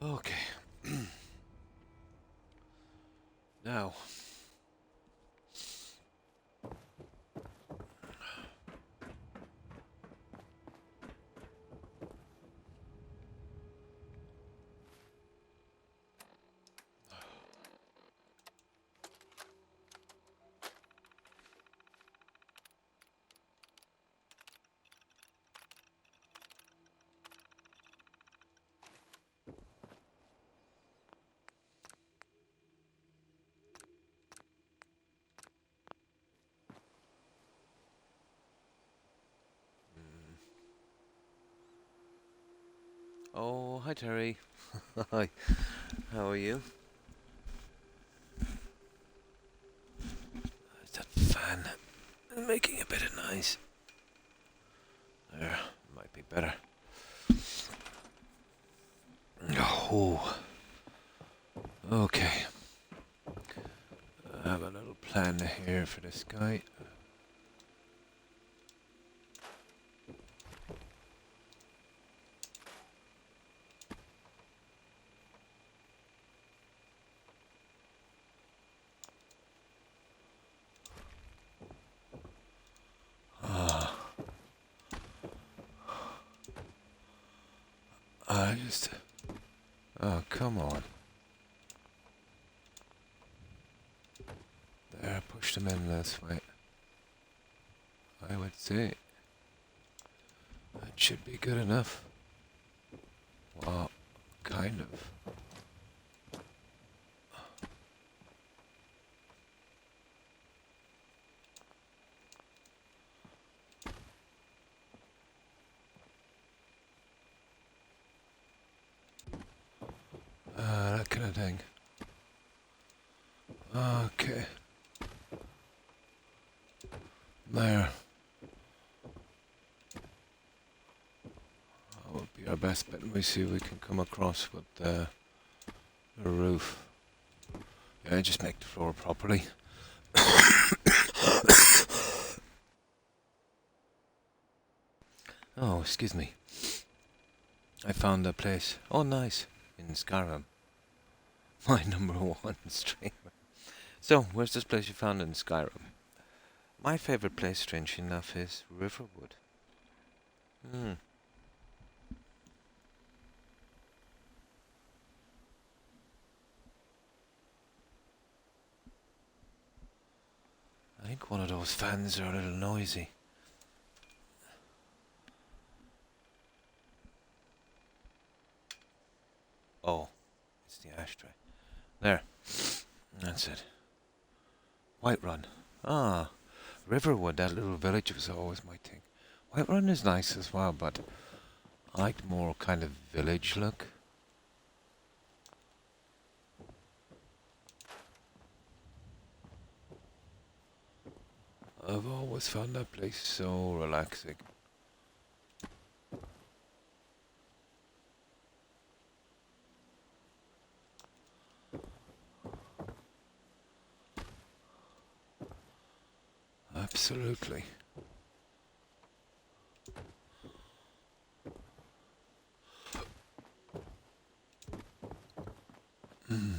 Okay. Now. Oh, hi Terry. Hi. How are you? Is that fan making a bit of noise? There, might be better. Oh, okay. I have a little plan here for this guy. Ah, I just. Oh, come on. There, push them in this way. I would say that should be good enough. Well, kind of. That kind of thing. Okay. There. That would be our best bet. Let me see if we can come across with the roof. Yeah, just make the floor properly. Oh, excuse me. I found a place. Oh, nice. In Skyrim. My number one streamer. So, where's this place you found in Skyrim? My favorite place, strangely enough, is Riverwood. Hmm. I think one of those fans are a little noisy. Oh, it's the ashtray. There. That's it. Whiterun. Ah, Riverwood, that little village was always my thing. Whiterun is nice as well, but I like more kind of village look. I've always found that place so relaxing. Absolutely. Mm.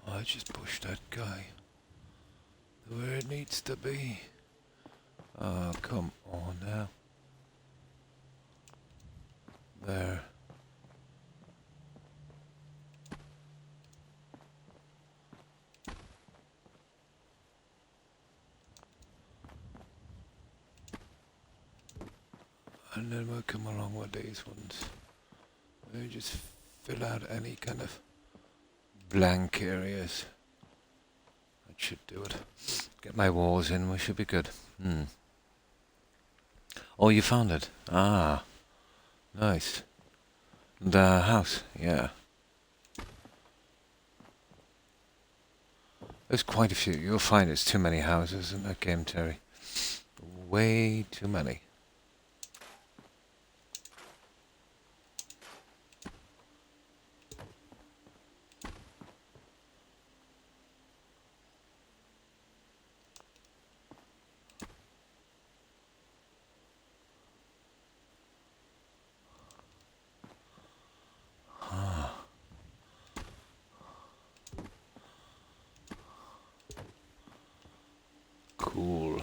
I just pushed that guy where it needs to be. Oh, come on now. There. And then we'll come along with these ones. We just fill out any kind of blank areas. That should do it. Get my walls in, we should be good. Hmm. Oh, you found it? Ah, nice. The house, yeah. There's quite a few. You'll find there's too many houses in that game, Terry. Way too many. Cool.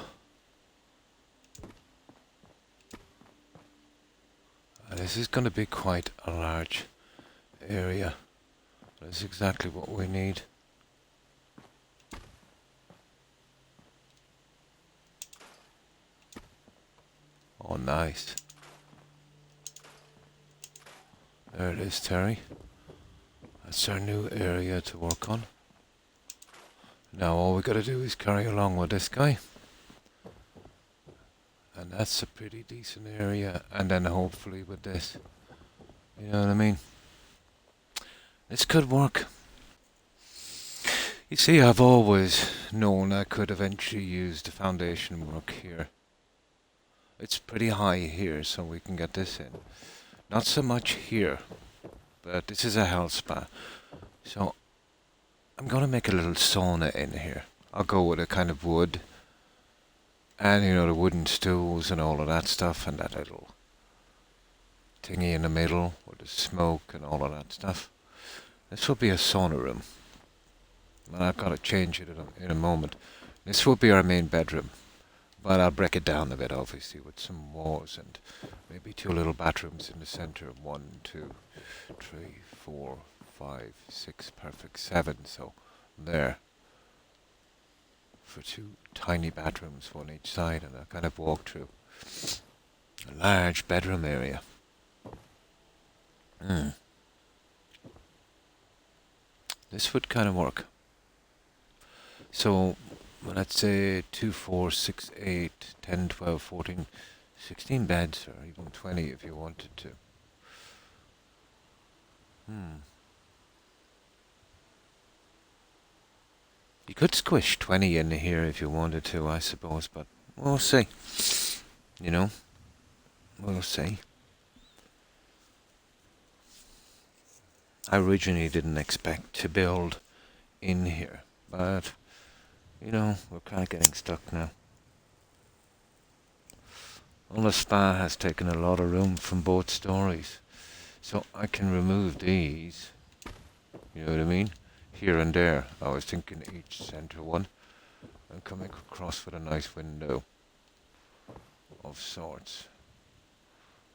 This is going to be quite a large area. That's exactly what we need. Oh, nice. There it is, Terry. That's our new area to work on. Now all we gotta do is carry along with this guy. And that's a pretty decent area. And then hopefully with this. You know what I mean? This could work. You see, I've always known I could eventually use the foundation work here. It's pretty high here, so we can get this in. Not so much here, but this is a health spa. So I'm going to make a little sauna in here. I'll go with a kind of wood. And, you know, the wooden stools and all of that stuff. And that little thingy in the middle with the smoke and all of that stuff. This will be a sauna room. And I've got to change it in a moment. This will be our main bedroom. But I'll break it down a bit, obviously, with some walls and maybe 2 little bathrooms in the centre. 1, 2, 3, 4, 5, 6, perfect, 7. So there. For 2 tiny bedrooms, 1 each side, and a kind of walk through. A large bedroom area. This would kind of work. So, let's say 2, 4, 6, 8, 10, 12, 14, 16 beds, or even 20 if you wanted to. You could squish 20 in here if you wanted to, I suppose, but we'll see. You know, we'll see. I originally didn't expect to build in here, but, you know, we're kind of getting stuck now. Well, the spa has taken a lot of room from both stories, so I can remove these, you know what I mean, here and there. I was thinking each centre one, and coming across with a nice window of sorts.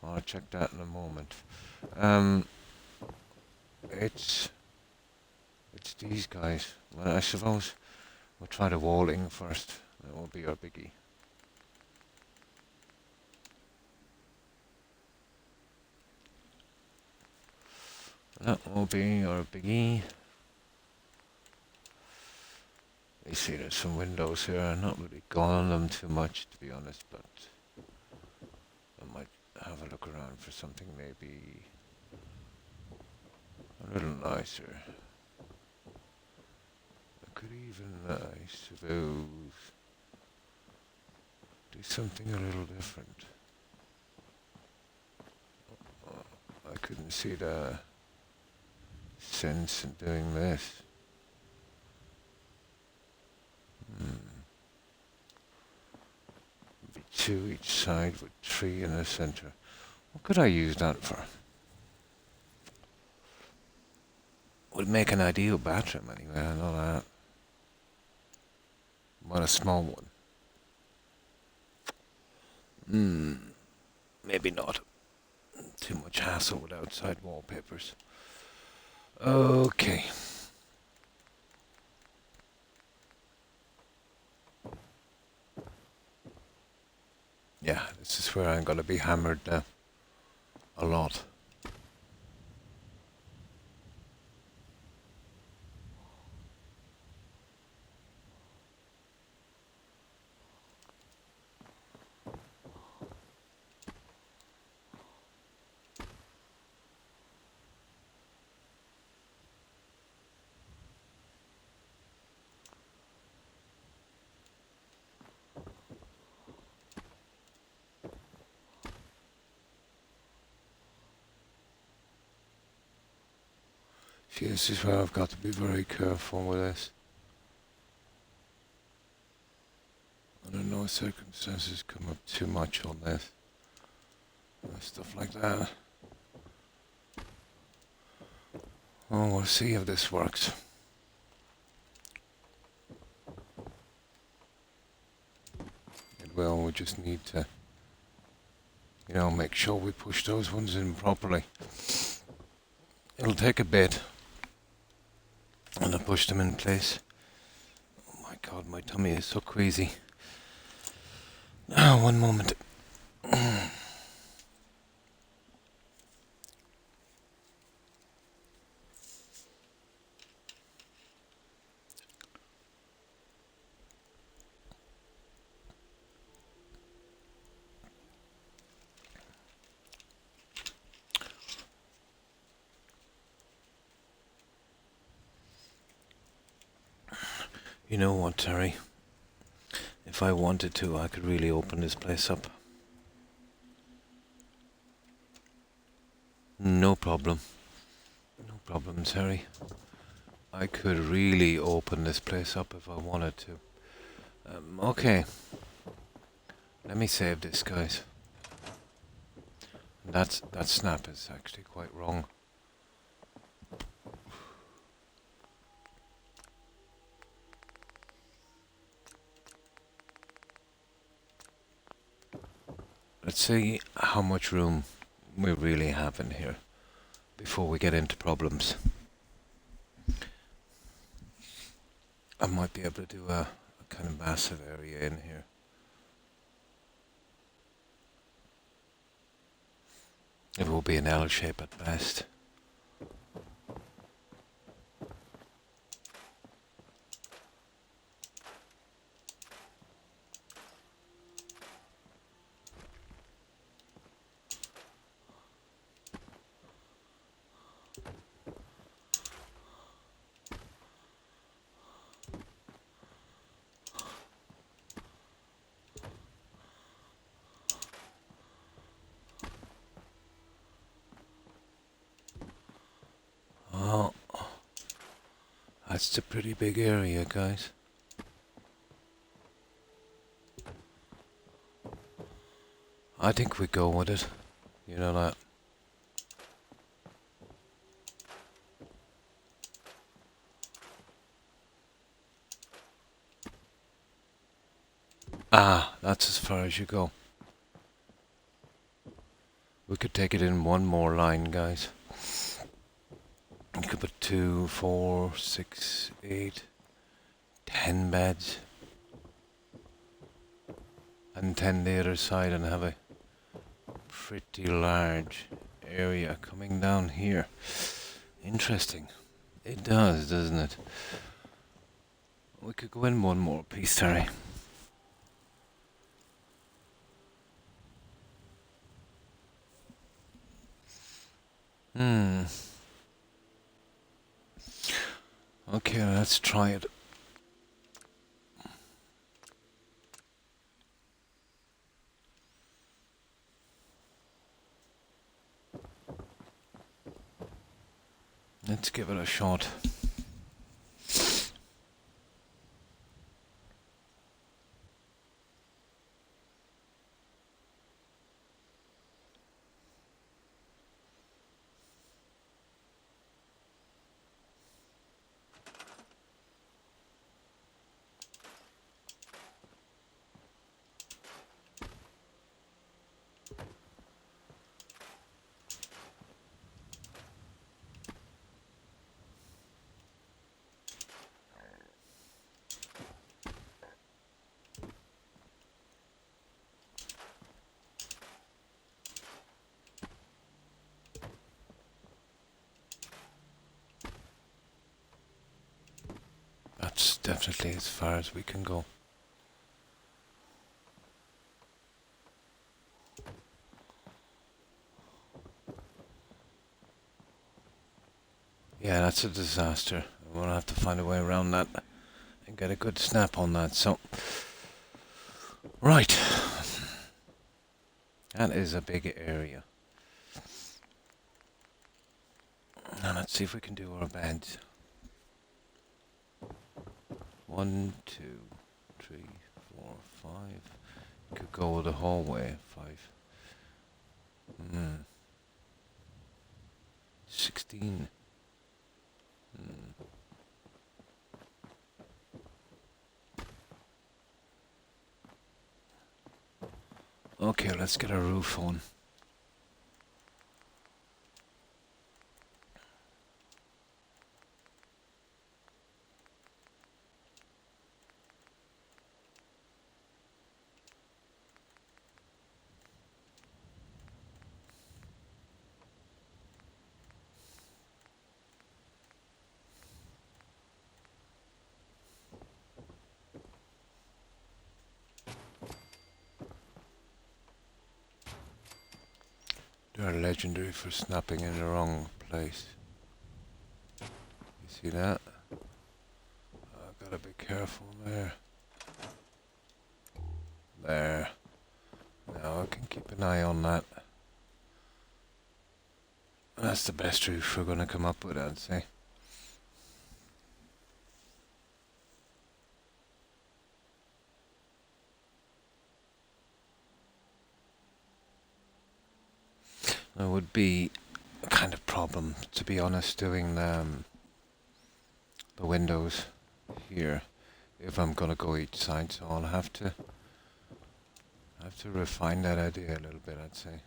I'll check that in a moment. It's these guys. Well, I suppose we'll try the walling first. That will be our biggie. That will be our biggie. You see there's some windows here. I'm not really gone on them too much, to be honest, but I might have a look around for something maybe a little nicer. I could even, I suppose, do something a little different. I couldn't see the sense in doing this. Be 2 each side with 3 in the centre. What could I use that for? Would make an ideal bathroom anyway, I know that. But a small one. Maybe not. Too much hassle with outside wallpapers. Okay. Yeah, this is where I'm going to be hammered now. A lot. See, this is where I've got to be very careful with this. Under no circumstances come up too much on this. Stuff like that. Oh, we'll see if this works. will. We just need to, make sure we push those ones in properly. It'll take a bit, and I push them in place. Oh my god, my tummy is so queasy. Now, one moment. You know what, Terry? If I wanted to, I could really open this place up. No problem. No problem, Terry. I could really open this place up if I wanted to. Okay. Let me save this, guys. That snap is actually quite wrong. Let's see how much room we really have in here before we get into problems. I might be able to do a kind of massive area in here. It will be an L shape at best. Oh, that's a pretty big area, guys. I think we go with it. You know that. Ah, that's as far as you go. We could take it in one more line, guys. You could put 2, 4, 6, 8, 10 beds. And 10 the other side and have a pretty large area coming down here. Interesting. It does, doesn't it? We could go in one more piece, Terry. Okay, let's try it. Let's give it a shot. That's definitely as far as we can go. Yeah, that's a disaster. We'll have to find a way around that and get a good snap on that. So, right. That is a big area. Now let's see if we can do our beds. 1, 2, 3, 4, 5. Could go the hallway. 5. 16. Okay, let's get a roof on. They are legendary for snapping in the wrong place. You see that? I gotta be careful there. There. Now I can keep an eye on that. That's the best roof we're gonna come up with, I'd say. It would be a kind of problem, to be honest, doing the windows here if I'm gonna go each side. So I'll have to refine that idea a little bit, I'd say.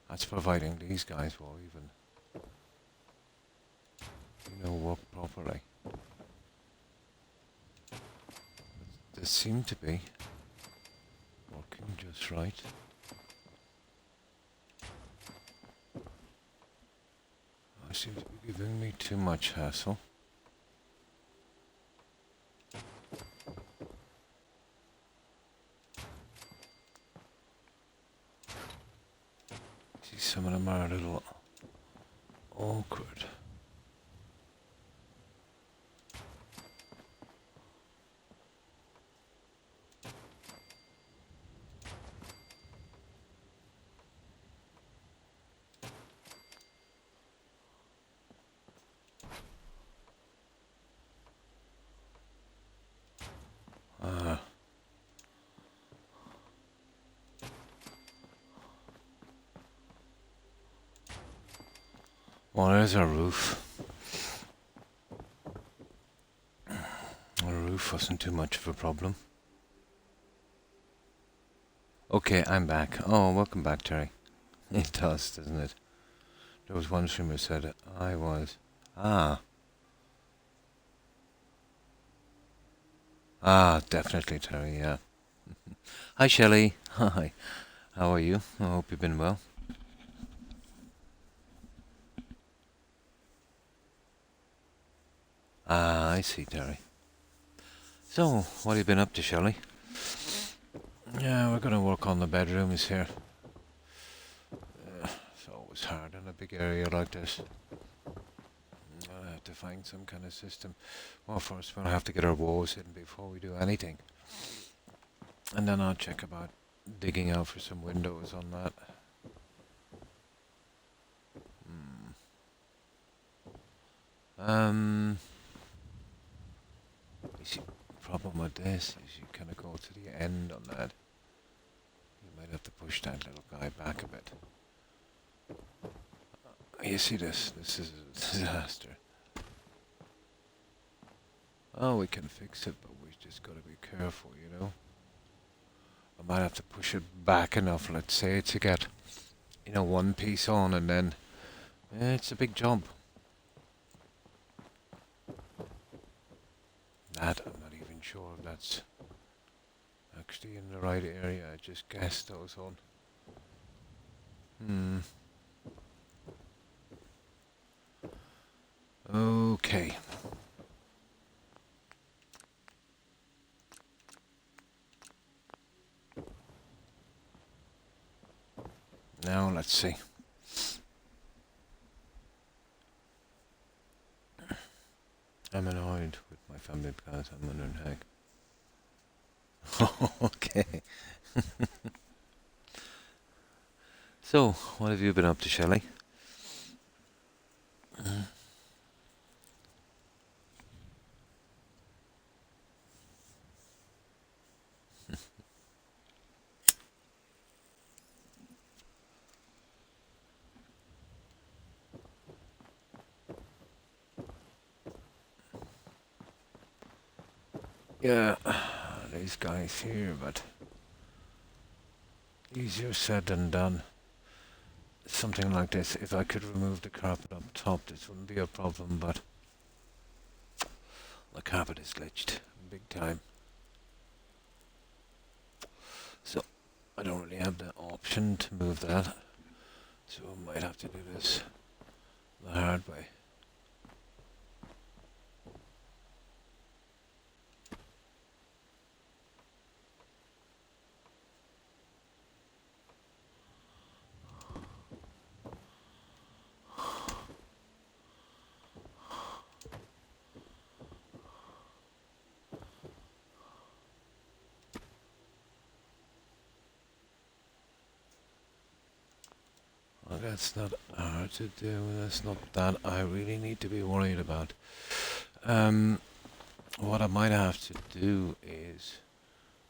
That's providing these guys will even, work properly. They seem to be working just right. I seem to be giving me too much hassle. See, some of them are a little awkward. Well, there's our roof. Our roof wasn't too much of a problem. Okay, I'm back. Oh, welcome back, Terry. It does, doesn't it? There was one streamer said I was. Definitely, Terry, yeah. Hi, Shelley. Hi. How are you? I hope you've been well. I see, Terry. So, what have you been up to, Shelley? Yeah, we're going to work on the bedrooms here. It's always hard in a big area like this. I have to find some kind of system. Well, first we'll have to get our walls in before we do anything. And then I'll check about digging out for some windows on that. You see, the problem with this is you kind of go to the end on that. You might have to push that little guy back a bit. You see this? This is a disaster. Oh, we can fix it, but we just got to be careful, you know. I might have to push it back enough, let's say, to get, one piece on, and then it's a big job. That I'm not even sure if that's actually in the right area. I just guessed those on. Okay. Now let's see. I'm annoyed with my family because I'm an unhack. Okay. So, what have you been up to, Shelley? Yeah, these guys here, but easier said than done. Something like this, if I could remove the carpet up top, this wouldn't be a problem, but the carpet is glitched big time. So I don't really have the option to move that, so I might have to do this the hard way. Well, that's not hard to do, that's not that I really need to be worried about. What I might have to do is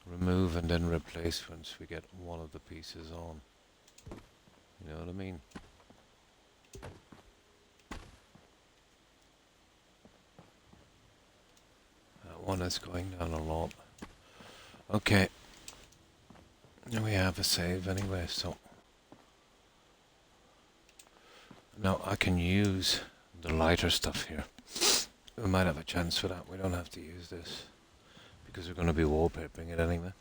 remove and then replace once we get one of the pieces on. You know what I mean? That one is going down a lot. Okay. Now we have a save anyway, so now I can use the lighter stuff here. We might have a chance for that. We don't have to use this because we're going to be wallpapering it anyway.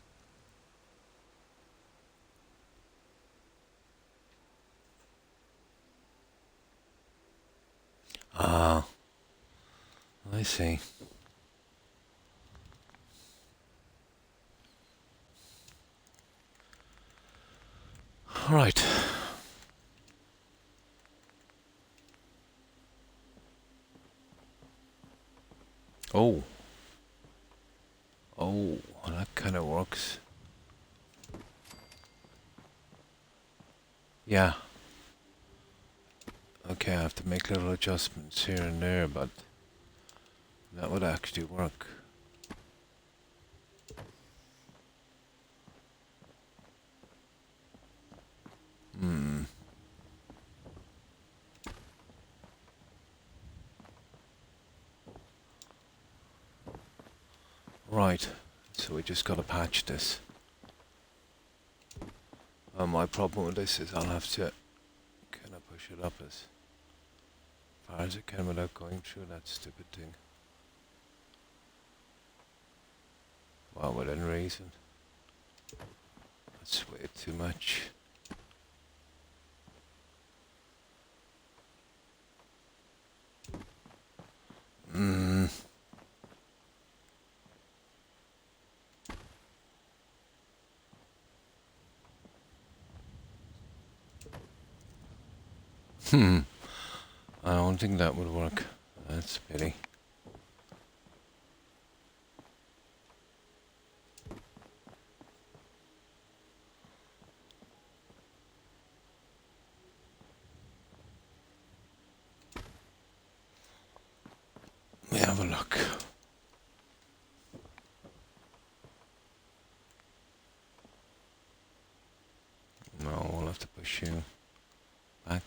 Ah, I see. All right. Oh. Oh, that kind of works. Yeah. Okay, I have to make little adjustments here and there, but that would actually work. Hmm. Right, so we just gotta patch this. My problem with this is I'll have to kind of push it up as far as I can without going through that stupid thing. Well, within reason. That's way too much. Hmm. I don't think that would work. That's a pity. Let me have a look. No, we'll have to push you back.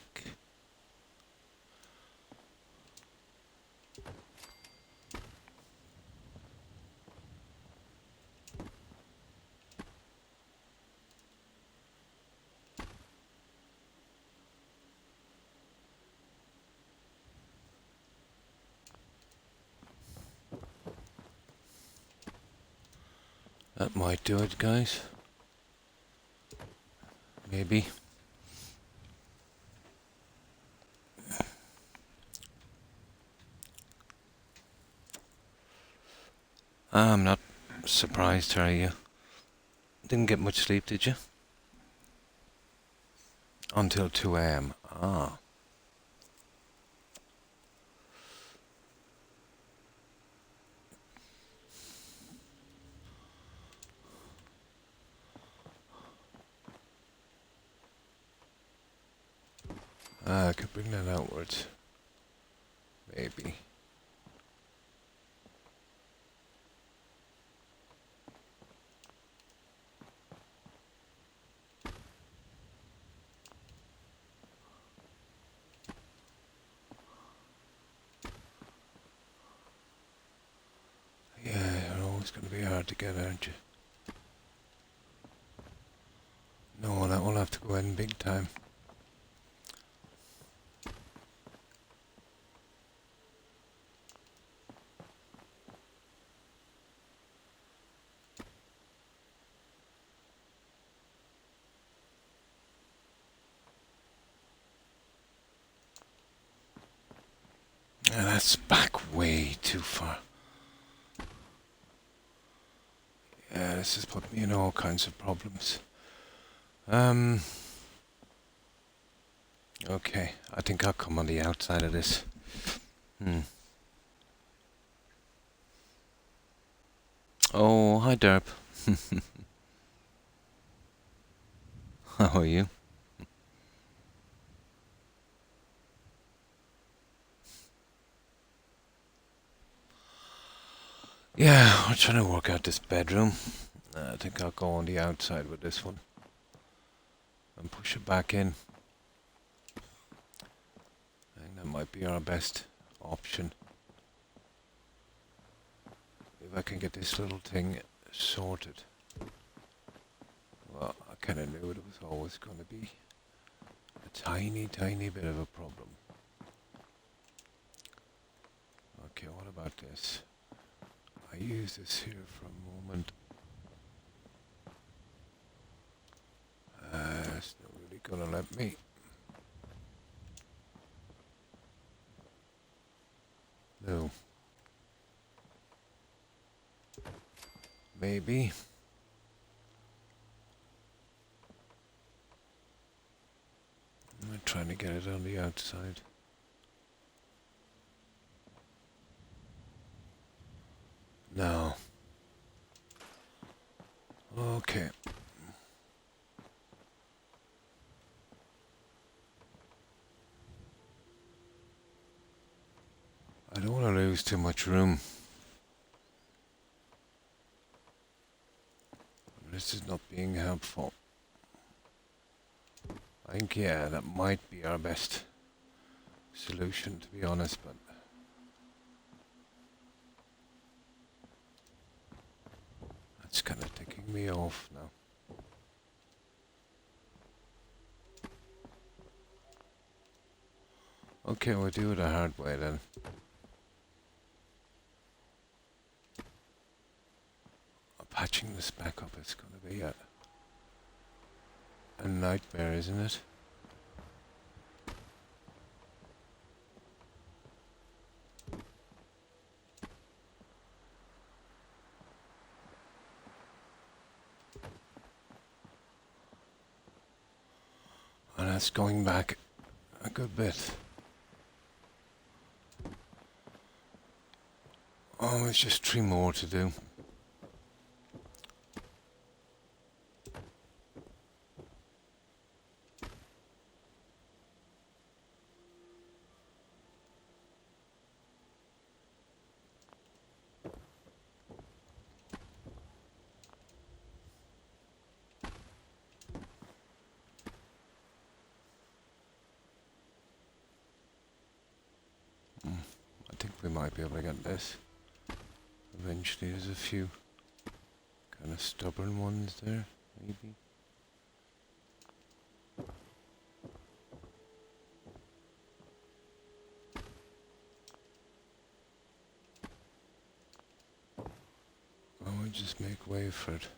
That might do it, guys. Maybe. I'm not surprised, are you? Didn't get much sleep, did you? Until 2 a.m. Ah. I could bring that outwards. Maybe. Yeah, you're always going to be hard to get, aren't you? have to go in big time. And that's back way too far. Yeah, this has put me in all kinds of problems. Okay, I think I'll come on the outside of this. Oh, hi Derp. How are you? Yeah, we're trying to work out this bedroom. I think I'll go on the outside with this one and push it back in. I think that might be our best option. If I can get this little thing sorted. Well, I kind of knew it was always going to be a tiny, tiny bit of a problem. Okay, what about this? I use this here for a moment. It's not really going to let me. No. Maybe. I'm trying to get it on the outside. No. Okay. I don't want to lose too much room. This is not being helpful. I think, yeah, that might be our best solution, to be honest, but that's kind of ticking me off now. Okay, we'll do it the hard way then. Patching this back up is going to be a nightmare, isn't it? And that's going back a good bit. Oh, it's just 3 more to do. I think we might be able to get this. Eventually, there's a few kind of stubborn ones there, maybe. Oh, we just make way for it.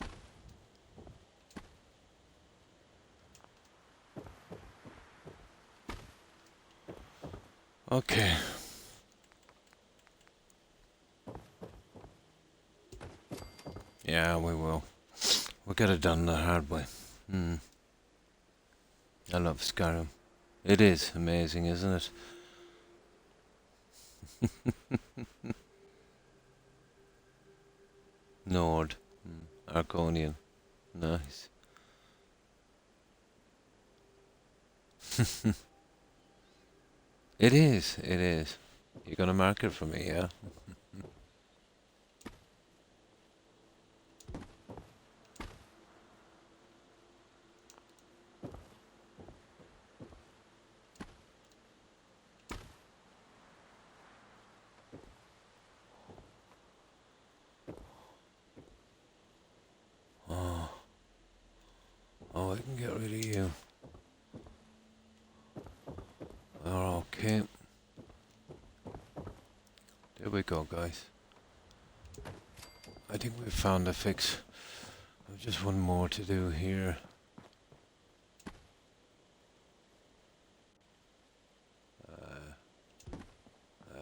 Okay. Yeah, we will. We'll get it done the hard way. I love Skyrim. It is amazing, isn't it? Nord. Arconian. Nice. It is, it is. You're gonna mark it for me, yeah? Oh, I can get rid of you. Oh, okay. There we go, guys. I think we've found a fix. There's just one more to do here.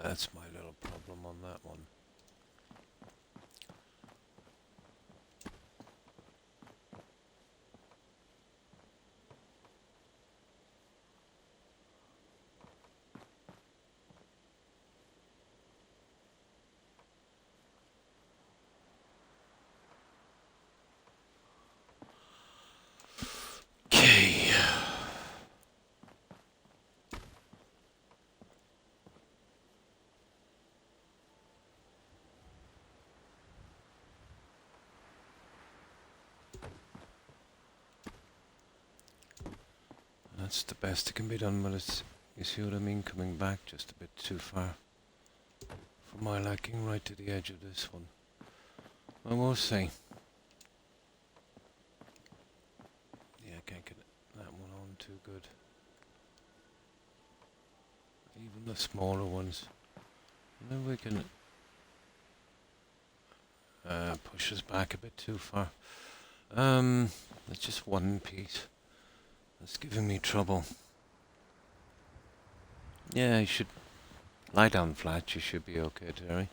That's my little problem on that one. Okay. That's the best that can be done, but it's, you see what I mean, coming back just a bit too far for my liking, right to the edge of this one. I will say. Yeah, I can't get that one on too good. Even the smaller ones. Maybe we can push us back a bit too far. It's just one piece. That's giving me trouble. Yeah, you should lie down flat. You should be okay, Terry.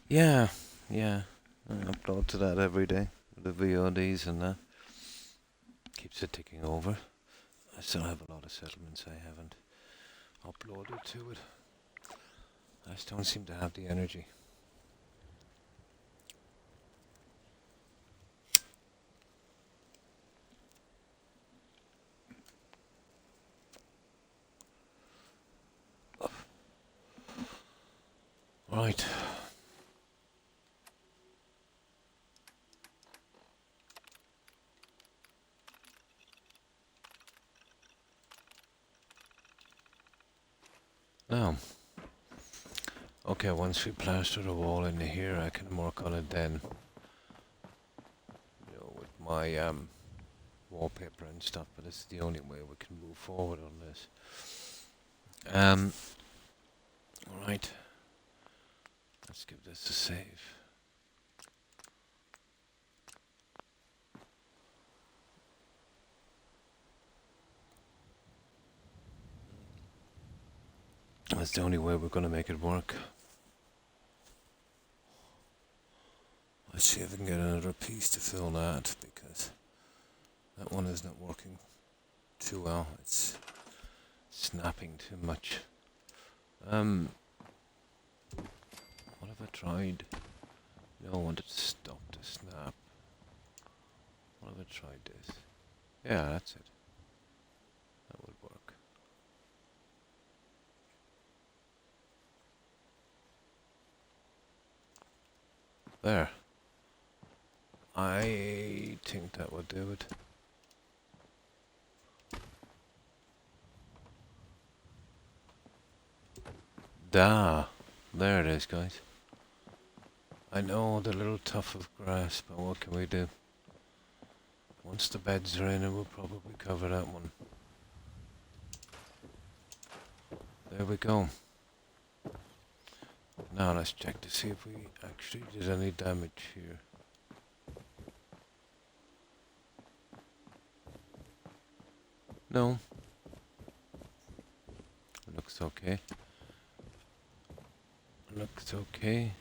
Yeah. I upload to that every day. The VODs and that. Keeps it ticking over. I still have a lot of settlements I haven't uploaded to it. I just don't seem to have the energy. Right. Now, okay, once we plaster the wall into here, I can work on it then. You know, with my wallpaper and stuff, but it's the only way we can move forward on this. Alright. Let's give this a save. That's the only way we're going to make it work. Let's see if I can get another piece to fill that, because that one is not working too well. It's snapping too much. What have I tried? No, I wanted to stop the snap. What have I tried this? Yeah, that's it. That would work. There. I think that would do it. Da! There it is, guys. I know the little tuft of grass, but what can we do? Once the beds are in, it will probably cover that one. There we go. Now let's check to see if we actually did any damage here. No. Looks okay. Looks okay.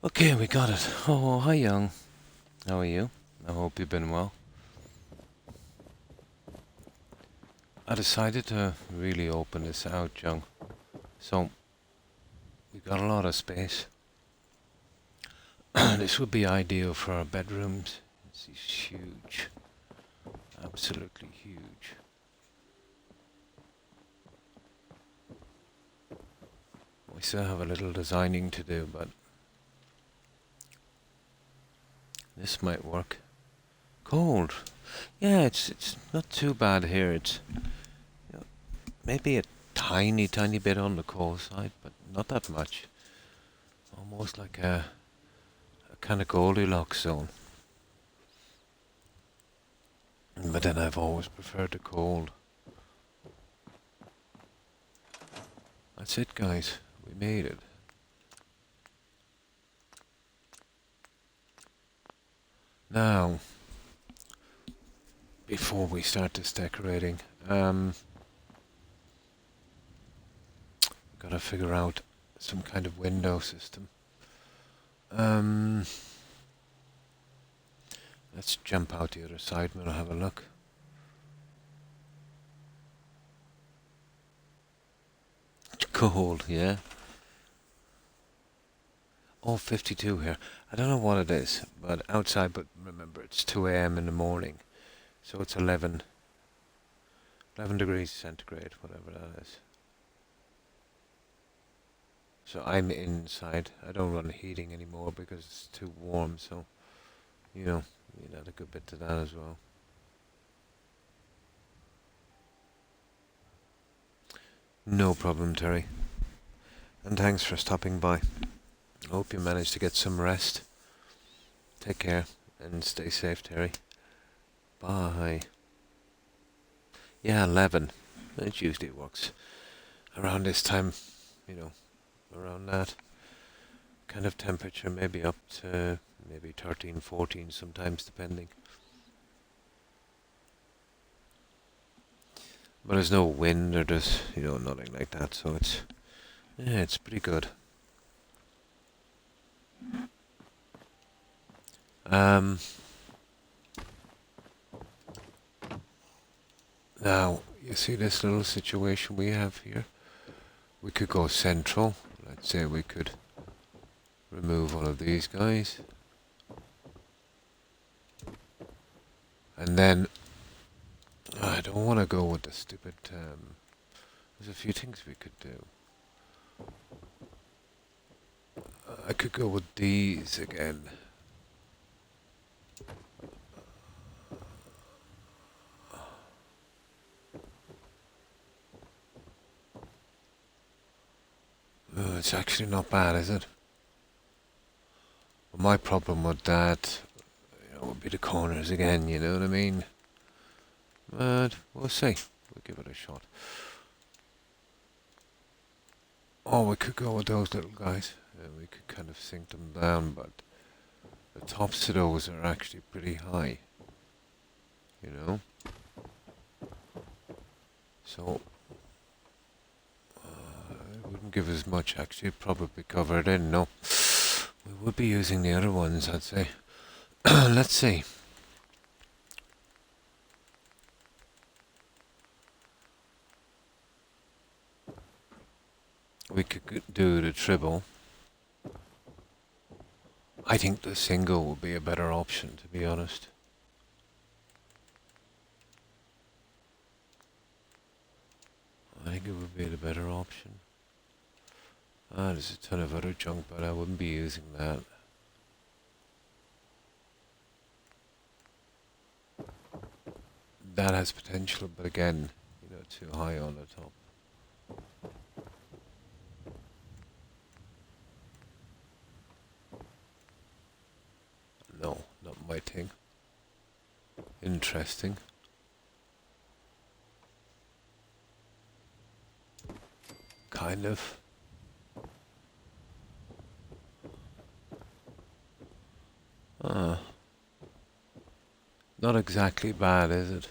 Okay, we got it. Oh, hi, Young. How are you? I hope you've been well. I decided to really open this out, Young. So, we got a lot of space. This would be ideal for our bedrooms. This is huge. Absolutely huge. We still have a little designing to do, but this might work. Cold. Yeah, it's not too bad here. It's, you know, maybe a tiny bit on the cold side, but not that much. Almost like a kind of Goldilocks zone. But then I've always preferred the cold. That's it, guys. We made it. Now, before we start this decorating, gotta figure out some kind of window system. Let's jump out the other side and we'll have a look. It's cold, yeah. Oh, 52 here. I don't know what it is, but outside, but remember it's 2 a.m. in the morning. So it's 11 degrees centigrade, whatever that is. So I'm inside. I don't run heating anymore because it's too warm, so, you know, you'd add a good bit to that as well. No problem, Terry. And thanks for stopping by. I hope you managed to get some rest. Take care and stay safe, Terry. Bye. Yeah, 11. It usually works. Around this time, you know, around that kind of temperature, maybe up to maybe 13, 14 sometimes, depending. But there's no wind or there's, you know, nothing like that, so it's, yeah, it's pretty good. Now, you see this little situation we have here? We could go central. Let's say we could remove all of these guys. And then, I don't want to go with the stupid, there's a few things we could do. I could go with these again. It's actually not bad, is it? But my problem with that, you know, would be the corners again, you know what I mean? But we'll see. We'll give it a shot. Oh, we could go with those little guys. We could kind of sink them down, but the tops of those are actually pretty high. You know? So, it wouldn't give as much actually. It'd probably cover it in, no. We would be using the other ones, I'd say. Let's see. We could do the triple. I think the single would be a better option, to be honest. I think it would be the better option. There's a ton of other junk, but I wouldn't be using that. That has potential, but again, you know, too high on the top. No, not my thing. Interesting. Kind of. Not exactly bad, is it?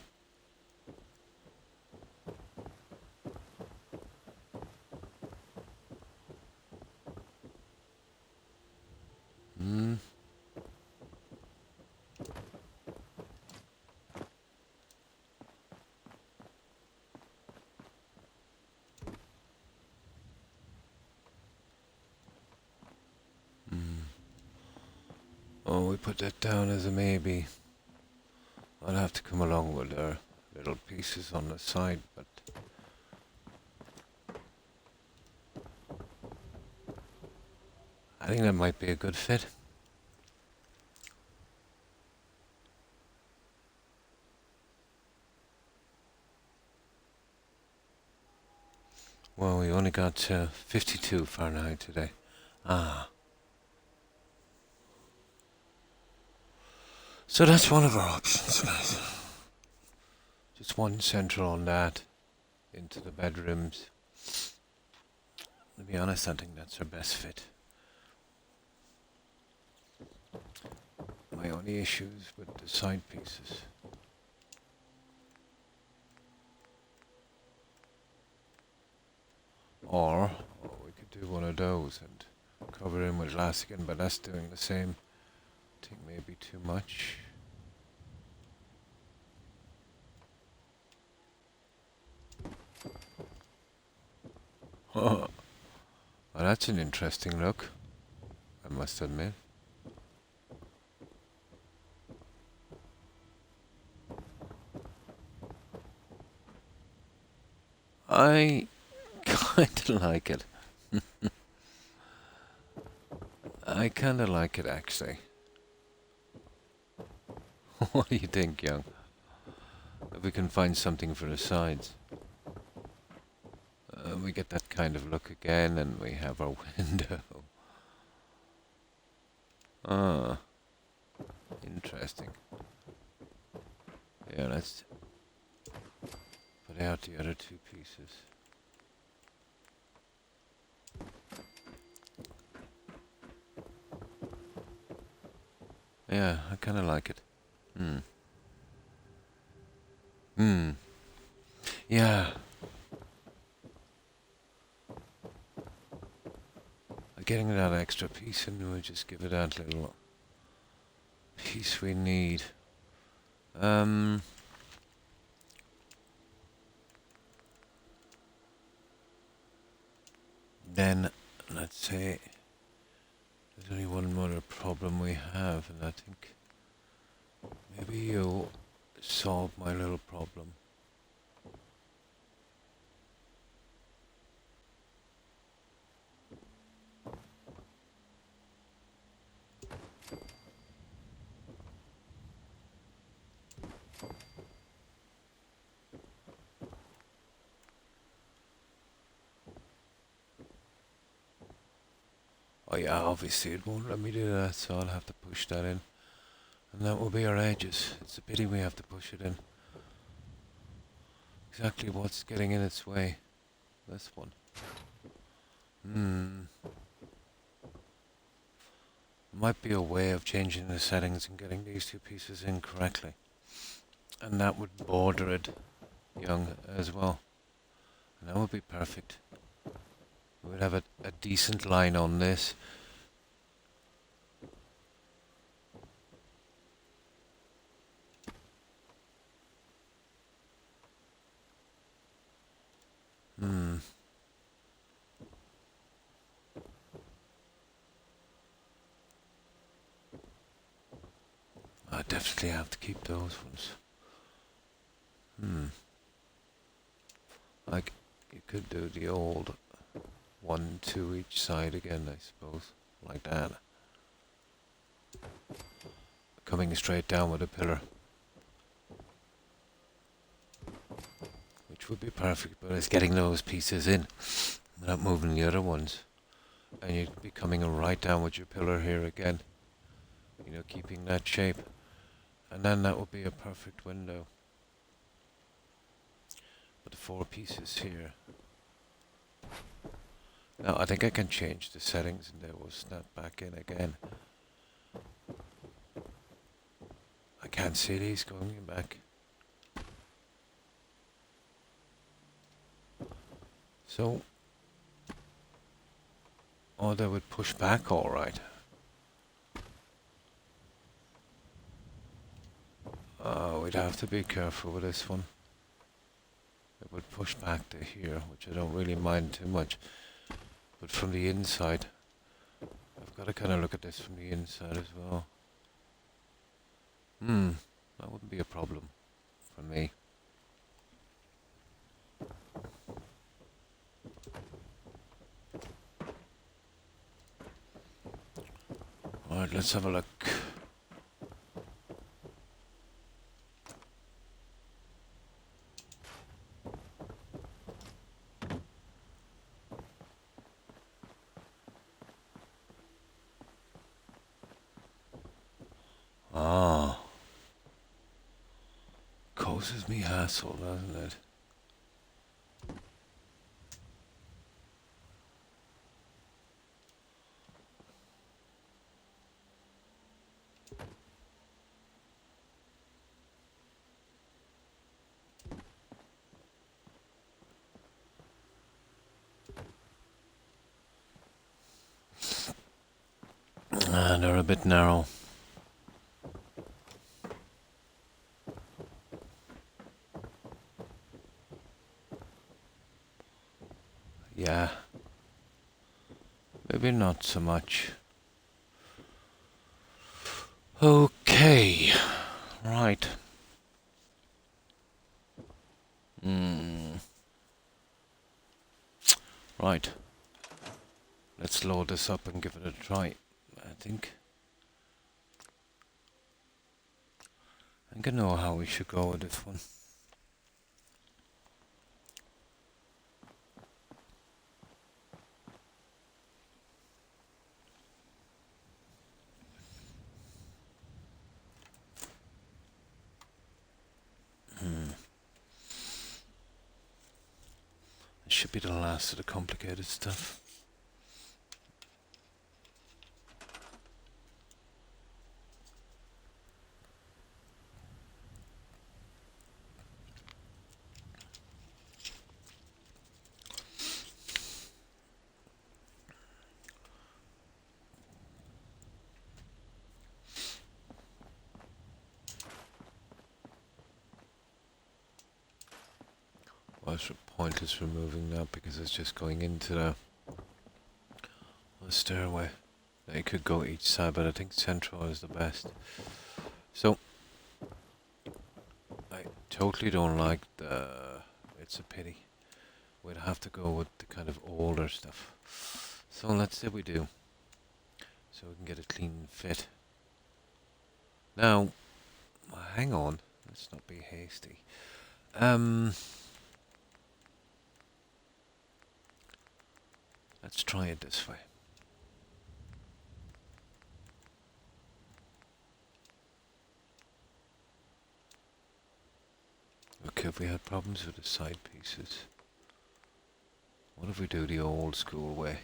Hmm. Oh, we put that down as a maybe. I'll have to come along with our little pieces on the side, but I think that might be a good fit. Well, we only got 52 Fahrenheit today. Ah. So that's one of our options, guys. Just one central on that into the bedrooms. To be honest, I think that's our best fit. My only issues with the side pieces. Or we could do one of those and cover in with glass again, but that's doing the same. I think maybe too much. Well, that's an interesting look, I must admit. I kinda like it. I kinda like it, actually. What do you think, young? If we can find something for the sides. We get that kind of look again, and we have our window. Ah, interesting. Yeah, let's put out the other two pieces. Yeah, I kind of like it. Yeah. Getting that extra piece in, we'll just give it that little piece we need. Then, let's say, there's only one other problem we have, and I think maybe you'll solve my little problem. Oh yeah, obviously it won't let me do that, so I'll have to push that in. And that will be our edges. It's a pity we have to push it in. Exactly what's getting in its way. This one. Might be a way of changing the settings and getting these two pieces in correctly. And that would border it young as well. And that would be perfect. We would have a decent line on this. I definitely have to keep those ones. Like, you could do the old 1, 2 each side again, I suppose. Like that. Coming straight down with a pillar. Which would be perfect, but it's getting those pieces in without moving the other ones. And you'd be coming right down with your pillar here again. You know, keeping that shape. And then that would be a perfect window. With the 4 pieces here. Now, I think I can change the settings and they will snap back in again. I can't see these going back. So, oh, they would push back all right. We'd have to be careful with this one. It would push back to here, which I don't really mind too much. But from the inside, I've got to kind of look at this from the inside as well. That wouldn't be a problem for me. Alright, let's have a look. causes me hassle, doesn't it? They're a bit narrow. Yeah. Maybe not so much. Okay. Right. Right. Let's load this up and give it a try. I think I know how we should go with this one. This should be the last of the complicated stuff. What's the point is removing that because it's just going into the stairway. Now you could go each side, but I think central is the best. So I totally don't like the. It's a pity. We'd have to go with the kind of older stuff. So let's say we do, so we can get a clean fit. Now, hang on. Let's not be hasty. Let's try it this way. Okay, if we had problems with the side pieces, what if we do the old school way?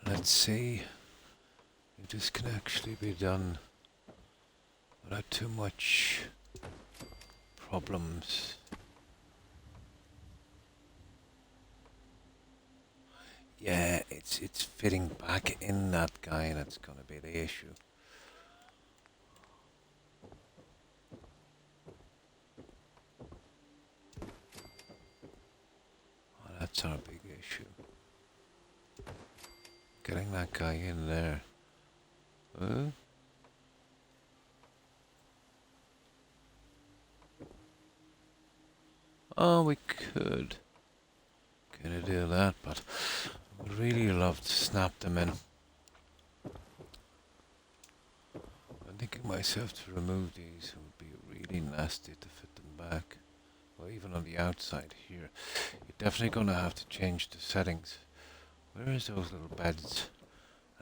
Let's see if this can actually be done without too much problems. Yeah, it's fitting back in that guy, and that's gonna be the issue. Oh, that's our big issue. Getting that guy in there. Huh? Oh, we could kind of do that, but I would really love to snap them in. I'm thinking myself to remove these. It would be really nasty to fit them back. Well, even on the outside here. You're definitely going to have to change the settings. Where is those little beds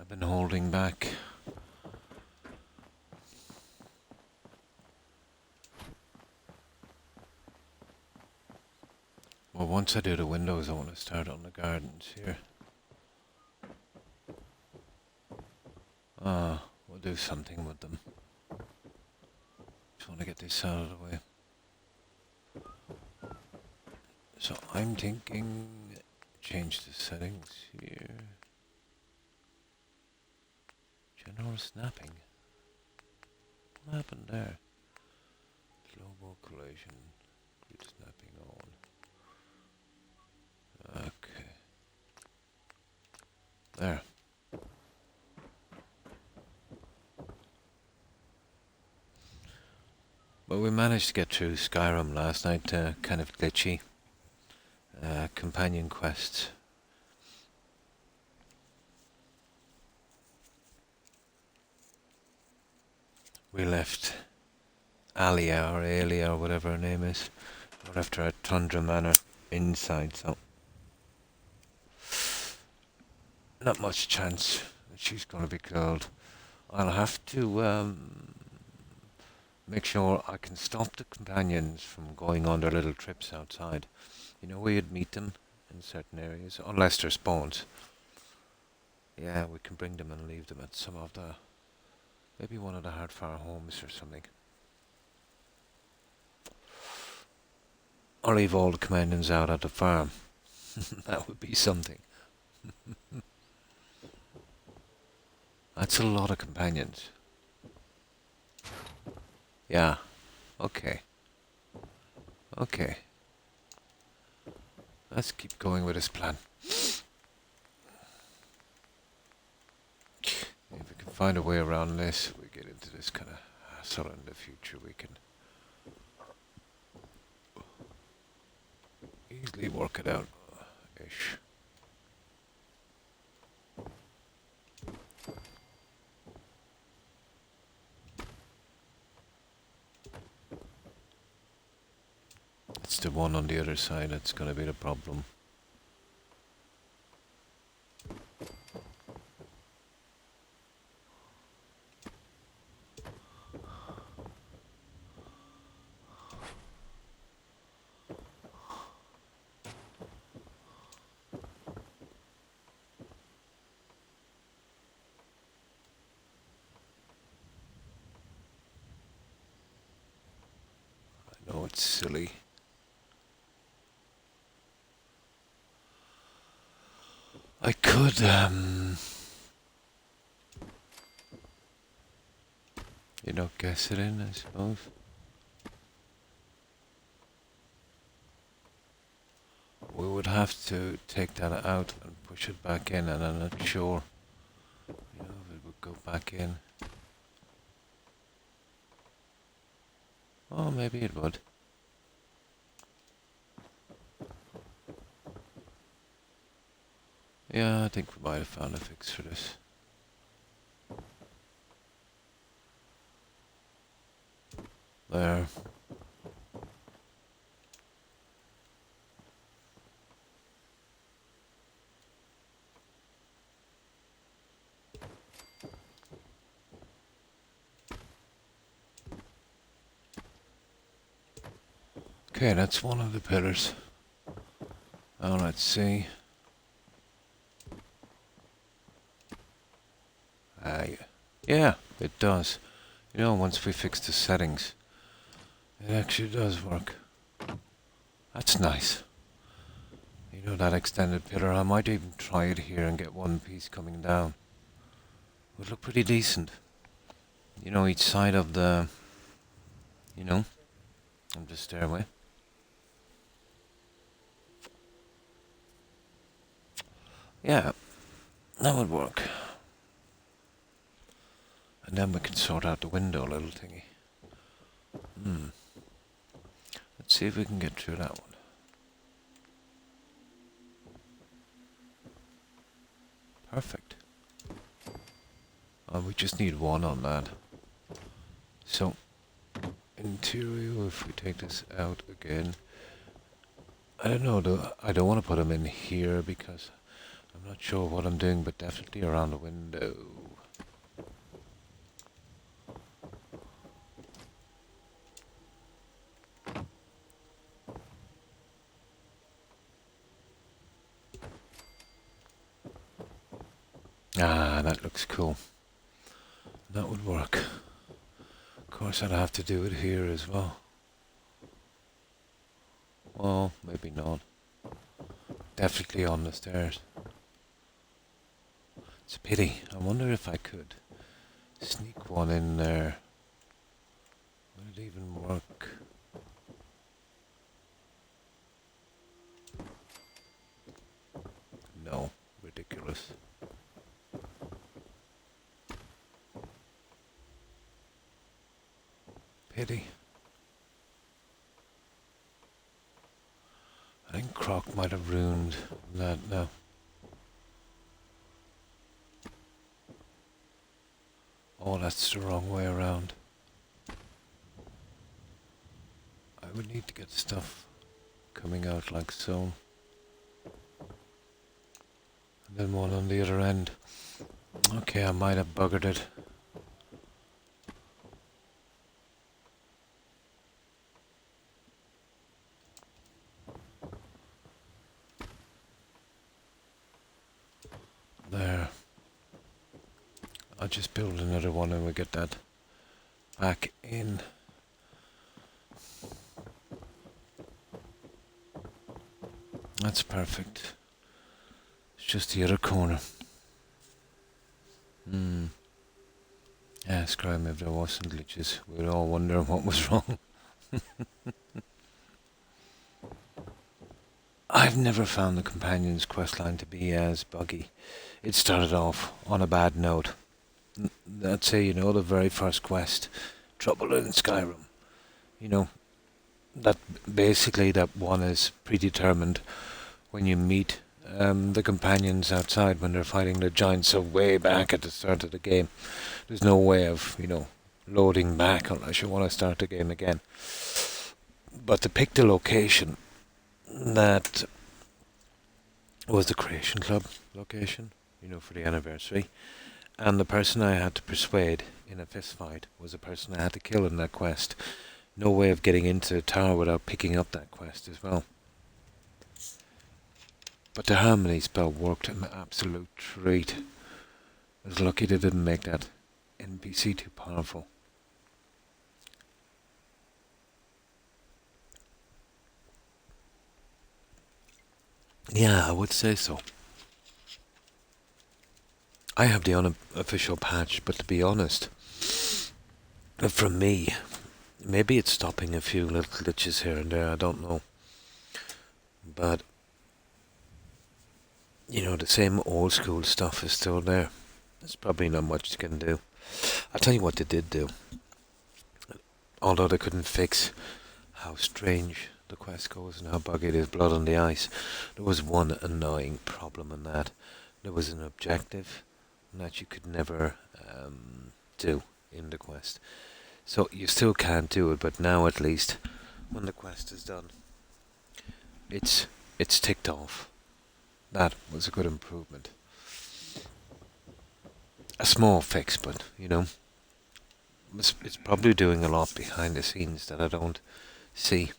I've been holding back? Well, once I do the windows, I want to start on the gardens here. We'll do something with them. Just want to get this out of the way. So I'm thinking, change the settings here. General snapping. What happened there? Global collation. Grid snapping on. Okay. There. Well, we managed to get through Skyrim last night, kind of glitchy. Companion quests. We left Alia or Alia or whatever her name is. We left her at Tundra Manor inside, so not much chance that she's going to be killed. I'll have to make sure I can stop the companions from going on their little trips outside. You know where you'd meet them in certain areas, unless they're spawns. Yeah, we can bring them and leave them at some of the, maybe one of the Hardfire homes or something. Or leave all the companions out at the farm. That would be something. That's a lot of companions. Yeah. Okay. Okay. Let's keep going with this plan. If we can find a way around this, we get into this kind of hassle in the future, we can easily work it out, ish. It's the one on the other side that's going to be the problem. I know it's silly. I could, you know, guess it in, I suppose. We would have to take that out and push it back in, and I'm not sure, you know, if it would go back in. Oh, maybe it would. Yeah, I think we might have found a fix for this. There. Okay, that's one of the pillars. Now let's see. Yeah, it does. You know, once we fix the settings, it actually does work. That's nice. You know, that extended pillar, I might even try it here and get one piece coming down. Would look pretty decent. You know, each side of the, you know, of the stairway. Yeah, that would work. And then we can sort out the window little thingy. Let's see if we can get through that one. Perfect. We just need one on that. So, interior, if we take this out again. I don't know, though. I don't want to put them in here because I'm not sure what I'm doing, but definitely around the window. Ah, that looks cool. That would work. Of course, I'd have to do it here as well. Well, maybe not. Definitely on the stairs. It's a pity. I wonder if I could sneak one in there. Would it even work? No. Ridiculous. Pity. I think Croc might have ruined that now. Oh, that's the wrong way around. I would need to get stuff coming out like so. And then one on the other end. Okay, I might have buggered it. There. I'll just build another one and we'll get that back in. That's perfect. It's just the other corner. Yeah, scram if there wasn't glitches. We'd all wonder what was wrong. I've never found the Companion's questline to be as buggy. It started off on a bad note. I'd say, the very first quest, Trouble in Skyrim. That basically that one is predetermined when you meet the companions outside when they're fighting the giants so way back at the start of the game. There's no way of, loading back unless you want to start the game again. But to pick the location, that was the Creation Club location, for the anniversary. And the person I had to persuade in a fist fight was the person I had to kill in that quest. No way of getting into the tower without picking up that quest as well. But the harmony spell worked an absolute treat. I was lucky they didn't make that NPC too powerful. Yeah, I would say so. I have the unofficial patch, but to be honest, from me, maybe it's stopping a few little glitches here and there, I don't know. But, the same old school stuff is still there. There's probably not much you can do. I'll tell you what they did do. Although they couldn't fix how strange the quest goes and how buggy it is, Blood on the Ice, there was one annoying problem in that. There was an objective that you could never do in the quest. So you still can't do it, but now at least, when the quest is done, it's ticked off. That was a good improvement. A small fix, but, it's probably doing a lot behind the scenes that I don't see.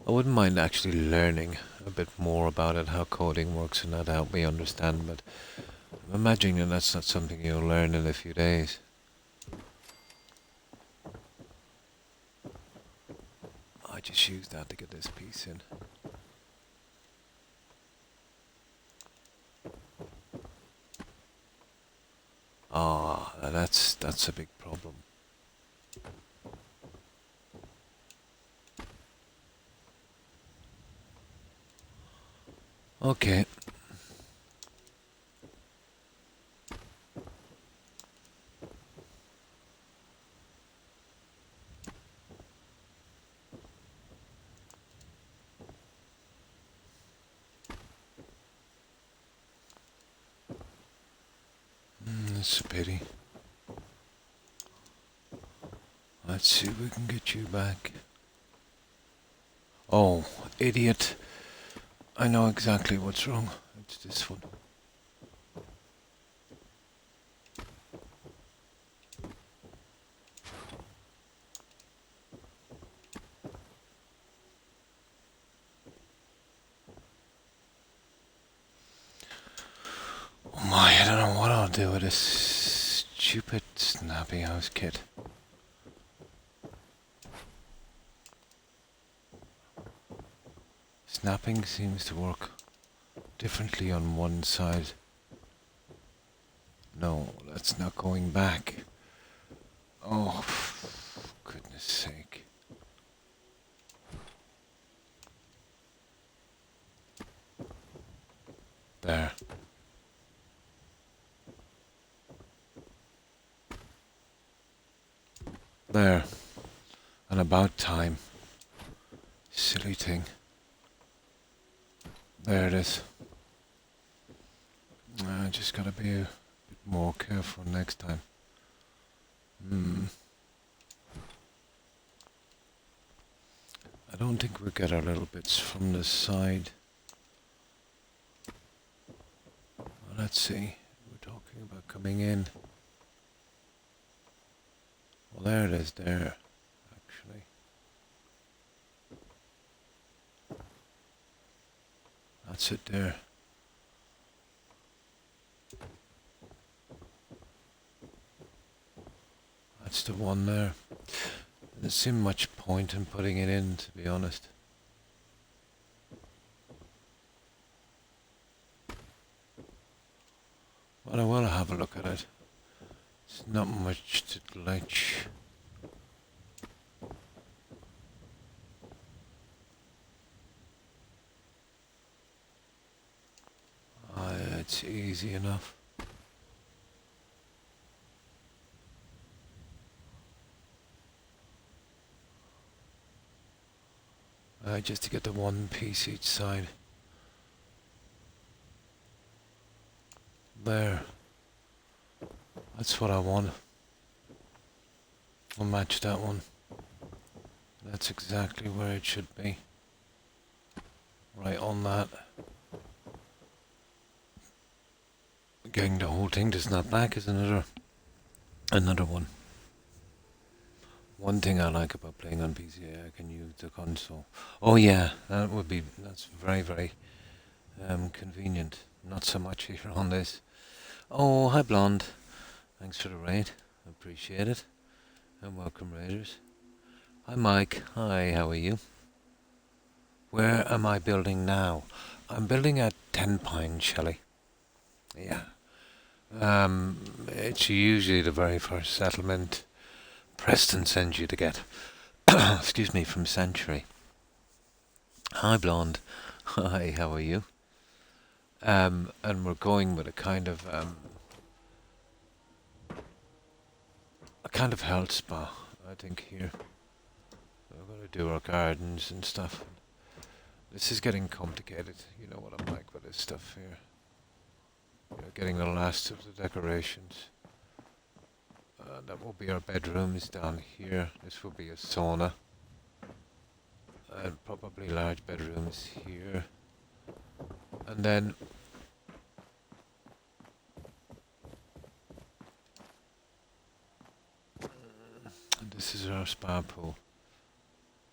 I wouldn't mind actually learning a bit more about it, how coding works and that, help me understand, but I'm imagining that's not something you'll learn in a few days. I just used that to get this piece in. That's a big problem. Okay. That's a pity. Let's see if we can get you back. Oh, idiot. I know exactly what's wrong. It's this one. Oh my, I don't know what I'll do with this stupid snappy house kit. Snapping seems to work differently on one side. No, that's not going back. Oh, goodness sake. There. There. And about time. Silly thing. There it is. I just gotta be a bit more careful next time. I don't think we'll get our little bits from the side. Well, let's see. We're talking about coming in. Well, there it is there, actually. That's it there. That's the one there. There seemed much point in putting it in, to be honest. But I will have a look at it. It's not much to glitch. It's easy enough. Just to get the one piece each side. There. That's what I want. I'll match that one. That's exactly where it should be. Right on that. Getting the whole thing to snap back is another one. One thing I like about playing on PC, I can use the console. Oh yeah, that's very, very convenient. Not so much here on this. Oh, hi Blonde. Thanks for the raid. Appreciate it. And welcome raiders. Hi Mike. Hi, how are you? Where am I building now? I'm building at 10 Pine, Shelley. Yeah. It's usually the very first settlement Preston sends you to get. Excuse me, from Century. Hi Blonde. Hi, how are you? And we're going with a kind of health spa, I think, here. We're going to do our gardens and stuff. This is getting complicated. You know what I'm like with this stuff here. You're getting the last of the decorations. That will be our bedrooms down here. This will be a sauna. And probably large bedrooms here. And then this is our spa pool.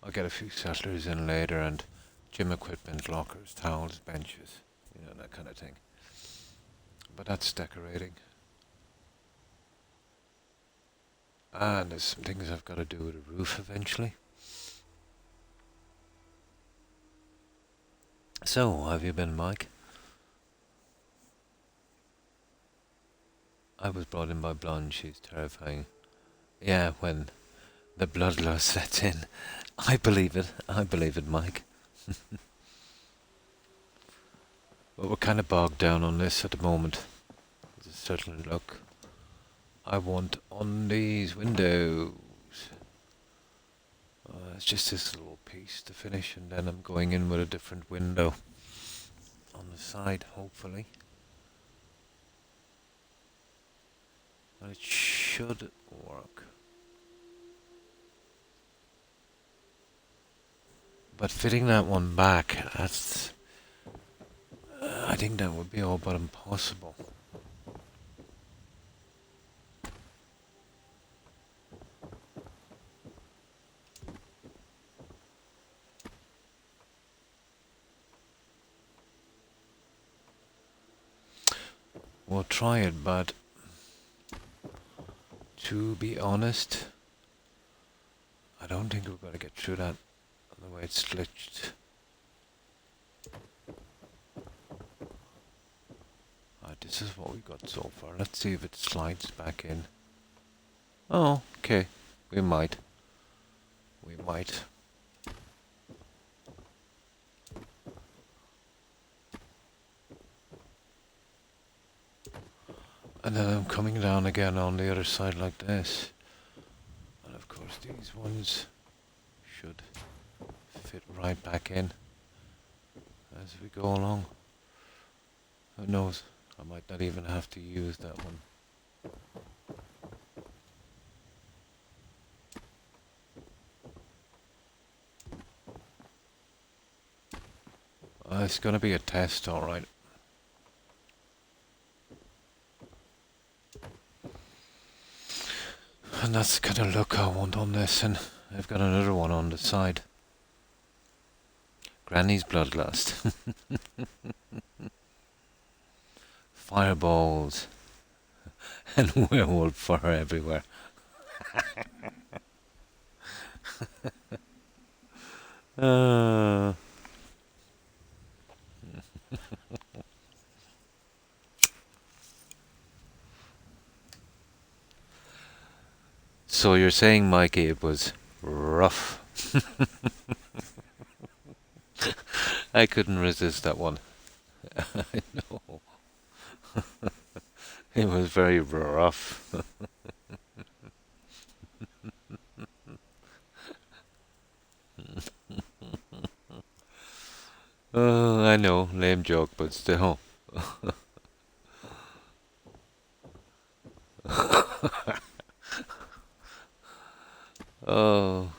I'll get a few settlers in later and gym equipment, lockers, towels, benches, you know, that kind of thing. But that's decorating. And there's some things I've got to do with the roof eventually. So, how have you been, Mike? I was brought in by Blonde, she's terrifying. Yeah, when the bloodlust sets in. I believe it, Mike. But we're kind of bogged down on this at the moment. There's a certain look I want on these windows. It's just this little piece to finish, and then I'm going in with a different window on the side, hopefully. And it should work. But fitting that one back, I think that would be all but impossible. We'll try it, but to be honest, I don't think we're going to get through that the way it's glitched. This is what we got so far. Let's see if it slides back in. Oh, okay. We might. And then I'm coming down again on the other side like this. And of course these ones should fit right back in. as we go along. Who knows? I might not even have to use that one. It's going to be a test, alright. And that's the kind of look I want on this, and I've got another one on the side. Granny's Bloodlust. Fireballs. And werewolf fur everywhere. So you're saying, Mikey, it was rough. I couldn't resist that one. I know. It was very rough. I know, lame joke, but still. Oh.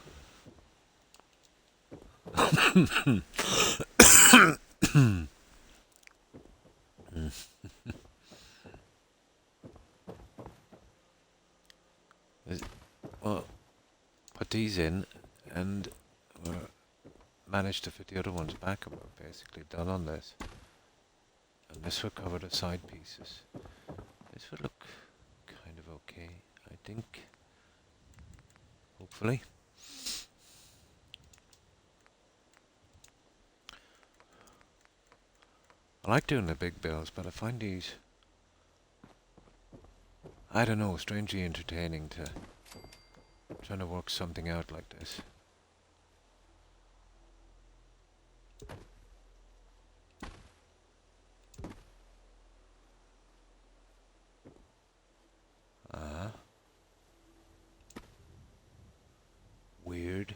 Well, put these in, and managed to fit the other ones back, and we're basically done on this. And this will cover the side pieces. This will look kind of okay, I think. Hopefully. I like doing the big bills, but I find these, I don't know, strangely entertaining to trying to work something out like this. Weird.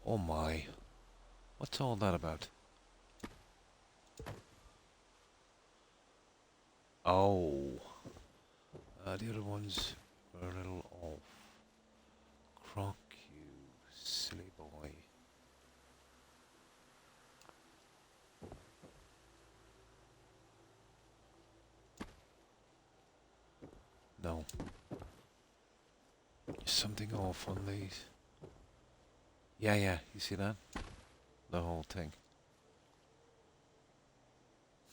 Oh my. What's all that about? Oh. The other ones were a little off. Croc, you silly boy. No. There's something off on these. Yeah, you see that? The whole thing.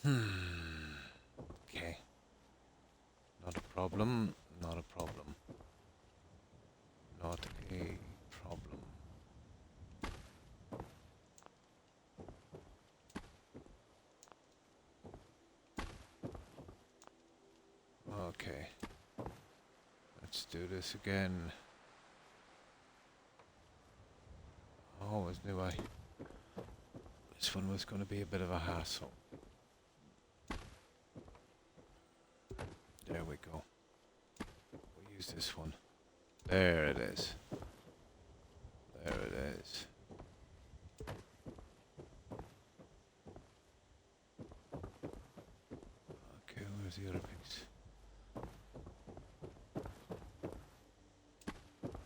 Okay. Not a problem, not a problem. Not a problem. Okay. Let's do this again. I always knew this one was going to be a bit of a hassle. There we go. We'll use this one. There it is. There it is. Okay, where's the other piece?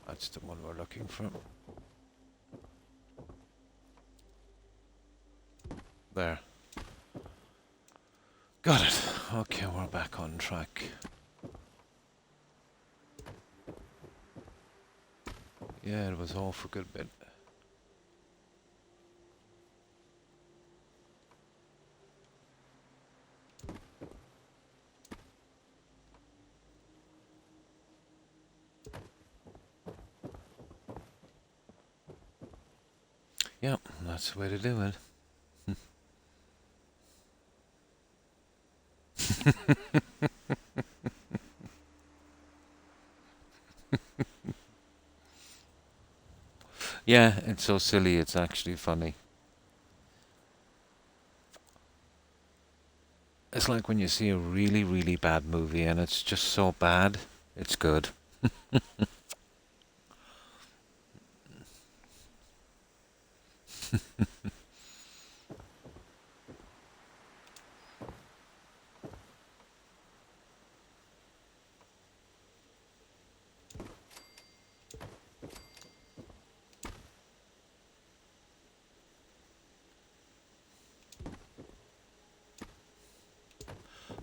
That's the one we're looking for. There. Got it. Okay, we're back on track. Yeah, it was all for a good bit. Yep, that's the way to do it. Yeah, it's so silly, it's actually funny. It's like when you see a really, really bad movie and it's just so bad, it's good.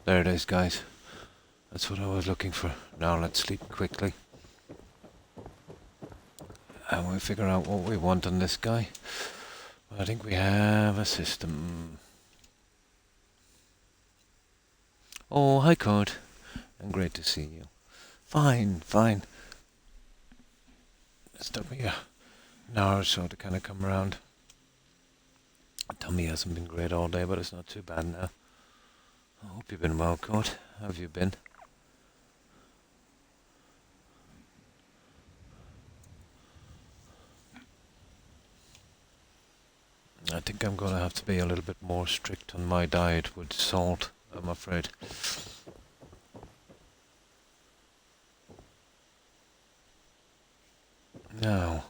There it is, guys. That's what I was looking for. Now let's sleep quickly. And we'll figure out what we want on this guy. I think we have a system. Oh, hi, Code. And great to see you. Fine, fine. It took me an hour or so to kind of come around. Tummy hasn't been great all day, but it's not too bad now. I hope you've been well, Code. How have you been? I think I'm going to have to be a little bit more strict on my diet with salt, I'm afraid. Now,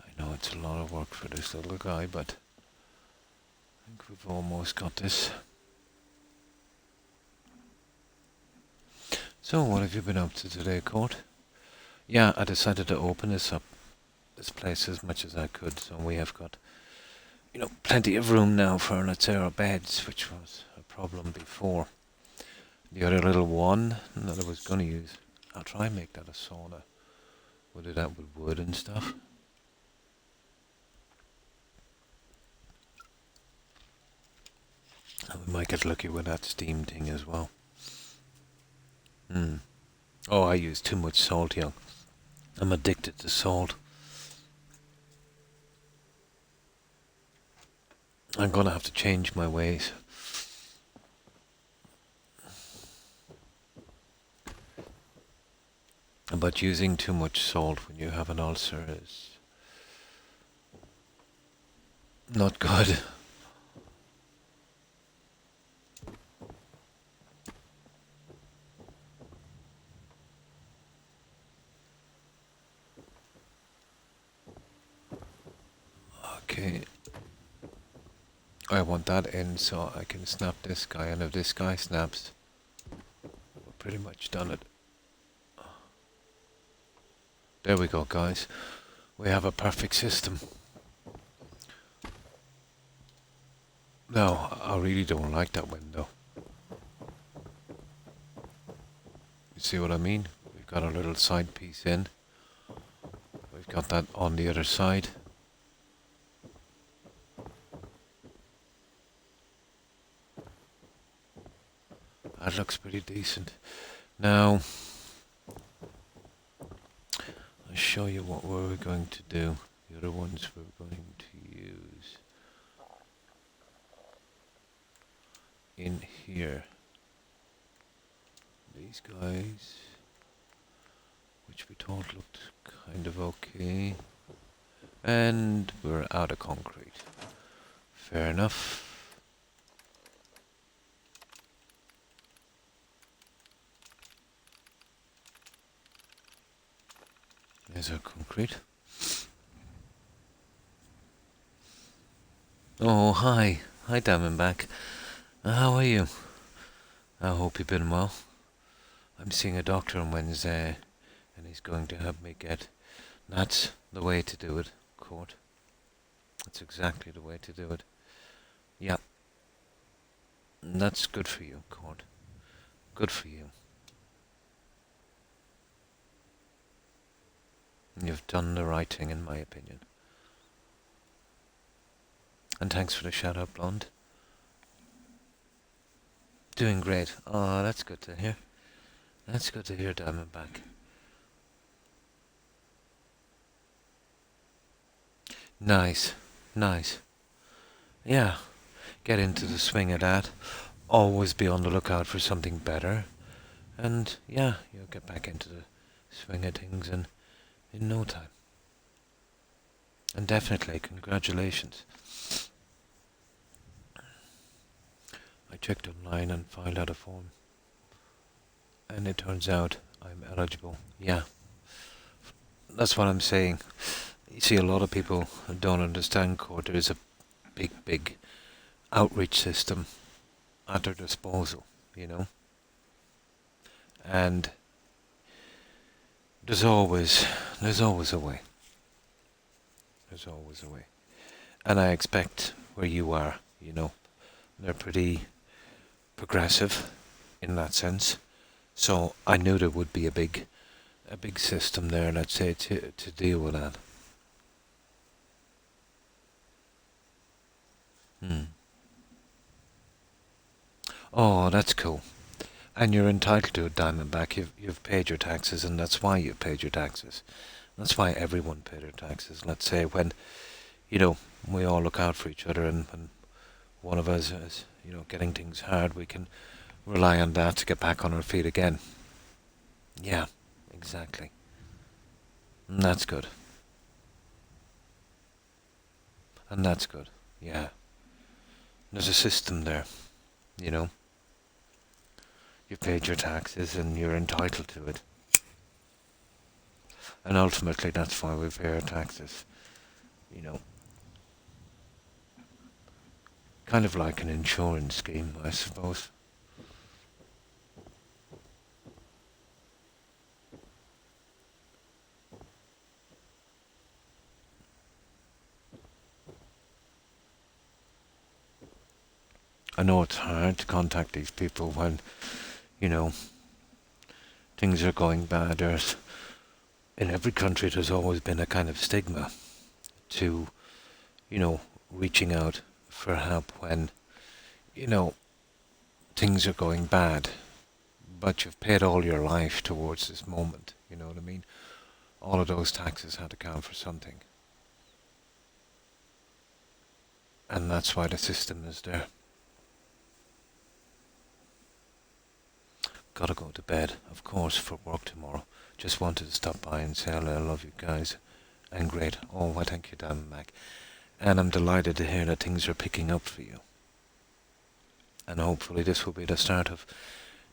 I know it's a lot of work for this little guy, but I think we've almost got this. So, what have you been up to today, Court? Yeah, I decided to open this place as much as I could, so we have got, plenty of room now for, let's say, our beds, which was a problem before. The other little one that I was going to use, I'll try and make that a sauna. We'll do that with wood and stuff. And we might get lucky with that steam thing as well. Oh, I use too much salt, young. I'm addicted to salt. I'm gonna have to change my ways. But using too much salt when you have an ulcer is not good. Okay. I want that in so I can snap this guy, and if this guy snaps, we're pretty much done it. There we go, guys. We have a perfect system. No, I really don't like that window. You see what I mean? We've got a little side piece in. We've got that on the other side. That looks pretty decent. Now, I'll show you what we're going to do. The other ones we're going to use in here. These guys, which we thought looked kind of okay. And we're out of concrete. Fair enough. There's our concrete. Oh, hi. Hi, Diamondback. How are you? I hope you've been well. I'm seeing a doctor on Wednesday, and he's going to help me get... That's the way to do it, Court. That's exactly the way to do it. Yeah. That's good for you, Court. Good for you. You've done the right thing, in my opinion. And thanks for the shout-out, Blonde. Doing great. Oh, that's good to hear. That's good to hear, Diamondback. Nice. Nice. Yeah. Get into the swing of that. Always be on the lookout for something better. And, yeah, you'll get back into the swing of things in no time. And definitely, congratulations. I checked online and filed out a form. And it turns out I'm eligible. Yeah. That's what I'm saying. You see, a lot of people don't understand, Court. There is a big outreach system at their disposal, And there's always a way. There's always a way. And I expect where you are, you know. They're pretty progressive in that sense. So I knew there would be a big system there, let's say, to deal with that. Hmm. Oh, that's cool. And you're entitled to a Diamondback. You've paid your taxes, and that's why you've paid your taxes. That's why everyone paid their taxes. Let's say when, you know, we all look out for each other, and when one of us is, you know, getting things hard, we can rely on that to get back on our feet again. Yeah, exactly. And that's good. And that's good. Yeah. There's a system there, you know. You paid your taxes and you're entitled to it. And ultimately that's why we pay our taxes. You know, kind of like an insurance scheme, I suppose. I know it's hard to contact these people when, you know, things are going bad. In every country there's always been a kind of stigma to, you know, reaching out for help when, you know, things are going bad. But you've paid all your life towards this moment, you know what I mean? All of those taxes had to count for something. And that's why the system is there. Gotta go to bed, of course, for work tomorrow. Just wanted to stop by and say hello, I love you guys. And great. Oh, why thank you, Diamondback. And I'm delighted to hear that things are picking up for you. And hopefully this will be the start of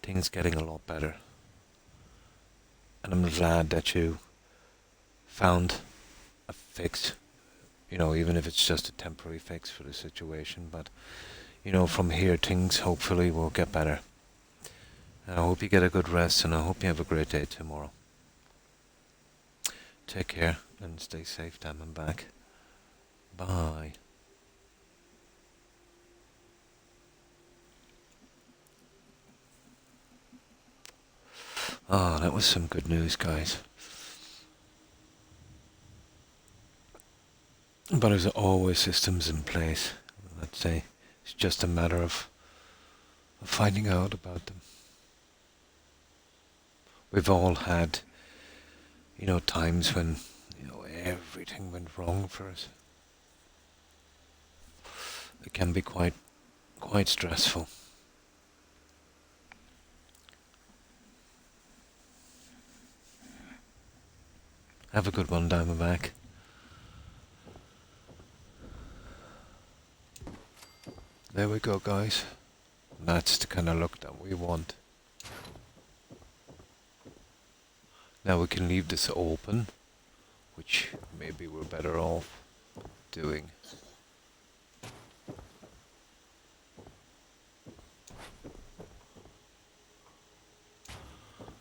things getting a lot better. And I'm glad that you found a fix, you know, even if it's just a temporary fix for the situation. But, you know, from here things hopefully will get better. And I hope you get a good rest, and I hope you have a great day tomorrow. Take care and stay safe, Diamondback. Bye. Oh, that was some good news, guys. But there's always systems in place. Let's say it's just a matter of finding out about them. We've all had, you know, times when, you know, everything went wrong for us. It can be quite stressful. Have a good one, Diamondback. There we go, guys. That's the kind of look that we want. Now we can leave this open, which maybe we're better off doing.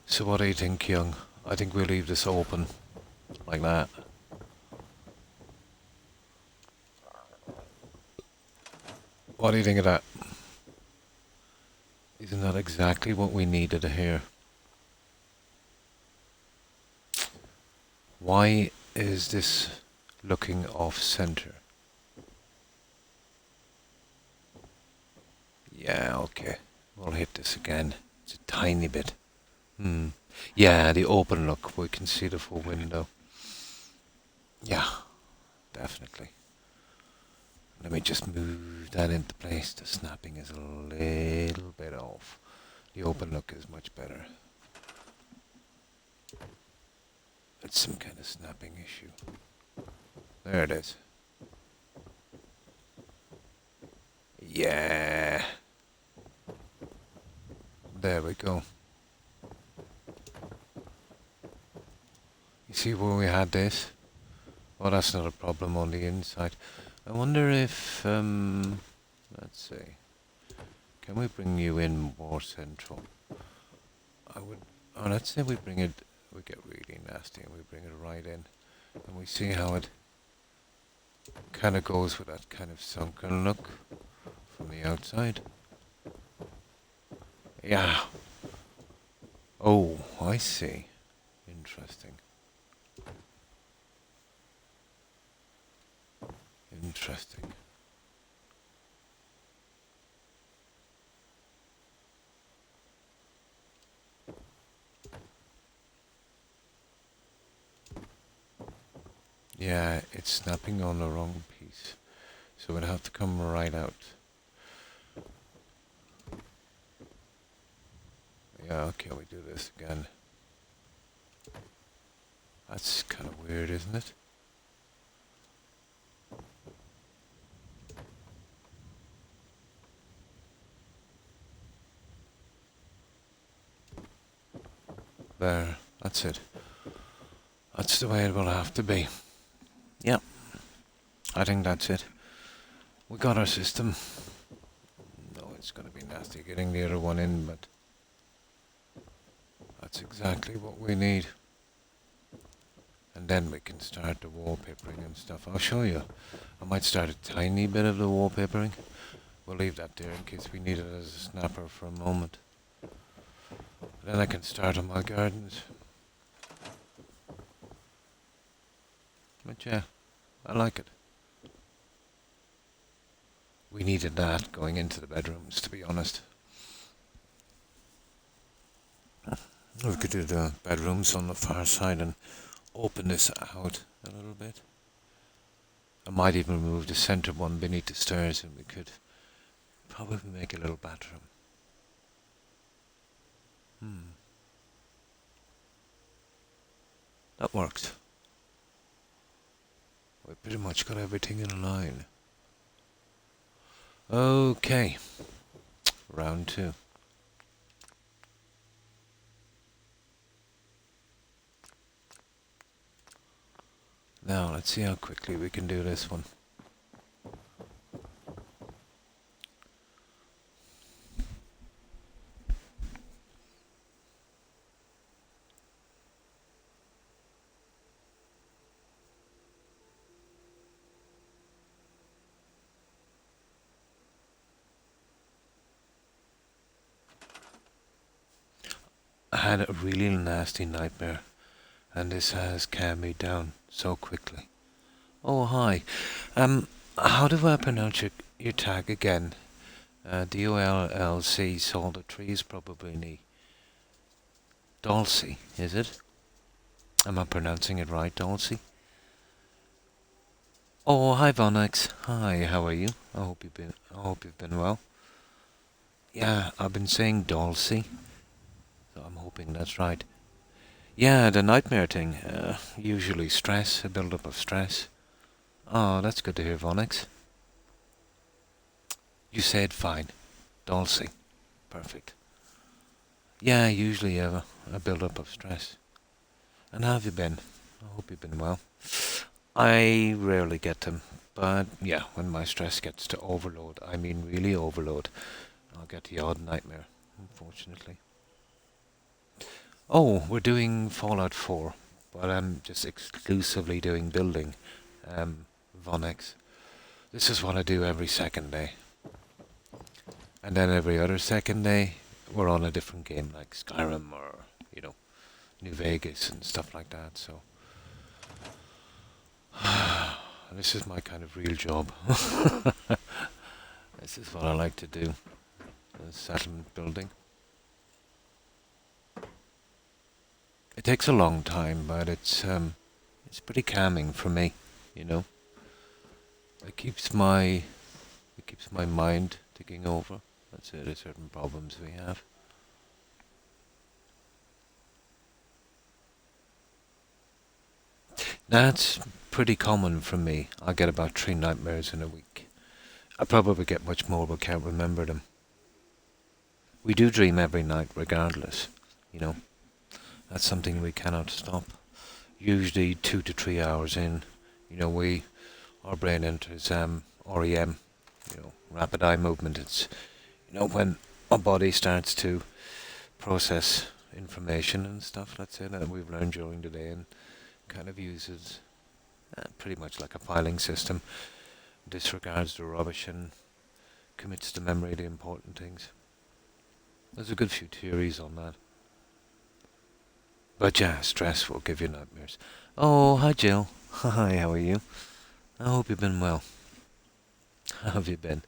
So what do you think, Young? I think we'll leave this open, like that. What do you think of that? Isn't that exactly what we needed to hear? Why is this looking off-center? Yeah, okay. We'll hit this again. It's a tiny bit. Yeah, the open look. We can see the full window. Yeah, definitely. Let me just move that into place. The snapping is a little bit off. The open look is much better. It's some kind of snapping issue. There it is. Yeah. There we go. You see where we had this? Well, that's not a problem on the inside. I wonder if, let's see. Can we bring you in more central? Let's say we bring it, we get really nasty and we bring it right in. And we see how it Kind of goes with that kind of sunken look from the outside. Yeah. Oh, I see. Interesting. Interesting. Yeah, it's snapping on the wrong piece. So it'll have to come right out. Yeah, okay, we do this again. That's kind of weird, isn't it? There, that's it. That's the way it will have to be. Yep, I think that's it. We got our system. No, it's going to be nasty getting the other one in, but that's exactly what we need. And then we can start the wallpapering and stuff. I'll show you. I might start a tiny bit of the wallpapering. We'll leave that there in case we need it as a snapper for a moment. Then I can start on my gardens. But yeah, I like it. We needed that going into the bedrooms, to be honest. We could do the bedrooms on the far side and open this out a little bit. I might even move the centre one beneath the stairs and we could probably make a little bathroom. That worked. We pretty much got everything in line. Okay. Round 2. Now, let's see how quickly we can do this one. I had a really nasty nightmare, and this has calmed me down so quickly. Oh, hi. How do I pronounce your tag again? D-O-L-L-C, Salt the Trees probably need. Dulcie, is it? Am I pronouncing it right, Dulcie? Oh, hi Vonnex. Hi, how are you? I hope you've been well. Yeah, I've been saying Dulcie, so I'm hoping that's right. Yeah, the nightmare thing. Usually stress, a build-up of stress. Oh, that's good to hear, Vonnex. You said fine. Dulcie. Perfect. Yeah, usually a build-up of stress. And how have you been? I hope you've been well. I rarely get them, but yeah, when my stress gets to overload, I mean really overload, I'll get the odd nightmare, unfortunately. Oh, we're doing Fallout 4, but I'm just exclusively doing building, Vonnex. This is what I do every second day. And then every other second day, we're on a different game, like Skyrim or, New Vegas and stuff like that, so... This is my kind of real job. This is what I like to do. Settlement building. It takes a long time, but it's pretty calming for me, you know. It keeps my mind ticking over. That's it, certain problems we have. That's pretty common for me. I get about 3 nightmares in a week. I probably get much more but can't remember them. We do dream every night regardless, you know. That's something we cannot stop. Usually 2 to 3 hours in, our brain enters REM, rapid eye movement. It's, when our body starts to process information and stuff, let's say, that we've learned during the day and kind of uses Pretty much like a filing system. Disregards the rubbish and commits to memory the important things. There's a good few theories on that. But yeah, stress will give you nightmares. Oh, hi Jill. Hi, how are you? I hope you've been well. How have you been?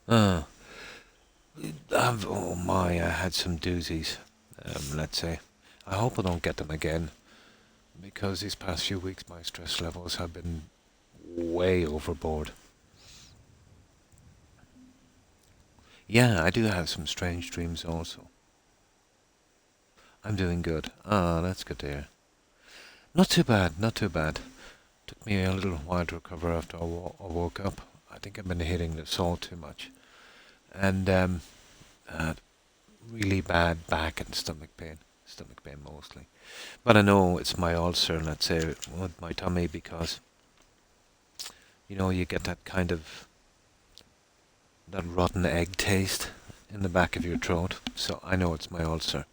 Uh, oh my, I had some doozies, let's say. I hope I don't get them again, because these past few weeks my stress levels have been way overboard. Yeah, I do have some strange dreams also. I'm doing good. Ah, that's good to hear. Not too bad, not too bad. Took me a little while to recover after I woke up. I think I've been hitting the salt too much. And uh, really bad back and stomach pain. Stomach pain mostly. But I know it's my ulcer, let's say, with my tummy, because, you get that kind of, that rotten egg taste in the back of your throat. So I know it's my ulcer.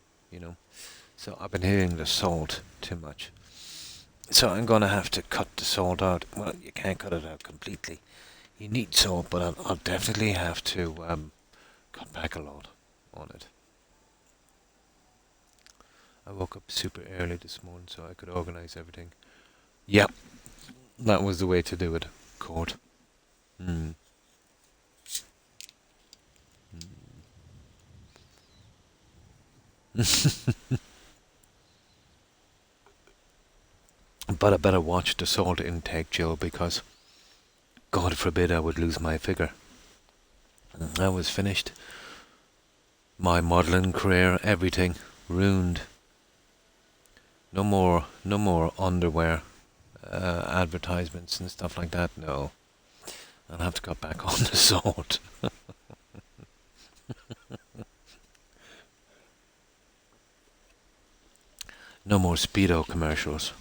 So I've been hitting the salt too much. So I'm going to have to cut the salt out. Well, you can't cut it out completely. You need salt, but I'll definitely have to cut back a lot on it. I woke up super early this morning so I could organise everything. Yep, that was the way to do it. Court. Mm. But I better watch the salt intake, Jill, because God forbid I would lose my figure. I was finished. My modelling career, everything ruined. No more underwear advertisements and stuff like that. No, I'll have to cut back on the salt. No more Speedo commercials.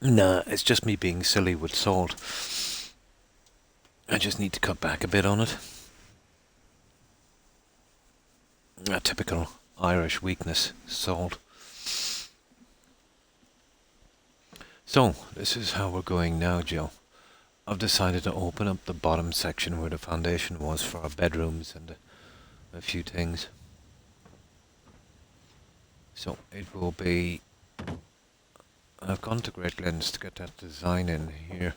Nah, it's just me being silly with salt. I just need to cut back a bit on it. A typical Irish weakness, salt. So, this is how we're going now, Jill. I've decided to open up the bottom section where the foundation was for our bedrooms and a few things. So it will be... I've gone to great lengths to get that design in here.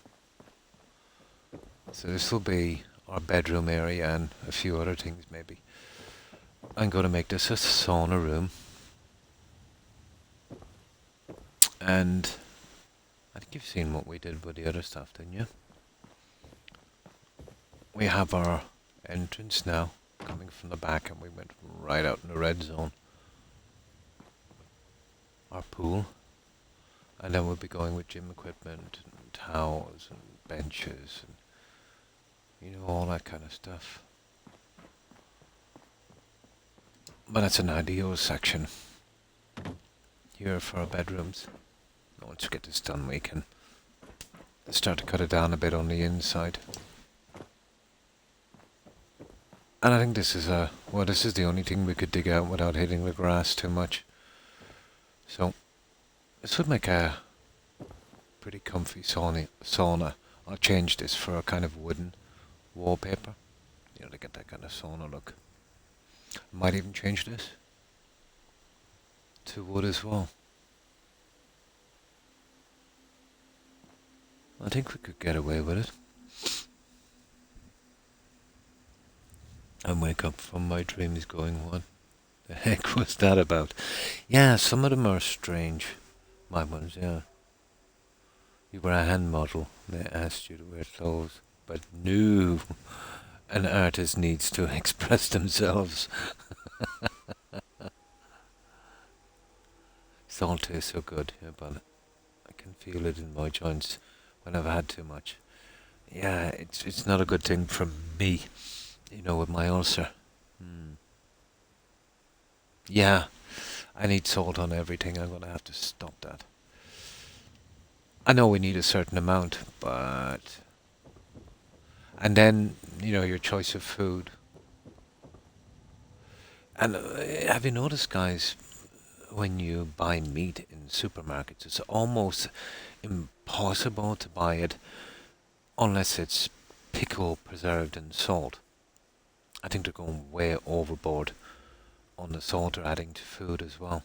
So this will be our bedroom area and a few other things maybe. I'm going to make this a sauna room. And I think you've seen what we did with the other stuff, didn't you? We have our entrance now coming from the back, and we went right out in the red zone. Our pool. And then we'll be going with gym equipment and towels and benches and all that kind of stuff. But that's an ideal section here for our bedrooms. Once we get this done, we can start to cut it down a bit on the inside. And I think this is this is the only thing we could dig out without hitting the grass too much. So this would make a pretty comfy sauna. I'll change this for a kind of wooden wallpaper, to get that kind of sauna look. Might even change this to wood as well. I think we could get away with it. And wake up from my dreams going, what the heck was that about? Yeah, some of them are strange. My ones, yeah. You were a hand model. They asked you to wear clothes. But no, an artist needs to express themselves. Salt tastes so good, yeah, but I can feel it in my joints when I've had too much. Yeah, it's not a good thing for me, with my ulcer. Yeah, I need salt on everything. I'm going to have to stop that. I know we need a certain amount, but... And then, your choice of food. And have you noticed, guys, when you buy meat in supermarkets, it's almost impossible to buy it unless it's pickle preserved in salt. I think they're going way overboard on the salt they're adding to food as well.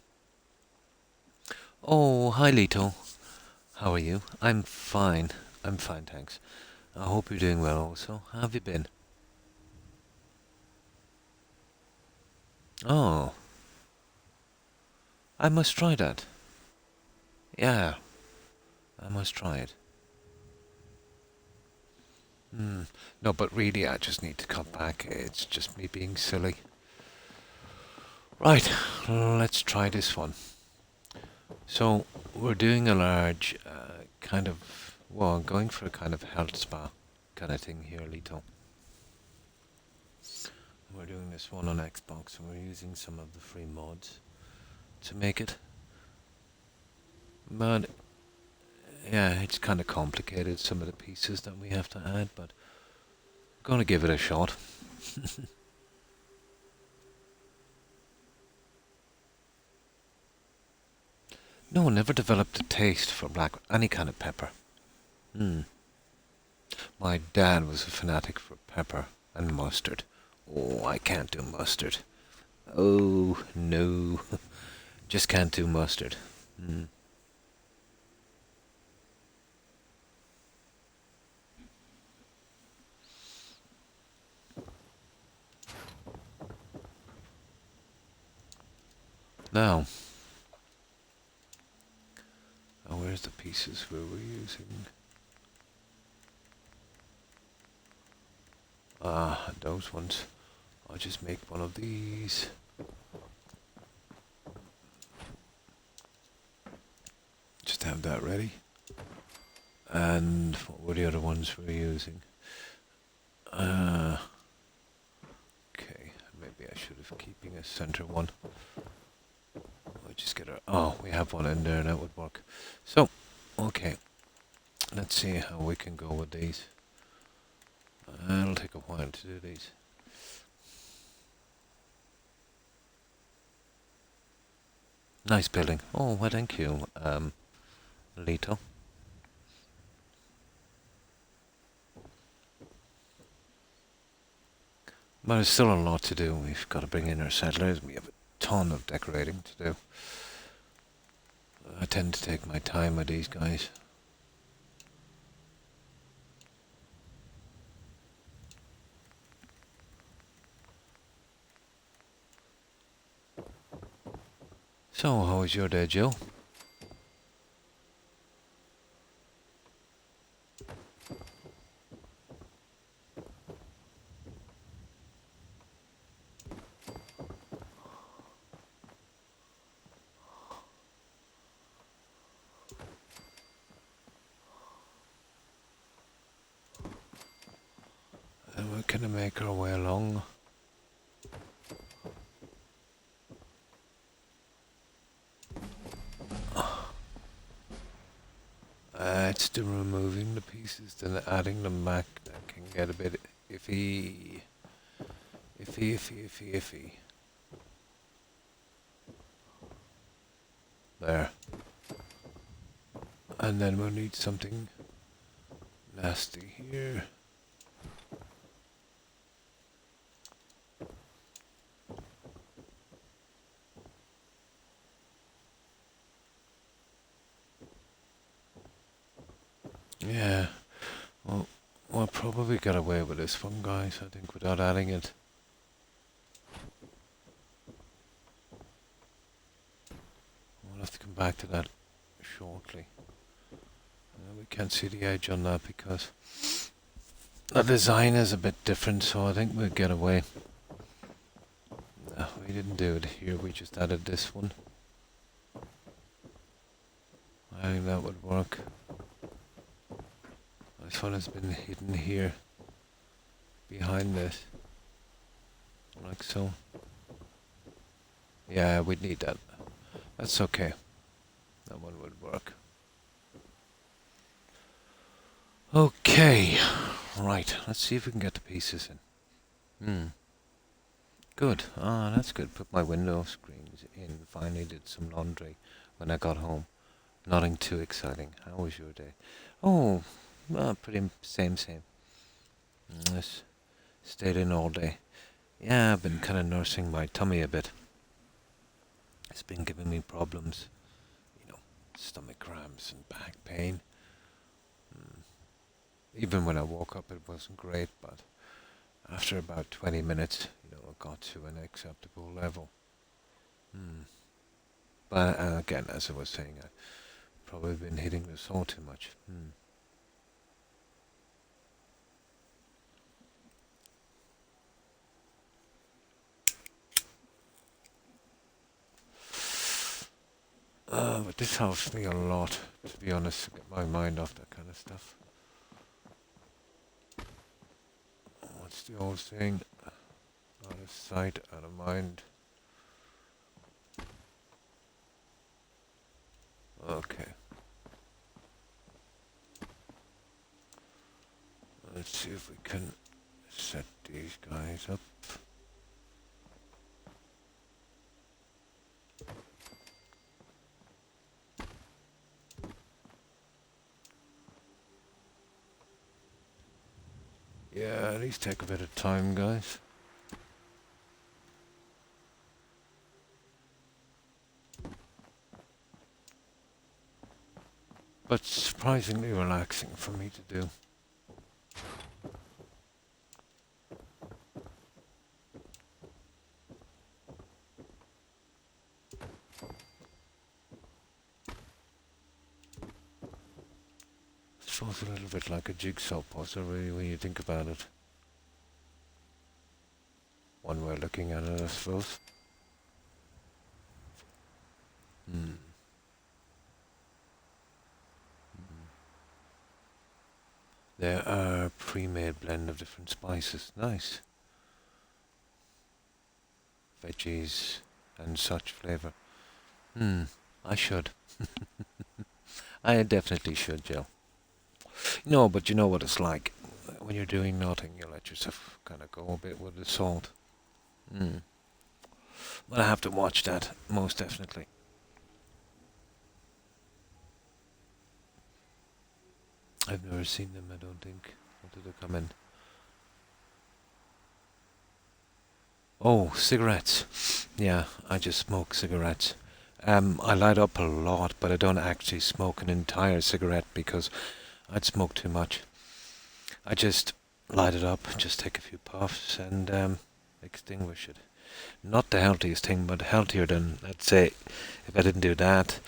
Oh, hi Lito. How are you? I'm fine. I'm fine, thanks. I hope you're doing well also. How have you been? Oh, I must try that. Yeah, I must try it. Hmm. No, but really, I just need to cut back. It's just me being silly. Right, let's try this one. So, we're doing a large kind of, well, going for a kind of health spa kind of thing here, Lito. We're doing this one on Xbox and we're using some of the free mods to make it. But, yeah, it's kind of complicated, some of the pieces that we have to add, but I'm gonna give it a shot. No one ever developed a taste for any kind of pepper. Hmm. My dad was a fanatic for pepper and mustard. Oh, I can't do mustard. Oh, no. Just can't do mustard. Hmm. Now, where's the pieces we were using? Ah, those ones. I'll just make one of these. Just have that ready. And what were the other ones we were using? Okay, maybe I should have keeping a center one. I'll just get our. Oh, we have one in there. That would work. So, okay. Let's see how we can go with these. It'll take a while to do these. Nice building. Oh, well, thank you, Lito. But there's still a lot to do. We've got to bring in our settlers. We have a ton of decorating to do. I tend to take my time with these guys. So, how was your day, Joe? And we're gonna make our way along. It's the removing the pieces, then adding them back that can get a bit iffy. Iffy. There. And then we'll need something nasty here. Yeah. Well, we'll probably get away with this one, guys, I think, without adding it. We'll have to come back to that shortly. We can't see the edge on that because the design is a bit different, so I think we'll get away. No, we didn't do it here, we just added this one. I think that would work. This one has been hidden here, behind this, like so. Yeah, we'd need that. That's okay. That one would work. Okay, right, let's see if we can get the pieces in. Good. Ah, that's good. Put my window screens in. Finally did some laundry when I got home. Nothing too exciting. How was your day? Oh, well, pretty same. Just stayed in all day. Yeah, I've been kind of nursing my tummy a bit. It's been giving me problems. You know, stomach cramps and back pain. Mm. Even when I woke up, it wasn't great, but after about 20 minutes, it got to an acceptable level. Mm. But again, as I was saying, I've probably been hitting the salt too much. Mm. But this helps me a lot, to be honest, to get my mind off that kind of stuff. What's the old saying? Out of sight, out of mind. Okay. Let's see if we can set these guys up. Yeah, these take a bit of time, guys. But surprisingly relaxing for me to do. It's feels a little bit like a jigsaw puzzle, really, when you think about it. One way of looking at it, I suppose. Hmm. There are a pre-made blend of different spices. Nice. Veggies and such flavour. Hmm. I should. I definitely should, Jill. No, but you know what it's like. When you're doing nothing, you let yourself kind of go a bit with the salt. Hmm. But I have to watch that, most definitely. I've never seen them, I don't think. How did they come in? Oh, cigarettes. Yeah, I just smoke cigarettes. I light up a lot, but I don't actually smoke an entire cigarette because I'd smoke too much. I just light it up, just take a few puffs and extinguish it. Not the healthiest thing, but healthier than, let's say, if I didn't do that,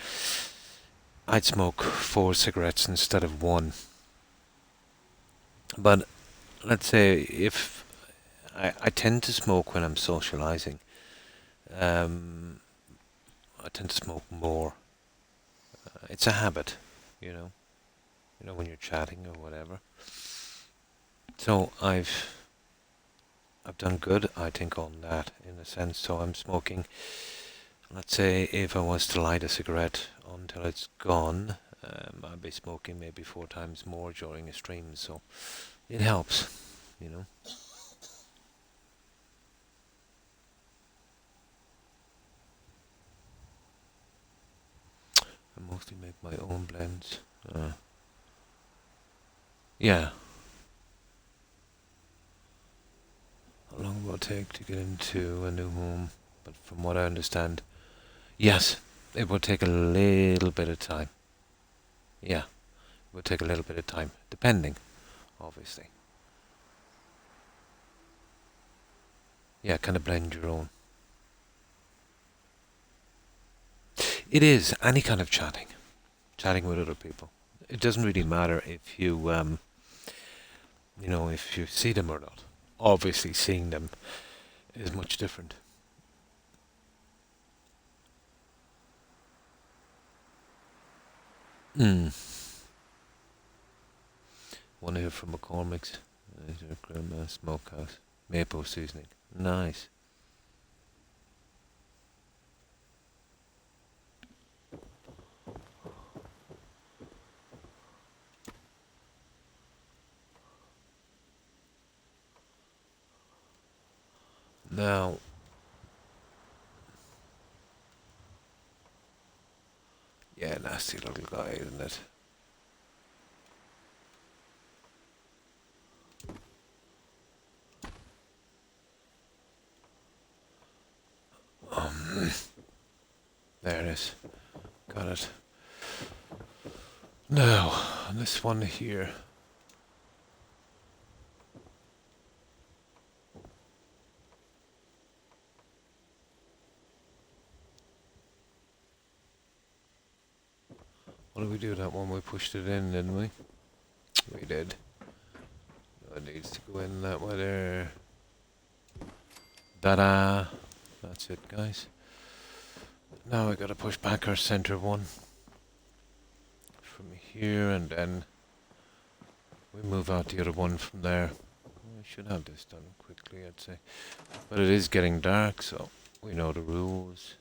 I'd smoke 4 cigarettes instead of one. But let's say if I tend to smoke when I'm socializing, um, I tend to smoke more. It's a habit, you know. When you're chatting or whatever. So I've done good, I think, on that in a sense. So I'm smoking. Let's say if I was to light a cigarette until it's gone, I'd be smoking maybe 4 times more during a stream. So it helps, you know. I mostly make my own blends. Yeah. How long will it take to get into a new home? But from what I understand, yes, it will take a little bit of time. Yeah, it will take a little bit of time, depending, obviously. Yeah, kind of blend your own. It is any kind of chatting with other people. It doesn't really matter if you see them or not. Obviously, seeing them is much different. Hmm. One here from McCormick's. There's your grandma smokehouse. Maple seasoning. Nice. Now, nasty little guy, isn't it? There it is. Got it. Now, this one here. What did we do that one? We pushed it in, didn't we? We did. It needs to go in that way there. Ta-da! That's it, guys. Now we gotta push back our center one from here, and then we move out the other one from there. We should have this done quickly, I'd say. But it is getting dark, so we know the rules.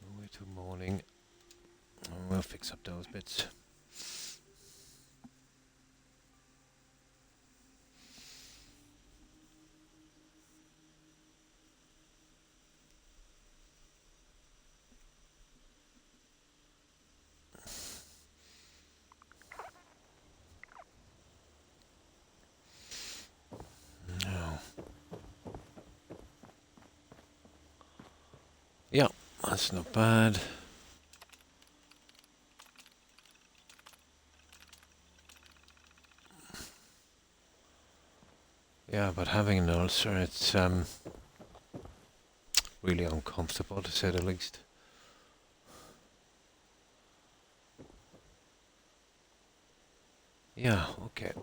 We'll wait till morning, and we'll fix up those bits. Yeah, that's not bad. Yeah, but having an ulcer, it's really uncomfortable to say the least. Yeah, okay.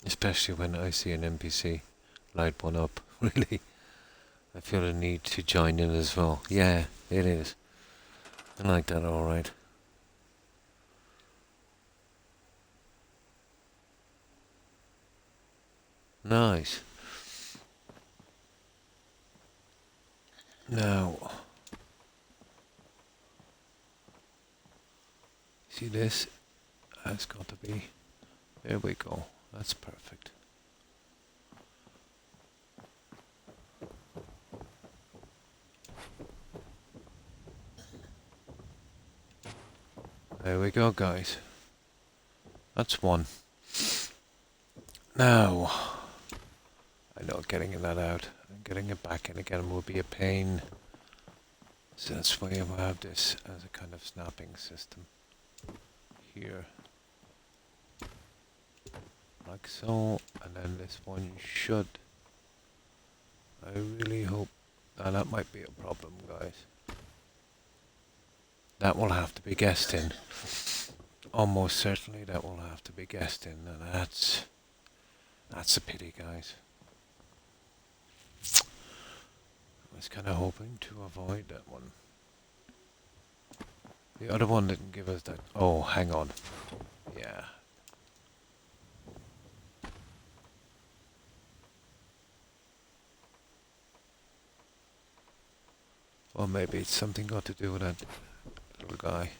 Especially when I see an NPC light one up, really. I feel a need to join in as well. Yeah, it is. I like that, alright. Nice. Now, see this? That's got to be. There we go. That's perfect. There we go, guys. That's one. Now, I know getting that out and getting it back in again will be a pain. So that's why I have this as a kind of snapping system here. Like so, and then this one should. I really hope. Now that might be a problem, guys. That will have to be guessed in. Almost certainly that will have to be guessed in, and that's a pity, guys. I was kind of hoping to avoid that one. The other one didn't give us that. Oh, hang on. Yeah. Or maybe it's something got to do with that little guy.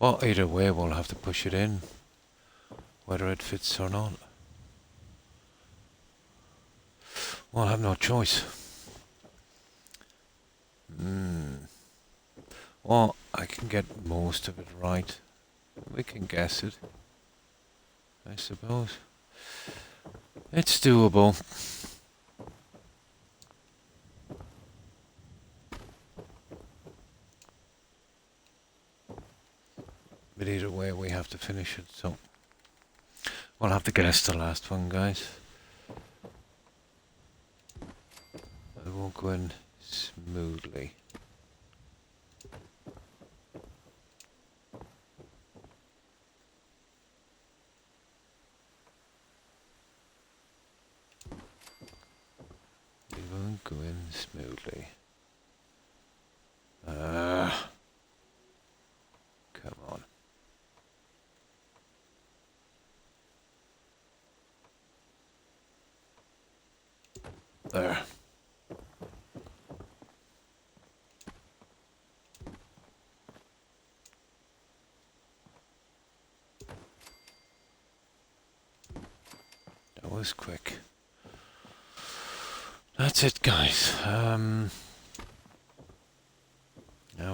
Well, either way, we'll have to push it in, whether it fits or not. We'll have no choice. Well, I can get most of it right. We can guess it, I suppose. It's doable. But either way, we have to finish it, so we'll have to guess the last one, guys. It won't go in smoothly. It won't go in smoothly. Come on. There. was quick. That's it, guys. Now,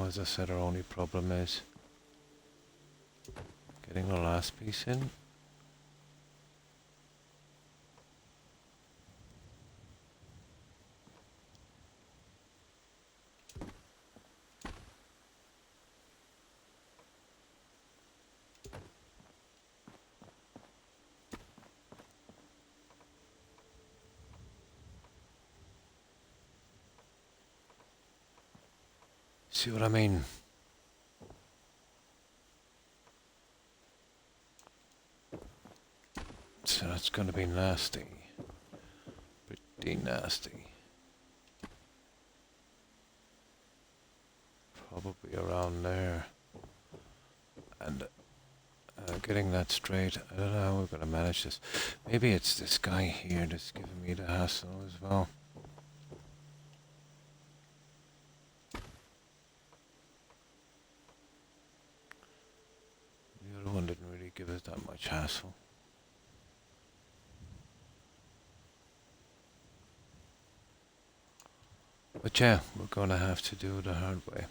as I said, our only problem is getting the last piece in. See what I mean? So that's going to be nasty. Pretty nasty. Probably around there. And getting that straight, I don't know how we're going to manage this. Maybe it's this guy here that's giving me the hassle as well. The other one didn't really give us that much hassle. But yeah, we're going to have to do it the hard way.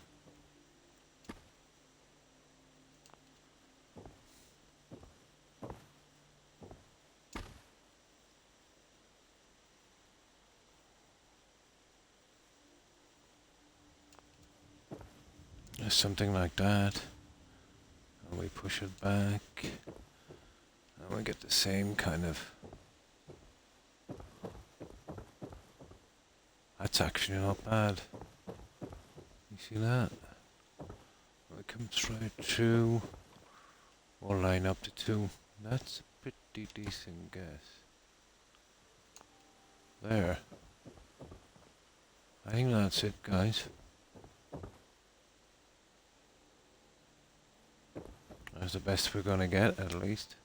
Just something like that. And we push it back. And we get the same kind of... That's actually not bad. You see that? It comes right through. We'll line up the two. That's a pretty decent guess. There. I think that's it, guys. That's the best we're gonna get, at least.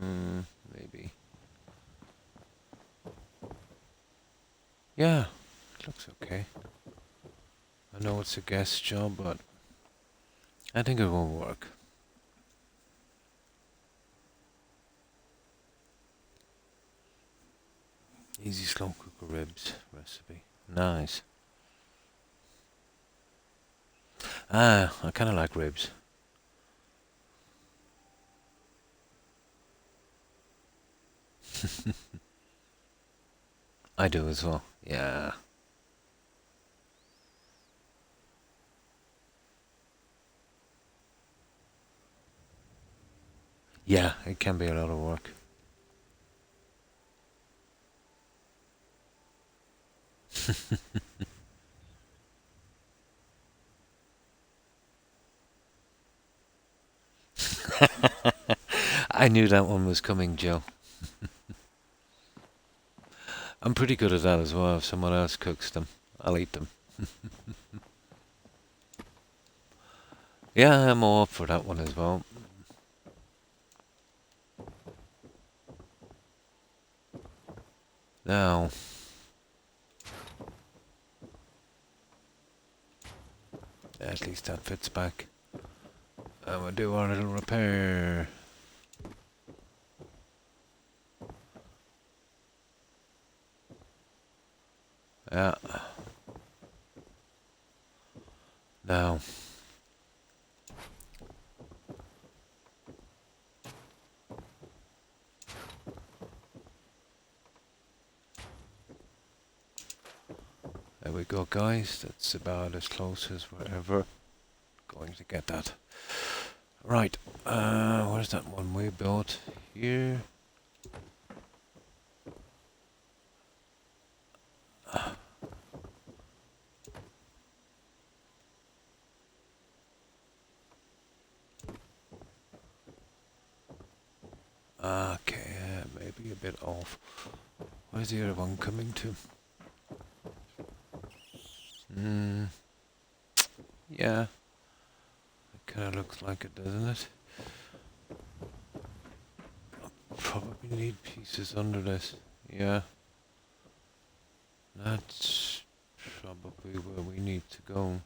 Maybe. Yeah, it looks okay. I know it's a guess job, but I think it will work. Easy slow cooker ribs recipe. Nice. I kind of like ribs. I do as well. Yeah. Yeah, it can be a lot of work. I knew that one was coming, Joe. I'm pretty good at that as well. If someone else cooks them, I'll eat them. Yeah, I'm all up for that one as well. Now, at least that fits back. And we'll do our little repair. Yeah. Now. There we go, guys. That's about as close as we're ever going to get that. Right. Where's that one we built? Here. Okay, maybe a bit off. Where's the other one coming to? Yeah. It kind of looks like it, doesn't it? I'll probably need pieces under this. Yeah. That's probably where we need to go.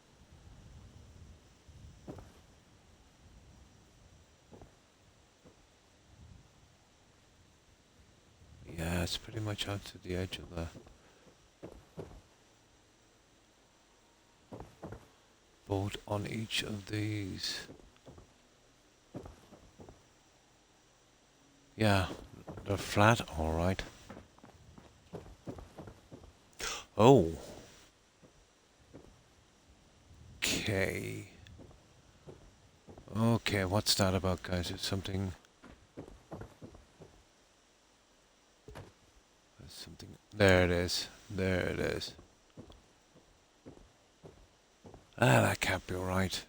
it's pretty much out to the edge of the boat on each of these. Yeah, they're flat, all right. Oh. Okay. Okay, what's that about, guys? It's something... Something... There it is. There it is. Ah, that can't be right.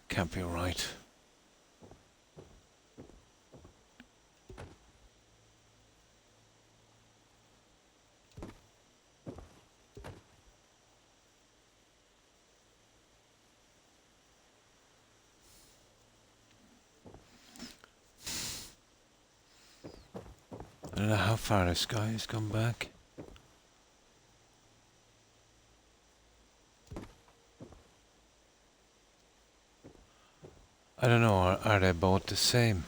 Can't be right. I don't know how far this guy has come back. I don't know, are they both the same?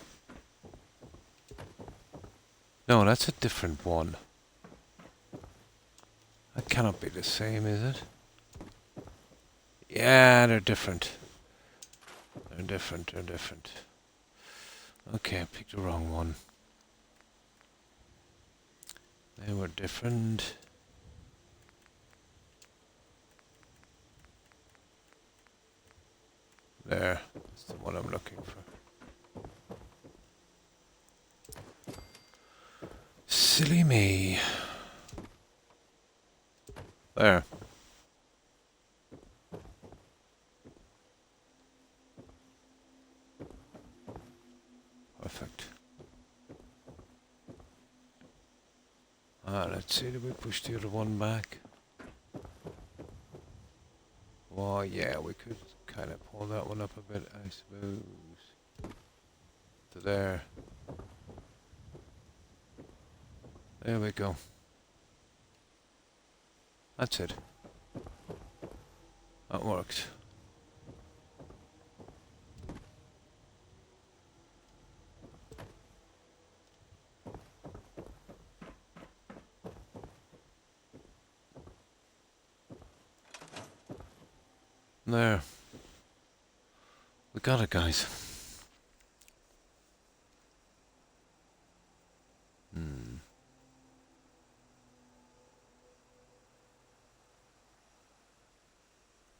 No, that's a different one. That cannot be the same, is it? Yeah, they're different. They're different, they're different. Okay, I picked the wrong one. They were different. There, that's the one I'm looking for. Silly me. There. Perfect. Let's see, did we push the other one back? Well, yeah, we could kind of pull that one up a bit, I suppose. To there. There we go. That's it. That works. There. We got it, guys.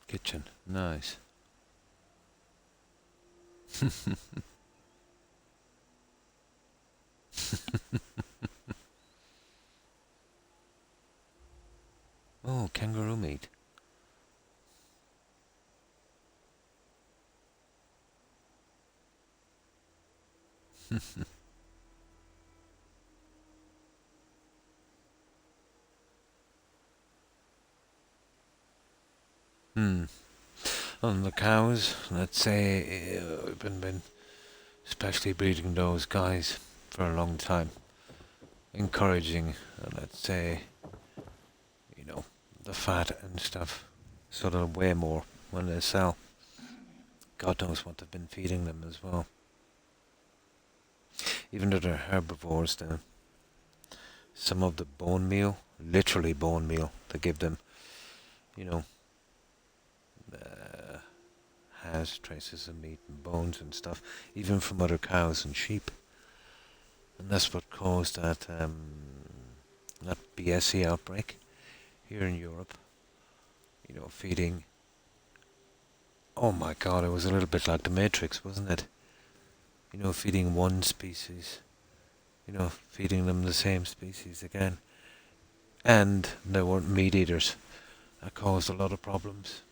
Kitchen. Nice. Oh, kangaroo meat. On the cows, let's say we've been especially breeding those guys for a long time. Encouraging, let's say, you know, the fat and stuff, so they'll weigh more when they sell. God knows what they've been feeding them as well. Even though they're herbivores, then some of the bone meal, literally bone meal, they give them, you know, has traces of meat and bones and stuff, even from other cows and sheep. And that's what caused that BSE outbreak here in Europe. You know, feeding... Oh my God, it was a little bit like the Matrix, wasn't it? You know, feeding one species, you know, feeding them the same species again. And they weren't meat eaters. That caused a lot of problems.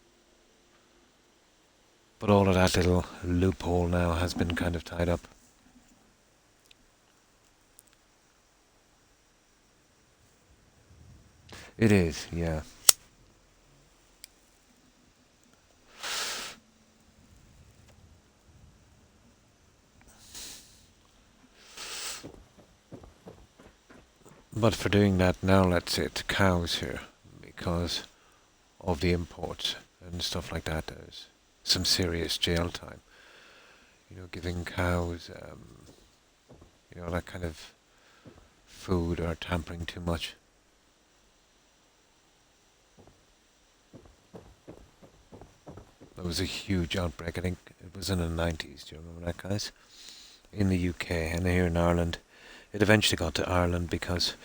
But all of that little loophole now has been kind of tied up. It is, yeah. But for doing that now, let's say to cows here, because of the imports, and stuff like that. There's some serious jail time. You know, giving cows, you know, that kind of food or tampering too much. There was a huge outbreak. I think it was in the 90s. Do you remember that, guys? In the UK and here in Ireland. It eventually got to Ireland because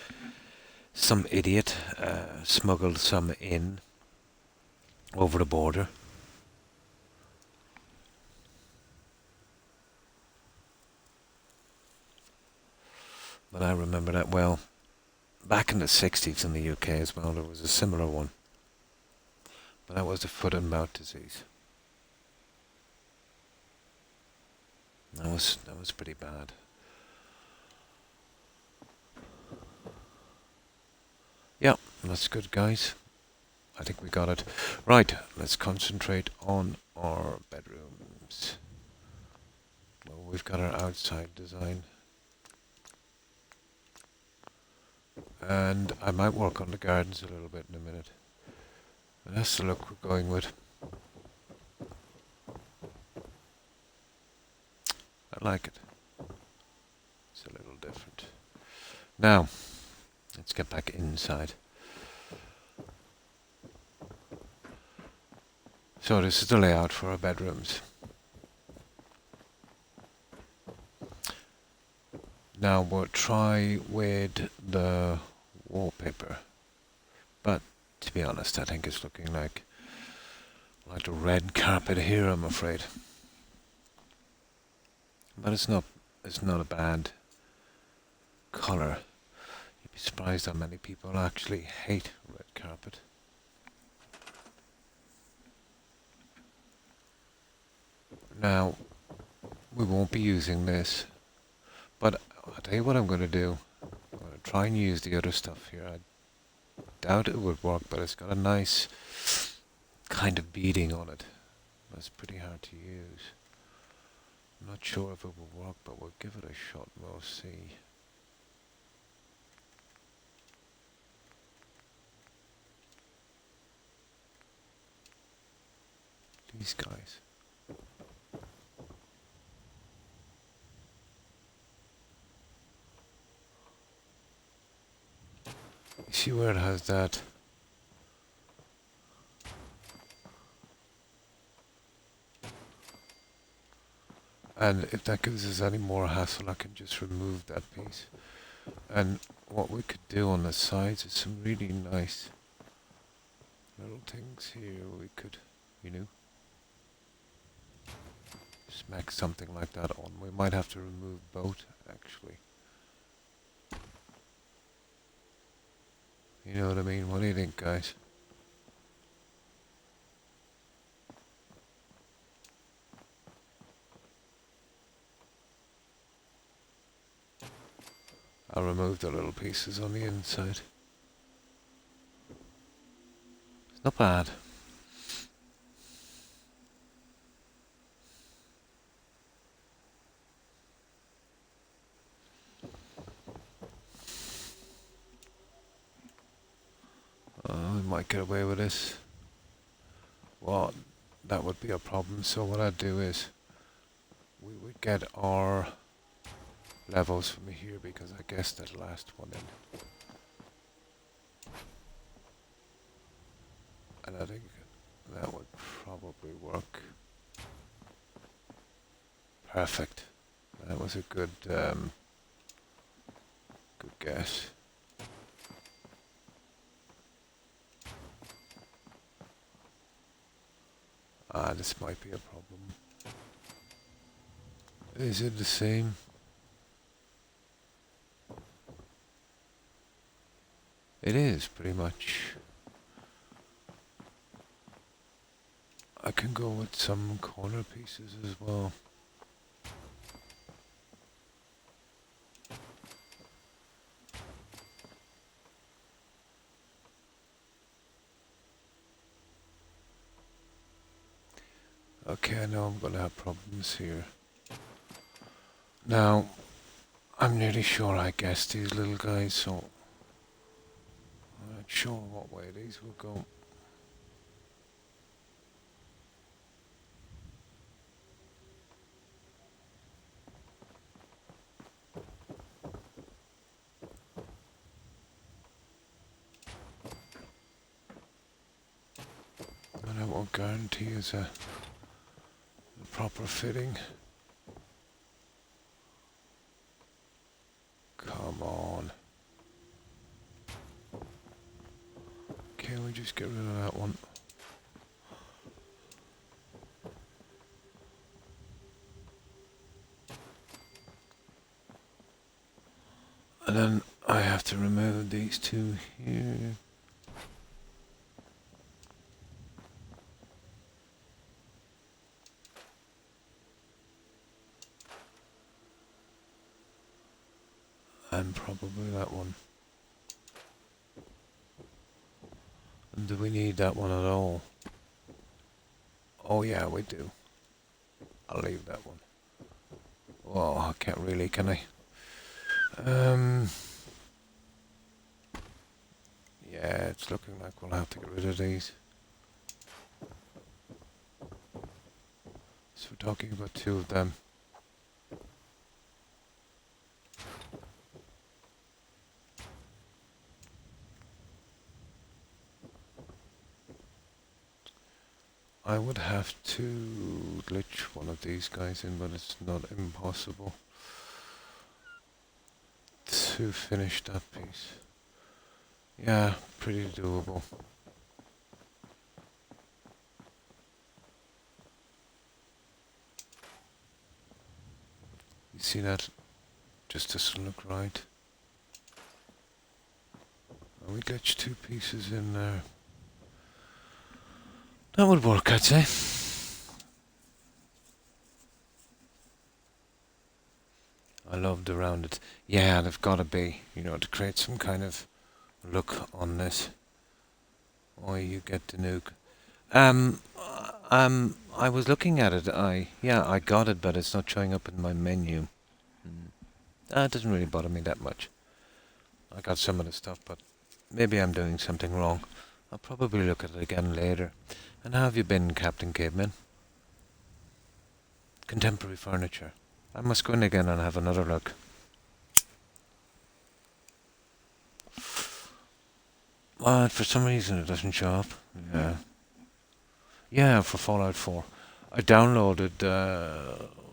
some idiot smuggled some in over the border. But I remember that well. Back in the 60s in the UK as well, there was a similar one. But that was the foot and mouth disease. That was pretty bad. Yeah, that's good, guys. I think we got it. Right, let's concentrate on our bedrooms. Well, we've got our outside design. And I might work on the gardens a little bit in a minute. But that's the look we're going with. I like it. It's a little different. Now, let's get back inside. So this is the layout for our bedrooms. Now we'll try with the wallpaper. But to be honest, I think it's looking like the red carpet here, I'm afraid. But it's not a bad colour. You'd be surprised how many people actually hate red carpet. Now, we won't be using this, but I'll tell you what I'm going to do. I'm going to try and use the other stuff here. I doubt it would work, but it's got a nice kind of beading on it. That's pretty hard to use. I'm not sure if it will work, but we'll give it a shot and we'll see. These guys. You see where it has that? And if that gives us any more hassle, I can just remove that piece. And what we could do on the sides is some really nice little things here. We could, you know, smack something like that on. We might have to remove both, actually. You know what I mean? What do you think, guys? I'll remove the little pieces on the inside. It's not bad. We might get away with this. Well, that would be a problem. So what I'd do is we would get our levels from here because I guess that last one in. And I think that would probably work. Perfect. That was a good guess. This might be a problem. Is it the same? It is, pretty much. I can go with some corner pieces as well. Okay, I know I'm gonna have problems here. Now, I'm nearly sure I guessed these little guys, so I'm not sure what way these will go. And I won't guarantee it's a proper fitting. Come on. Can we just get rid of that one? And then I have to remove these two here. And probably that one. And do we need that one at all? Oh yeah, we do. I'll leave that one. Oh, I can't really, can I? Yeah, it's looking like we'll have to get rid of these. So we're talking about two of them. I would have to glitch one of these guys in, but it's not impossible to finish that piece. Yeah, pretty doable. You see that? Just doesn't look right. And we glitch two pieces in there. That would work, I'd say. I love the rounded. Yeah, they've got to be, you know, to create some kind of look on this. Or you get the nuke. I was looking at it. I got it, but it's not showing up in my menu. It doesn't really bother me that much. I got some of the stuff, but maybe I'm doing something wrong. I'll probably look at it again later. And how have you been, Captain Caveman? Contemporary furniture. I must go in again and have another look. But for some reason it doesn't show up. Yeah. Yeah, for Fallout 4. I downloaded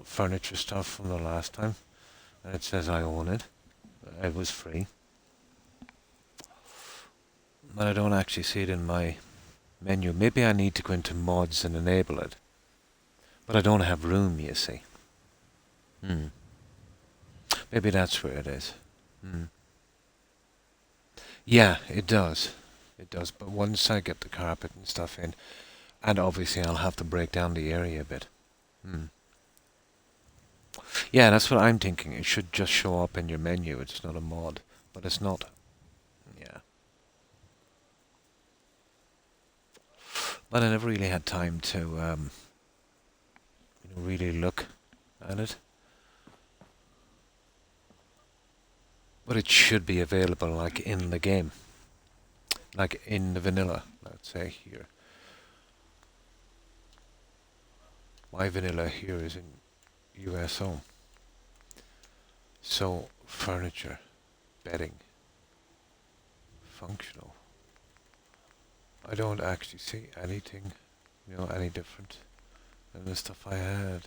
furniture stuff from the last time. And it says I own it. It was free. But I don't actually see it in my menu. Maybe I need to go into mods and enable it. But I don't have room, you see. Maybe that's where it is. Yeah, it does. It does. But once I get the carpet and stuff in, and obviously I'll have to break down the area a bit. Yeah, that's what I'm thinking. It should just show up in your menu. It's not a mod. But it's not. Yeah. But I never really had time to really look at it. But it should be available like in the game. Like in the vanilla, let's say here. My vanilla here is in USO. So, furniture, bedding, functional. I don't actually see anything, any different than the stuff I had.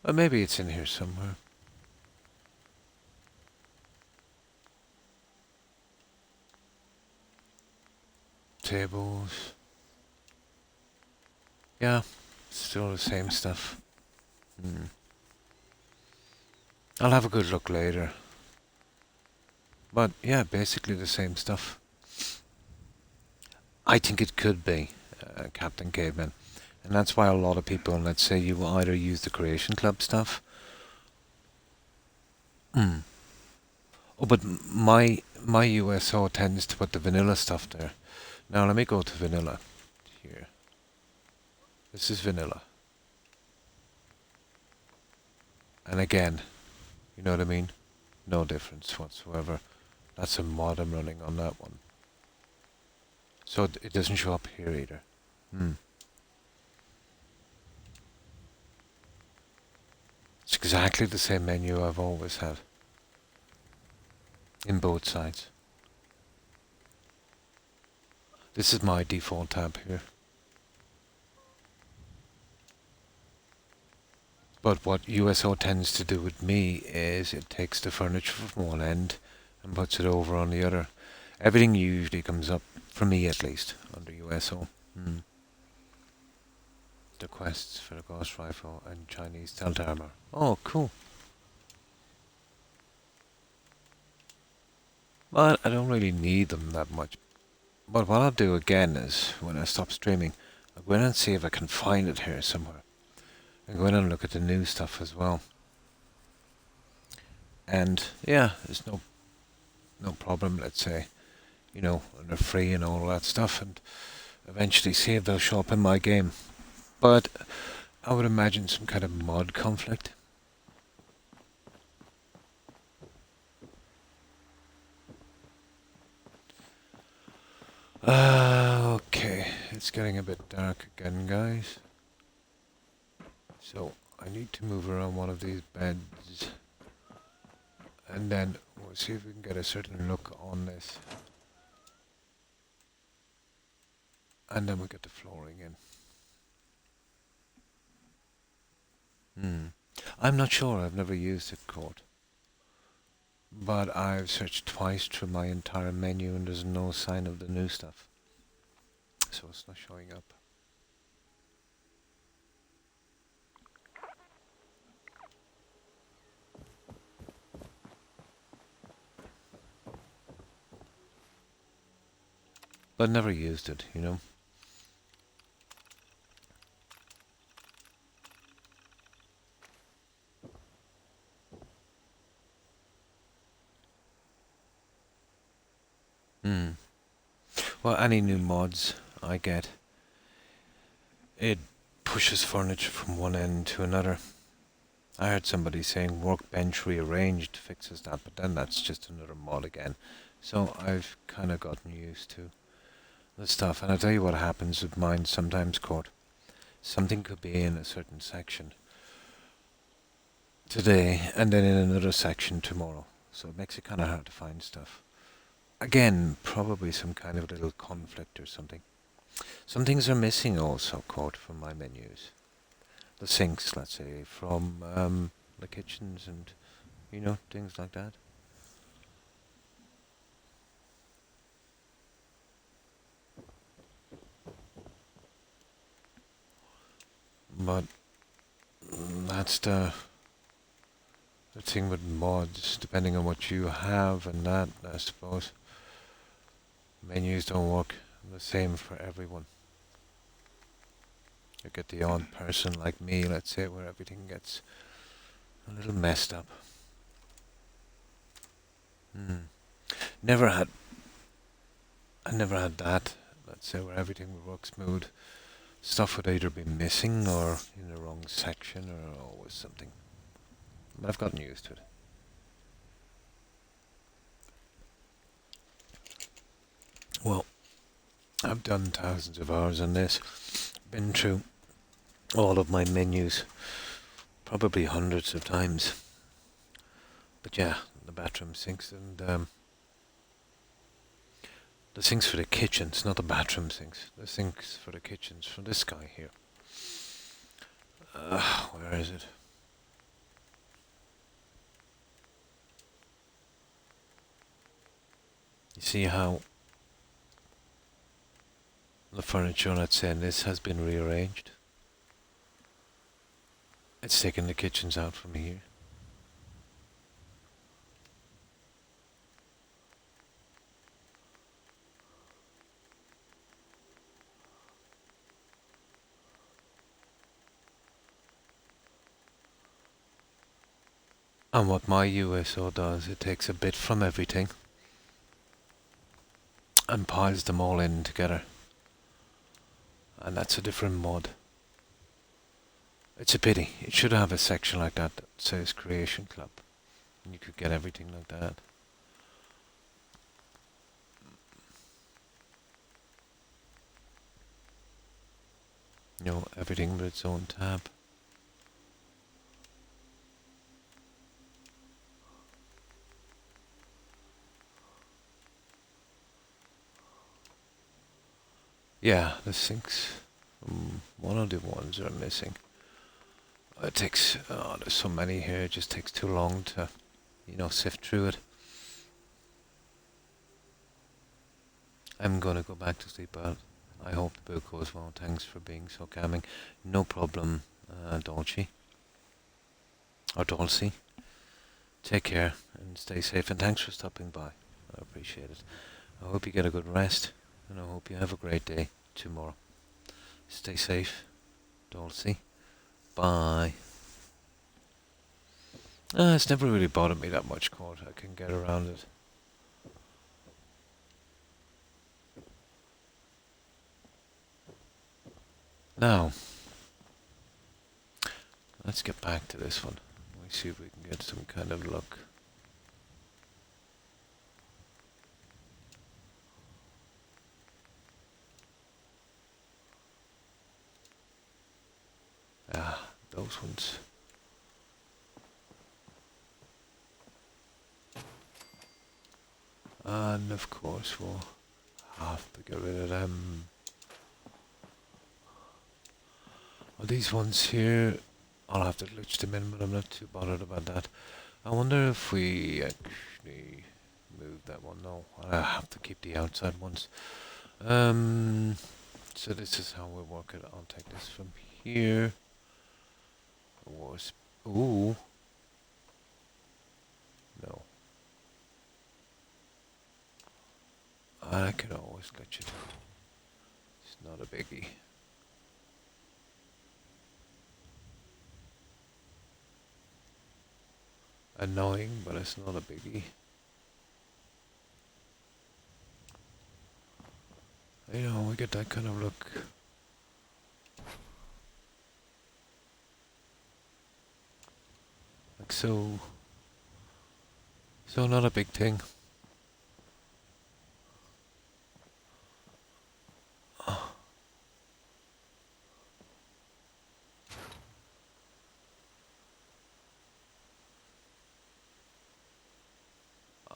Well, maybe it's in here somewhere. Tables. Yeah, still the same stuff. I'll have a good look later. But yeah, basically the same stuff. I think it could be Captain Caveman. And that's why a lot of people, let's say you either use the Creation Club stuff. Oh, but my USO tends to put the vanilla stuff there. Now let me go to vanilla here. This is vanilla. And again, you know what I mean? No difference whatsoever. That's a mod I'm running on that one. So it doesn't show up here either. It's exactly the same menu I've always had. In both sides. This is my default tab here. But what USO tends to do with me is it takes the furniture from one end and puts it over on the other. Everything usually comes up, for me at least, under USO. The quests for the Ghost Rifle and Chinese stealth armor. Oh, cool. Well, I don't really need them that much. But what I'll do again is, when I stop streaming, I'll go in and see if I can find it here somewhere. And go in and look at the new stuff as well. And yeah, there's no problem, let's say, you know, and they're free and all that stuff, and eventually see if they'll show up in my game. But I would imagine some kind of mod conflict. Okay, it's getting a bit dark again, guys. So I need to move around one of these beds, and then we'll see if we can get a certain look on this. And then we'll get the flooring in. I'm not sure, I've never used it, Court. But I've searched twice through my entire menu and there's no sign of the new stuff. So it's not showing up. But I never used it, you know. Well, any new mods I get, it pushes furniture from one end to another. I heard somebody saying workbench rearranged fixes that, but then that's just another mod again. So I've kind of gotten used to the stuff. And I'll tell you what happens with mine sometimes, Court. Something could be in a certain section today and then in another section tomorrow. So it makes it kind of hard to find stuff. Again, probably some kind of little conflict or something. Some things are missing also, Court, from my menus. The sinks, let's say, from the kitchens and, you know, things like that. But that's the thing with mods, depending on what you have and that, I suppose. Menus don't work the same for everyone. You get the odd person like me, let's say, where everything gets a little messed up. Never had that, let's say, where everything would work smooth. Stuff would either be missing or in the wrong section or always something. But I've gotten used to it. Well, I've done thousands of hours on this. Been through all of my menus probably hundreds of times. But yeah, the bathroom sinks and the sinks for the kitchens, not the bathroom sinks. The sinks for the kitchens from this guy here. Where is it? You see how the furniture, let's say, in this has been rearranged? It's taken the kitchens out from here. And what my USO does, it takes a bit from everything and piles them all in together. And that's a different mod. It's a pity. It should have a section like that that says Creation Club. And you could get everything like that. You know, everything with its own tab. Yeah, the sinks. One of the ones are missing. It takes, there's so many here, it just takes too long to, sift through it. I'm gonna go back to sleep, but I hope the book goes well. Thanks for being so calming. No problem, Dolce. Or Dulcie. Take care and stay safe, and thanks for stopping by. I appreciate it. I hope you get a good rest, and I hope you have a great day tomorrow. Stay safe, Dulcie. Bye. It's never really bothered me that much, Court. I can get around it. Now, let's get back to this one. Let me see if we can get some kind of luck. Those ones. And of course we'll have to get rid of them. Well, these ones here, I'll have to glitch them in, but I'm not too bothered about that. I wonder if we actually move that one. No, I have to keep the outside ones. So this is how we work it. I'll take this from here. Ooh. No. I could always glitch it. It's not a biggie. Annoying, but it's not a biggie. We get that kind of look. Like so. So not a big thing.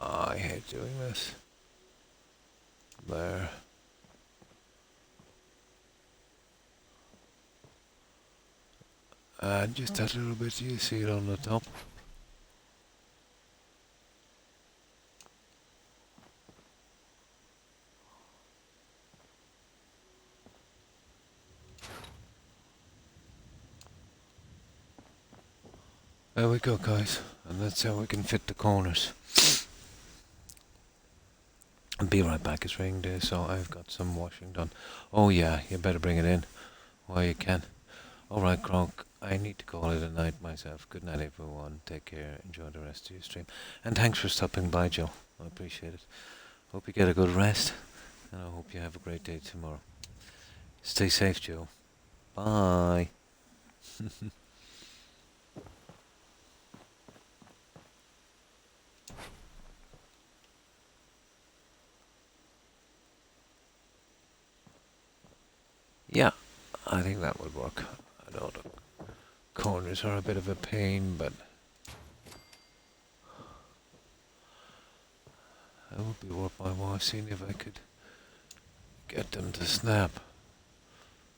I hate doing this. There. And just that little bit, you see it on the top. There we go, guys. And that's how we can fit the corners. I'll be right back. It's raining day, so I've got some washing done. Oh yeah, you better bring it in while you can. Alright, Croc, I need to call it a night myself. Good night, everyone. Take care. Enjoy the rest of your stream. And thanks for stopping by, Joe. I appreciate it. Hope you get a good rest, and I hope you have a great day tomorrow. Stay safe, Joe. Bye. Yeah, I think that would work. I know the corners are a bit of a pain, but it would be worth my while seeing if I could get them to snap.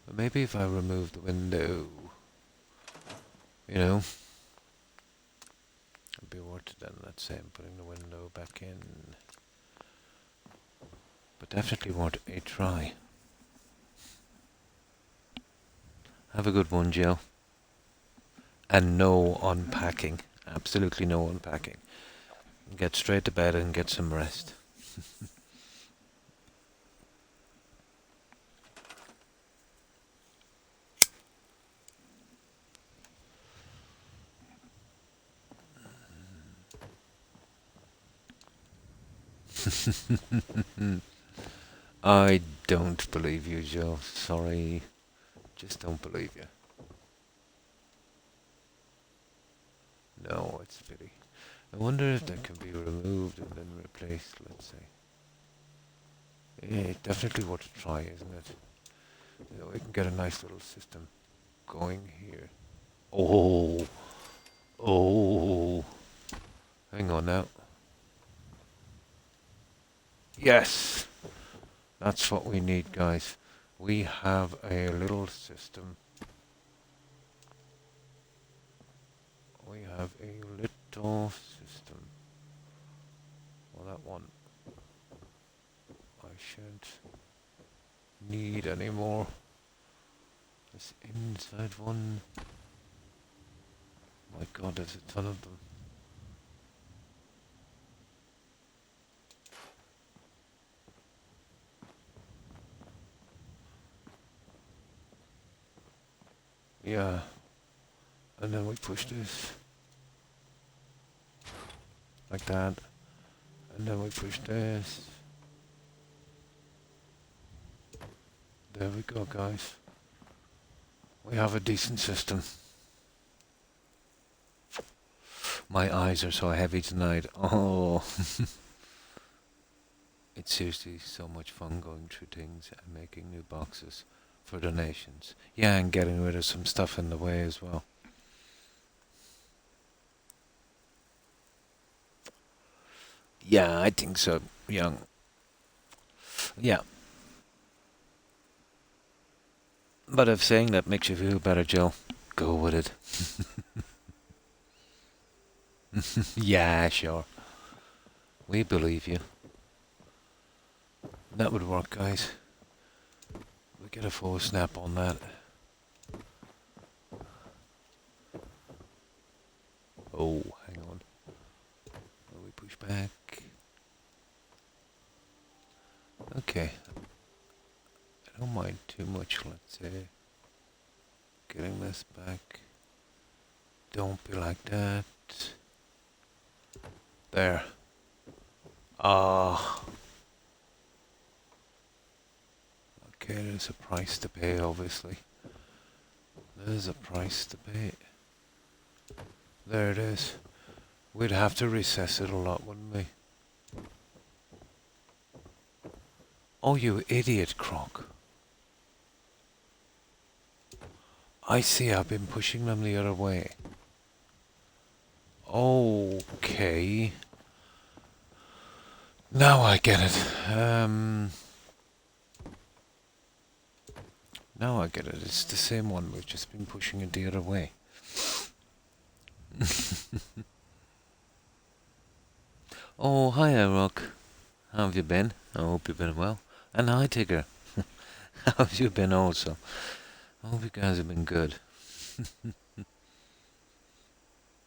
But maybe if I remove the window, it'd be worth it then. Let's say I'm putting the window back in. But definitely worth a try. Have a good one, Jill. And no unpacking. Absolutely no unpacking. Get straight to bed and get some rest. I don't believe you, Joe. Sorry. Just don't believe you. No, it's a pity. I wonder if that can be removed and then replaced, let's say. Yeah, definitely worth a try, isn't it? We can get a nice little system going here. Oh! Oh! Hang on now. Yes! That's what we need, guys. We have a little system. We have a little system. Well, that one I shan't need anymore. This inside one. My god, there's a ton of them. Yeah. And then we push this. Like that. And then we push this. There we go, guys. We have a decent system. My eyes are so heavy tonight. Oh. It's seriously so much fun going through things and making new boxes for donations. Yeah, and getting rid of some stuff in the way as well. Yeah, I think so, young. Yeah. But if saying that makes you feel better, Joe, go with it. Yeah, sure. We believe you. That would work, guys. We get a full snap on that. Oh, hang on. We push back. Okay. I don't mind too much, let's say. Getting this back. Don't be like that. There. Ah. Okay, there's a price to pay, obviously. There's a price to pay. There it is. We'd have to recess it a lot, wouldn't we? Oh, you idiot, Croc. I see, I've been pushing them the other way. Okay. Now I get it. Now I get it. It's the same one. We've just been pushing it the other way. Oh, hi, Rock. How have you been? I hope you've been well. And hi, Tigger. How have you been also? I hope you guys have been good.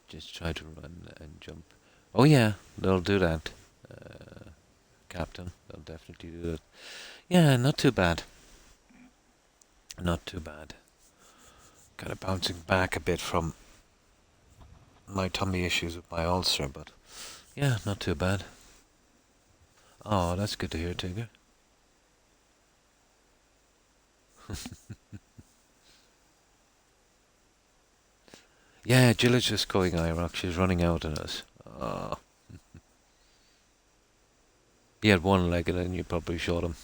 Just try to run and jump. Oh yeah, they'll do that. Captain, they'll definitely do that. Yeah, not too bad. Not too bad. Kind of bouncing back a bit from my tummy issues with my ulcer, but yeah, not too bad. Oh, that's good to hear, Tigger. Yeah, Jill is just going IROC. She's running out on us. Oh. He had one leg and you probably shot him.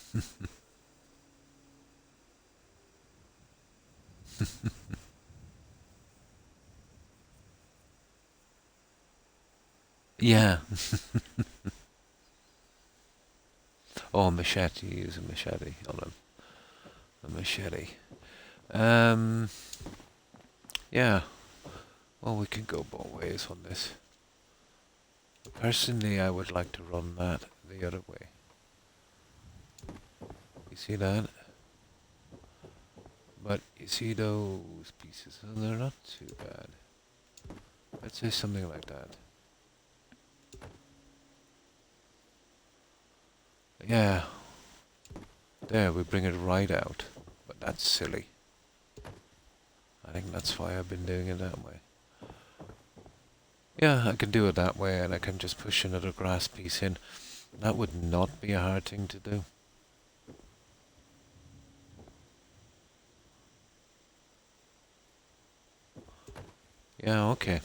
Yeah. Oh, a machete. Use a machete on him. A machete. Yeah. Well, we can go both ways on this. Personally, I would like to run that the other way. You see that? But you see those pieces? Oh, they're not too bad. Let's say something like that. Yeah. There, we bring it right out. But that's silly. I think that's why I've been doing it that way. Yeah, I can do it that way, and I can just push another grass piece in. That would not be a hard thing to do. Yeah, okay.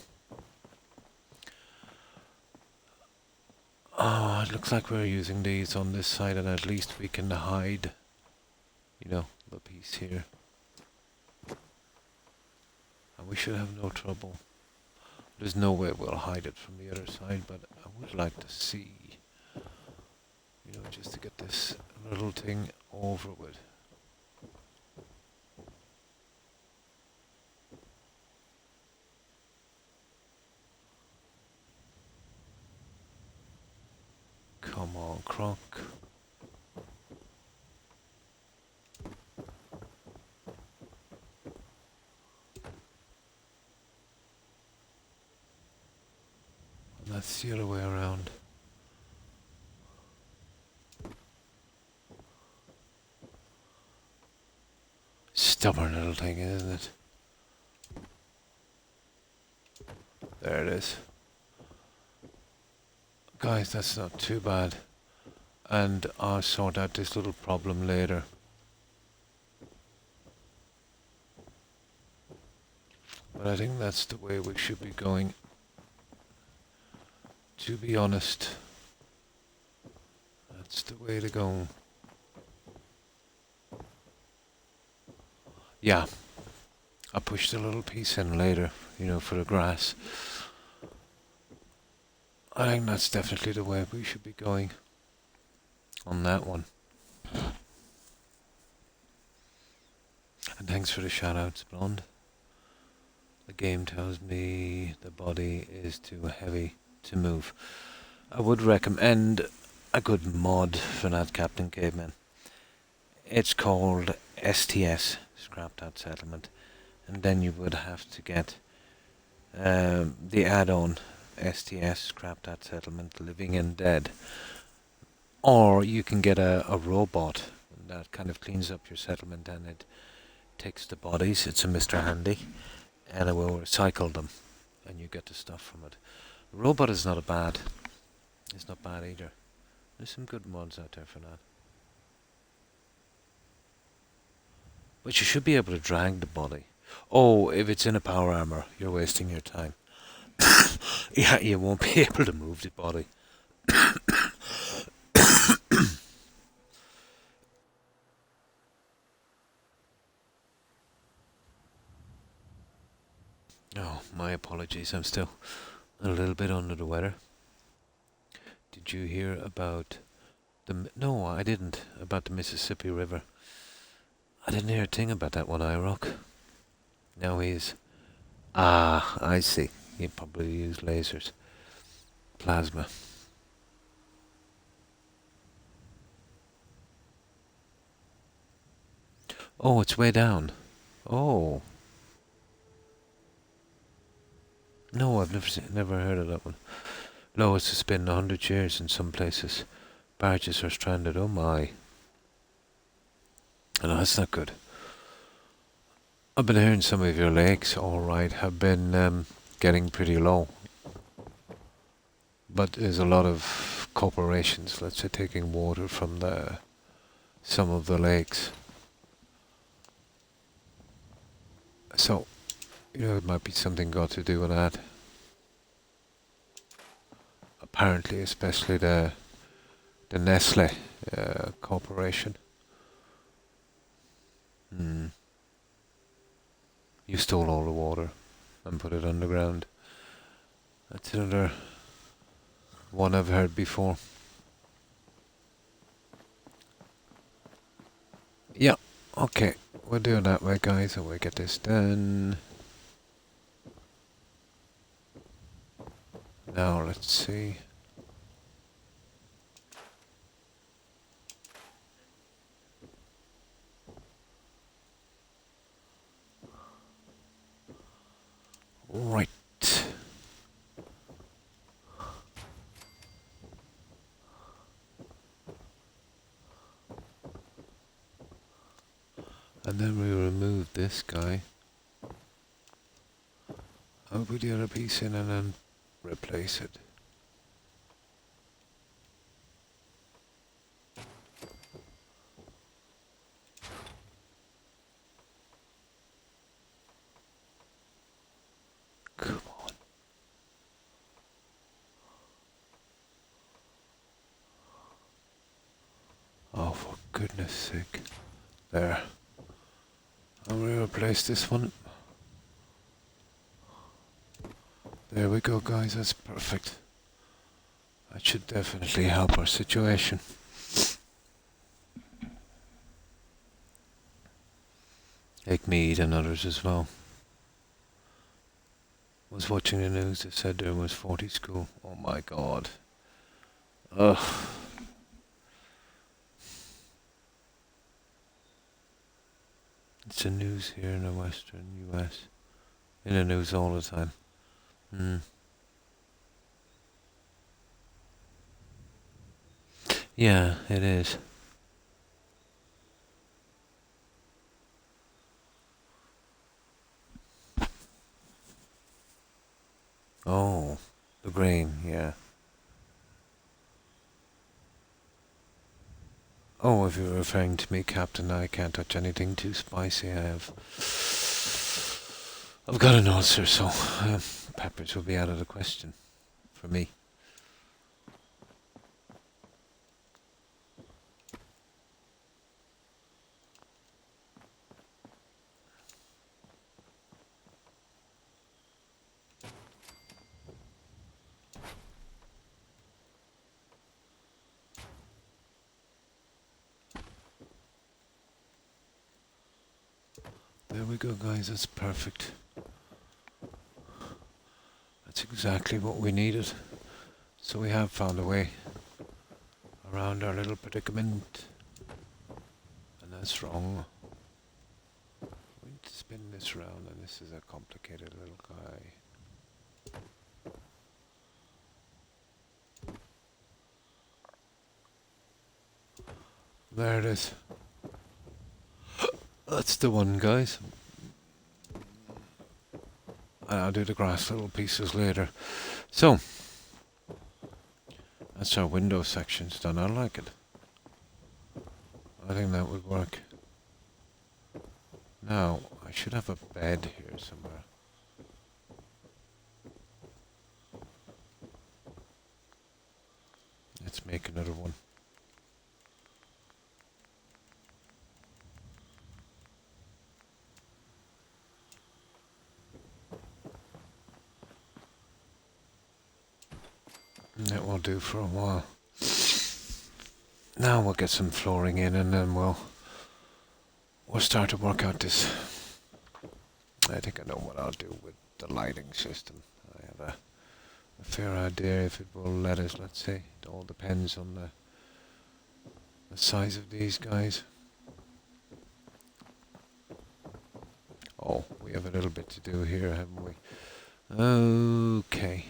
Oh, it looks like we're using these on this side, and at least we can hide, you know, the piece here. And we should have no trouble. There's no way we'll hide it from the other side, but I would like to see, you know, just to get this little thing over with. on, Croc. And that's the other way around. Stubborn little thing, isn't it? There it is. Guys, that's not too bad. And I'll sort out this little problem later. But I think that's the way we should be going. To be honest, that's the way to go. Yeah, I'll push the little piece in later, you know, for the grass. I think that's definitely the way we should be going on that one. And thanks for the shout-outs, Blonde. The game tells me the body is too heavy to move. I would recommend a good mod for that, Captain Caveman. It's called STS, Scrapped Out Settlement, and then you would have to get the add-on STS, Scrapped Out Settlement, Living and Dead. Or you can get a robot that kind of cleans up your settlement and it takes the bodies. It's a Mr. Handy, and it will recycle them, and you get the stuff from it. The robot is not bad. It's not bad either. There's some good mods out there for that. But you should be able to drag the body. Oh, if it's in a power armor, you're wasting your time. Yeah, you won't be able to move the body. Oh, my apologies. I'm still a little bit under the weather. Did you hear about the... No, I didn't. About the Mississippi River. I didn't hear a thing about that one, IROC. Now he's... Ah, I see. He probably used lasers. Plasma. Oh, it's way down. Oh. No, I've never heard of that one. Lowest has been 100 years in some places. Barges are stranded. Oh my. No, that's not good. I've been hearing some of your lakes, alright, have been getting pretty low. But there's a lot of corporations, let's say, taking water from some of the lakes. So, you know, it might be something got to do with that. Apparently, especially the Nestle corporation. You stole all the water and put it underground. That's another one I've heard before. Yeah, okay. We'll do it that way, guys, and we'll get this done. Now, let's see. Right. And then we remove this guy. I'll put the other piece in and then replace it. Come on. Oh, for goodness sake. There. I'll replace this one. There we go, guys, that's perfect. That should definitely help our situation. Take me and others as well. Was watching the news, they said there was 40 school. Oh my god. Ugh. It's the news here in the western US. In the news all the time. Yeah, it is. Oh, the grain, yeah. Oh, if you're referring to me, Captain, I can't touch anything too spicy. I've got an ulcer, so peppers will be out of the question for me. There we go, guys. That's perfect. That's exactly what we needed. So we have found a way around our little predicament. And that's wrong. I'm going to spin this round, and this is a complicated little guy. There it is. That's the one, guys. And I'll do the grass little pieces later. So, that's our window sections done. I like it. I think that would work. Now, I should have a bed here somewhere. Let's make another one. And that will do for a while. Now we'll get some flooring in, and then we'll start to work out this. I think I know what I'll do with the lighting system. I have a fair idea if it will let us, let's say. It all depends on the size of these guys. Oh, we have a little bit to do here, haven't we? Okay.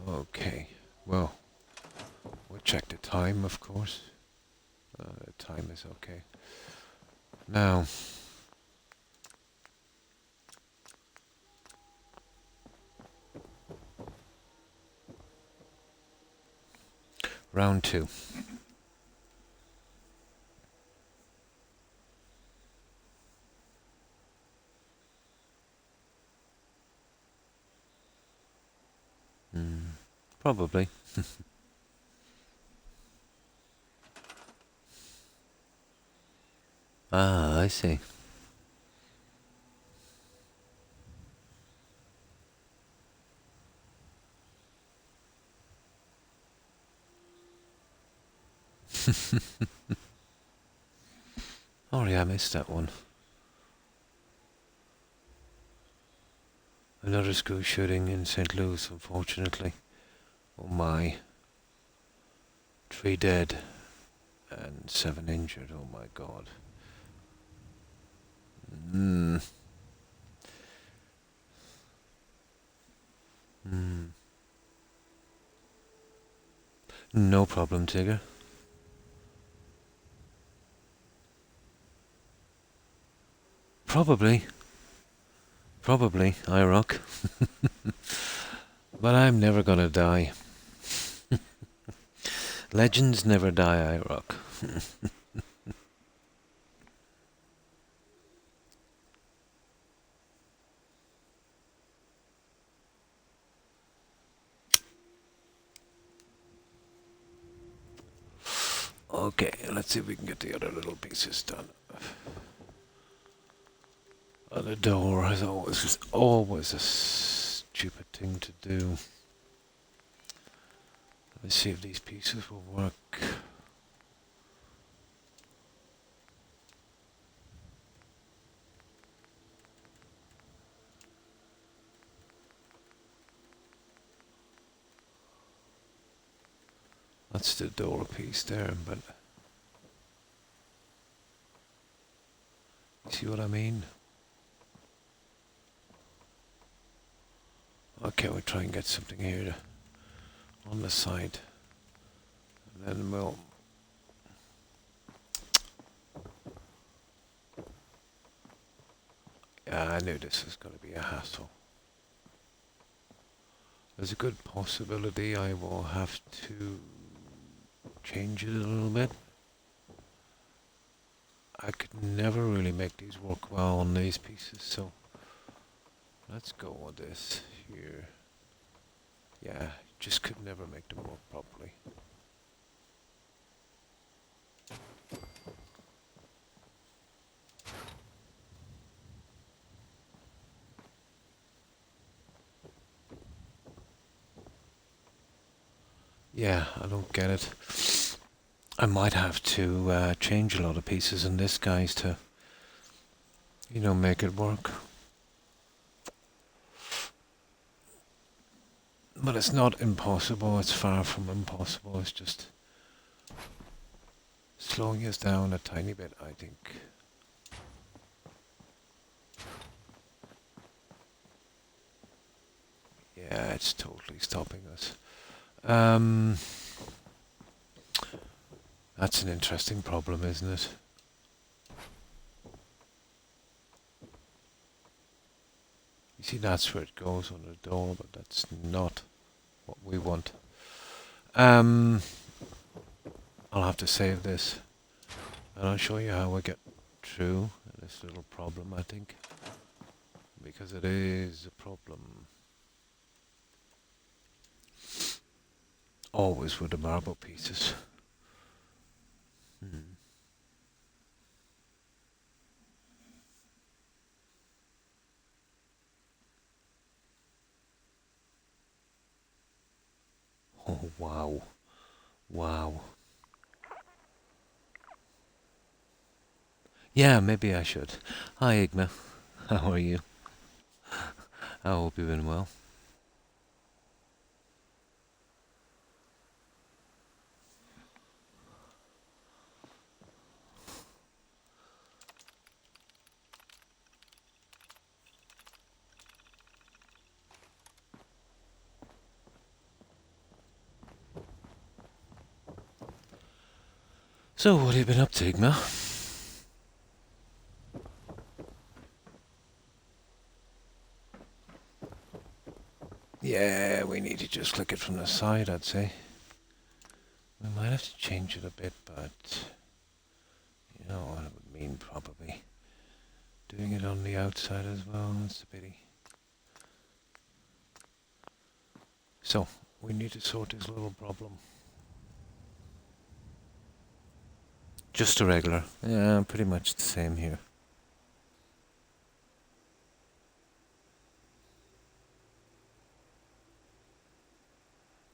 Okay. Well, we'll check the time, of course. The time is okay. Now, round 2. Probably. Ah, I see. Oh yeah, I missed that one. Another school shooting in St. Louis, unfortunately. Oh my. 3 dead and 7 injured, oh my god. No problem, Tigger. Probably, I rock. But I'm never gonna die. Legends never die, I rock. Okay, let's see if we can get the other little pieces done. The door is always a stupid thing to do. Let's see if these pieces will work. That's the door piece there, but See what I mean? Okay, we'll try and get something here on the side. And then we'll... Yeah, I knew this was going to be a hassle. There's a good possibility I will have to change it a little bit. I could never really make these work well on these pieces, so let's go with this here. Yeah, just could never make them work properly. Yeah, I don't get it. I might have to change a lot of pieces in this, guys, to, you know, make it work. But it's not impossible, it's far from impossible, it's just slowing us down a tiny bit, I think. Yeah, it's totally stopping us. That's an interesting problem, isn't it? You see, that's where it goes on the door, but that's not what we want. I'll have to save this, and I'll show you how I get through this little problem, I think, because it is a problem. Always with the marble pieces. Oh, wow. Wow. Yeah, maybe I should. Hi, Igma. How are you? I hope you've been well. So, what have you been up to, Igma? Yeah, we need to just click it from the side, I'd say. We might have to change it a bit, but you know what it would mean, probably. Doing it on the outside as well, that's a pity. So, we need to sort this little problem. Just a regular. Yeah, pretty much the same here.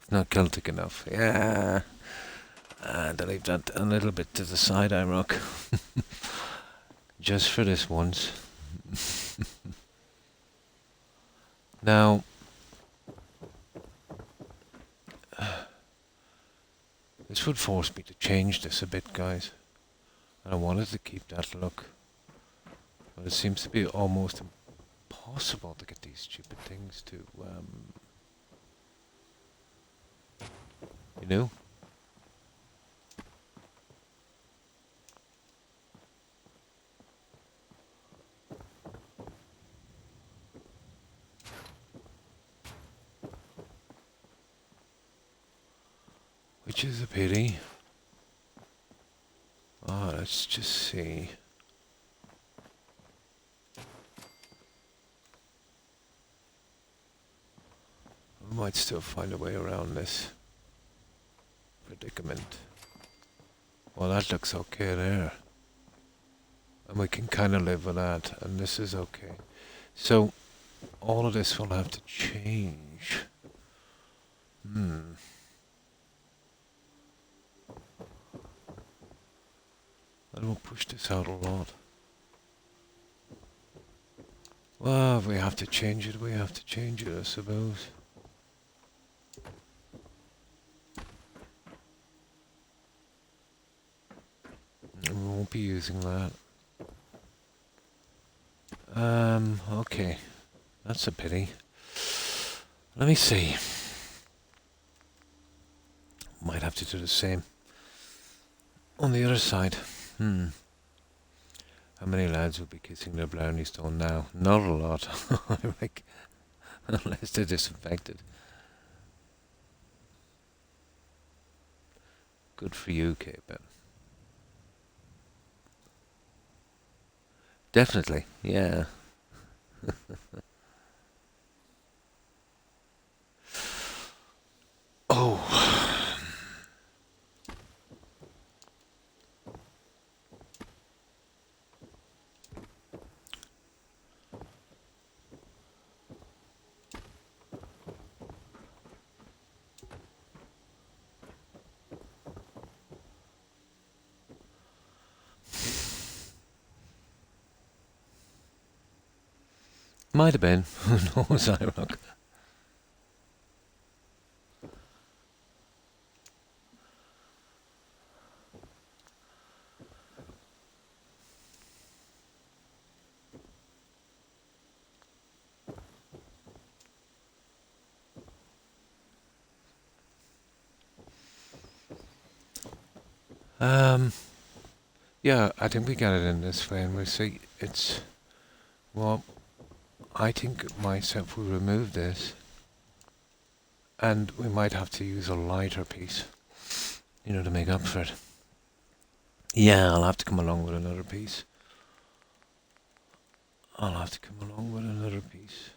It's not Celtic enough. Yeah. And I'll leave that a little bit to the side, I rock. Just for this once. Now, this would force me to change this a bit, guys. And I wanted to keep that look. But it seems to be almost impossible to get these stupid things to, you know? Which is a pity. Oh, let's just see. We might still find a way around this predicament. Well, that looks okay there. And we can kind of live with that, and this is okay. So, all of this will have to change. And we'll push this out a lot. Well, if we have to change it, we have to change it, I suppose. And we won't be using that. Okay. That's a pity. Let me see. Might have to do the same. On the other side. How many lads would be kissing their brownie stone now? Not a lot. Like, unless they're disinfected. Good for you, K-Ben. Definitely, yeah. Oh. Might have been. Who knows, Iraq? Yeah, I think we get it in this way, and we see it's, well, I think myself will remove this, and we might have to use a lighter piece, you know, to make up for it. Yeah, I'll have to come along with another piece. I'll have to come along with another piece.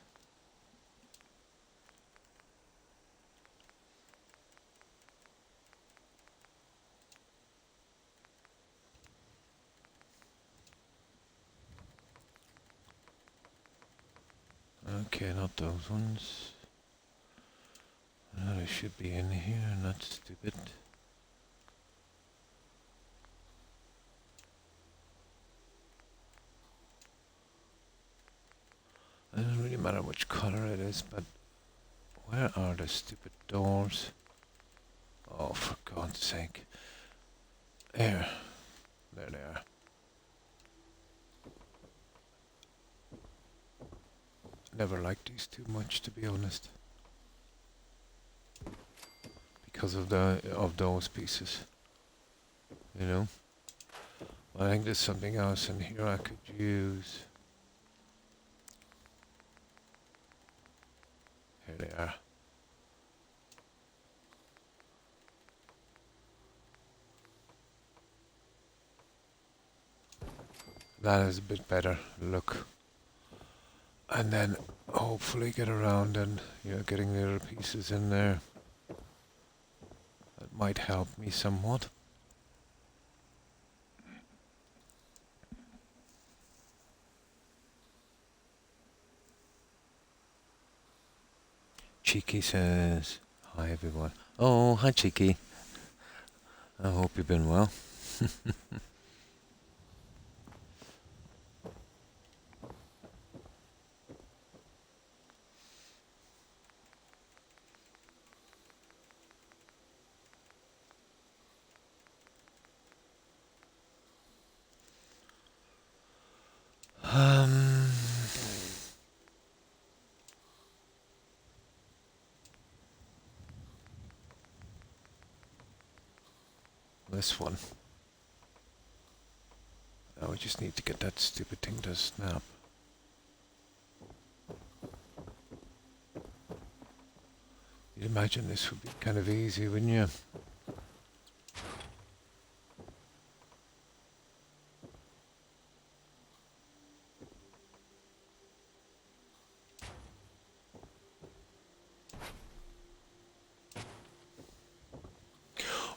Okay, not those ones. They should be in here, not stupid. It doesn't really matter which color it is, but where are the stupid doors? Oh, for God's sake. There. There they are. Never liked these too much, to be honest. Because of those pieces. You know? I think there's something else in here I could use. Here they are. That is a bit better look. And then hopefully get around and, you know, getting the other pieces in there. That might help me somewhat. Cheeky says, hi everyone. Oh, hi Cheeky. I hope you've been well. This one. Now we just need to get that stupid thing to snap. You'd imagine this would be kind of easy, wouldn't you?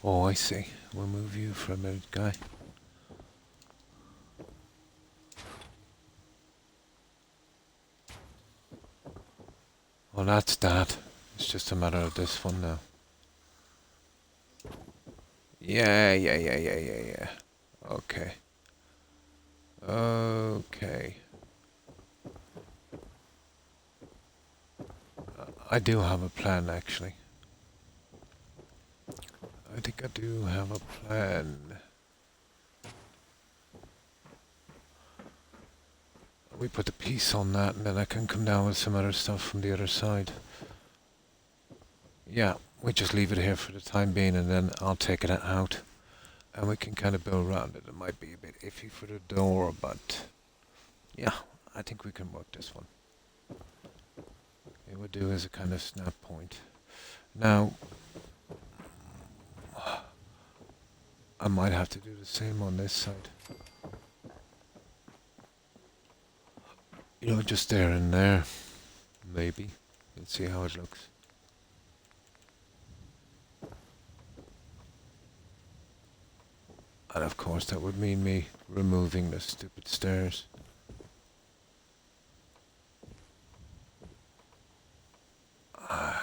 Oh, I see. We'll move you for a minute, guy. Well, that's that. It's just a matter of this one now. Yeah. Okay. Okay. I do have a plan, actually. I think I do have a plan. We put the piece on that, and then I can come down with some other stuff from the other side. Yeah, we just leave it here for the time being, and then I'll take it out. And we can kind of build around it. It might be a bit iffy for the door, but yeah, I think we can work this one. It would do as a kind of snap point. Now, I might have to do the same on this side. You know, just there and there. Maybe. Let's see how it looks. And of course that would mean me removing the stupid stairs. Yeah,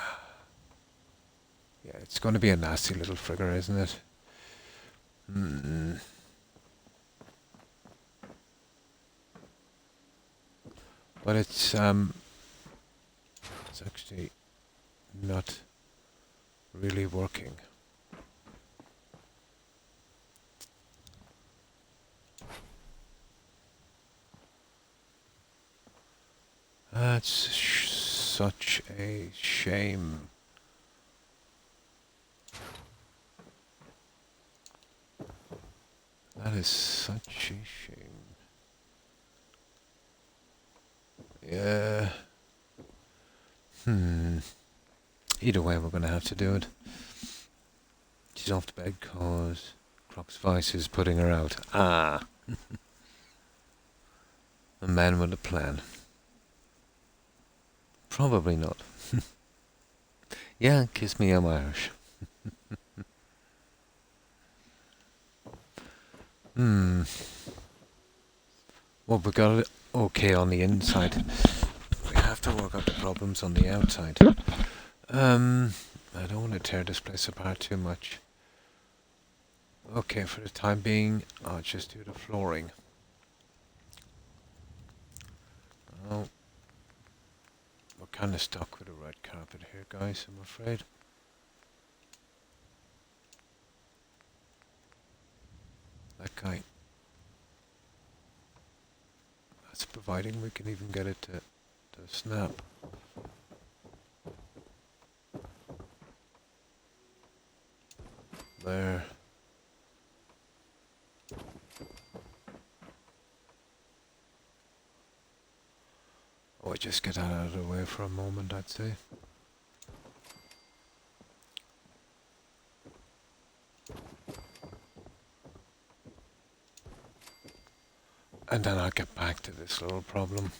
it's going to be a nasty little figure, isn't it? But it's actually not really working. That's such a shame. That is such a shame. Yeah. Either way, we're going to have to do it. She's off to bed cause Croc's vice is putting her out. Ah. A man with a plan. Probably not. Yeah, kiss me, I'm Irish. Well, we got it okay on the inside. We have to work out the problems on the outside. I don't want to tear this place apart too much. Okay, for the time being, I'll just do the flooring. Oh, we're kind of stuck with a red carpet here, guys, I'm afraid. That guy. That's providing we can even get it to snap. There. Oh, just get that out of the way for a moment, I'd say. And then I'll get back to this little problem.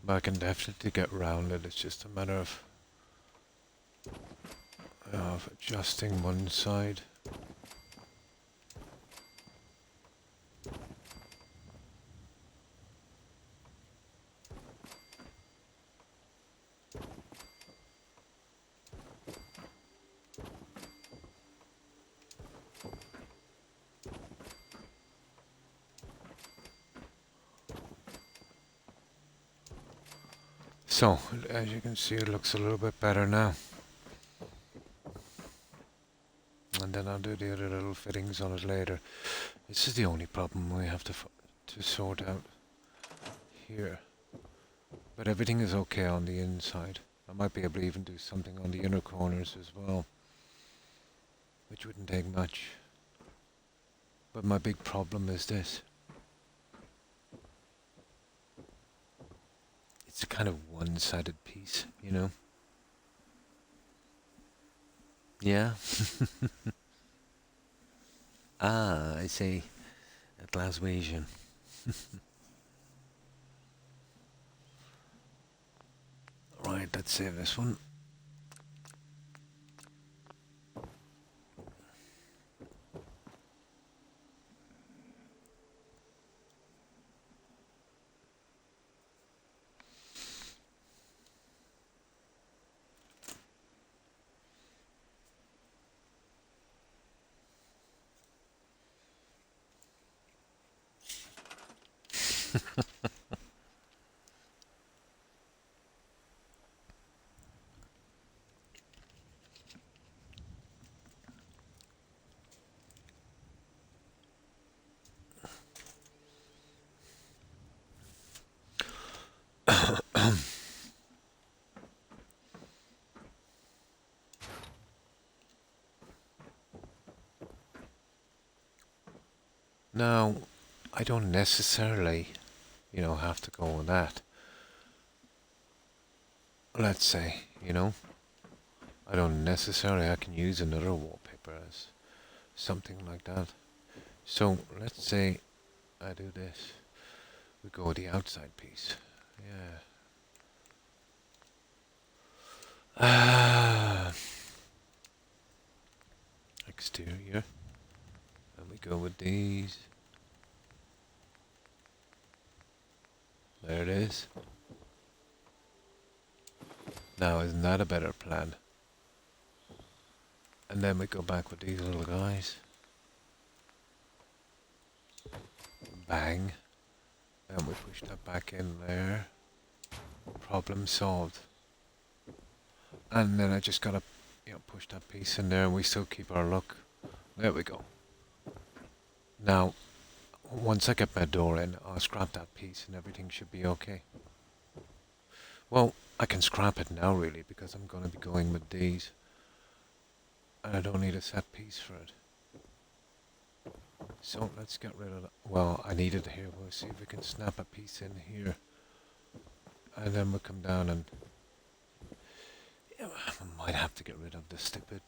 But I can definitely get round it, it's just a matter of adjusting one side. So, as you can see, it looks a little bit better now. And then I'll do the other little fittings on it later. This is the only problem we have to sort out here. But everything is okay on the inside. I might be able to even do something on the inner corners as well, which wouldn't take much. But my big problem is this. It's a kind of one-sided piece, you know? Yeah? Ah, I see. A Glaswegian. Right, let's save this one. Now, I don't necessarily, have to go with that. Let's say, I don't necessarily, I can use another wallpaper as something like that. So, let's say I do this. We go with the outside piece. Yeah. Exterior. And we go with these. There it is. Now, isn't that a better plan? And then we go back with these little guys. Bang. And we push that back in there. Problem solved. And then I just gotta, push that piece in there and we still keep our look. There we go. Now, once I get my door in, I'll scrap that piece and everything should be okay. Well, I can scrap it now really because I'm gonna be going with these. And I don't need a set piece for it. So let's get rid of that. Well, I need it here. We'll see if we can snap a piece in here. And then we'll come down and... I might have to get rid of the stupid...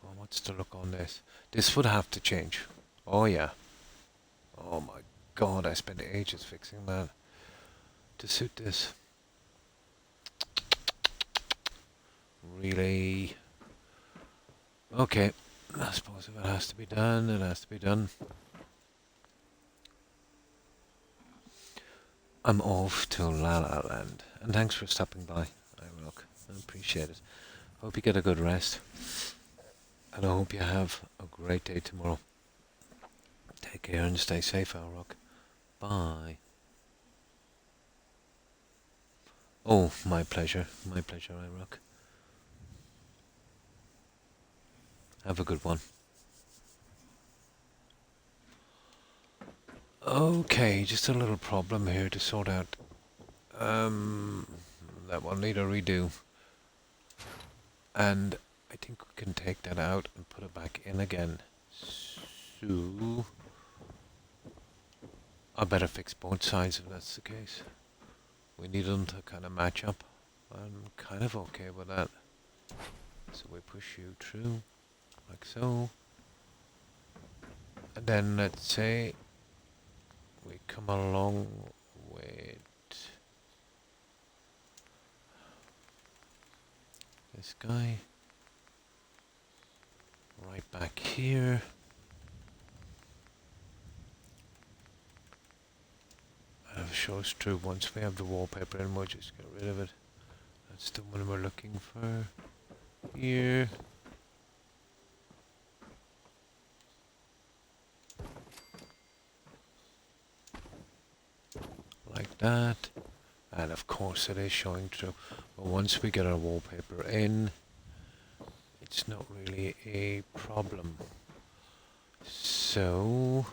Well, what's the look on this? This would have to change. Oh yeah. Oh my god, I spent ages fixing that. To suit this. Really? Okay. I suppose if it has to be done, it has to be done. I'm off to La La Land. And thanks for stopping by, Rock. I appreciate it. Hope you get a good rest. And I hope you have a great day tomorrow. Take care and stay safe, Rock. Bye. Oh, my pleasure. My pleasure, Rock. Have a good one. Okay, just a little problem here to sort out. That will need a redo. And I think we can take that out and put it back in again. So I better fix both sides if that's the case. We need them to kind of match up. I'm kind of okay with that. So we push you through, like so. And then let's say we come along with this guy right back here. And if it shows through, once we have the wallpaper in, we'll just get rid of it. That's the one we're looking for here. Like that. And of course it is showing through. But once we get our wallpaper in, it's not really a problem. So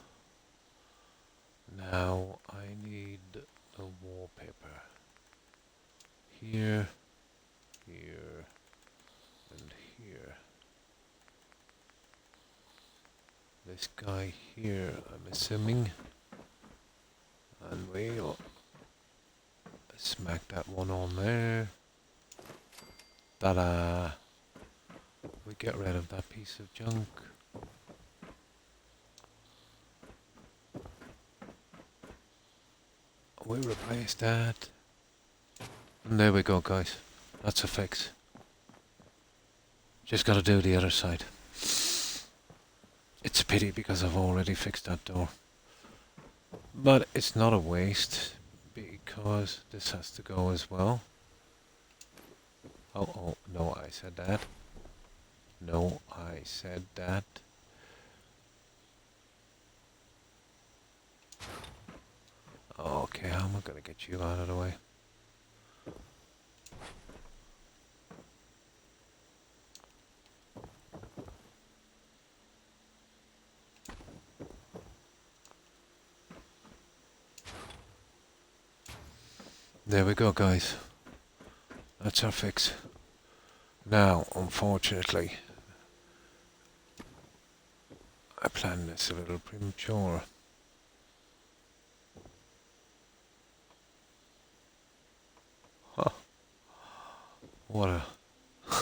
now I need the wallpaper. Here, here, and here. This guy here, I'm assuming. And we'll smack that one on there. Ta-da! We get rid of that piece of junk. We replace that. And there we go, guys. That's a fix. Just gotta do the other side. It's a pity because I've already fixed that door. But it's not a waste because this has to go as well. Oh, no, I said that. No, I said that. Okay, how am I gonna get you out of the way? There we go, guys. That's our fix. Now, unfortunately, I planned this a little premature. Huh. What a...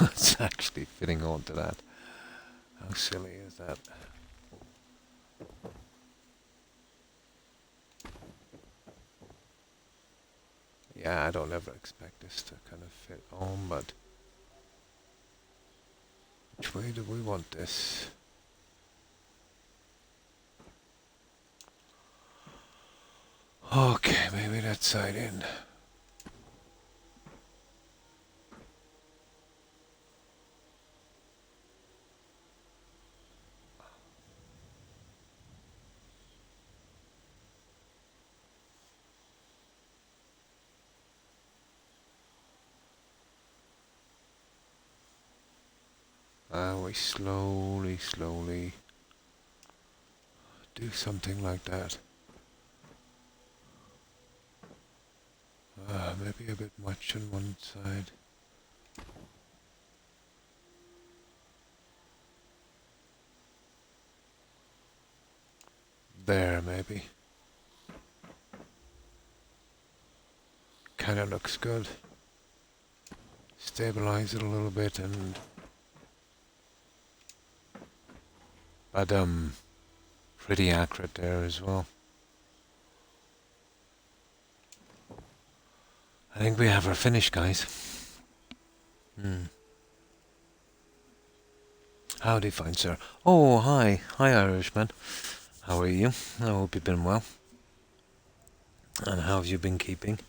it's actually fitting onto that. How silly is that? Yeah, I don't ever expect this to kind of fit on, but... which way do we want this? Okay, maybe that side in. We slowly do something like that. Maybe a bit much on one side. There, maybe. Kinda looks good. Stabilize it a little bit and... but pretty accurate there as well. I think we have our finish, guys. Howdy, fine sir. Oh, hi. Hi, Irishman. How are you? I hope you've been well. And how have you been keeping?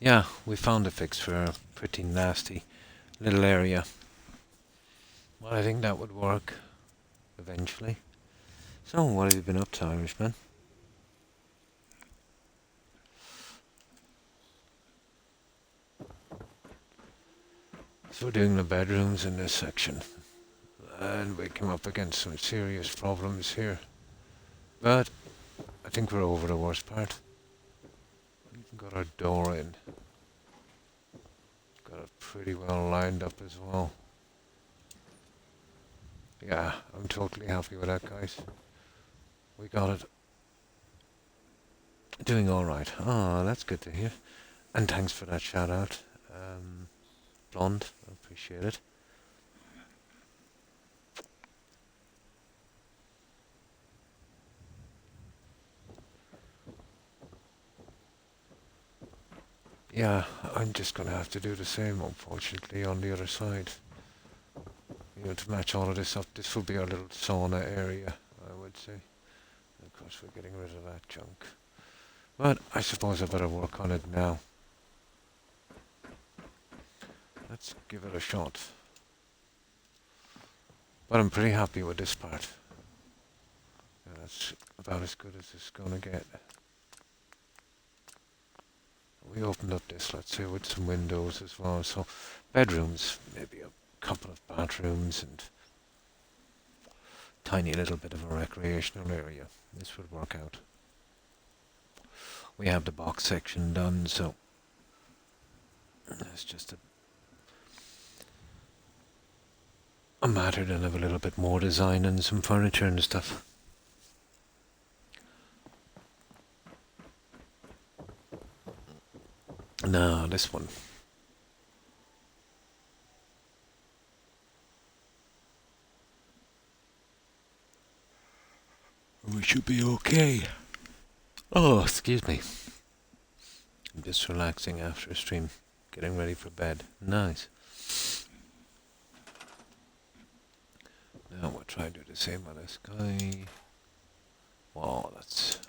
Yeah, we found a fix for a pretty nasty little area. Well, I think that would work eventually. So, what have you been up to, Irishman? So we're doing the bedrooms in this section. And we came up against some serious problems here. But I think we're over the worst part. We even got our door in. Got it pretty well lined up as well. Yeah, I'm totally happy with that, guys. We got it doing alright. Oh, that's good to hear. And thanks for that shout out. Blonde, I appreciate it. Yeah, I'm just going to have to do the same, unfortunately, on the other side. You know, to match all of this up, this will be our little sauna area, I would say. And of course, we're getting rid of that junk. But I suppose I better work on it now. Let's give it a shot. But I'm pretty happy with this part. Yeah, that's about as good as it's going to get. We opened up this, let's say, with some windows as well. So bedrooms, maybe a couple of bathrooms and tiny little bit of a recreational area. This would work out. We have the box section done, so it's just a matter then of a little bit more design and some furniture and stuff. No, this one. We should be okay. Oh, excuse me. I'm just relaxing after a stream, getting ready for bed. Nice. Now we'll try to do the same on this guy. Wow, that's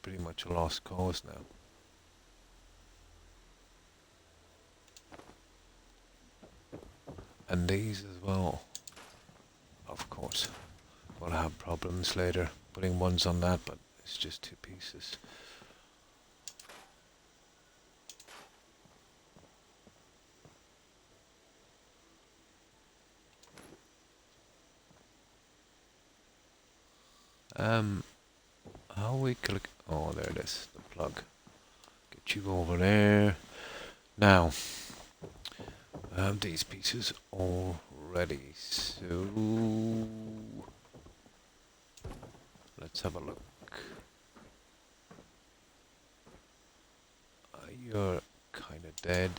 pretty much a lost cause now. And these as well, of course. We'll have problems later putting ones on that, but it's just two pieces. How we click? Oh, there it is, the plug. Get you over there. Now, I have these pieces all ready, so Let's have a look. You're kind of dead.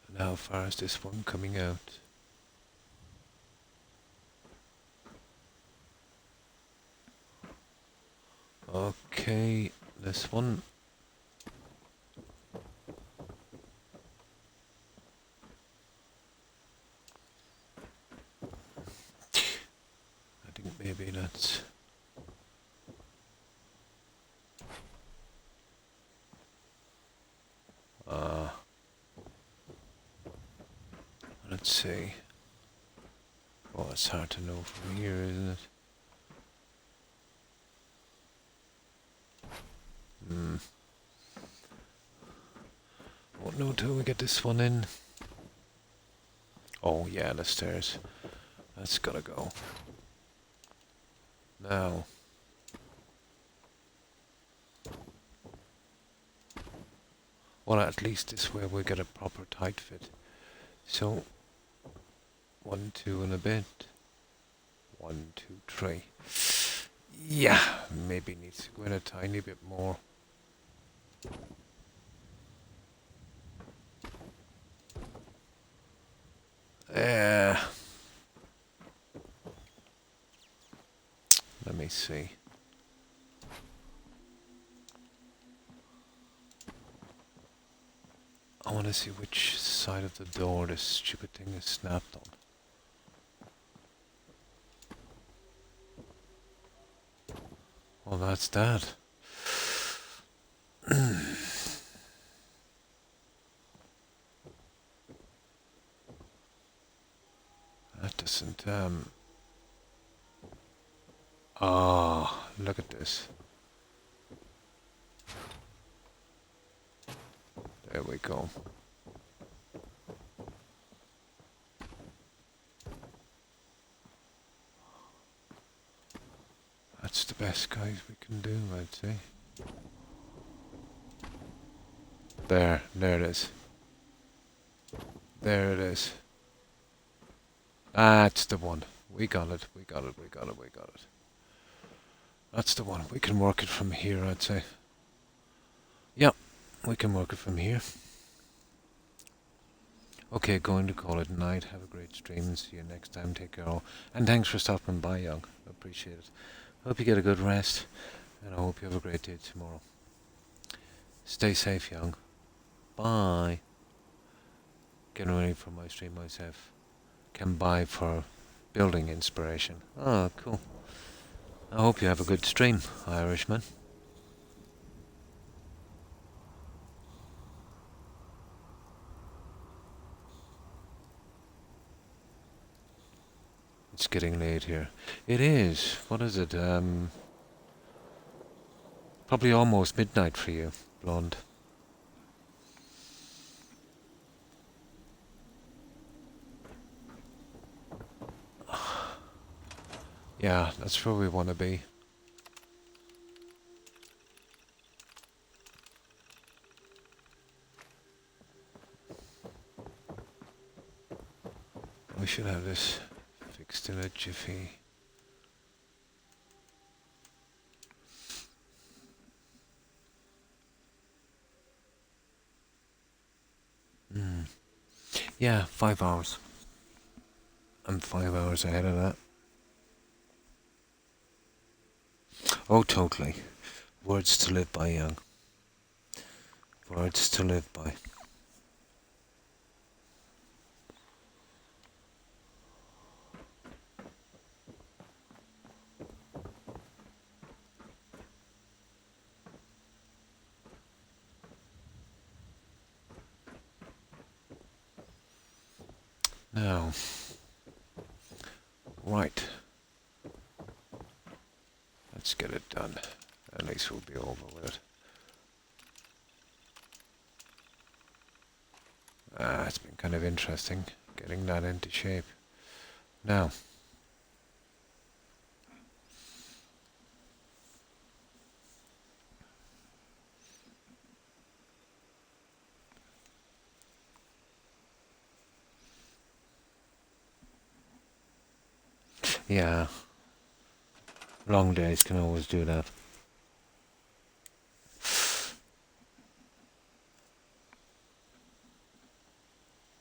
And how far is this one coming out? Okay, this one. I think maybe that's... let's see. Oh, it's hard to know from here, isn't it? Won't know till we get this one in. Oh yeah, the stairs. That's gotta go. Now. Well, at least this way we get a proper tight fit. So, 1, 2 and a bit. 1, 2, 3. Yeah, maybe needs to go in a tiny bit more. Let me see. I want to see which side of the door this stupid thing is snapped on. Well, that's that. That doesn't, oh, look at this. There we go. That's the best, guys, we can do, I'd say. There it is. There it is. That's the one. We got it. That's the one. We can work it from here, I'd say. Yep, we can work it from here. Okay, going to call it night. Have a great stream and see you next time. Take care all. And thanks for stopping by, Young. I appreciate it. Hope you get a good rest. And I hope you have a great day tomorrow. Stay safe, Young. Bye. Getting ready for my stream myself. Can buy for building inspiration. Oh, cool. I hope you have a good stream, Irishman. It's getting late here. It is. What is it? Probably almost midnight for you, blonde. Yeah, that's where we want to be. We should have this fixed in a jiffy. Yeah, 5 hours. I'm 5 hours ahead of that. Oh, totally. Words to live by, Young. Words to live by. Now, right. Let's get it done. At least we'll be over with it. It's been kind of interesting getting that into shape. Now, yeah. Long days can always do that.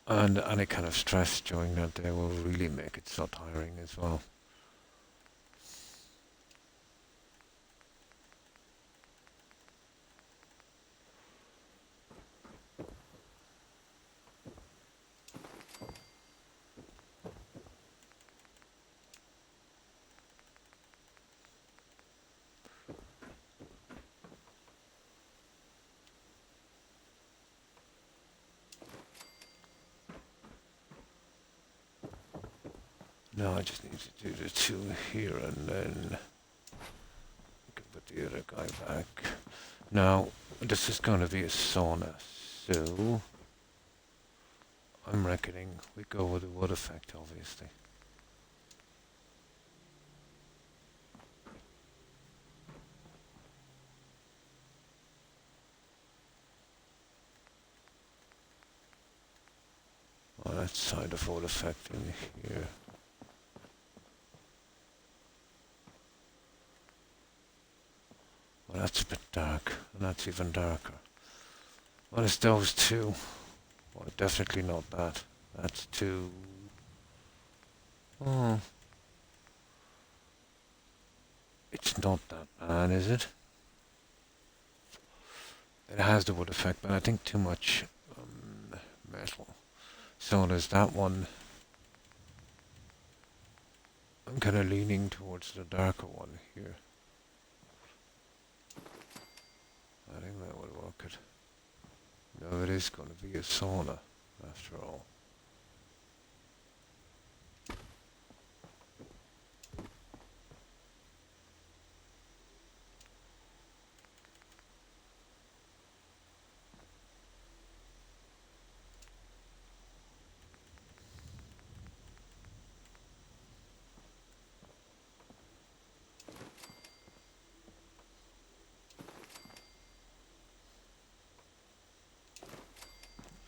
And any kind of stress during that day will really make it so tiring as well. No, I just need to do the two here and then I can put the other guy back. Now, this is going to be a sauna, so I'm reckoning we go with the wood effect, obviously. Well, let's side of wood effect in here. Well, that's a bit dark, and that's even darker. Well, it's those two. Well, definitely not that. That's too... Oh. It's not that bad, is it? It has the wood effect, but I think too much metal. So there's that one. I'm kind of leaning towards the darker one here. I think that would work it. No, it is going to be a sauna, after all.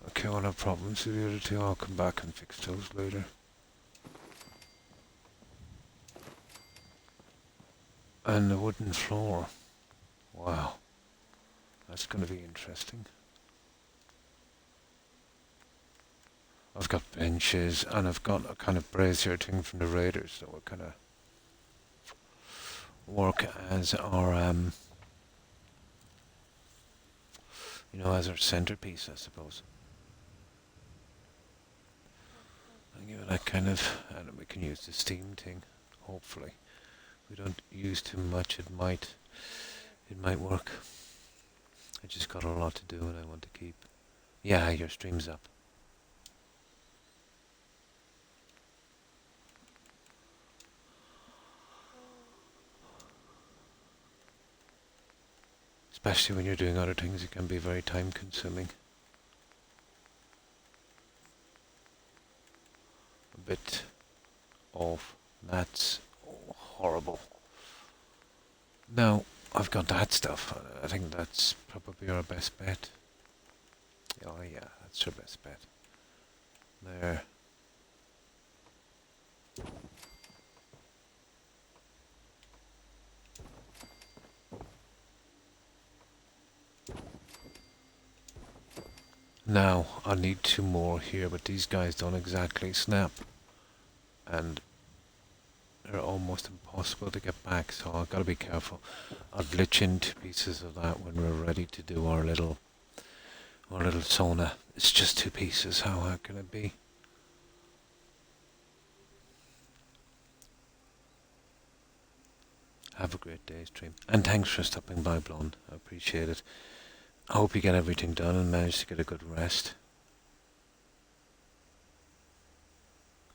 Okay, well, no problems with the other two. I'll come back and fix those later. And the wooden floor. Wow. That's going to be interesting. I've got benches, and I've got a kind of brazier thing from the Raiders that will kind of work as our, as our centerpiece, I suppose. And give it that kind of, and we can use the steam thing, hopefully. We don't use too much, it might work. I just got a lot to do and I want to keep. Yeah, your stream's up. Especially when you're doing other things, it can be very time consuming. A bit off. That's horrible. Now, I've got that stuff. I think that's probably our best bet. Oh yeah, that's our best bet. There. Now, I need two more here, but these guys don't exactly snap. And they're almost impossible to get back, so I've got to be careful. I'll glitch into pieces of that when we're ready to do our little sauna. It's just two pieces, how hard can it be? Have a great day, stream. And thanks for stopping by, Blonde. I appreciate it. I hope you get everything done and manage to get a good rest.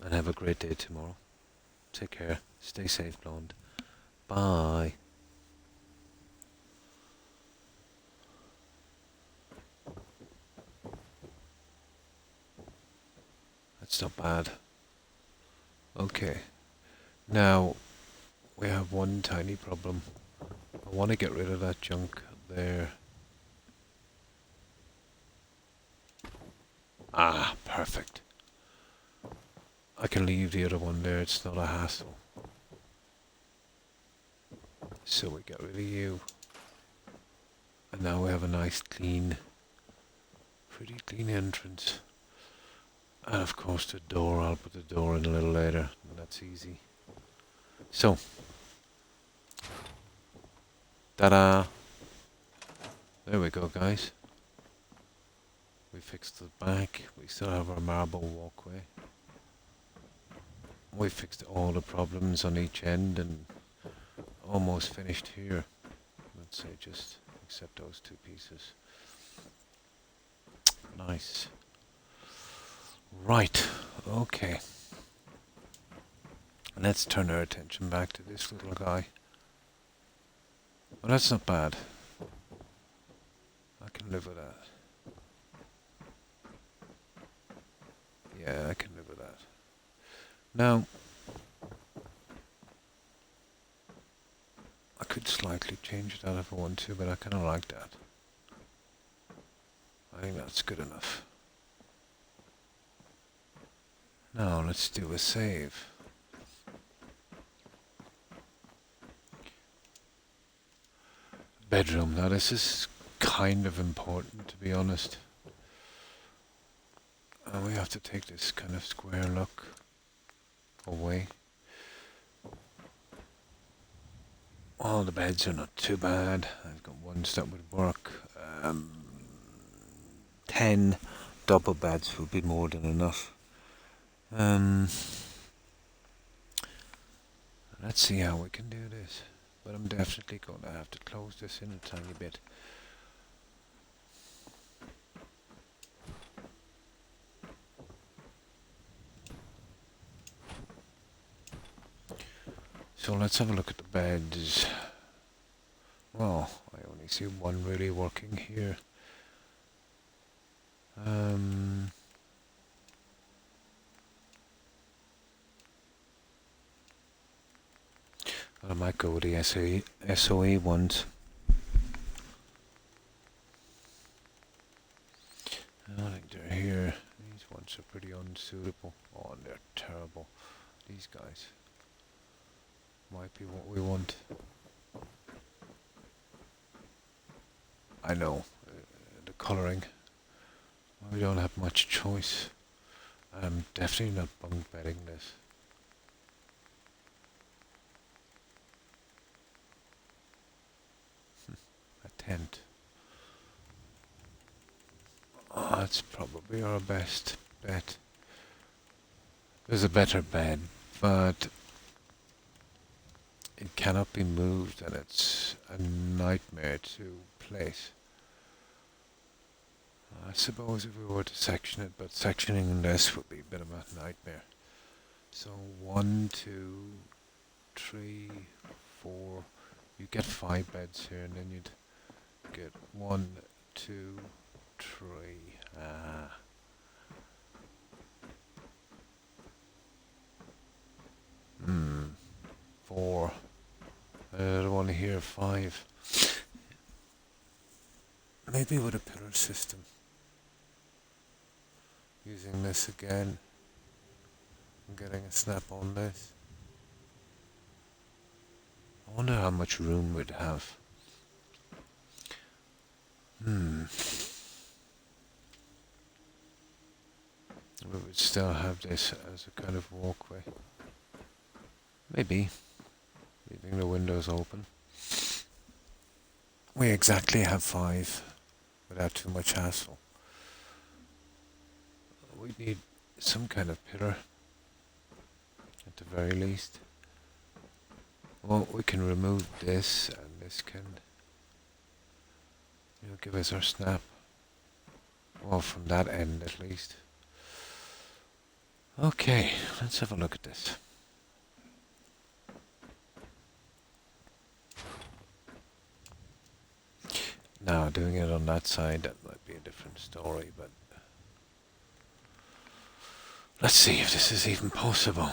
And have a great day tomorrow. Take care. Stay safe, Blonde. Bye. That's not bad. Okay. Now, we have one tiny problem. I want to get rid of that junk there. Ah, perfect. I can leave the other one there, it's not a hassle. so we get rid of you. And now we have a nice clean, pretty clean entrance. And of course the door, I'll put the door in a little later, and that's easy. So, ta-da! There we go, guys. We fixed the back, we still have our marble walkway. We fixed all the problems on each end and almost finished here. Let's say just except those two pieces. Nice. Right, okay. Let's turn our attention back to this little guy. Well, that's not bad. I can live with that. Yeah, I can live with that. Now, I could slightly change that if I want to, but I kind of like that. I think that's good enough. Now, let's do a save. Bedroom. Now, this is kind of important, to be honest. And we have to take this kind of square look away. All the beds are not too bad. I've got ones that would work. 10 double beds would be more than enough. Let's see how we can do this. But I'm definitely going to have to close this in a tiny bit. So let's have a look at the beds. Well, I only see one really working here. I might go with the SOE ones. I think they're here. These ones are pretty unsuitable. Oh, and they're terrible. These guys might be what we want. I know, the colouring. We don't have much choice. I'm definitely not bunk bedding this. A tent. Oh, that's probably our best bet. There's a better bed, but it cannot be moved and it's a nightmare to place. I suppose if we were to section it, but sectioning this would be a bit of a nightmare. So 1, 2, 3, 4. You get 5 beds here, and then you'd get 1, 2, 3. 4. The one here, 5. Maybe with a pillar system. Using this again. I'm getting a snap on this. I wonder how much room we'd have. We would still have this as a kind of walkway. Maybe. Leaving the windows open. We exactly have 5 without too much hassle. We need some kind of pillar at the very least. Well, we can remove this, and this can, give us our snap. Well, from that end at least. Okay, let's have a look at this. Now, doing it on that side, that might be a different story, but let's see if this is even possible.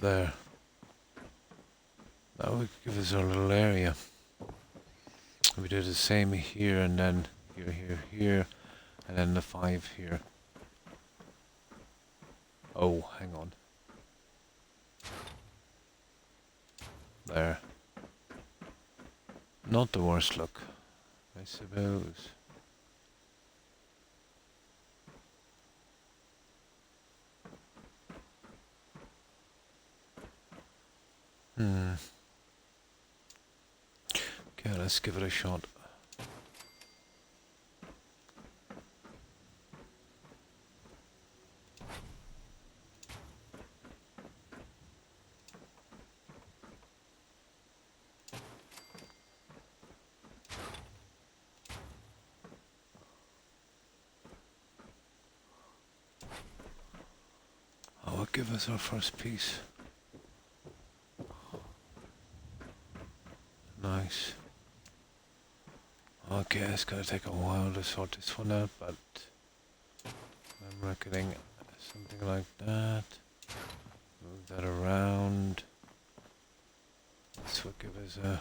There. That would give us our little area. We do the same here and then here, here, here, and then the 5 here. Oh, hang on. There. Not the worst look, I suppose. Okay, let's give it a shot. Oh, what give us our first piece? Nice. Okay, it's gonna take a while to sort this one out, but I'm reckoning something like that. Move that around. This will give us a...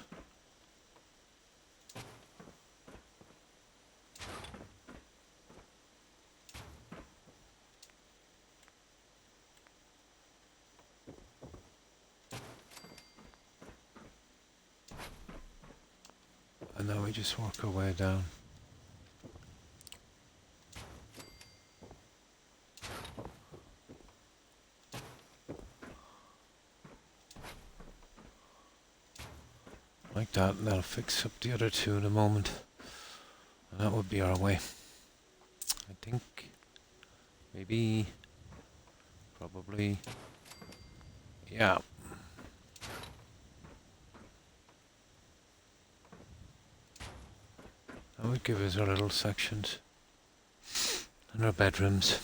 And now we just work our way down. Like that, and that'll fix up the other two in a moment. And that would be our way. I think. Maybe. Probably. Yeah. That would give us our little sections. And our bedrooms.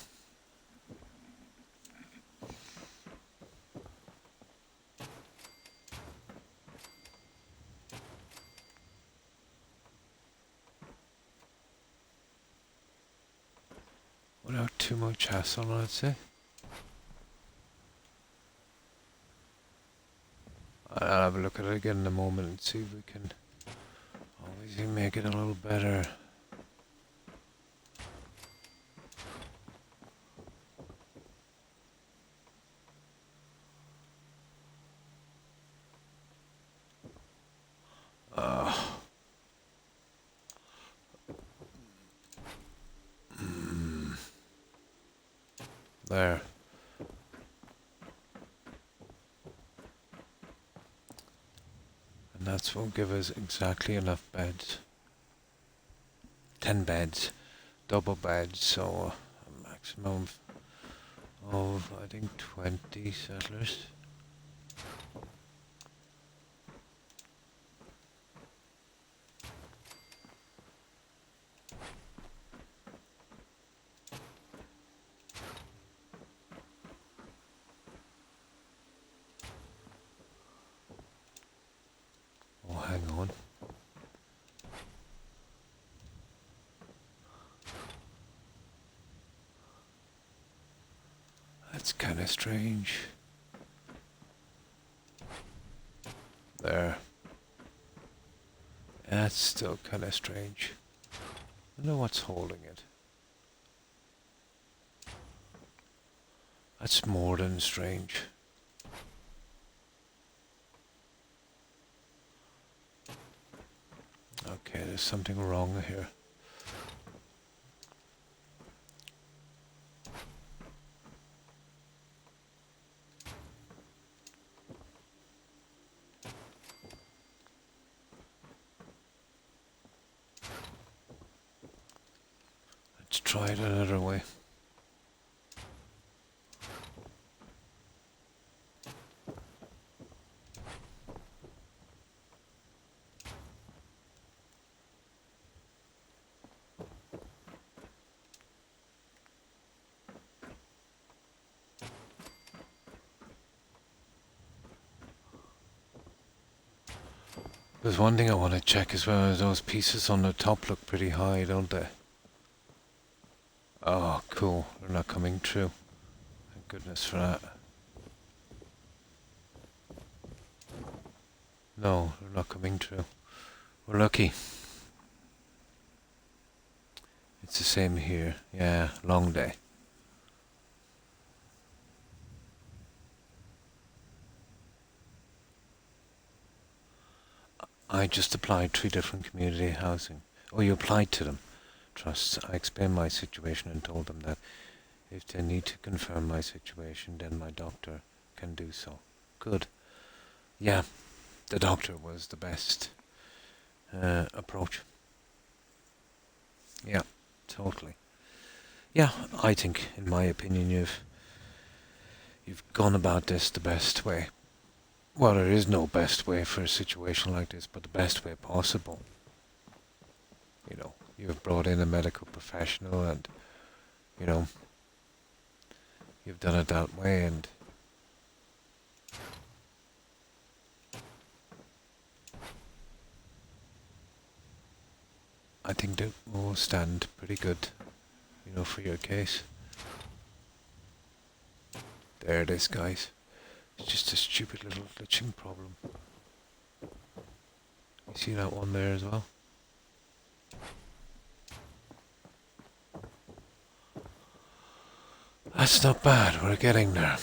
Without too much hassle, I'd say. I'll have a look at it again in a moment and see if we can always make it a little better. There. And that's what will give us exactly enough beds. 10 beds. Double beds, so a maximum of I think 20 settlers. Oh, hang on. That's kind of strange. There. That's still kind of strange. I don't know what's holding it. That's more than strange. Okay, there's something wrong here. Let's try it another way. There's one thing I want to check as well, is those pieces on the top look pretty high, don't they? Oh, cool. They're not coming true. Thank goodness for that. No, they're not coming through. We're lucky. It's the same here. Yeah, long day. I just applied 3 different community housing. Oh, you applied to them? Trusts. I explained my situation and told them that if they need to confirm my situation, then my doctor can do so. Good. Yeah, the doctor was the best approach. Yeah, totally. Yeah, I think, in my opinion, you've gone about this the best way. Well, there is no best way for a situation like this, but the best way possible. You know, you've brought in a medical professional, and you know, you've done it that way, and I think that will stand pretty good, you know, for your case. There it is, guys. It's just a stupid little glitching problem. You see that one there as well? That's not bad, we're getting there.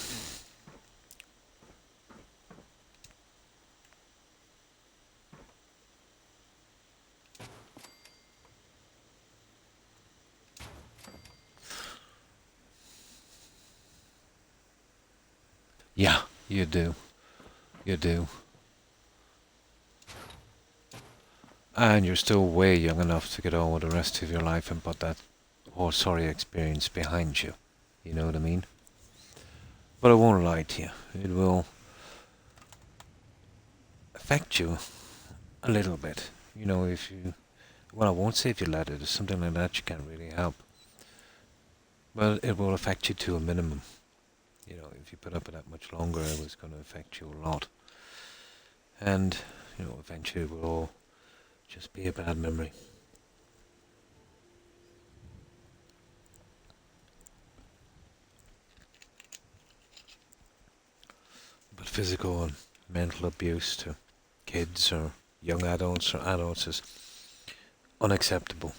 Yeah, you do. You do. And you're still way young enough to get on with the rest of your life and put that sorry experience behind you. You know what I mean? But I won't lie to you. It will affect you a little bit. You know, if you... Well, I won't say if you let it. If something like that you can't really help. But it will affect you to a minimum. You know, if you put up with that much longer, it was going to affect you a lot. And, you know, eventually it will all just be a bad memory. But physical and mental abuse to kids or young adults or adults is unacceptable.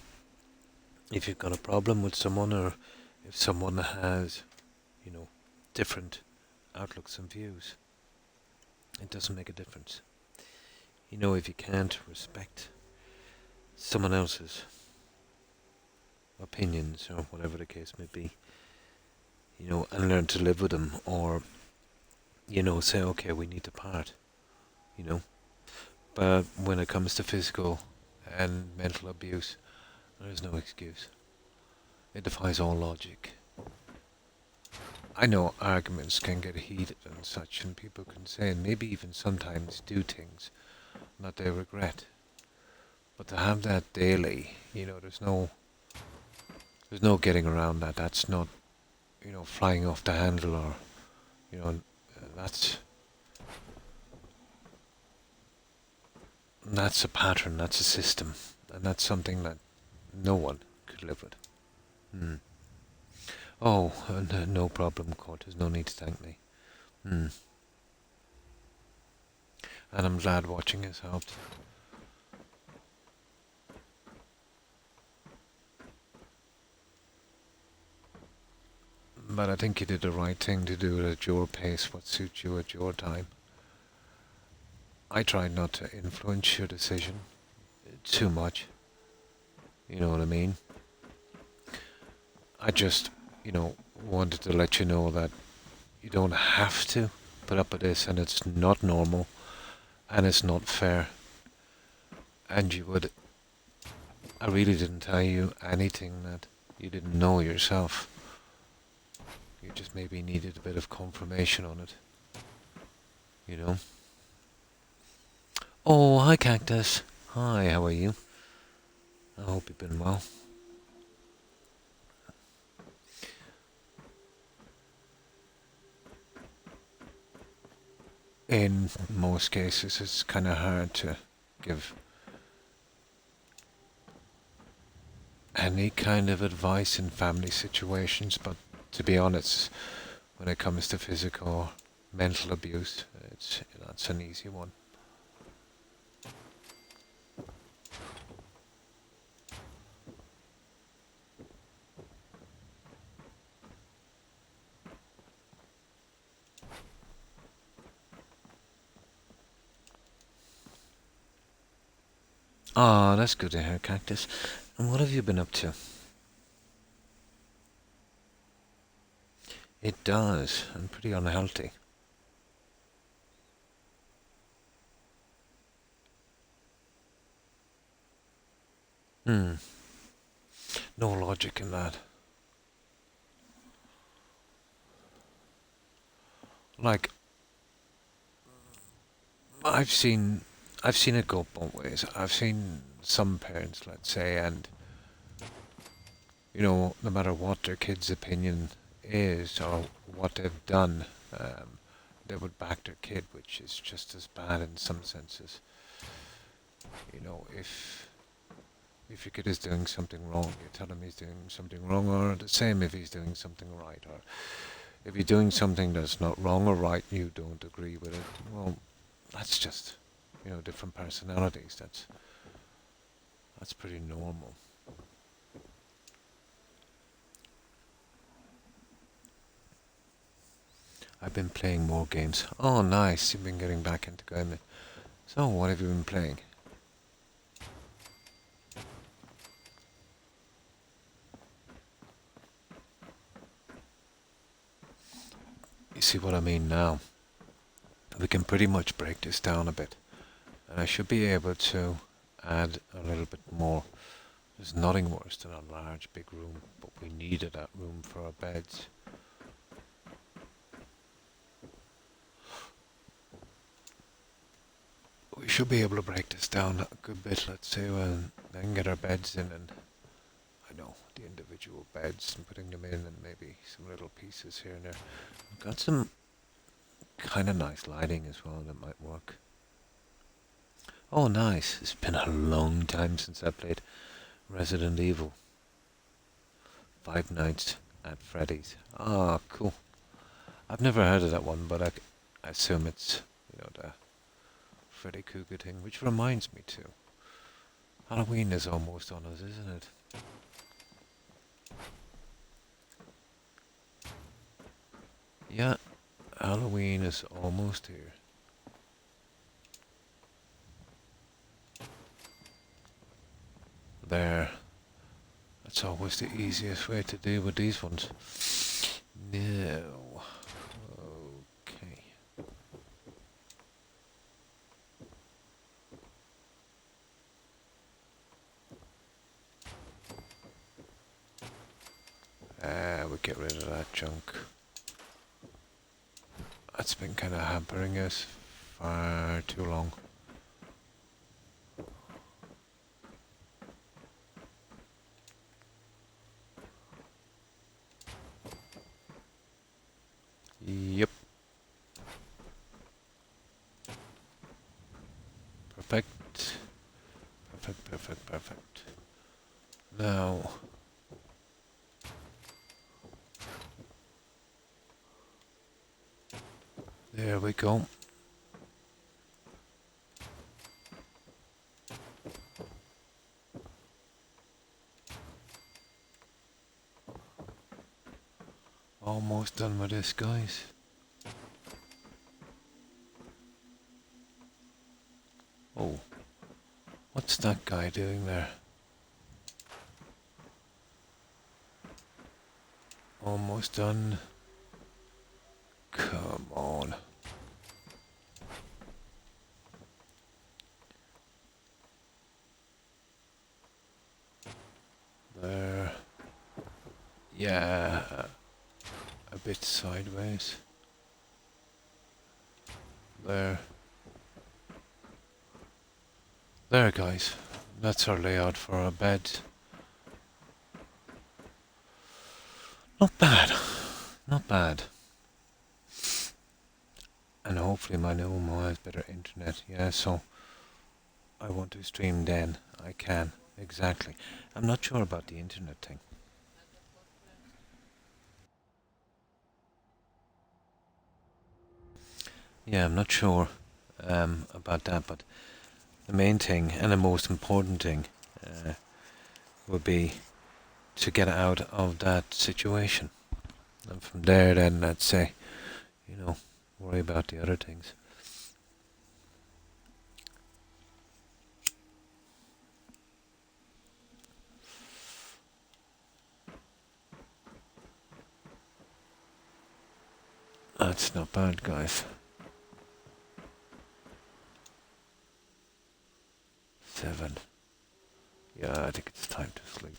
If you've got a problem with someone, or if someone has, you know, different outlooks and views, it doesn't make a difference. You know, if you can't respect someone else's opinions or whatever the case may be, you know, and learn to live with them, or, you know, say, okay, we need to part, you know. But when it comes to physical and mental abuse, there is no excuse. It defies all logic. I know arguments can get heated and such, and people can say, and maybe even sometimes do things that they regret. But to have that daily, you know, there's no getting around that. That's not, you know, flying off the handle, or, you know, that's a pattern, that's a system, and that's something that no one could live with. Hmm. Oh, no problem, Court. There's no need to thank me. Hmm. And I'm glad watching has helped. But I think you did the right thing to do it at your pace, what suits you at your time. I tried not to influence your decision too much. You know what I mean? I just, you know, wanted to let you know that you don't have to put up with this, and it's not normal, and it's not fair. And I really didn't tell you anything that you didn't know yourself. You just maybe needed a bit of confirmation on it. You know? Oh, hi Cactus. Hi, how are you? I hope you've been well. In most cases, it's kind of hard to give any kind of advice in family situations, but to be honest, when it comes to physical or mental abuse, that's an easy one. Ah, that's good to hear, Cactus. And what have you been up to? It does, and pretty unhealthy. Hmm, no logic in that. Like, I've seen, I've seen it go both ways. I've seen some parents, let's say, and no matter what their kid's opinion is or what they've done, um, they would back their kid, which is just as bad in some senses. If your kid is doing something wrong, you tell him he's doing something wrong, or the same if he's doing something right, or if you're doing something that's not wrong or right, you don't agree with it. Well, that's just different personalities. That's pretty normal. I've been playing more games. Oh, nice. You've been getting back into gaming. So, what have you been playing? You see what I mean now? We can pretty much break this down a bit. And I should be able to add a little bit more. There's nothing worse than a large, big room, but we needed that room for our beds. We should be able to break this down a good bit, let's say, and then get our beds in, and I know the individual beds and putting them in, and maybe some little pieces here and there. We've got some kind of nice lighting as well that might work. Oh, nice. It's been a long time since I played Resident Evil. Five Nights at Freddy's. Ah, cool. I've never heard of that one, but I assume it's, the Freddy Krueger thing, which reminds me too. Halloween is almost on us, isn't it? Yeah, Halloween is almost here. There. That's always the easiest way to deal with these ones. No. Okay. We'll get rid of that junk. That's been kind of hampering us far too long. Yep. Perfect. Perfect, perfect, perfect. Now... There we go. Almost done with this, guys. Oh. What's that guy doing there? Almost done. Come on. There. Yeah. A bit sideways. There. There, guys. That's our layout for our bed. Not bad. Not bad. And hopefully my new one has better internet. Yeah, so I want to stream then. I can. Exactly. I'm not sure about the internet thing. Yeah, I'm not sure about that, but the main thing and the most important thing would be to get out of that situation. And from there then, let's say, worry about the other things. That's not bad, guys. 7. Yeah, I think it's time to sleep.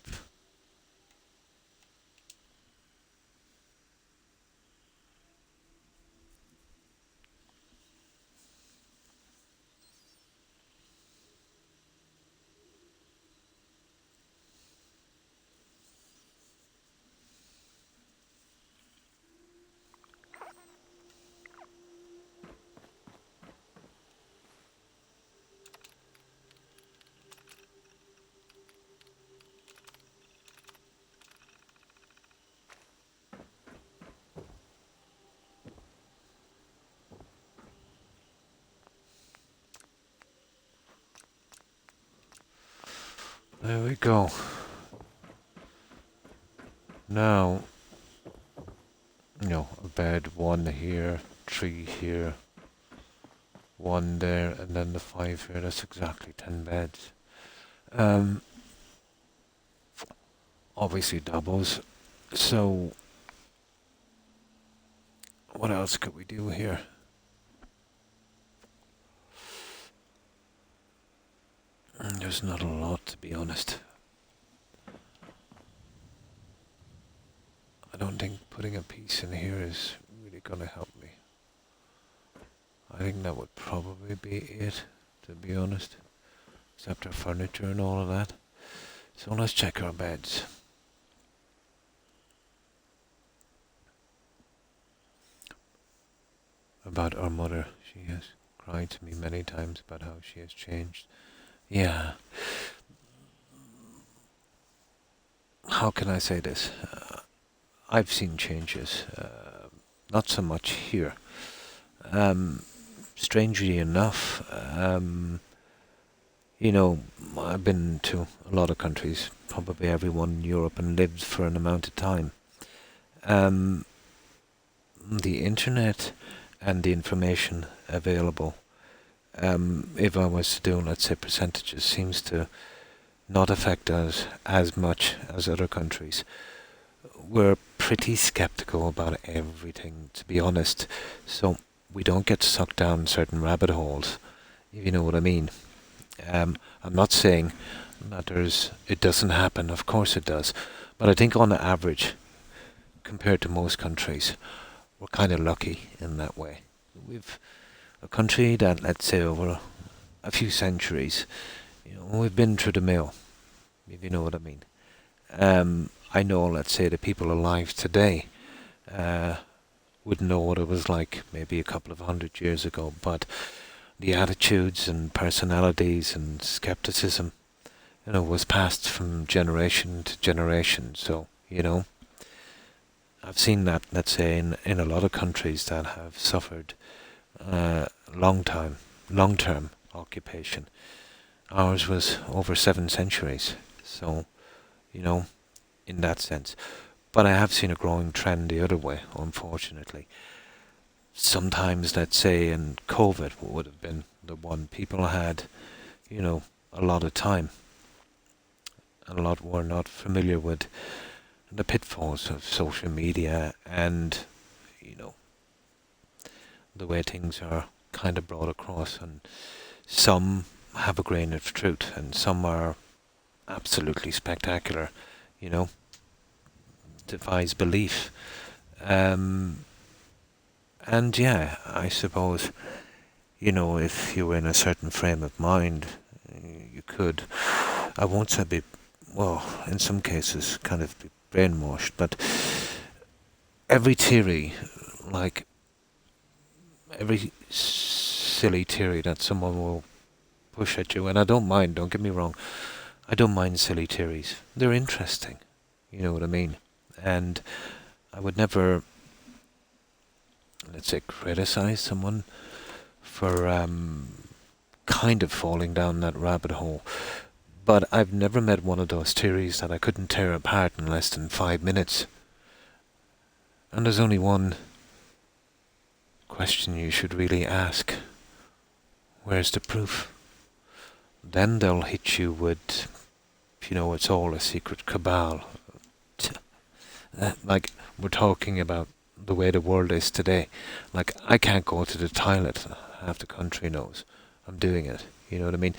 There we go. Now, a bed, 1 here, 3 here, 1 there, and then the 5 here. That's exactly 10 beds. Obviously doubles. So, what else could we do here? There's not a lot, to be honest. I don't think putting a piece in here is really going to help me. I think that would probably be it, to be honest. Except our furniture and all of that. So let's check our beds. About our mother. She has cried to me many times about how she has changed. Yeah. How can I say this? I've seen changes. Not so much here. Strangely enough, I've been to a lot of countries, probably everyone in Europe, and lived for an amount of time. The internet and the information available, if I was to do, let's say, percentages, seems to not affect us as much as other countries. We're pretty skeptical about everything, to be honest, so we don't get sucked down certain rabbit holes, if you know what I mean. I'm not saying that it doesn't happen, of course it does, but I think on average, compared to most countries, we're kind of lucky in that way. We've a country that, let's say, over a few centuries, we've been through the mill, if you know what I mean. I know, let's say, the people alive today wouldn't know what it was like maybe a couple of 100 years ago, but the attitudes and personalities and skepticism, was passed from generation to generation. So, I've seen that, let's say, in a lot of countries that have suffered long-term occupation. Ours was over 7 centuries, so, in that sense. But I have seen a growing trend the other way, unfortunately. Sometimes, let's say, in COVID would have been the one, people had, a lot of time. And a lot were not familiar with the pitfalls of social media and, the way things are kind of brought across. And some have a grain of truth and some are absolutely spectacular, defies belief. And yeah, I suppose, if you were in a certain frame of mind, you could, I won't say in some cases kind of be brainwashed, but every theory, like every silly theory that someone will push at you, and I don't mind, don't get me wrong, I don't mind silly theories. They're interesting, you know what I mean? And I would never, let's say, criticize someone for kind of falling down that rabbit hole. But I've never met one of those theories that I couldn't tear apart in less than 5 minutes. And there's only one question you should really ask. Where's the proof? Then they'll hit you with, it's all a secret cabal. Like, we're talking about the way the world is today. Like, I can't go to the toilet. Half the country knows I'm doing it. You know what I mean?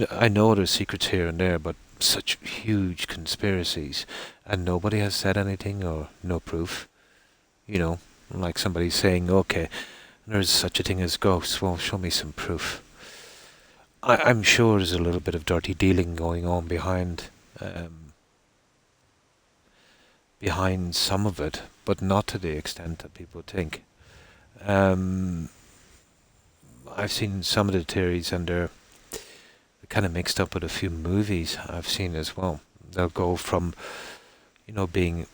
I know there's secrets here and there, but such huge conspiracies, and nobody has said anything or no proof. You know, like somebody saying, okay, there's such a thing as ghosts. Well, show me some proof. I'm sure there's a little bit of dirty dealing going on behind some of it, but not to the extent that people think. Um, I've seen some of the theories, and they're kind of mixed up with a few movies I've seen as well. They'll go from, being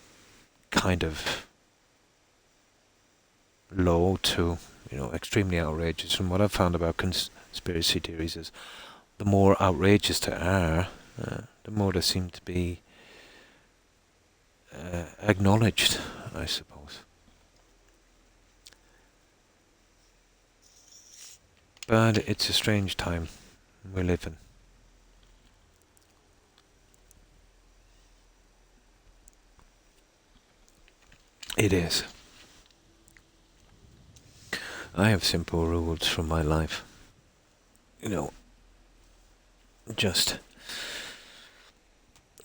kind of low to, extremely outrageous. And what I've found about conspiracy theories is the more outrageous they are, the more they seem to be acknowledged, I suppose. But it's a strange time we live in. It is. I have simple rules for my life. Just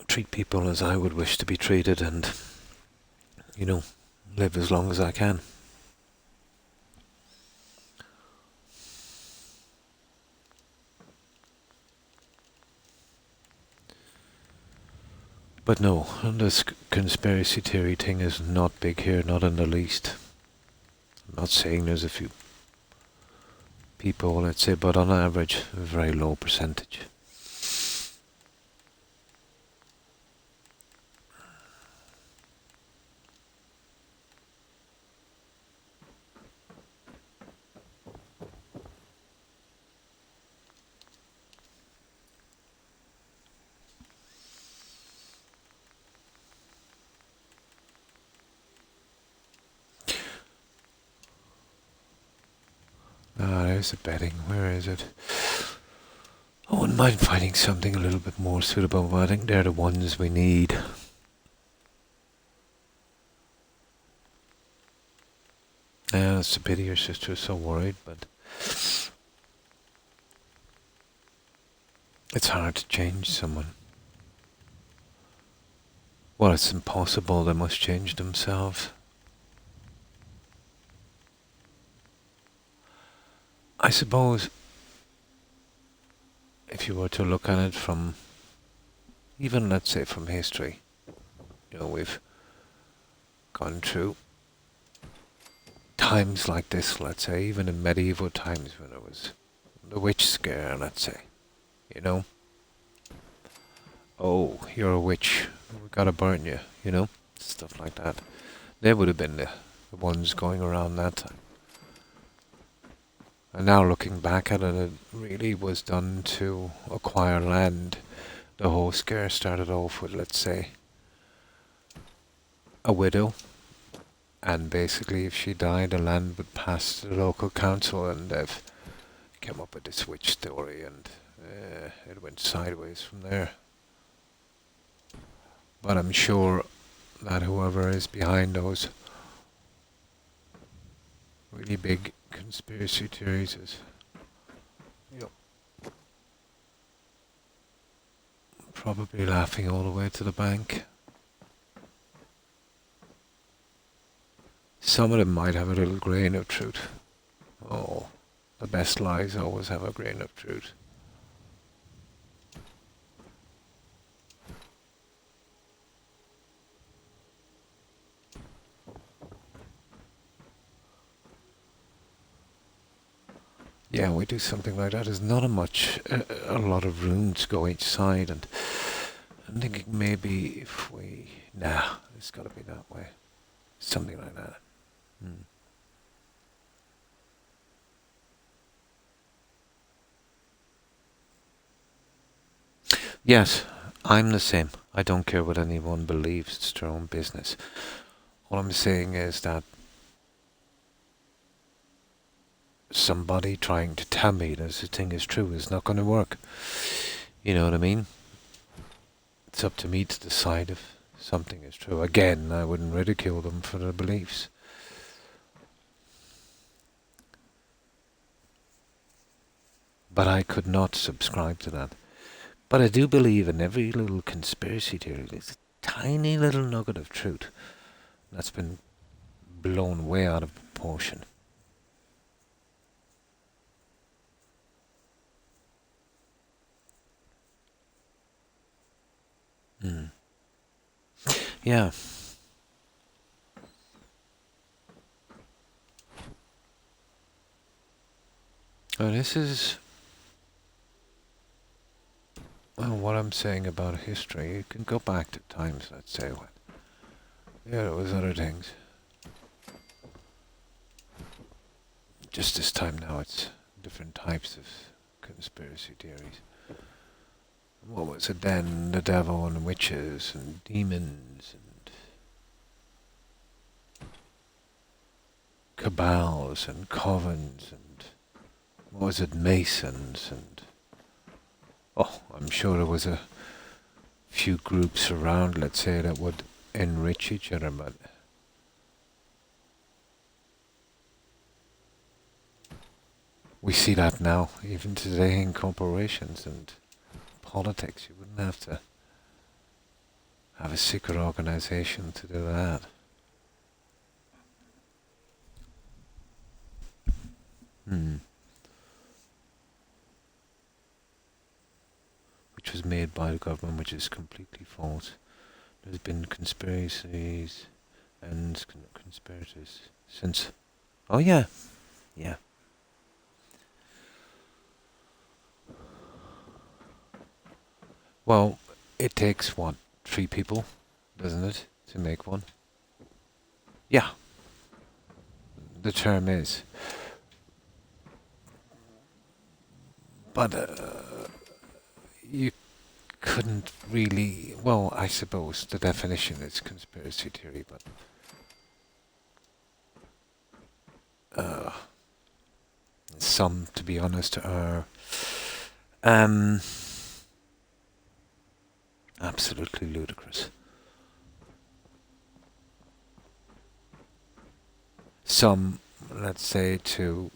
treat people as I would wish to be treated, and, live as long as I can. But no, this conspiracy theory thing is not big here, not in the least. I'm not saying there's a few people, let's say, but on average, a very low percentage. There's the bedding. Where is it? I wouldn't mind finding something a little bit more suitable, but I think they're the ones we need. Yeah, it's a pity your sister is so worried, but it's hard to change someone. Well, it's impossible. They must change themselves. I suppose if you were to look at it from, even let's say from history, we've gone through times like this, let's say, even in medieval times when there was the witch scare, let's say, oh, you're a witch, we gotta burn you, stuff like that. They would have been the ones going around that time. And now looking back at it, it really was done to acquire land. The whole scare started off with, let's say, a widow. And basically, if she died, the land would pass to the local council, and they've come up with this witch story, and it went sideways from there. But I'm sure that whoever is behind those really big conspiracy theories is probably laughing all the way to the bank. Some of them might have a little grain of truth. Oh, the best lies always have a grain of truth. Yeah, we do something like that. There's not a lot of room to go each side, and I'm thinking maybe if we, it's got to be that way, something like that. Yes, I'm the same. I don't care what anyone believes. It's their own business. All I'm saying is that somebody trying to tell me that this thing is true is not going to work. You know what I mean? It's up to me to decide if something is true. Again, I wouldn't ridicule them for their beliefs. But I could not subscribe to that. But I do believe in every little conspiracy theory. There's a tiny little nugget of truth that's been blown way out of proportion. Mm. Yeah. Oh, this is what I'm saying about history. You can go back to times, let's say, when there was other things. Just this time now, it's different types of conspiracy theories. What was it then? The devil and witches and demons and cabals and covens and what was it? Masons and I'm sure there was a few groups around, let's say, that would enrich each other, but we see that now, even today in corporations and politics. You wouldn't have to have a secret organization to do that. Which was made by the government, which is completely false. There's been conspiracies and conspirators since... Oh yeah. Yeah. Well, it takes, what, 3 people, doesn't it, to make one? Yeah. The term is. But you couldn't really... Well, I suppose the definition is conspiracy theory, but... some, to be honest, are... absolutely ludicrous. Some, let's say, to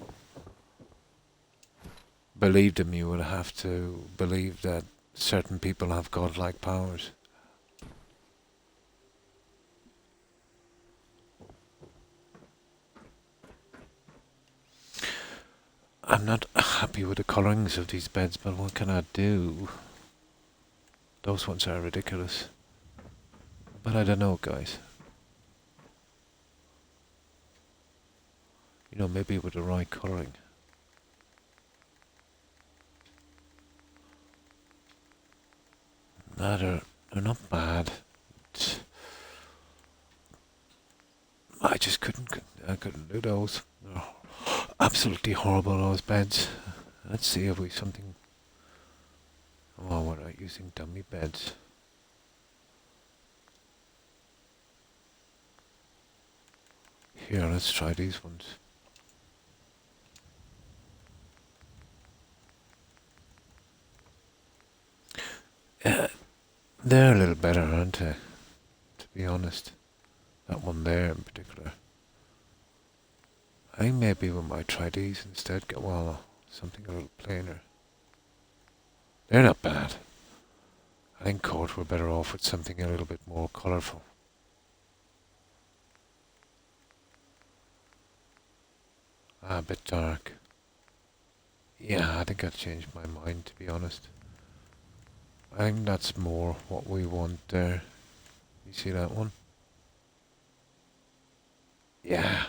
believe them, you would have to believe that certain people have godlike powers. I'm not happy with the colourings of these beds, but what can I do? Those ones are ridiculous. But I don't know, guys. You know, maybe with the right colouring. Nah, they're not bad. I just I couldn't do those. They're absolutely horrible, those beds. Let's see if we something... Oh, we're not using dummy beds. Here, let's try these ones. They're a little better, aren't they? To be honest. That one there in particular. I think maybe we might try these instead. Get, well, something a little plainer. They're not bad. I think court we're better off with something a little bit more colourful. A bit dark. Yeah, I think I've changed my mind, to be honest. I think that's more what we want there. You see that one? Yeah.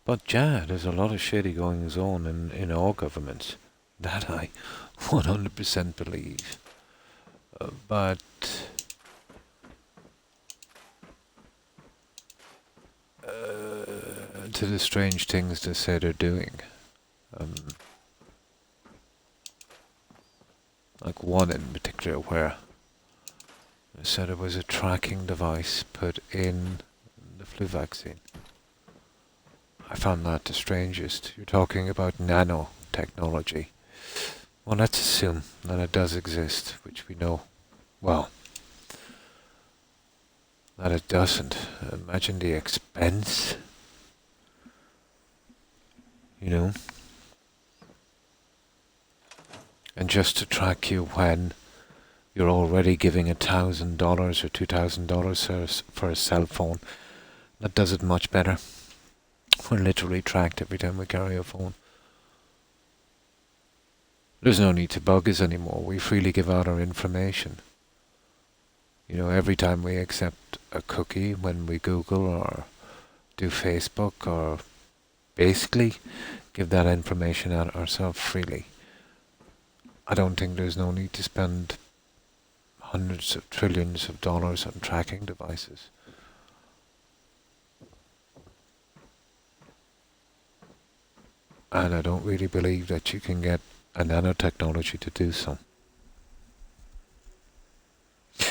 But yeah, there's a lot of shady goings on in all governments. That I 100% believe. But to the strange things they say they're doing. Like one in particular where they said it was a tracking device put in the flu vaccine. I found that the strangest. You're talking about nanotechnology. Well, let's assume that it does exist, which we know, well, that it doesn't. Imagine the expense, you know, and just to track you when you're already giving $1,000 or $2,000 for a cell phone. That does it much better. We're literally tracked every time we carry a phone. There's no need to bug us anymore. We freely give out our information. You know, every time we accept a cookie when we Google or do Facebook, or basically give that information out ourselves freely. I don't think there's no need to spend hundreds of trillions of dollars on tracking devices. And I don't really believe that you can get a nanotechnology to do so.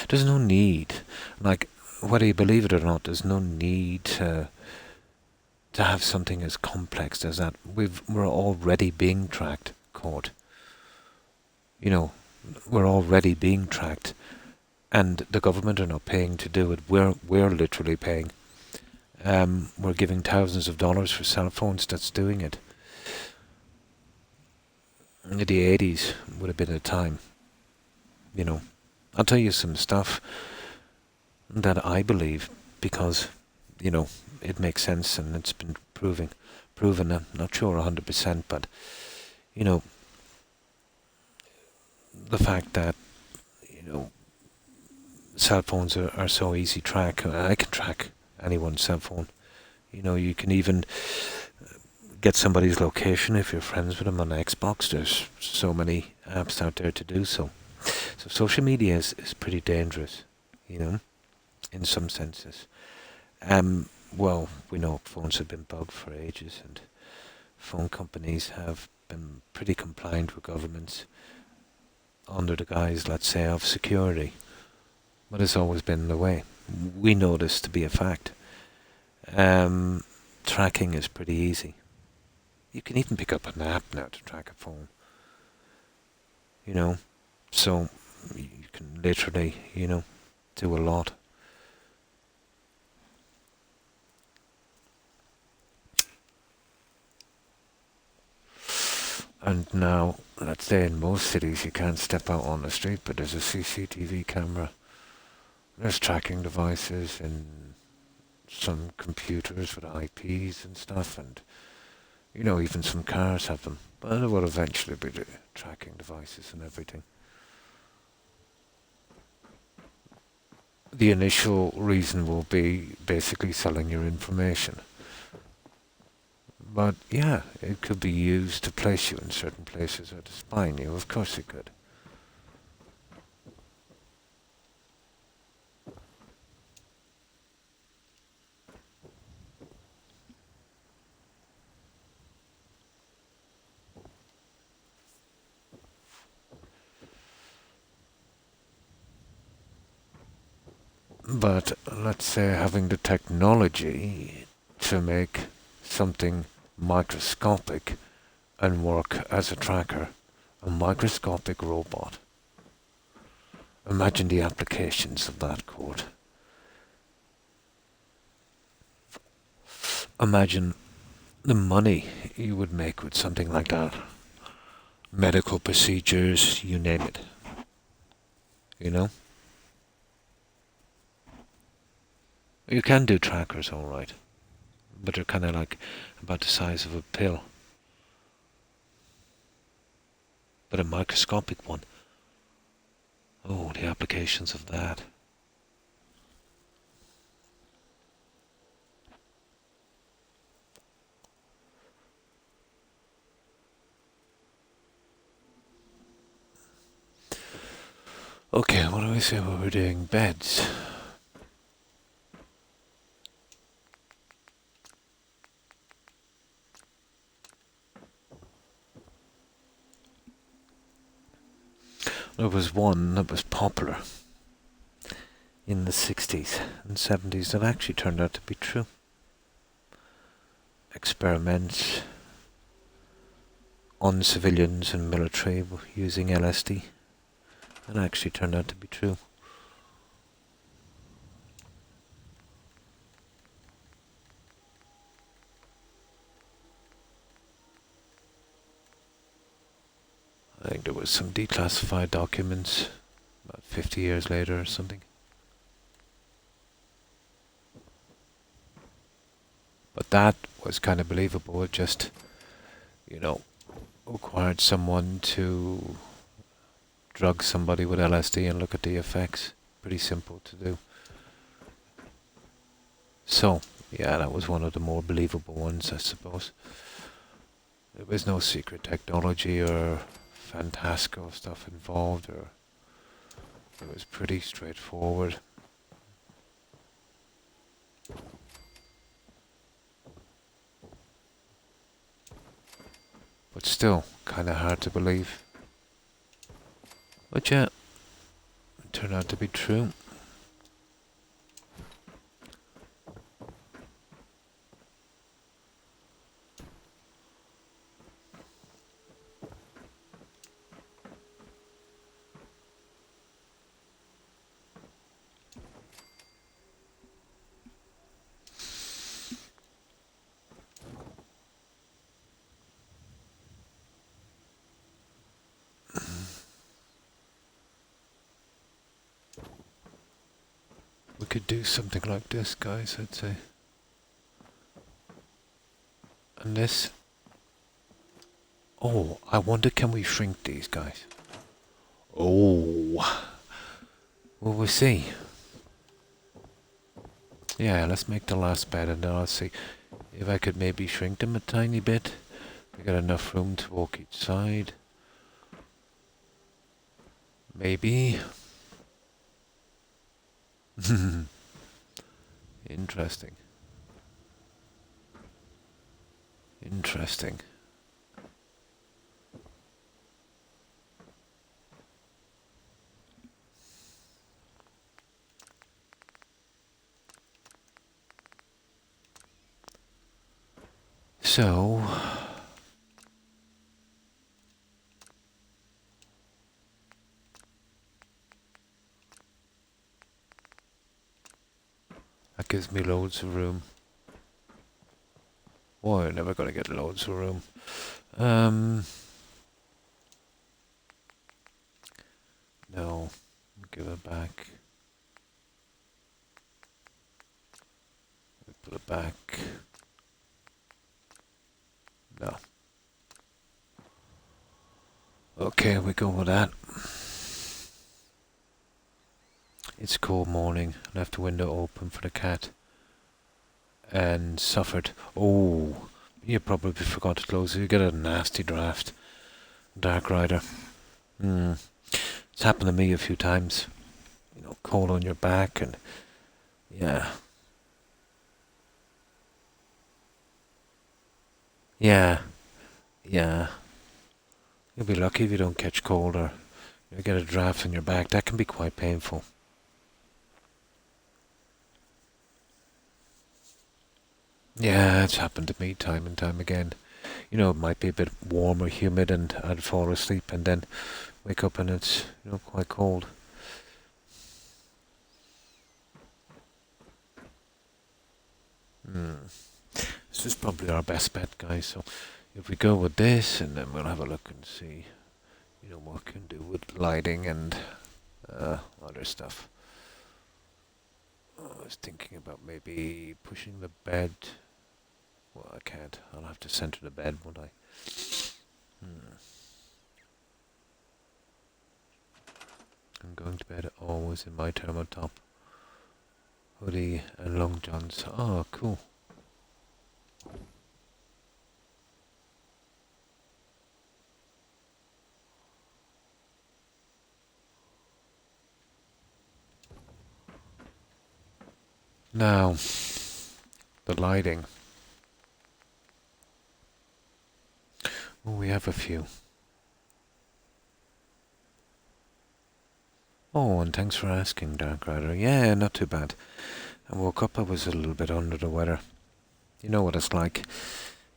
There's no need, like, whether you believe it or not, there's no need to have something as complex as that. We're already being tracked, Cord. You know, we're already being tracked, and the government are not paying to do it. We're literally paying. We're giving thousands of dollars for cell phones that's doing it. In the 80s would have been a time, you know. I'll tell you some stuff that I believe because, you know, it makes sense and it's been proven. I'm not sure 100%, but, you know, the fact that, you know, cell phones are so easy to track. I can track anyone's cell phone. You know, you can even get somebody's location if you're friends with them on Xbox. There's so many apps out there to do so. So social media is pretty dangerous, you know, in some senses. Well, we know phones have been bugged for ages, and phone companies have been pretty compliant with governments under the guise, let's say, of security. But it's always been the way. We know this to be a fact. Tracking is pretty easy. You can even pick up an app now to track a phone. You know, so you can literally, you know, do a lot. And now, let's say in most cities you can't step out on the street, but there's a CCTV camera. There's tracking devices in some computers with IPs and stuff, and, you know, even some cars have them. But there will eventually be the tracking devices and everything. The initial reason will be basically selling your information. But yeah, it could be used to place you in certain places or to spy on you. Of course it could. But let's say having the technology to make something microscopic and work as a tracker, a microscopic robot. Imagine the applications of that code. Imagine the money you would make with something like that. Medical procedures, you name it. You know? You can do trackers, alright, but they're kind of like about the size of a pill. But a microscopic one, oh, the applications of that. Okay, what do we say when we're doing beds? There was one that was popular in the 60s and 70s that actually turned out to be true. experiments on civilians and military using LSD. And actually turned out to be true. I think there was some declassified documents about 50 years later or something. But that was kind of believable. It just, you know, required someone to drug somebody with LSD and look at the effects. Pretty simple to do. So, yeah, that was one of the more believable ones, I suppose. There was no secret technology or fantastical stuff involved, or it was pretty straightforward. But still, kind of hard to believe. But yeah, it turned out to be true. We could do something like this, guys, I'd say. And this... Oh, I wonder, can we shrink these guys? Oh... Well, we'll see. Yeah, let's make the last bed and then I'll see if I could maybe shrink them a tiny bit. We got enough room to walk each side. Maybe. Interesting. Interesting. So... that gives me loads of room. Oh, I'm never gonna get loads of room. No. Give it back. Put it back. No. Okay, we go with that. It's a cold morning. Left the window open for the cat. And suffered. Oh, you probably forgot to close it. You get a nasty draft. Dark Rider. It's happened to me a few times. You know, cold on your back and... yeah. Yeah. Yeah. You'll be lucky if you don't catch cold or you get a draft on your back. That can be quite painful. Yeah, it's happened to me time and time again. You know, it might be a bit warm or humid and I'd fall asleep and then wake up and it's, you know, quite cold. This is probably our best bet, guys. So if we go with this and then we'll have a look and see, you know, what we can do with lighting and other stuff. I was thinking about maybe pushing the bed. Well, I can't. I'll have to center the bed, won't I? I'm going to bed always in my thermal top. Hoodie and long johns. Oh, cool. Now, the lighting. Oh, we have a few. Oh, and thanks for asking, Dark Rider. Yeah, not too bad. I woke up, I was a little bit under the weather. You know what it's like.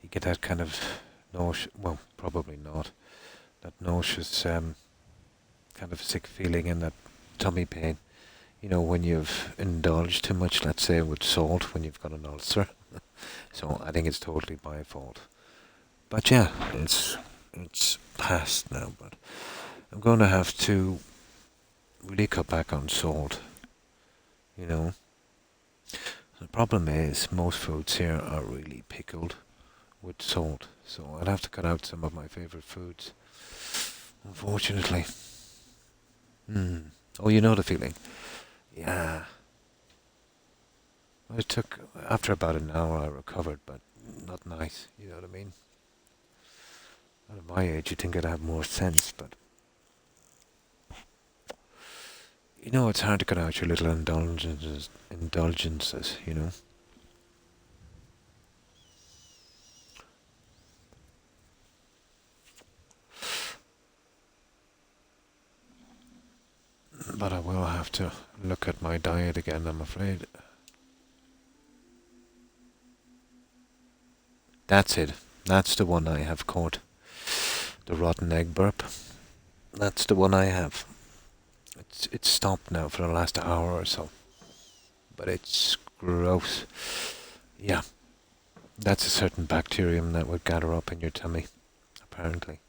You get that kind of nauseous, well, probably not, that nauseous, kind of sick feeling and that tummy pain. You know, when you've indulged too much, let's say with salt, when you've got an ulcer. So I think it's totally my fault. But yeah, it's past now. But I'm going to have to really cut back on salt. You know, the problem is most foods here are really pickled with salt, so I'd have to cut out some of my favorite foods. Unfortunately. Hmm. Oh, you know the feeling. Yeah. It took after about an hour I recovered, but not nice. You know what I mean? At my age, you think I'd have more sense, but you know it's hard to cut out your little indulgences. Indulgences, you know. But I will have to look at my diet again, I'm afraid. That's it. That's the one I have caught. The rotten egg burp. That's the one I have. It's stopped now for the last hour or so. But it's gross. Yeah. That's a certain bacterium that would gather up in your tummy, apparently.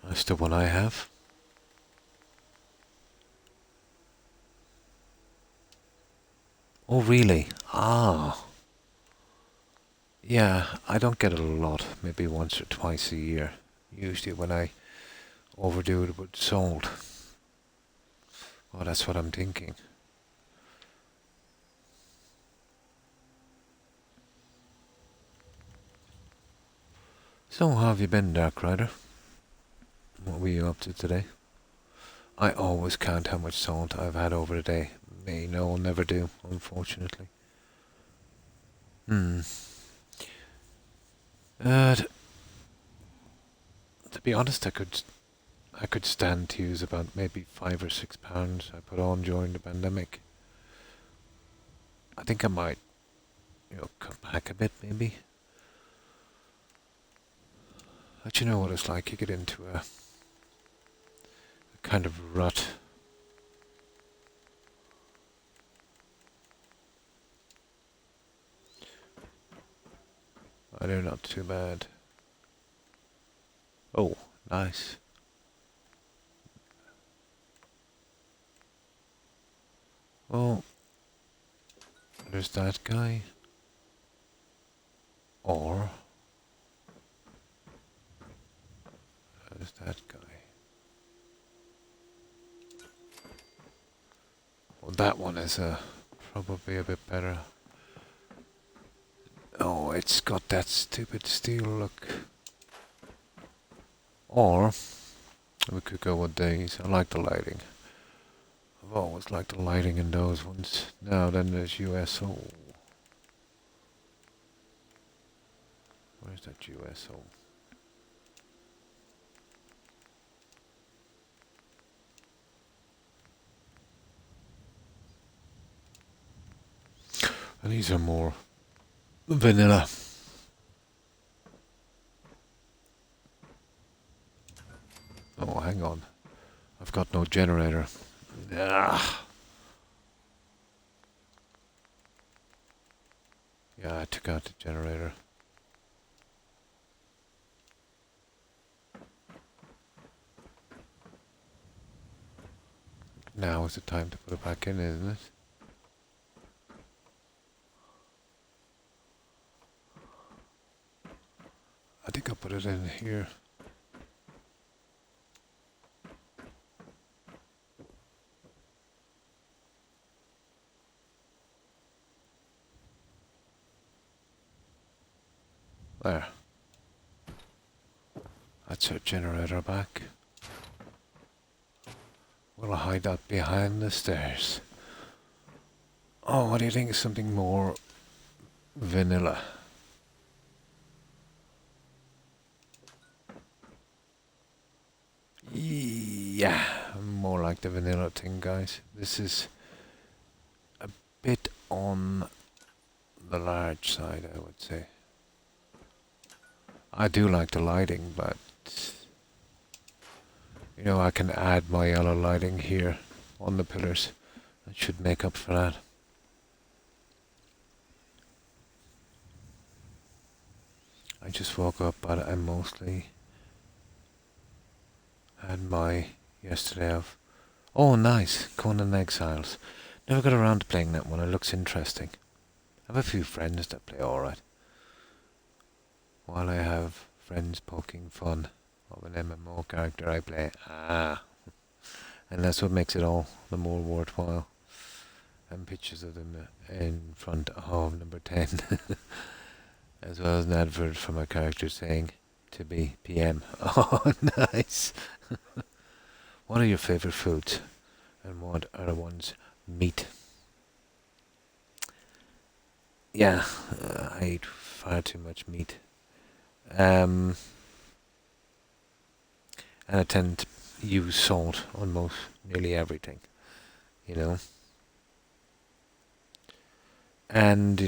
That's the one I have. Oh, really? Ah. Yeah, I don't get it a lot, maybe once or twice a year. Usually when I overdo it with salt. Oh, that's what I'm thinking. So, how have you been, Dark Rider? What were you up to today? I always count how much salt I've had over the day. Me, no, I'll never do, unfortunately. Hmm. To be honest, I could stand to use about maybe £5 or £6 I put on during the pandemic. I think I might, cut back a bit maybe. But you know what it's like, you get into a kind of rut. I do not too bad. Oh, nice. Well, there's that guy. Or there's that guy. Well, that one is probably a bit better. Oh, it's got that stupid steel look. Or we could go with these. I like the lighting. I've always liked the lighting in those ones. Now then there's USO. Where's that USO? And these are more vanilla. Oh, hang on. I've got no generator. Ah. Yeah, I took out the generator. Now is the time to put it back in, isn't it? I think I'll put it in here. There. That's our generator back. We'll hide that behind the stairs. Oh, what do you think of something more vanilla? Yeah, more like the vanilla thing, guys. This is bit on the large side, I would say. I do like the lighting, but you know, I can add my yellow lighting here on the pillars. That should make up for that. I just woke up, but I mostly had my yesterday of. Oh, nice, Conan Exiles. Never got around to playing that one. It looks interesting. I have a few friends that play alright. While I have friends poking fun of an MMO character I play, and that's what makes it all the more worthwhile. And pictures of them in front of number 10, as well as an advert for my character saying to be PM. Oh, nice. What are your favourite foods, and what are the ones meat? Yeah, I eat far too much meat. And I tend to use salt on nearly everything, you know. And,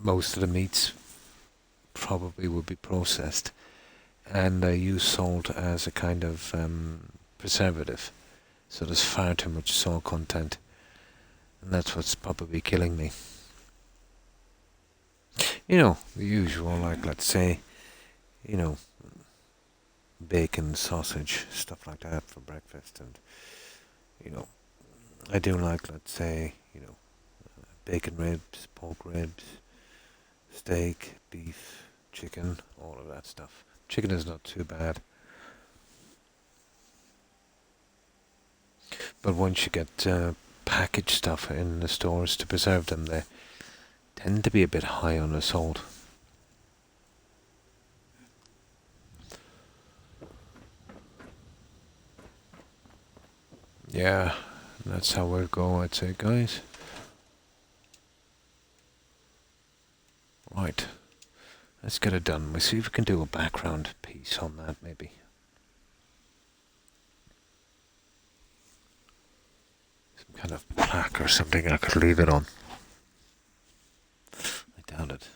most of the meats probably would be processed. And I use salt as a kind of preservative. So there's far too much salt content. And that's what's probably killing me. You know, the usual, like, let's say, you know, bacon, sausage, stuff like that for breakfast. And, I do like, let's say, bacon ribs, pork ribs, steak, beef, chicken, all of that stuff. Chicken is not too bad. But once you get packaged stuff in the stores to preserve them, they tend to be a bit high on the salt. Yeah, that's how we'll go, I'd say, guys. Right, let's get it done. We'll see if we can do a background piece on that, maybe. Some kind of plaque or something I could leave it on. I doubt it.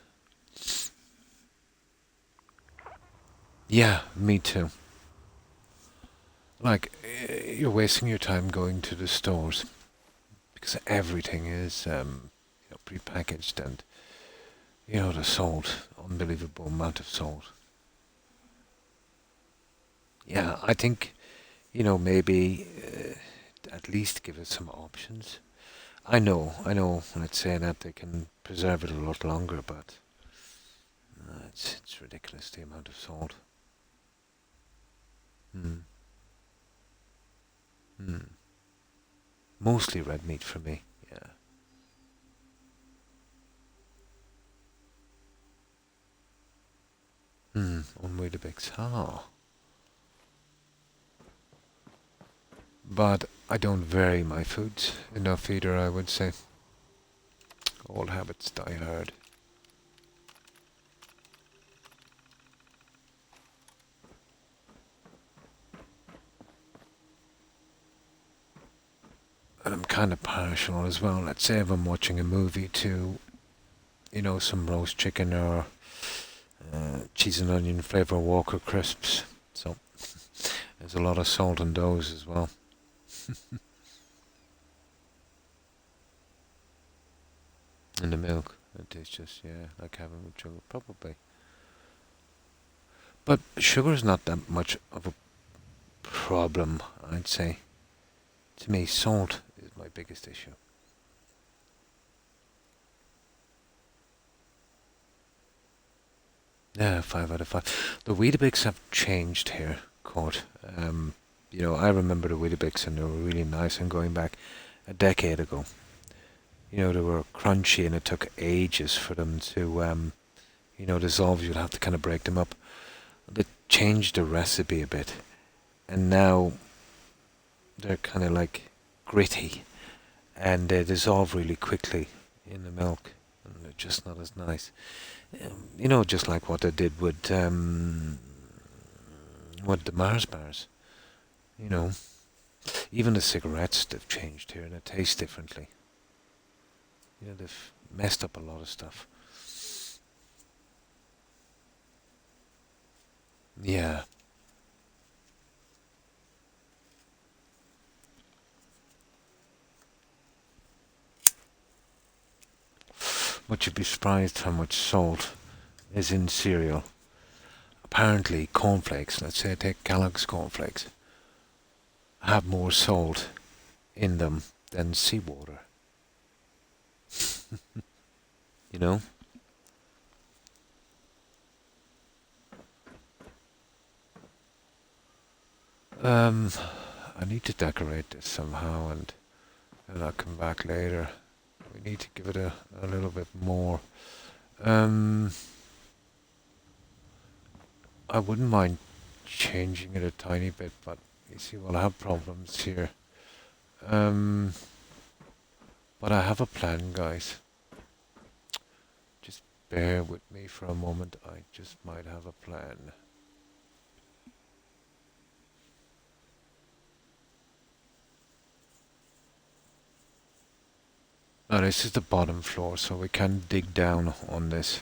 Yeah, me too. Like, you're wasting your time going to the stores because everything is pre-packaged, and the salt, unbelievable amount of salt. Yeah, I think maybe at least give it some options. I know. Let's say that they can preserve it a lot longer, but it's ridiculous the amount of salt. Hmm. Hmm. Mostly red meat for me. Yeah. On Weetabix. Ah. But I don't vary my foods enough either, I would say. Old habits die hard. And I'm kind of partial as well. Let's say if I'm watching a movie to, some roast chicken or cheese and onion flavour Walker crisps. So there's a lot of salt in those as well. In the milk. It is just, like having with sugar, probably. But sugar is not that much of a problem, I'd say. To me, salt is my biggest issue. Yeah, 5 out of 5. The Weetabix have changed here, Court. I remember the Weetabix and they were really nice, and going back a decade ago. They were crunchy and it took ages for them to, dissolve. You'd have to kind of break them up. They changed the recipe a bit, and now they're kind of like gritty, and they dissolve really quickly in the milk, and they're just not as nice. Just like what they did with the Mars bars. Even the cigarettes they've changed here, and they taste differently. You know, they've messed up a lot of stuff. Yeah. But you'd be surprised how much salt is in cereal. Apparently, cornflakes, let's say I take Kellogg's cornflakes, have more salt in them than seawater. You know? Um, I need to decorate this somehow, and then I'll come back later. We need to give it a little bit more. Um, I wouldn't mind changing it a tiny bit, but you see, we'll have problems here. Um, but I have a plan, guys. Just bear with me for a moment. I just might have a plan. Now this is the bottom floor, so we can dig down on this.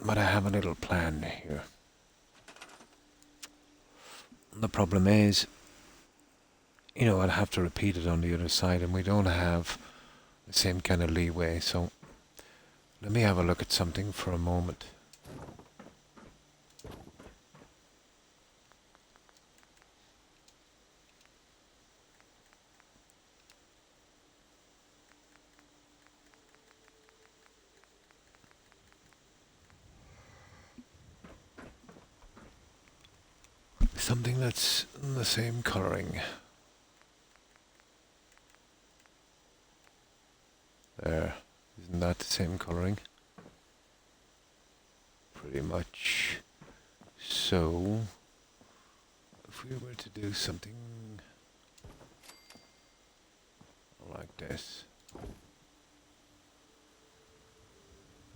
But I have a little plan here. The problem is, you know, I'll have to repeat it on the other side, and we don't have the same kind of leeway, so let me have a look at something for a moment. Something that's the same colouring. There. Isn't that the same colouring? Pretty much. So, if we were to do something like this, you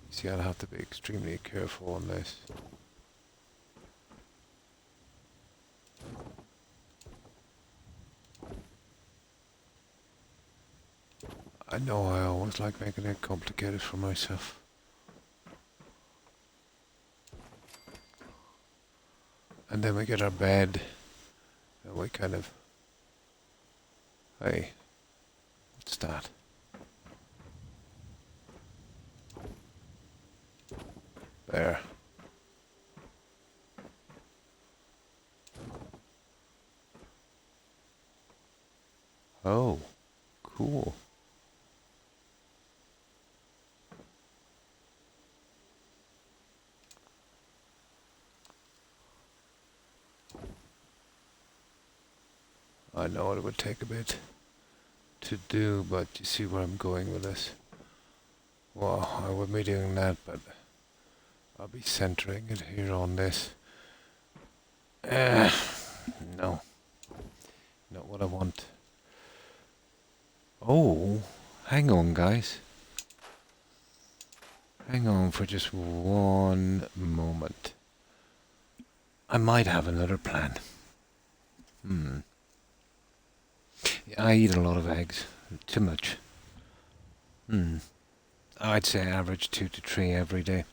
see, I'll have to be extremely careful on this. I know I always like making it complicated for myself. And then we get our bed, and we kind of, hey, what's that? There. Oh, cool. I know it would take a bit to do, but you see where I'm going with this. Well, I wouldn't be doing that, but I'll be centering it here on this. No, not what I want. Oh, hang on, guys. Hang on for just one moment. I might have another plan. Yeah, I eat a lot of eggs. Too much. I'd say average 2 to 3 every day.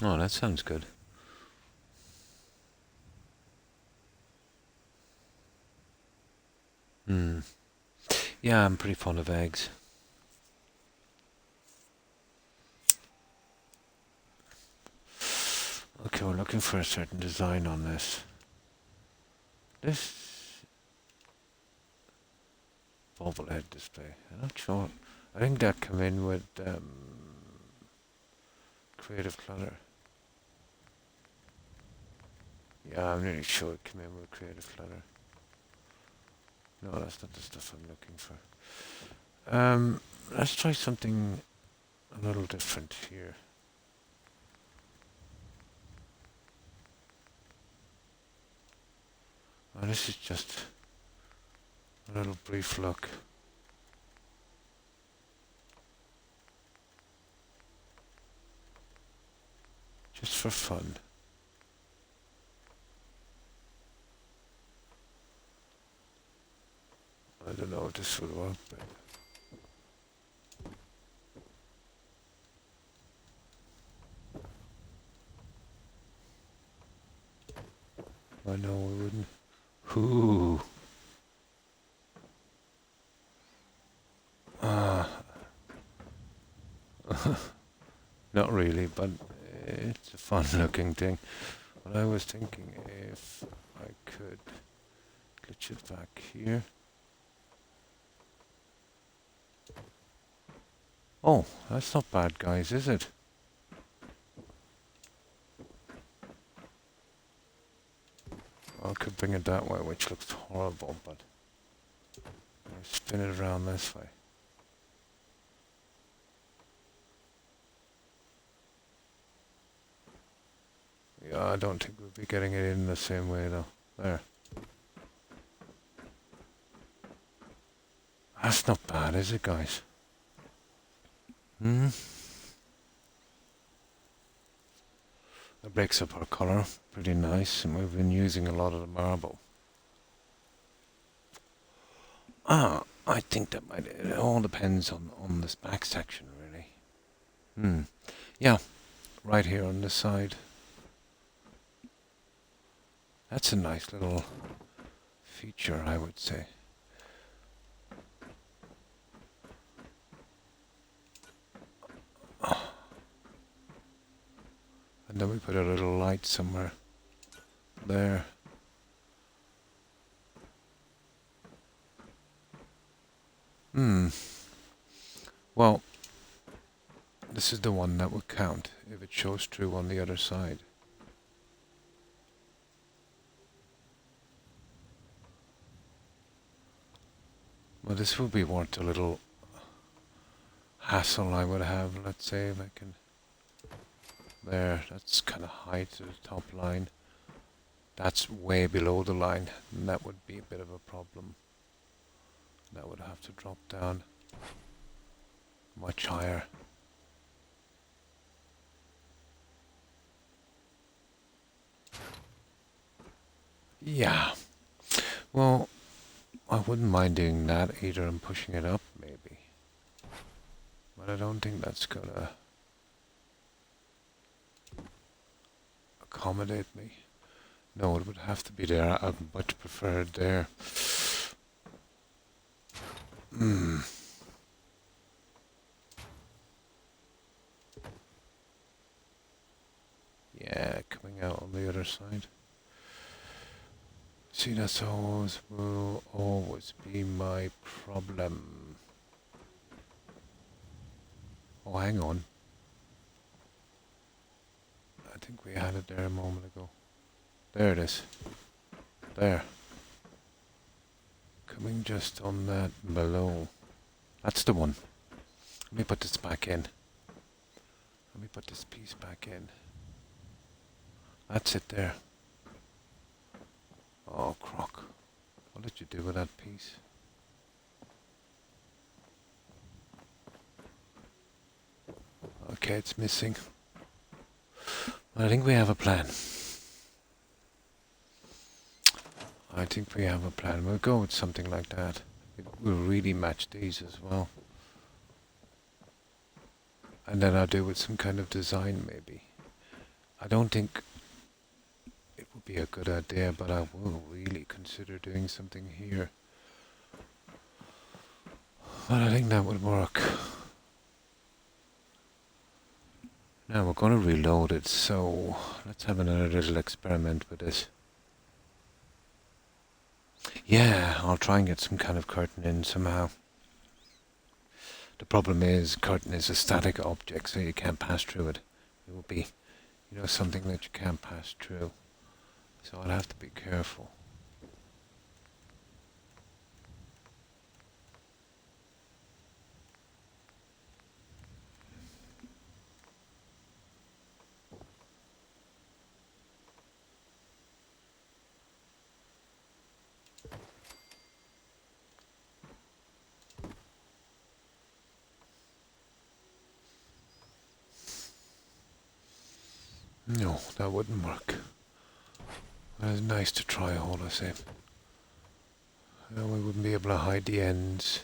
Oh, that sounds good. Yeah, I'm pretty fond of eggs. Okay, we're looking for a certain design on this. This bobblehead display. I'm not sure. I think that came in with Creative Clutter. Yeah, I'm nearly sure it came in with Creative Clutter. No, that's not the stuff I'm looking for. Let's try something a little different here. Oh, this is just A little brief look. Just for fun. I don't know if this would work, but I know we wouldn't. Ooh. Ah. Not really, but it's a fun looking thing. But I was thinking if I could glitch it back here. Oh, that's not bad, guys, is it? I could bring it that way, which looks horrible, but I'll spin it around this way. Yeah, I don't think we'll be getting it in the same way, though. There. That's not bad, is it, guys? Hmm? It breaks up our colour pretty nice, and we've been using a lot of the marble. I think that might. It all depends on this back section, really. Yeah, right here on this side. That's a nice little feature, I would say. And then we put a little light somewhere there. Well, this is the one that would count if it shows true on the other side. Well, this would be worth a little hassle I would have, let's say, if I can. There, that's kind of high to the top line. That's way below the line, and that would be a bit of a problem. That would have to drop down much higher. Yeah. Well, I wouldn't mind doing that either and pushing it up, maybe. But I don't think that's gonna accommodate me. No, it would have to be there. I'd much prefer it there. Yeah, coming out on the other side. See, that's always will always be my problem. Oh, hang on. I think we had it there a moment ago. There it is. There. Coming just on that below. That's the one. Let me put this back in. Let me put this piece back in. That's it there. Oh, Croc. What did you do with that piece? Okay, it's missing. I think we have a plan. I think we have a plan. We'll go with something like that. It will really match these as well. And then I'll do with some kind of design, maybe. I don't think it would be a good idea, but I will really consider doing something here. But I think that would work. Now we're going to reload it, so let's have another little experiment with this. Yeah, I'll try and get some kind of curtain in somehow. The problem is, curtain is a static object, so you can't pass through it. It will be, something that you can't pass through. So I'll have to be careful. No, that wouldn't work. But it's nice to try all the same. We wouldn't be able to hide the ends.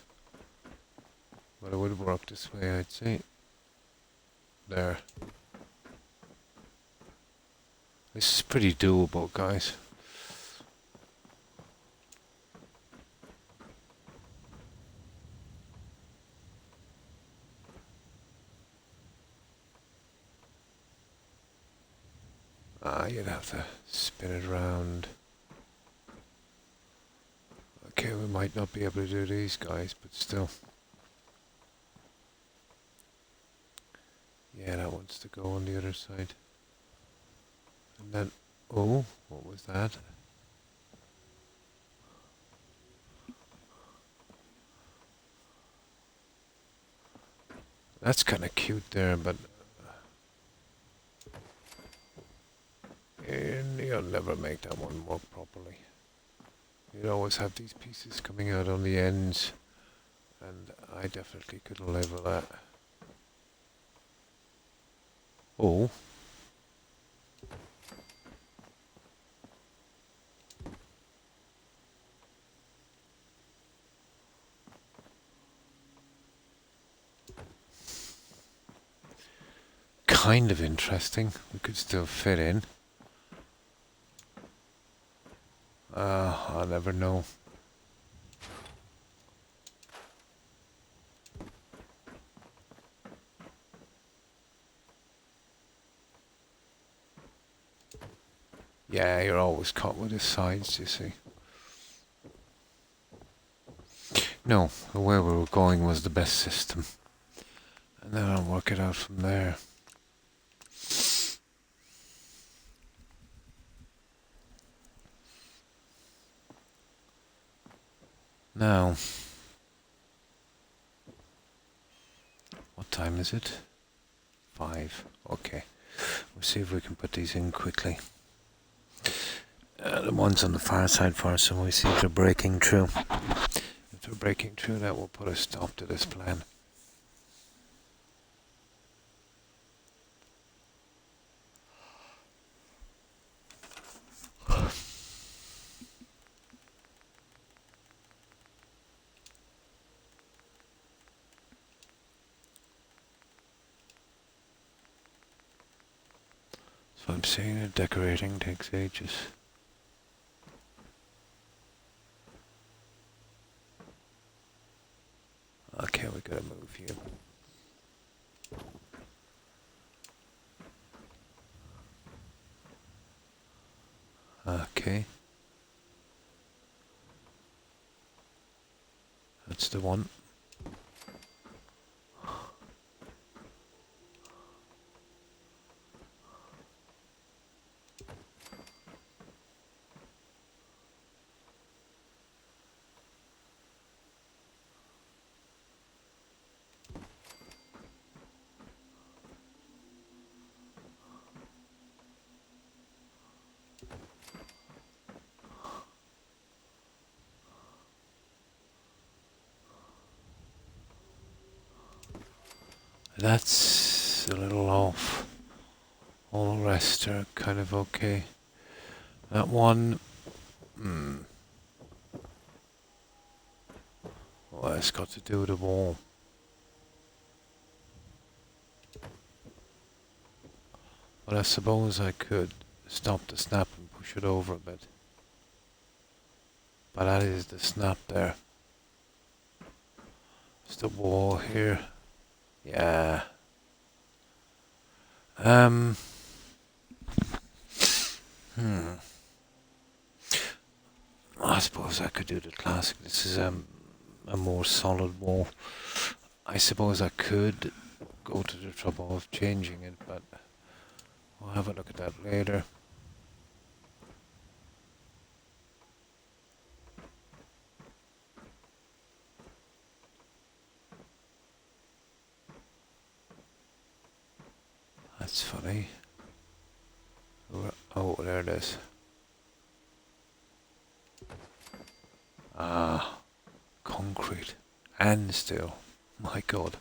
But it would work this way, I'd say. There. This is pretty doable, guys. You'd have to spin it around. Okay, we might not be able to do these guys, but still. Yeah, that wants to go on the other side. And then, oh, what was that? That's kind of cute there, but you'll never make that one work properly. You'd always have these pieces coming out on the ends, and I definitely couldn't live with that. Oh. Kind of interesting. We could still fit in. I'll never know. Yeah, you're always caught with the sides, you see. No, the way we were going was the best system. And then I'll work it out from there. Now, what time is it? 5. Okay. We'll see if we can put these in quickly. The ones on the far side first, and we see if they're breaking through. If they're breaking through, that will put a stop to this plan. So I'm saying that decorating takes ages. Okay, we gotta move you. Okay. That's the one. That's a little off. All the rest are kind of okay. That one, well, it's got to do with the wall. But I suppose I could stop the snap and push it over a bit. But that is the snap there. It's the wall here. Yeah. I suppose I could do the classic. This is a more solid wall. I suppose I could go to the trouble of changing it, but we'll have a look at that later. That's funny. Oh, there it is. Ah, concrete and steel. My God.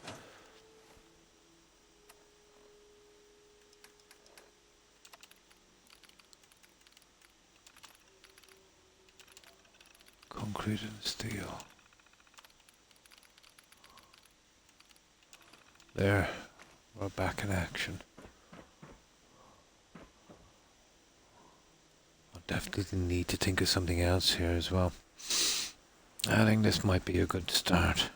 concrete and steel. There, we're back in action. I'll definitely need to think of something else here as well. I think this might be a good start.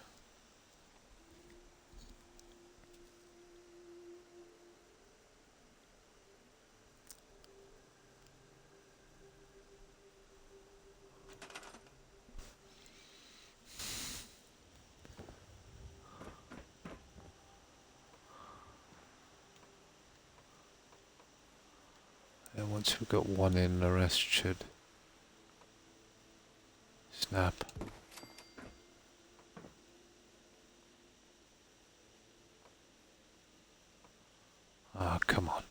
And once we've got one in, the rest should snap. Ah, come on.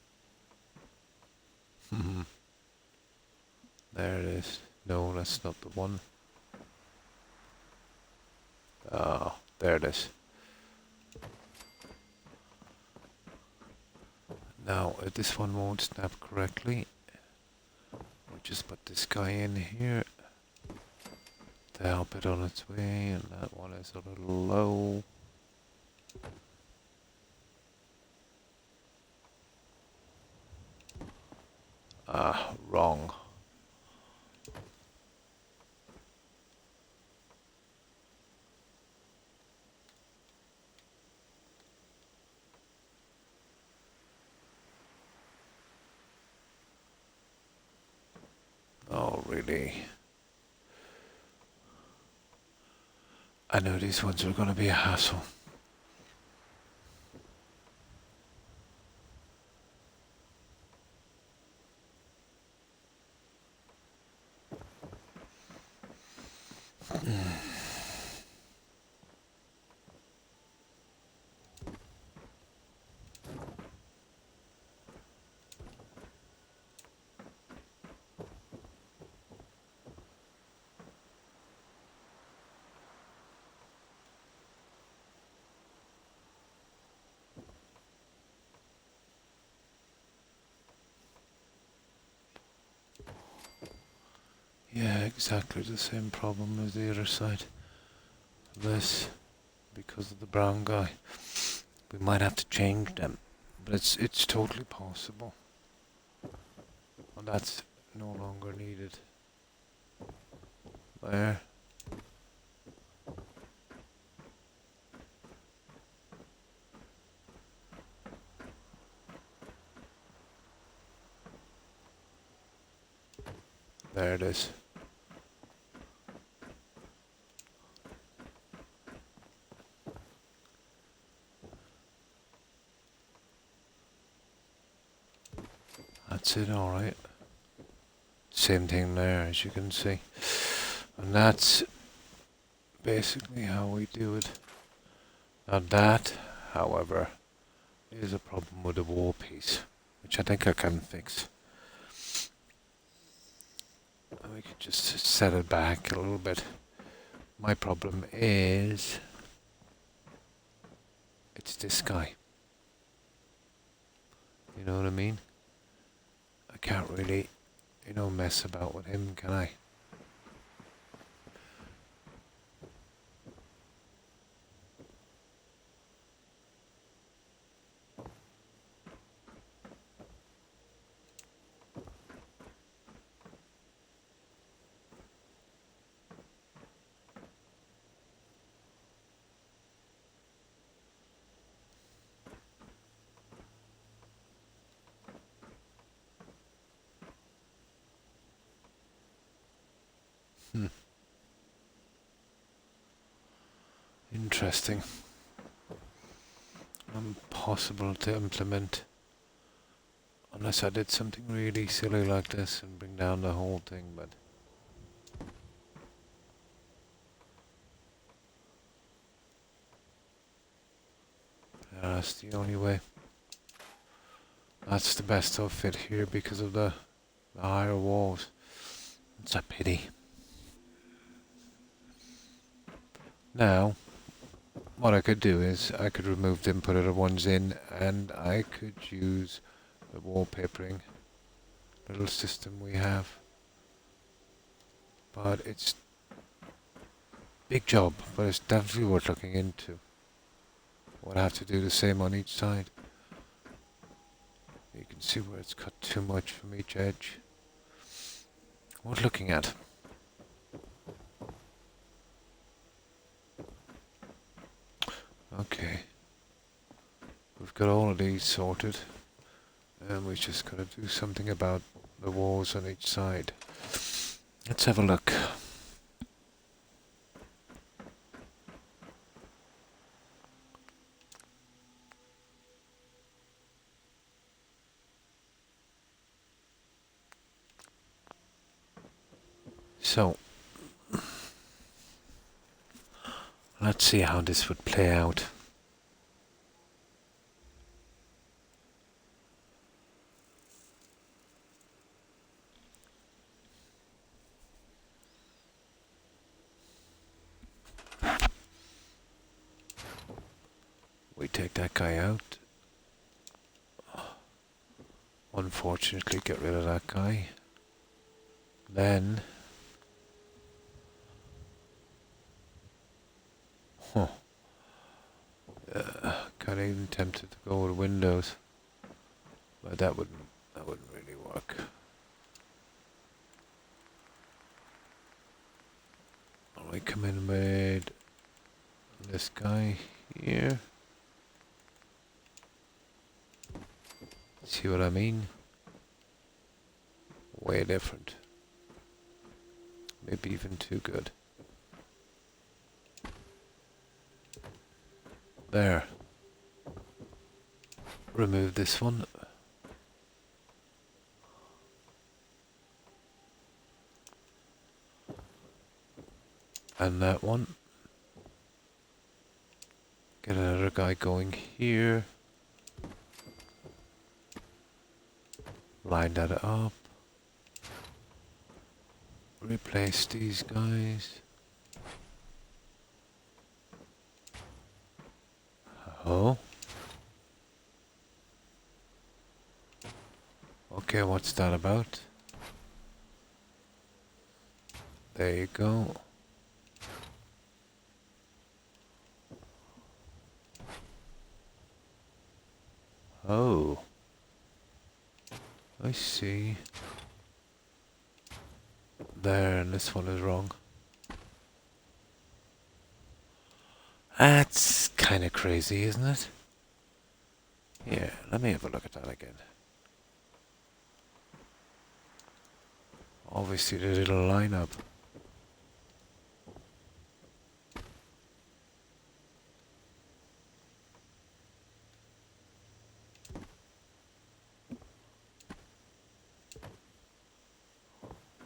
There it is. No, that's not the one. Ah, there it is. Now, if this one won't snap correctly, we'll just put this guy in here to help it on its way, and that one is a little low. Ah, wrong. Oh, really? I know these ones are going to be a hassle. Yeah, exactly the same problem as the other side. This, because of the brown guy. We might have to change them, but it's totally possible. And that's no longer needed. There. There it is. That's it, alright. Same thing there, as you can see. And that's basically how we do it. Now that, however, is a problem with the wall piece, which I think I can fix. And we could just set it back a little bit. My problem is, it's this guy. You know what I mean? I can't really, mess about with him, can I? Interesting. Impossible to implement unless I did something really silly like this and bring down the whole thing, but yeah, that's the only way. That's the best I'll fit here because of the higher walls. It's a pity. Now, what I could do is I could remove the input other ones in, and I could use the wallpapering little system we have. But it's big job, but it's definitely worth looking into. We'll have to do the same on each side. You can see where it's cut too much from each edge. Worth looking at. Okay. We've got all of these sorted. And we just gotta do something about the walls on each side. Let's have a look. So, let's see how this would play out. We take that guy out. Unfortunately, get rid of that guy. Then... Kinda even tempted to go with windows. But that wouldn't really work. We come in with this guy here. See what I mean? Way different. Maybe even too good. There. Remove this one. And that one. Get another guy going here. Line that up. Replace these guys. Oh. Okay, what's that about? There you go. Oh. I see. There, and this one is wrong. That's kind of crazy, isn't it? Yeah, let me have a look at that again. Obviously, the little lineup.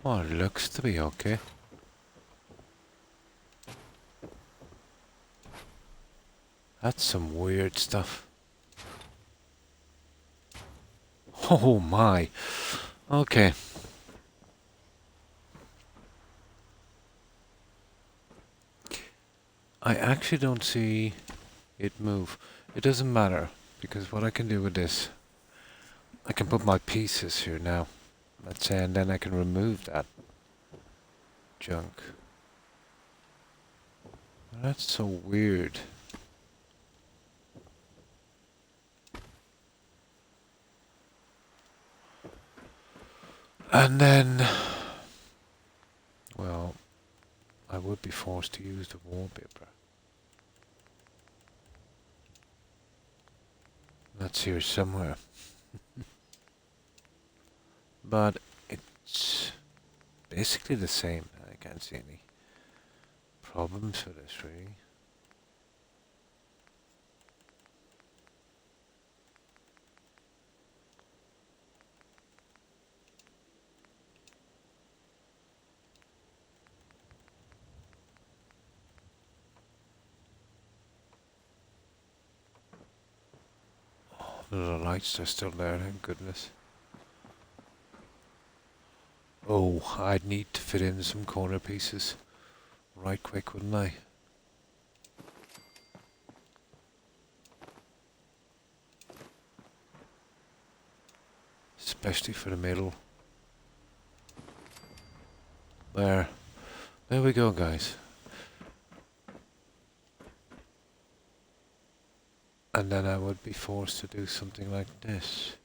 Oh, it looks to be okay. That's some weird stuff. Oh my. Okay. I actually don't see it move. It doesn't matter, because what I can do with this, I can put my pieces here now. Let's say, and then I can remove that junk. That's so weird. And then, well, I would be forced to use the wallpaper. That's here somewhere. But it's basically the same. I can't see any problems with this, really. The lights are still there, thank goodness. Oh, I'd need to fit in some corner pieces right quick, wouldn't I? Especially for the middle. There. There we go, guys. And then I would be forced to do something like this.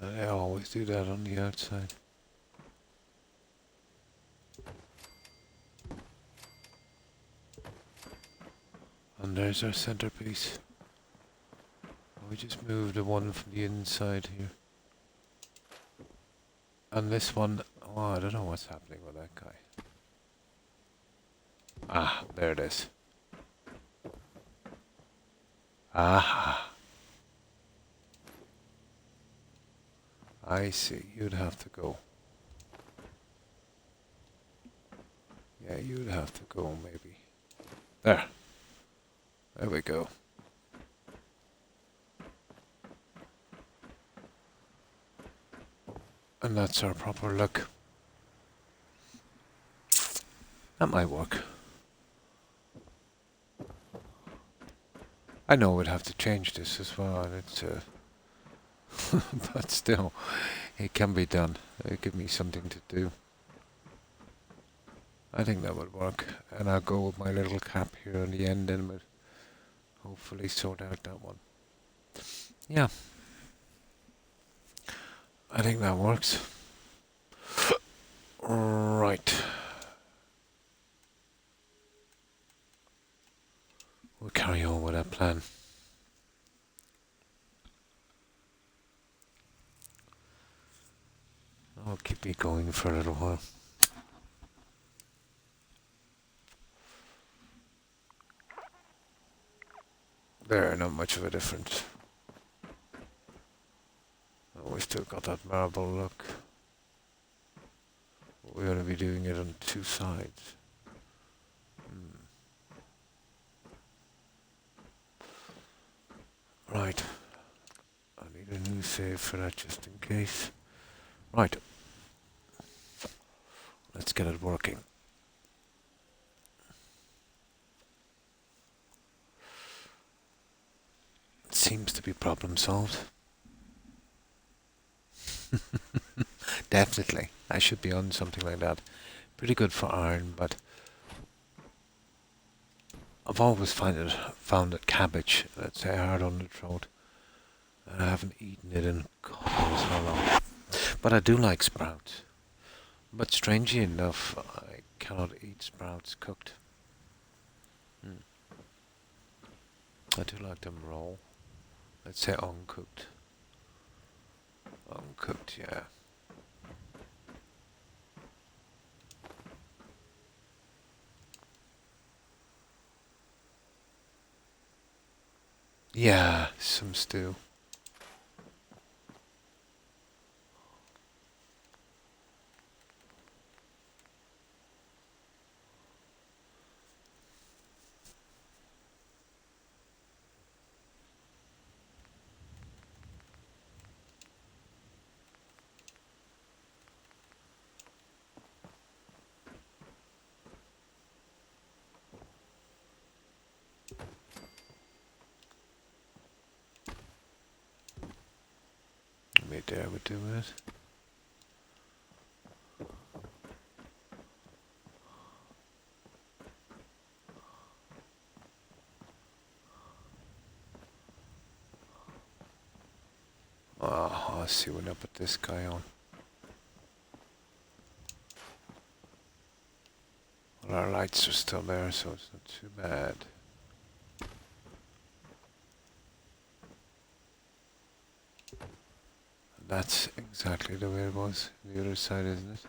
I always do that on the outside. And there's our centerpiece. We just moved the one from the inside here. And this one, oh, I don't know what's happening with that guy. Ah, there it is. Ah, I see. You'd have to go. Yeah, you'd have to go, maybe. There. There we go. And that's our proper look. That might work. I know we'd have to change this as well. It's but still, it can be done. It'll give me something to do. I think that would work. And I'll go with my little cap here on the end and we'll hopefully sort out that one. Yeah. I think that works. Right. We'll carry on with that plan. I'll keep me going for a little while. There, not much of a difference. Oh, we still got that marble look. We're going to be doing it on two sides. Right. I need a new save for that just in case. Right. Let's get it working. It seems to be problem solved. Definitely. I should be on something like that. Pretty good for iron, but I've always found that cabbage, let's say, hard on the throat. And I haven't eaten it in God knows how long. But I do like sprouts. But strangely enough, I cannot eat sprouts cooked. I do like them raw. Let's say uncooked. Uncooked, yeah. Yeah, some stew. Maybe there would do it. Oh, I'll see when I put this guy on. Well, our lights are still there, so it's not too bad. And that's exactly the way it was on the other side, isn't it?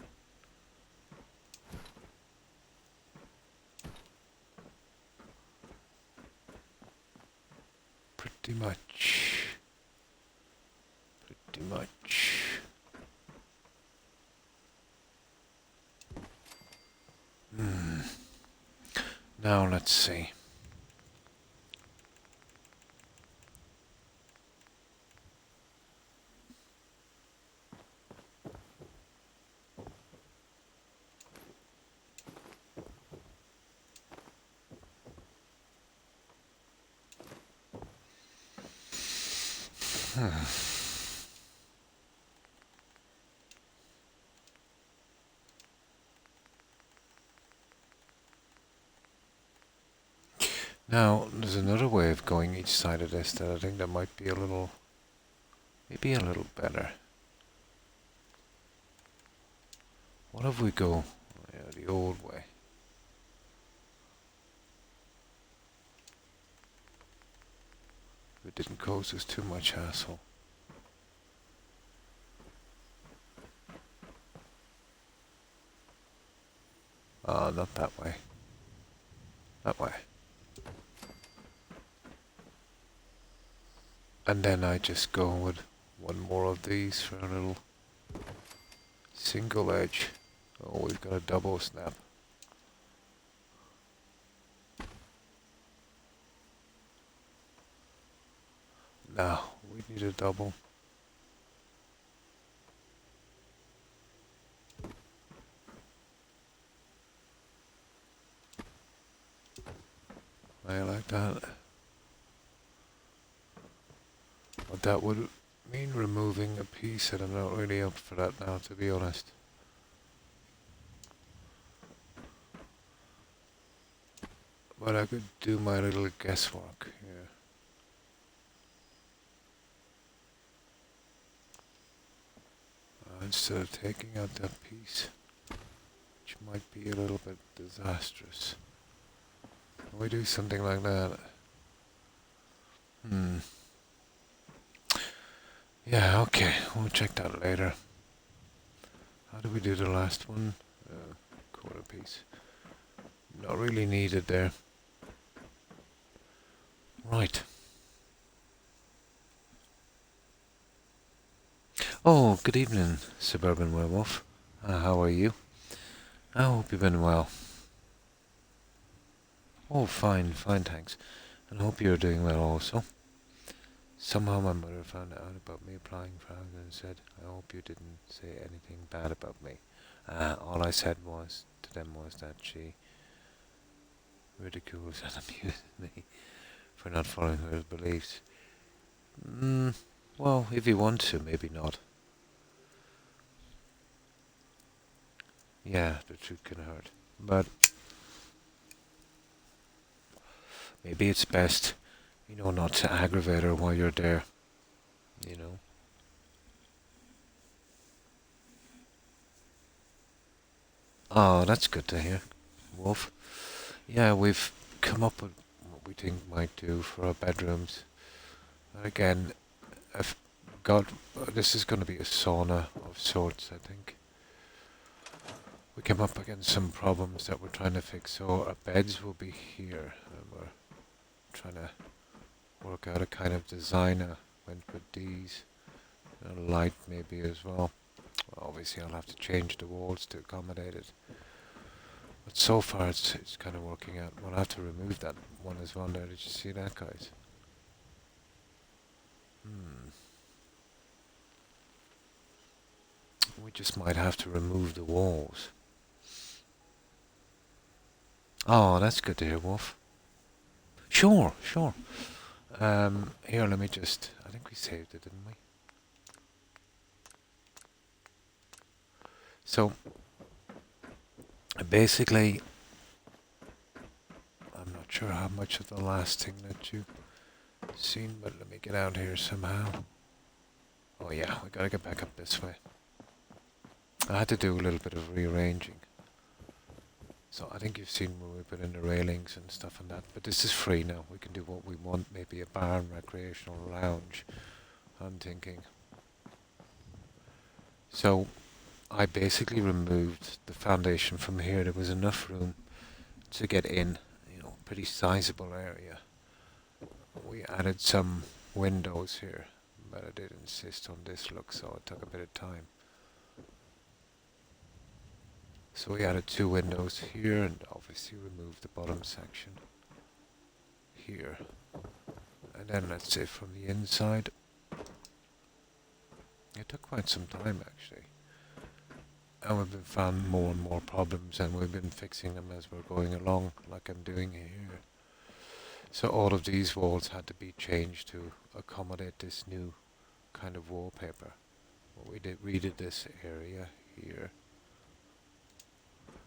Pretty much. much. Now let's see. Now, there's another way of going each side of this that I think that might be a little, maybe a little better. What if we go the old way? It didn't cause us too much hassle. Not that way. That way. And then I just go with one more of these for a little single edge. Oh, we've got a double snap. No, we need a double. I like that. But that would mean removing a piece, and I'm not really up for that now, to be honest. But I could do my little guesswork here. Instead of taking out that piece, which might be a little bit disastrous. Can we do something like that? Yeah, okay, we'll check that later. How do we do the last one? Quarter piece. Not really needed there. Right. Oh, good evening, Suburban Werewolf. How are you? I hope you've been well. Oh, fine, thanks. And I hope you're doing well also. Somehow my mother found out about me applying for housing and said, I hope you didn't say anything bad about me. All I said to them was that she ridicules and amuses me for not following her beliefs. Well, if you want to, maybe not. Yeah, the truth can hurt. But maybe it's best, not to aggravate her while you're there. Oh, that's good to hear, Wolf. Yeah, we've come up with what we think might do for our bedrooms. And again, this is going to be a sauna of sorts, I think. We came up against some problems that we're trying to fix, so our beds will be here, and we're trying to work out a kind of design. I went with these, and a light maybe as well. Obviously I'll have to change the walls to accommodate it. But so far it's kind of working out. We'll have to remove that one as well there. Did you see that, guys? We just might have to remove the walls. Oh, that's good to hear, Wolf. Sure. Here, let me just... I think we saved it, didn't we? So, basically, I'm not sure how much of the last thing that you've seen, but let me get out here somehow. Oh yeah, we gotta get back up this way. I had to do a little bit of rearranging. So I think you've seen where we put in the railings and stuff and that, but this is free now. We can do what we want, maybe a barn, recreational lounge, I'm thinking. So I basically removed the foundation from here. There was enough room to get in, pretty sizable area. We added some windows here, But I did insist on this look, so it took a bit of time. So we added 2 windows here and obviously removed the bottom section here. And then let's say from the inside, it took quite some time actually. And we've been found more and more problems, and we've been fixing them as we're going along, like I'm doing here. So all of these walls had to be changed to accommodate this new kind of wallpaper. Well, we redid this area here.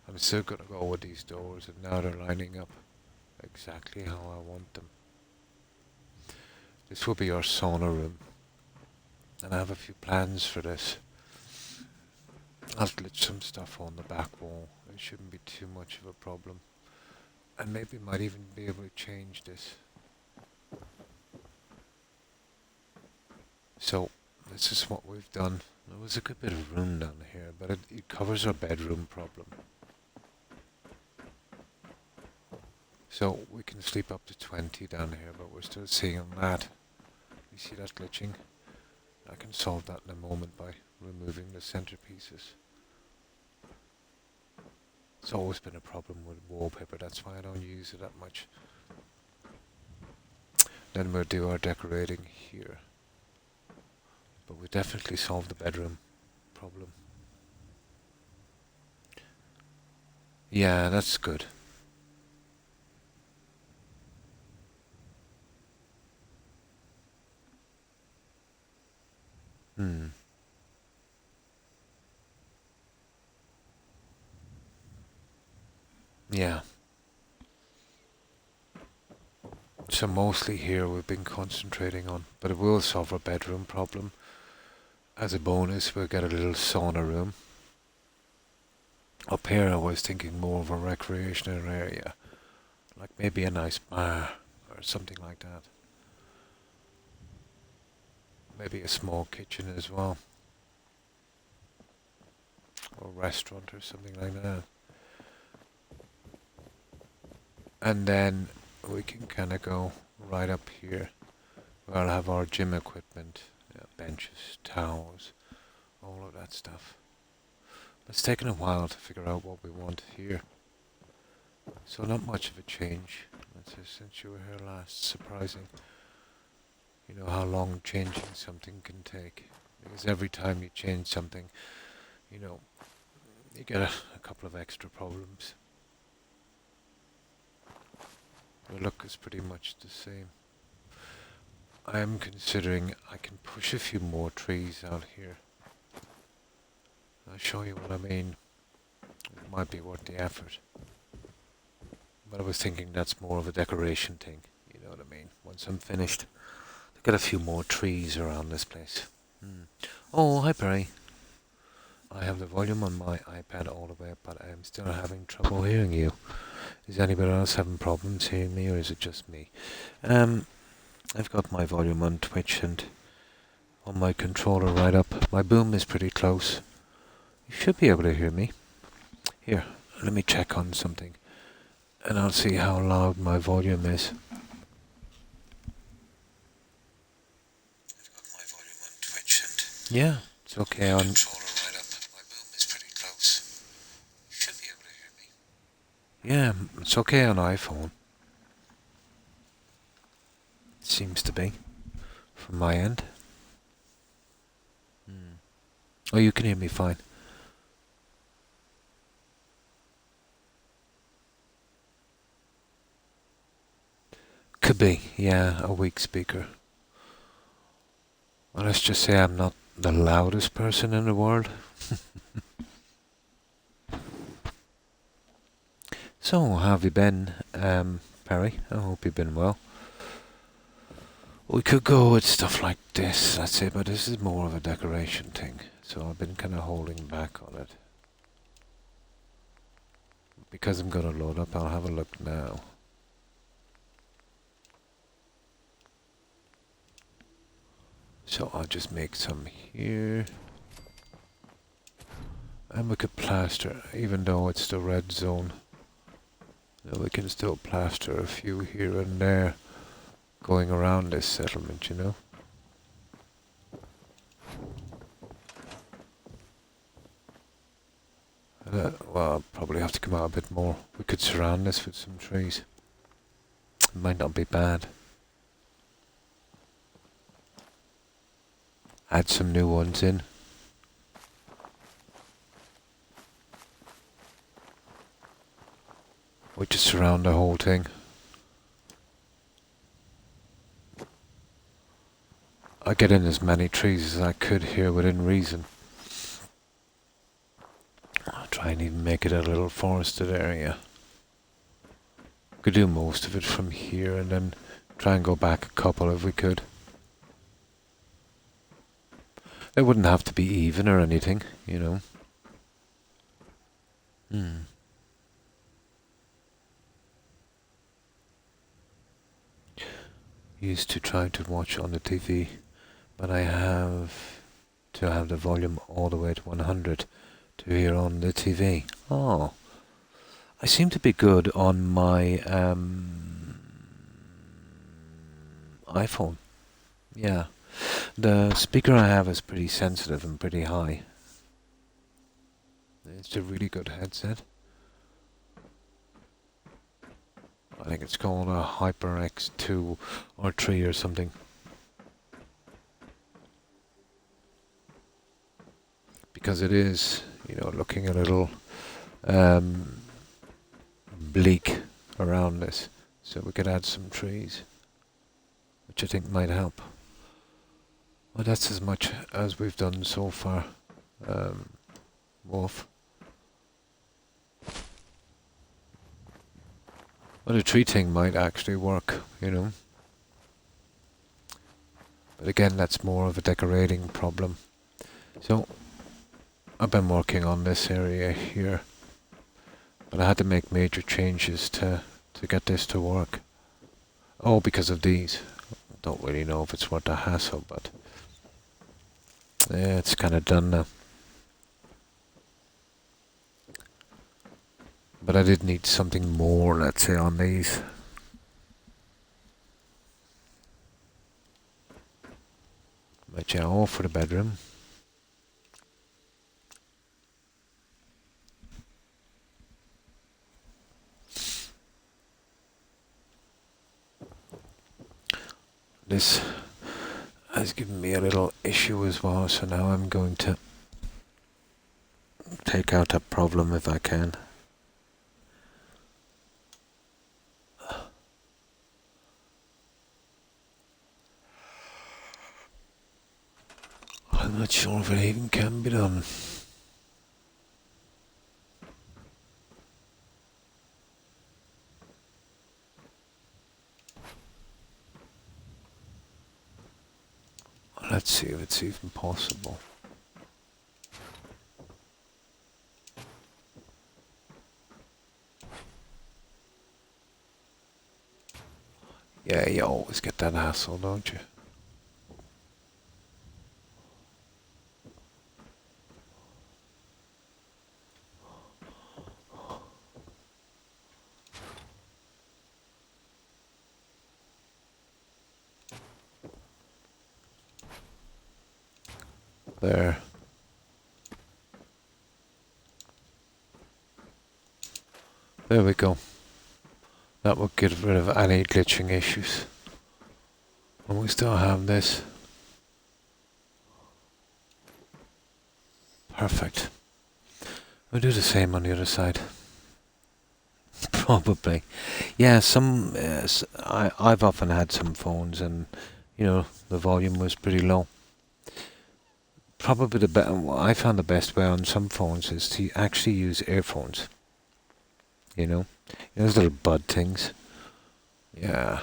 I'm still going to go with these doors, and now they're lining up exactly how I want them. This will be our sauna room, and I have a few plans for this. I'll glitch some stuff on the back wall. It shouldn't be too much of a problem. And maybe might even be able to change this. So, this is what we've done. There was a good bit of room down here, but it covers our bedroom problem. So, we can sleep up to 20 down here, but we're still seeing that. You see that glitching? I can solve that in a moment by removing the centerpieces. It's always been a problem with wallpaper, that's why I don't use it that much. Then we'll do our decorating here. But we definitely solved the bedroom problem. Yeah, that's good. Yeah. So mostly here we've been concentrating on, but it will solve our bedroom problem. As a bonus, we'll get a little sauna room. Up here I was thinking more of a recreational area, like maybe a nice bar or something like that. Maybe a small kitchen as well, or restaurant or something like that. And then we can kind of go right up here where I'll have our gym equipment, benches, towels, all of that stuff. It's taken a while to figure out what we want here. So not much of a change. That's since you were here last. Surprising. You know how long changing something can take. Because every time you change something, you know, you get a couple of extra problems. The look is pretty much the same. I am considering I can push a few more trees out here. I'll show you what I mean. It might be worth the effort. But I was thinking that's more of a decoration thing, you know what I mean? Once I'm finished, I'll get a few more trees around this place. Oh, hi Perry. I have the volume on my iPad all the way up, but I am still having trouble hearing you. Is anybody else having problems hearing me, or is it just me? I've got my volume on Twitch and on my controller right up. My boom is pretty close. You should be able to hear me. Here, let me check on something, and I'll see how loud my volume is. I've got my volume on Twitch and yeah, it's okay on controller right up. My boom is pretty close. You should be able to hear me. Yeah, it's okay on iPhone. It seems to be, from my end. Oh, you can hear me fine. Could be, yeah, a weak speaker. Well, let's just say I'm not the loudest person in the world. So, how have you been, Perry? I hope you've been well. We could go with stuff like this, that's it, but this is more of a decoration thing, so I've been kind of holding back on it. Because I'm going to load up, I'll have a look now. So I'll just make some here. And we could plaster, even though it's the red zone. We can still plaster a few here and there going around this settlement, you know. Well, I'll probably have to come out a bit more. We could surround this with some trees. It might not be bad. Add some new ones in. We just surround the whole thing. I get in as many trees as I could here within reason. I'll try and even make it a little forested area. Could do most of it from here and then try and go back a couple if we could. It wouldn't have to be even or anything, you know. Used to try to watch on the TV, but I have to have the volume all the way to 100 to hear on the TV. Oh, I seem to be good on my iPhone. Yeah, the speaker I have is pretty sensitive and pretty high. It's a really good headset. I think it's called a HyperX 2 or 3 or something. Because it is, you know, looking a little bleak around this. So we could add some trees, which I think might help. Well, that's as much as we've done so far, Wolf. Well, the tree thing might actually work, you know. But again, that's more of a decorating problem. So, I've been working on this area here. But I had to make major changes to get this to work. Oh, because of these. Don't really know if it's worth the hassle, but yeah, it's kind of done now. But I did need something more, let's say, on these. But yeah, all for the bedroom. This has given me a little issue as well, so now I'm going to take out that problem if I can. I'm not sure if it even can be done. Let's see if it's even possible. Yeah, you always get that hassle, don't you? There. There we go. That will get rid of any glitching issues. And we still have this. Perfect. We'll do the same on the other side. Probably. Yeah, I've often had some phones and, you know, the volume was pretty low. Probably I found the best way on some phones is to actually use earphones. You know, those little bud things. Yeah.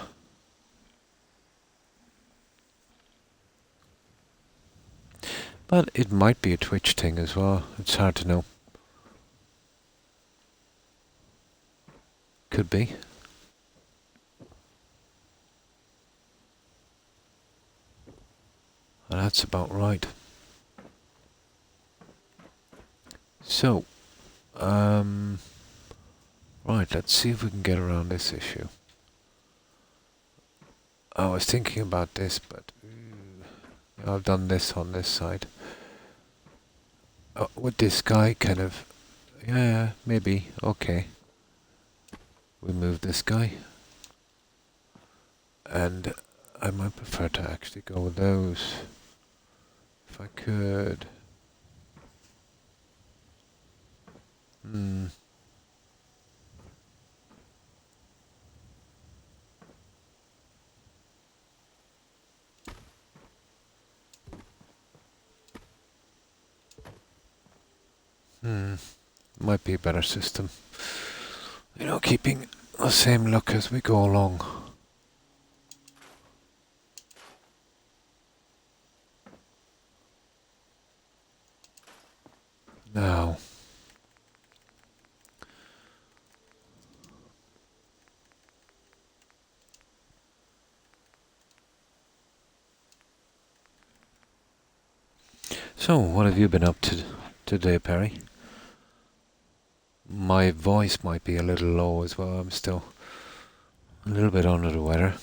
But it might be a Twitch thing as well. It's hard to know. Could be. Well, that's about right. So, right, let's see if we can get around this issue. I was thinking about this, but I've done this on this side. With this guy kind of, Yeah, maybe. Okay. We move this guy. And I might prefer to actually go with those. If I could. Hmm. Might be a better system. You know, keeping the same look as we go along. Now. So, what have you been up to today, Perry? My voice might be a little low as well. I'm still a little bit under the weather.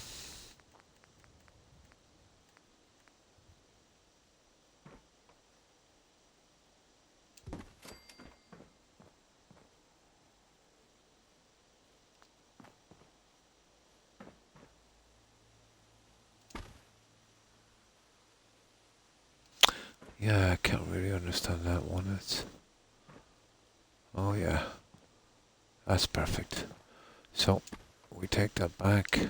Yeah, I can't really understand that one. It's... Oh yeah, that's perfect. So, we take that back.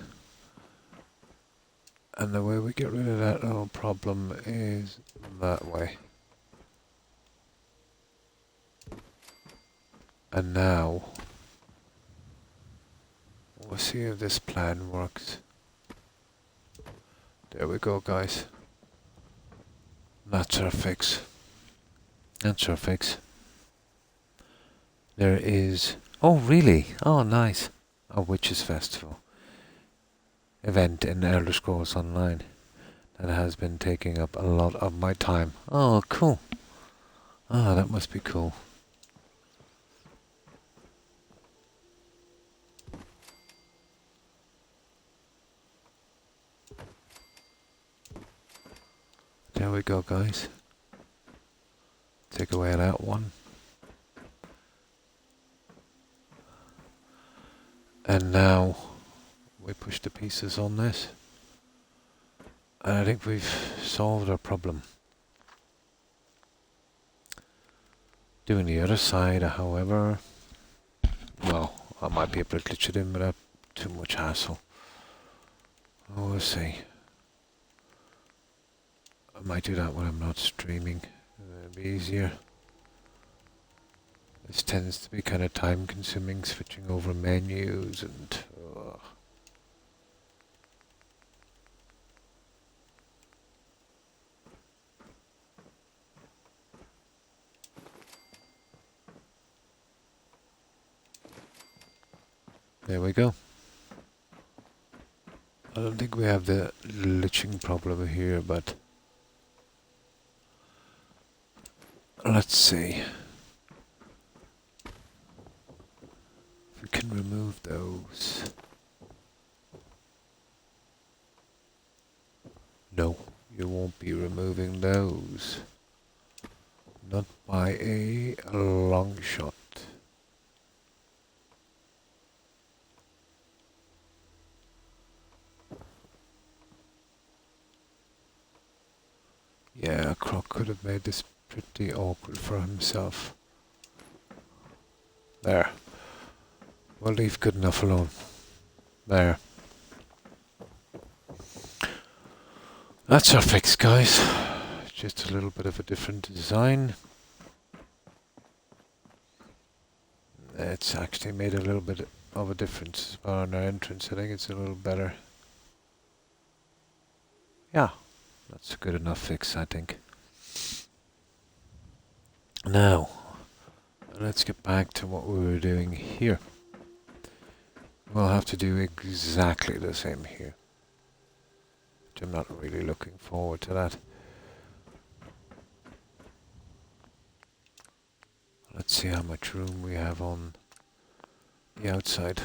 And the way we get rid of that little problem is that way. And now, we'll see if this plan works. There we go, guys. That's our fix. That's our fix. There is... Oh, really? Oh, nice. A Witches Festival event in Elder Scrolls Online. That has been taking up a lot of my time. Oh, cool. Ah, that must be cool. There we go, guys. Take away that one. And now we push the pieces on this. And I think we've solved our problem. Doing the other side, however, well, I might be able to glitch it in without too much hassle. Oh, we'll see. I might do that when I'm not streaming. It'll be easier. This tends to be kind of time consuming, switching over menus and... There we go. I don't think we have the glitching problem here, but... Let's see. If we can remove those... No, you won't be removing those. Not by a long shot. Yeah, Croc could have made this pretty awkward for himself. There. We'll leave good enough alone. There. That's our fix, guys. Just a little bit of a different design. It's actually made a little bit of a difference on our entrance. I think it's a little better. Yeah, that's a good enough fix, I think. Now, let's get back to what we were doing here. We'll have to do exactly the same here. Which I'm not really looking forward to that. Let's see how much room we have on the outside.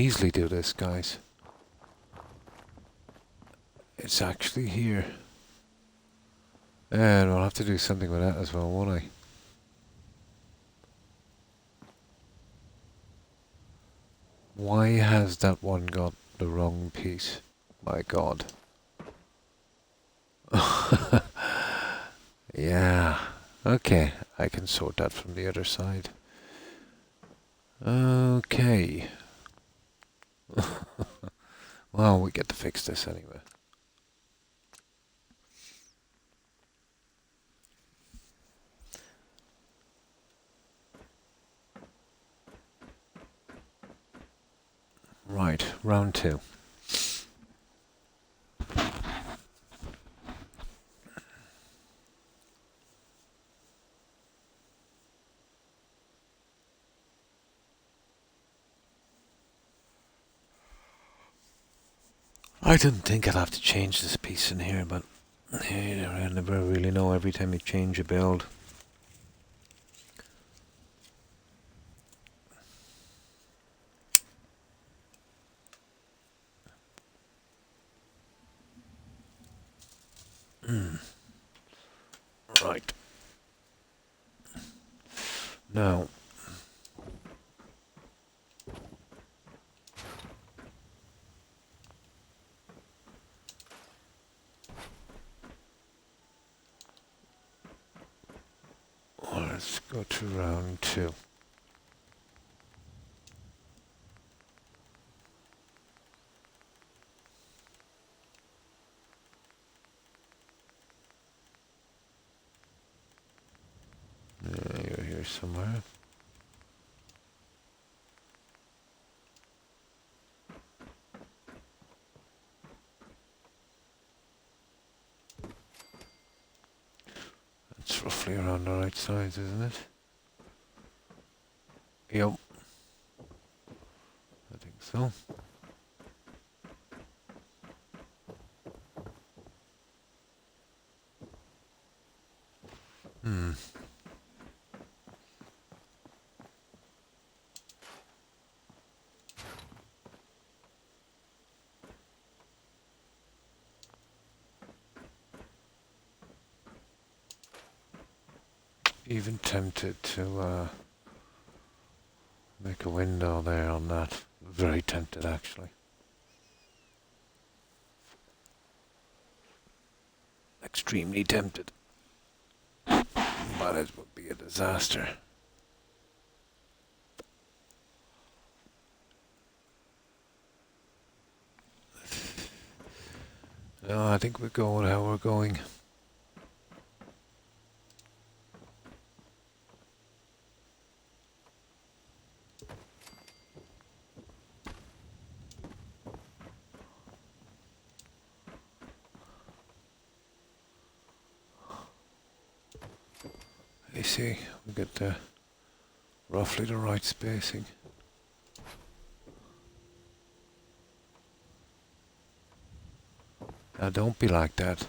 easily do this, guys. It's actually here. And I'll have to do something with that as well, won't I? Why has that one got the wrong piece? My God. Yeah. Okay, I can sort that from the other side. Okay. Well, we get to fix this anyway. Right, round 2. I didn't think I'd have to change this piece in here, but you never really know every time you change a build. Right. Now, let's go to round 2. You're here somewhere. It's roughly around the right size, isn't it? Yep. I think so. Even tempted to make a window there on that. Very tempted, actually. Extremely tempted. But it would be a disaster. No, I think we're going how we're going. You see, we get roughly the right spacing. Now don't be like that.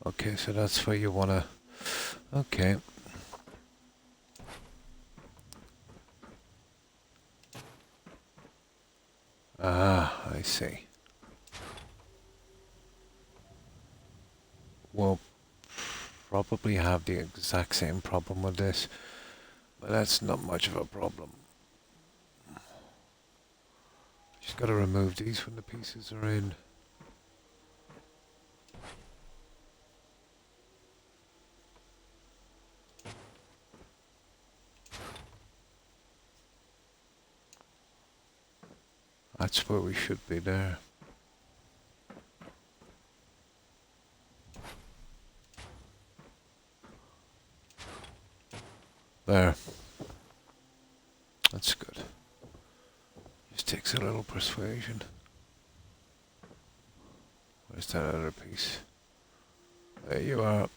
Okay, so that's where you wanna... Okay. Ah, I see. We'll probably have the exact same problem with this, but that's not much of a problem. Just gotta remove these when the pieces are in. That's where we should be there. There. That's good. Just takes a little persuasion. Where's that other piece? There you are.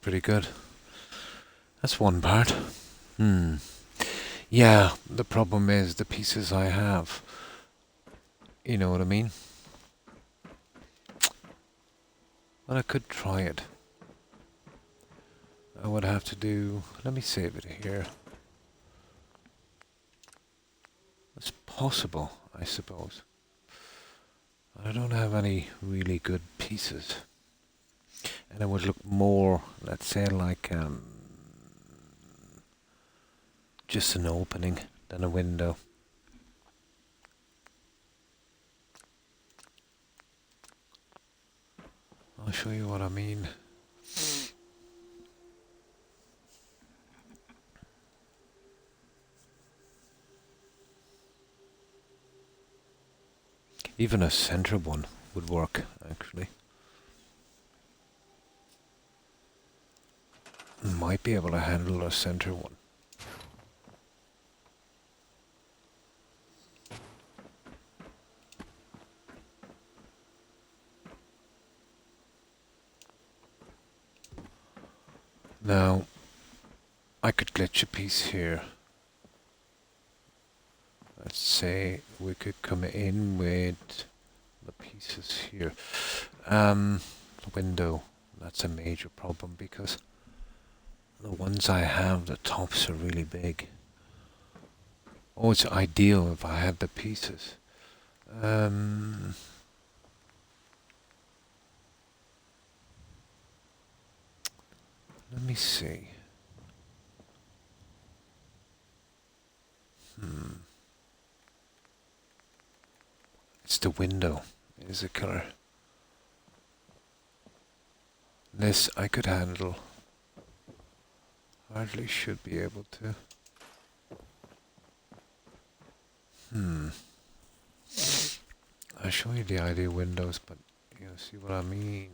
pretty good. That's one part. Yeah, the problem is the pieces I have. You know what I mean? Well, I could try it. I would have to do... Let me save it here. It's possible, I suppose. I don't have any really good pieces. And it would look more, let's say, like just an opening than a window. I'll show you what I mean. Even a center one would work, actually. Might be able to handle a center one. Now, I could glitch a piece here. Let's say we could come in with the pieces here. The window, that's a major problem because the ones I have, the tops are really big. Oh, it's ideal if I had the pieces. Let me see. It's the window is the killer. This I could handle. Hardly should be able to. I'll show you the idea windows, but you know, see what I mean.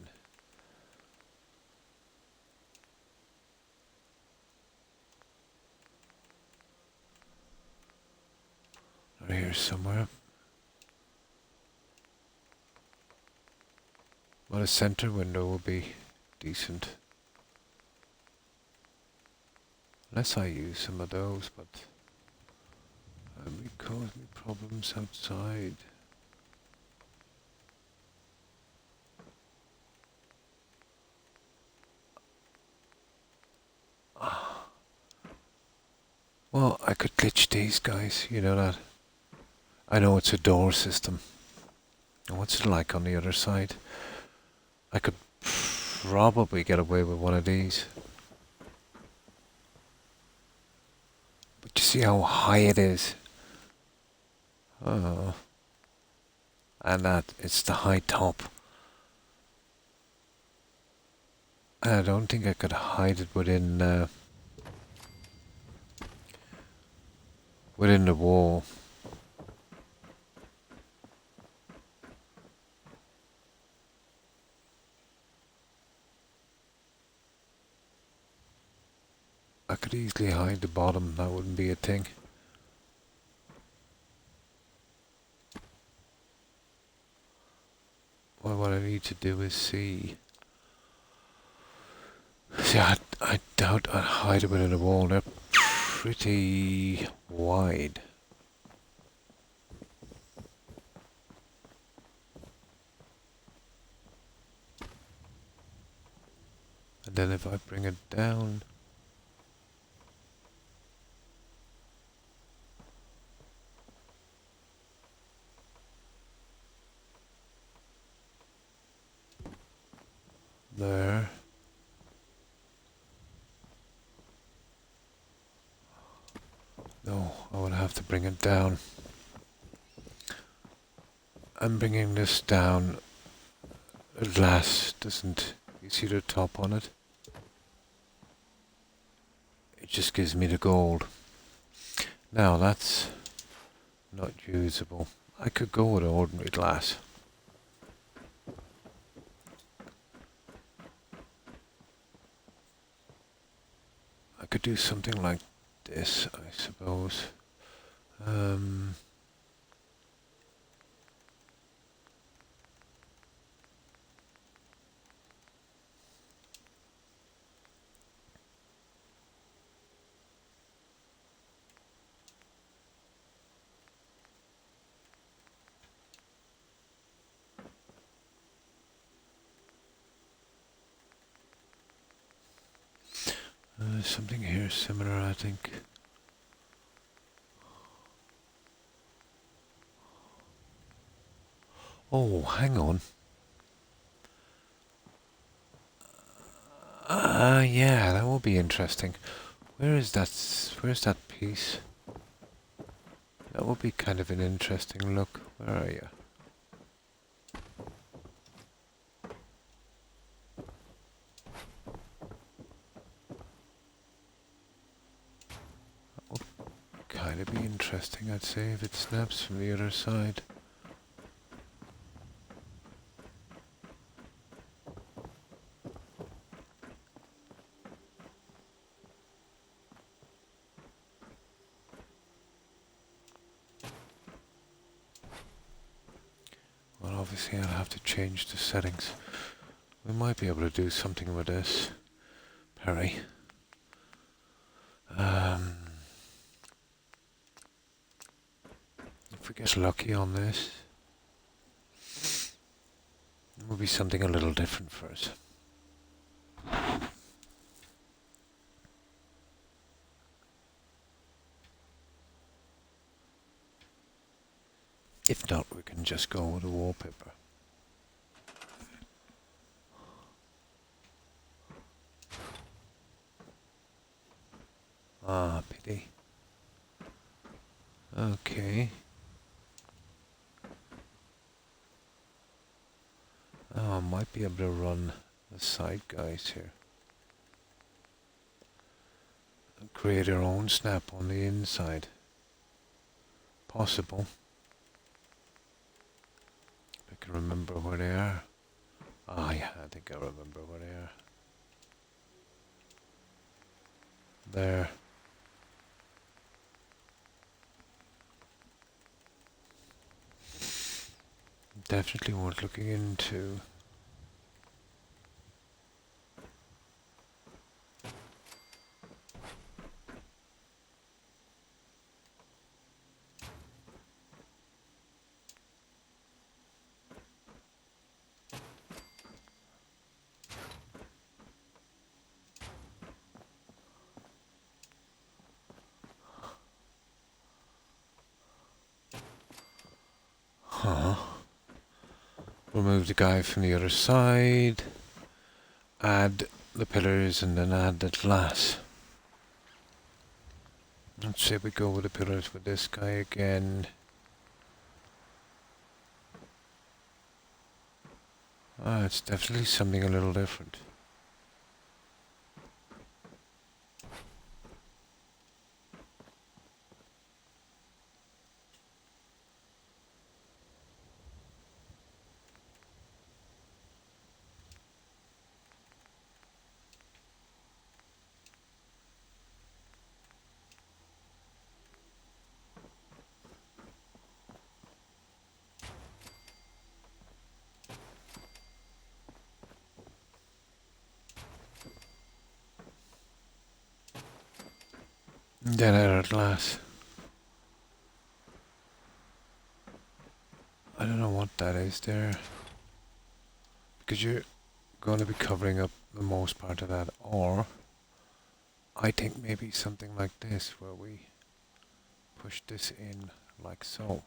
Right here somewhere. Well, a center window will be decent. Unless I use some of those, but it may cause me problems outside. Well, I could glitch these guys, you know that. I know it's a door system. What's it like on the other side? I could probably get away with one of these. But you see how high it is? Oh. And that, it's the high top. And I don't think I could hide it within the wall. I could easily hide the bottom, that wouldn't be a thing. Well, what I need to do is see... See, I doubt I'd hide it within a wall. They're pretty wide. And then if I bring it down... There. No, I would have to bring it down. I'm bringing this down. The glass doesn't... You see the top on it? It just gives me the gold. Now that's not usable. I could go with ordinary glass. I could do something like this, I suppose. something here similar, I think. Oh, hang on. Yeah, that will be interesting. Where's that piece? That would be kind of an interesting look. Where are you? That would kind of be interesting, I'd say, if it snaps from the other side. Well, obviously I'll have to change the settings. We might be able to do something with this, Perry. If we get lucky on this, it will be something a little different for us. If not, we can just go with the wallpaper. Ah, pity. Okay. Oh, I might be able to run the side guys here. And create our own snap on the inside. Possible. I can remember where they are. Ah, yeah, I think I remember where they are. There. Definitely worth looking into. Huh. Remove the guy from the other side. Add the pillars and then add the glass. Let's say we go with the pillars with this guy again. Ah, it's definitely something a little different. Then add our glass. I don't know what that is there. Because you're going to be covering up the most part of that. Or, I think maybe something like this, where we push this in like so.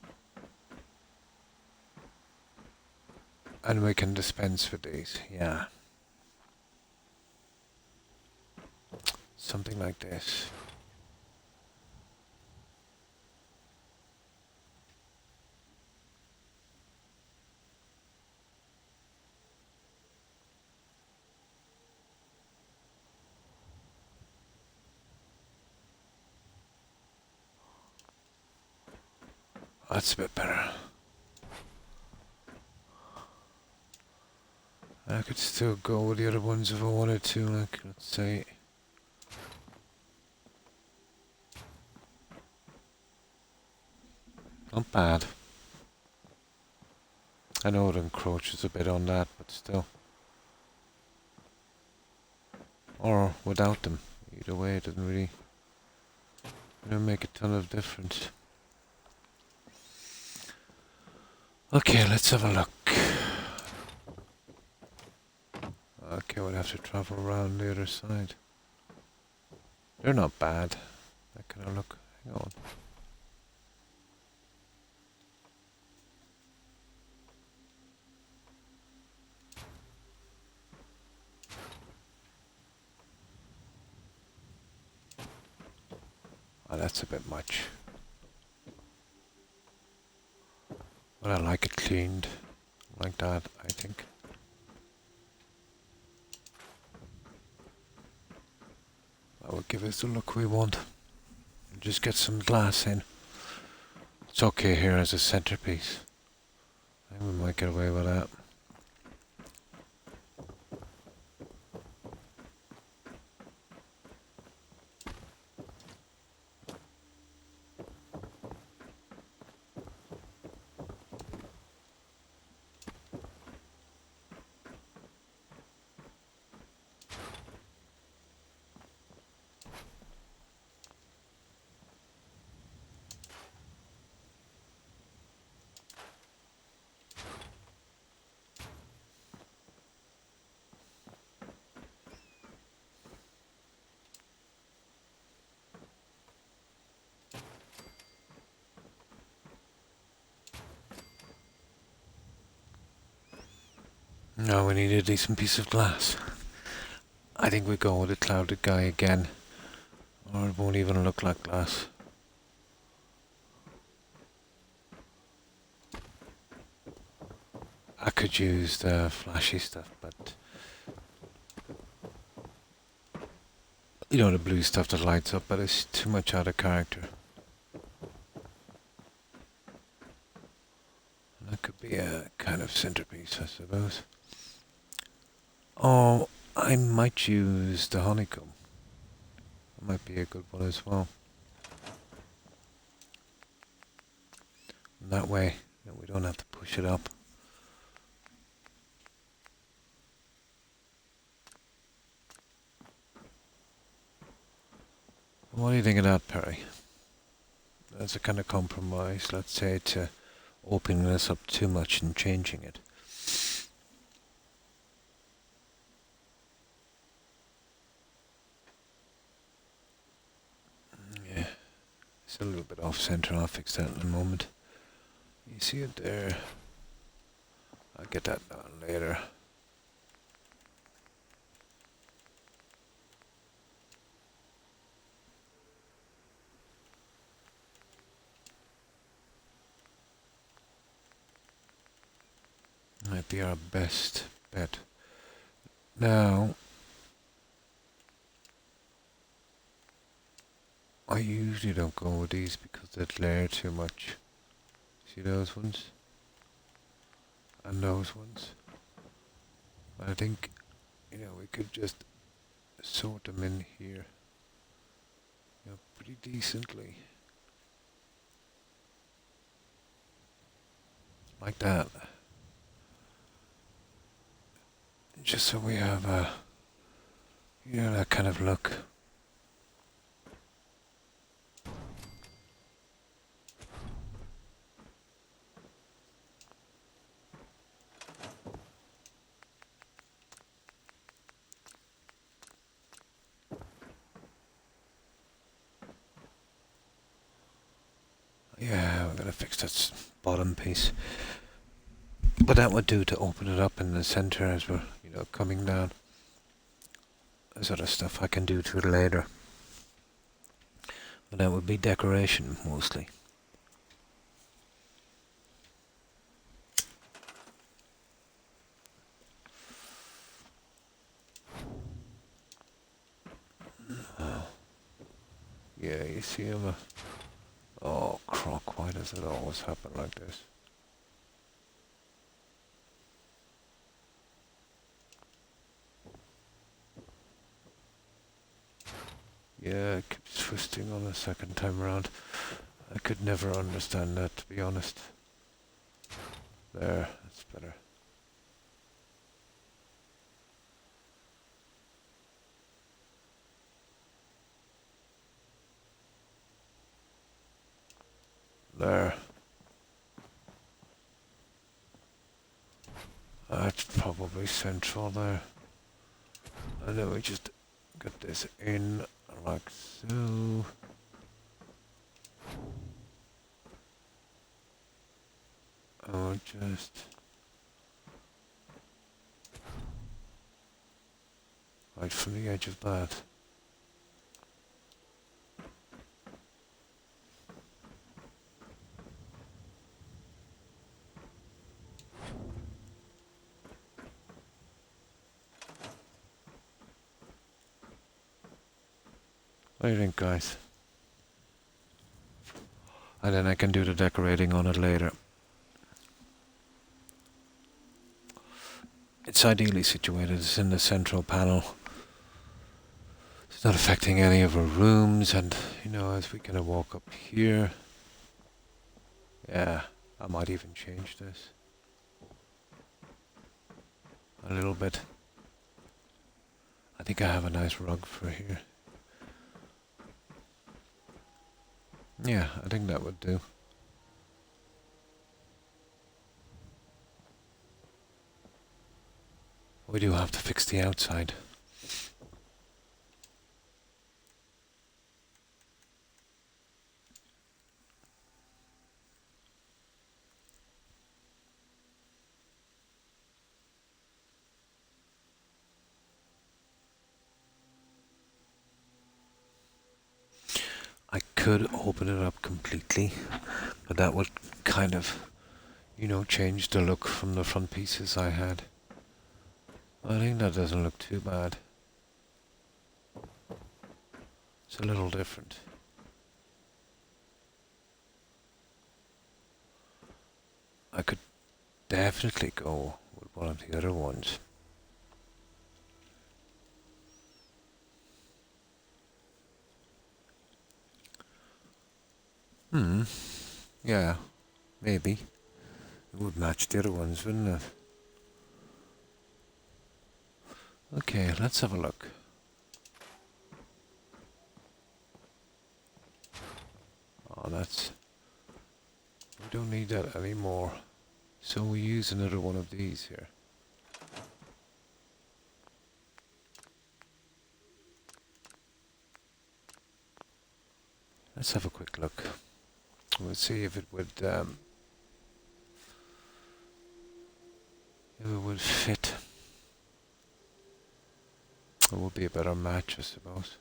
And we can dispense with these, yeah. Something like this. That's a bit better. I could still go with the other ones if I wanted to, like, let's say. Not bad. I know it encroaches a bit on that, but still. Or without them. Either way, it doesn't really make a ton of difference. Okay, let's have a look. Okay, we'll have to travel around the other side. They're not bad. That kind of look. Hang on. Oh, that's a bit much. But I like it cleaned like that, I think. That will give us the look we want. Just get some glass in. It's okay here as a centerpiece. I think we might get away with that. No, we need a decent piece of glass. I think we go with a clouded guy again. Or it won't even look like glass. I could use the flashy stuff, but you know, the blue stuff that lights up, but it's too much out of character. That could be a kind of centerpiece, I suppose. Oh, I might use the honeycomb. That might be a good one as well. And that way, we don't have to push it up. What do you think of that, Perry? That's a kind of compromise, let's say, to opening this up too much and changing it. Yeah, it's a little bit off center. I'll fix that in a moment. You see it there? I'll get that done later. Might be our best bet. Now, I usually don't go with these because they glare too much. See those ones? And those ones. But I think, you know, we could just sort them in here, you know, pretty decently. Like that. Just so we have a, you know, that kind of look. Yeah, we're gonna fix that bottom piece. But that would do to open it up in the center as we're, you know, coming down. There's other stuff I can do to it later. But that would be decoration, mostly. Yeah, you see him. Oh, Croc, why does it always happen like this? Yeah, it keeps twisting on the second time around. I could never understand that, to be honest. There, that's better. There. That's probably central there. And then we just get this in like so. Oh, just right from the edge of that. What do you think, guys? And then I can do the decorating on it later. It's ideally situated. It's in the central panel. It's not affecting any of our rooms, and you know, as we kind of walk up here, yeah, I might even change this a little bit. I think I have a nice rug for here. Yeah, I think that would do. We do have to fix the outside. I could open it up completely, but that would kind of, you know, change the look from the front pieces I had. I think that doesn't look too bad. It's a little different. I could definitely go with one of the other ones. Yeah, maybe. It would match the other ones, wouldn't it? Okay, let's have a look. Oh, that's... We don't need that anymore. So we use another one of these here. Let's have a quick look. We'll see if it would fit. It would be a better match, I suppose.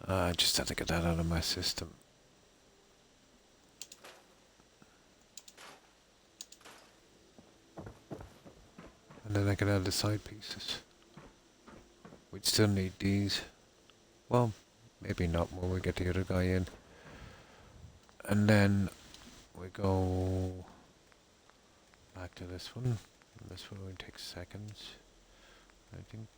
I just had to get that out of my system. And then I can add the side pieces. We'd still need these. Well, maybe not when we get the other guy in. And then we go back to this one. This one only takes seconds, I think.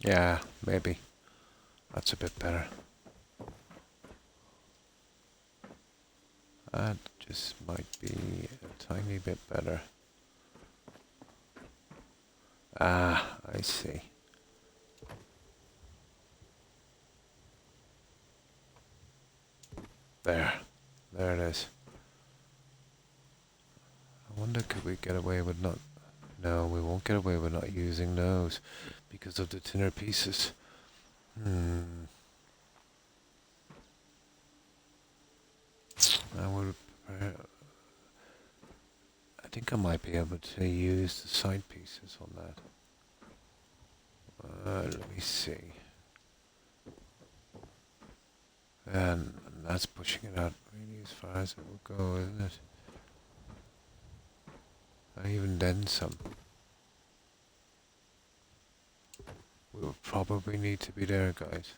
Yeah, maybe. That's a bit better. That just might be a tiny bit better. Ah, I see. There. There it is. I wonder, could we get away with not... No, we won't get away with not using those because of the thinner pieces. I would... I think I might be able to use the side pieces on that. Let me see. And that's pushing it out really as far as it will go, isn't it? And even then some. We will probably need to be there, guys.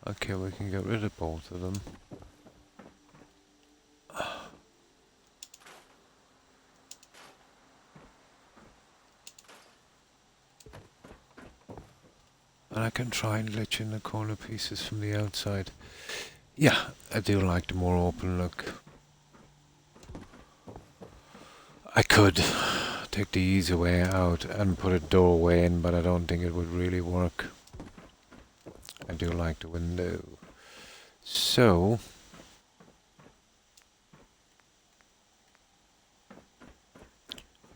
Okay, we can get rid of both of them. And I can try and glitch in the corner pieces from the outside. Yeah, I do like the more open look. I could take the easy way out and put a doorway in, but I don't think it would really work. I do like the window. So,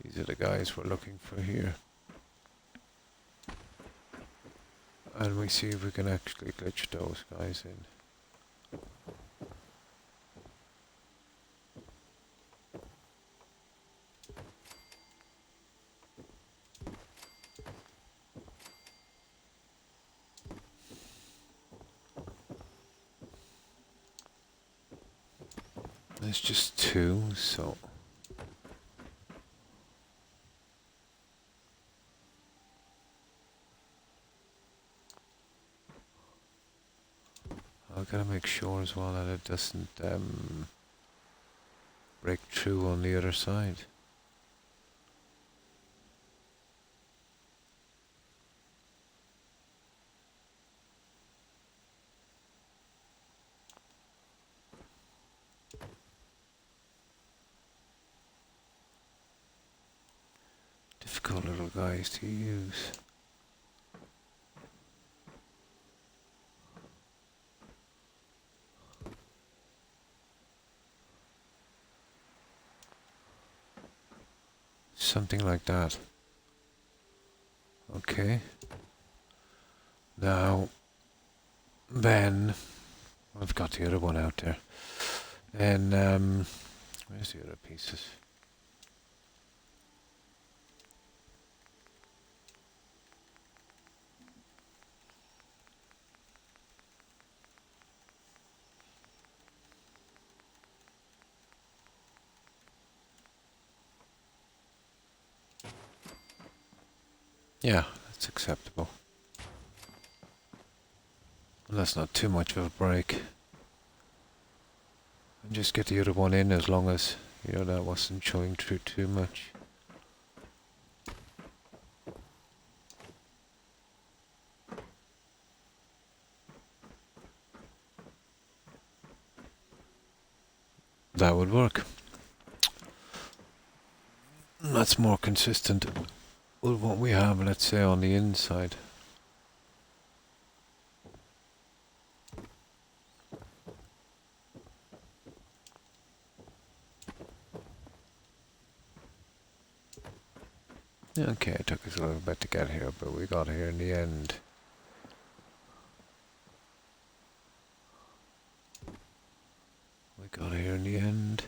these are the guys we're looking for here. And we see if we can actually glitch those guys in. There's just two, so... I've got to make sure as well that it doesn't break through on the other side. Difficult little guys to use. Something like that. Okay. Now, then, I've got the other one out there. And, where's the other pieces? Yeah, that's acceptable. Well, that's not too much of a break. And just get the other one in as long as, you know, that wasn't showing through too much. That would work. That's more consistent with what we have, let's say, on the inside. Okay, it took us a little bit to get here, but we got here in the end. We got here in the end.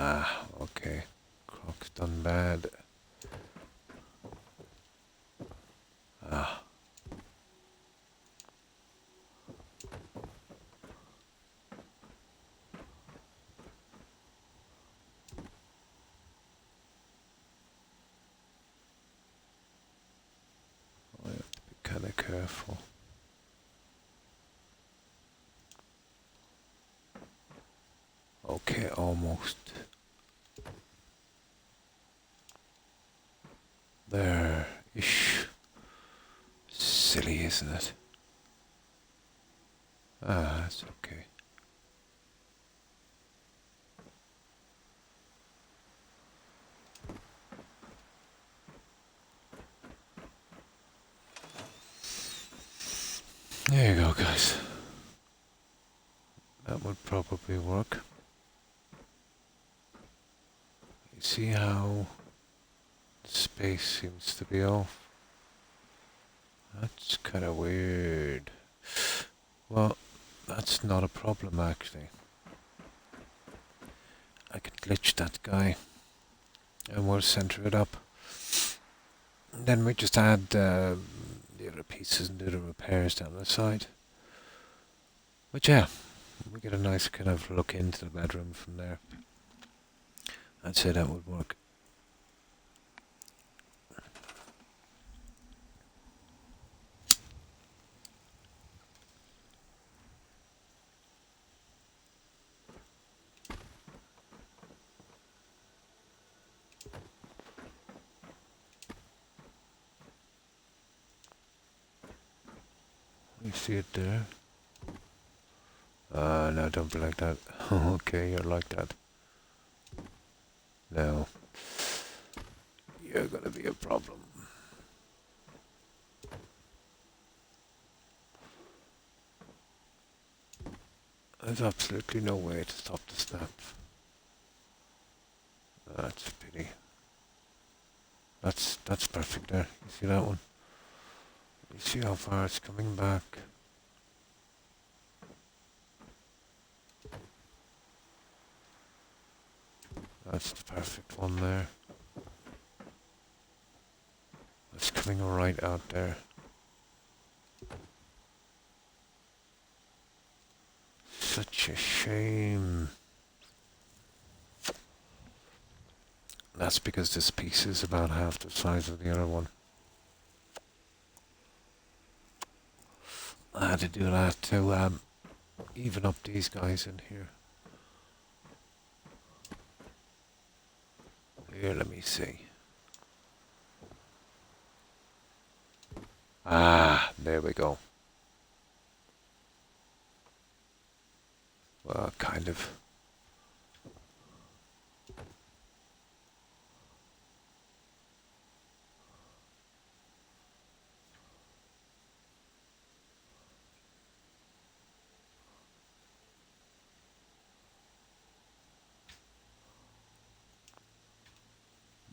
Ah, okay. Croc's done bad. Ah. I have to be kind of careful. Okay, almost. There-ish. Silly, isn't it? Ah, that's okay. There you go, guys. That would probably work. You see how the space seems to be off? That's kind of weird. Well, that's not a problem actually. I can glitch that guy and we'll center it up. Then we just add the other pieces and do the repairs down the side. But yeah, we get a nice kind of look into the bedroom from there. I'd say that would work. See it there? No, don't be like that. Okay, you're like that. No. You're gonna be a problem. There's absolutely no way to stop the snap. That's a pity. That's perfect there. You see that one? You see how far it's coming back? That's the perfect one there. It's coming right out there. Such a shame. That's because this piece is about half the size of the other one. I had to do that to even up these guys in here. Here, let me see. Ah, there we go. Well, kind of.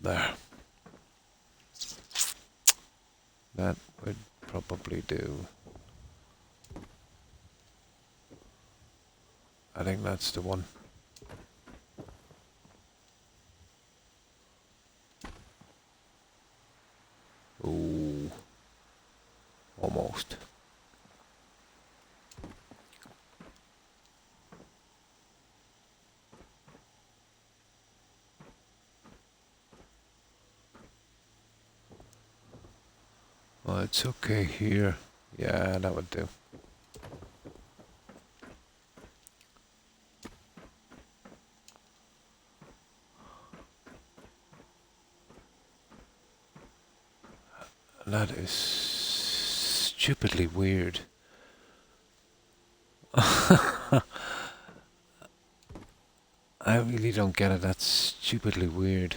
There. That would probably do. I think that's the one. Ooh. Almost. Well, it's okay here. Yeah, that would do. That is stupidly weird. I really don't get it. That's stupidly weird.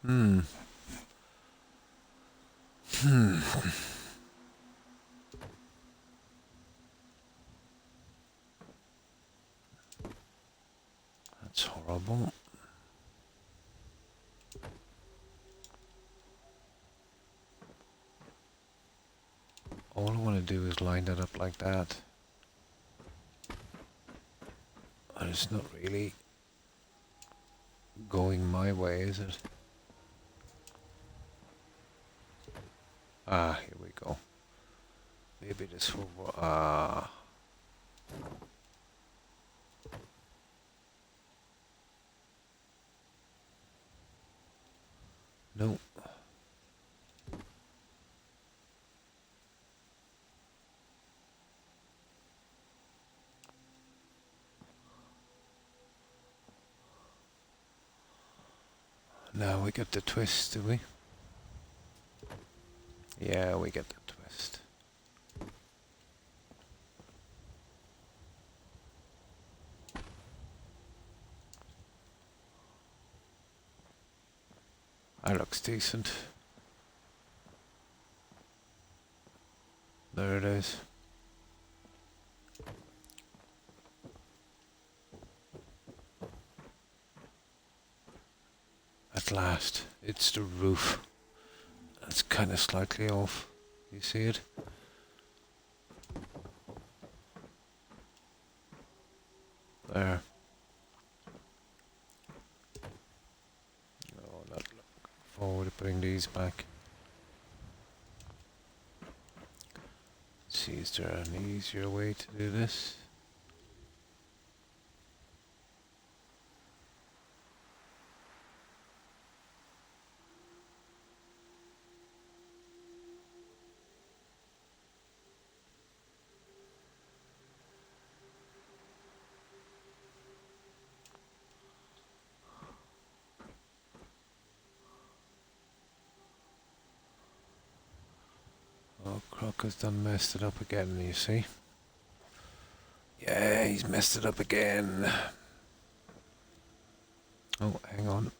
Hmm. That's horrible. All I want to do is line that up like that. And it's not really going my way, is it? Ah, here we go. Maybe this will... No. Now we get the twist, do we? Yeah, we get the twist. That looks decent. There it is. At last, it's the roof. That's kind of slightly off. You see it? There. No, not looking forward to putting these back. Let's see, is there an easier way to do this? Croc has done messed it up again, you see. Yeah, he's messed it up again. Oh, hang on.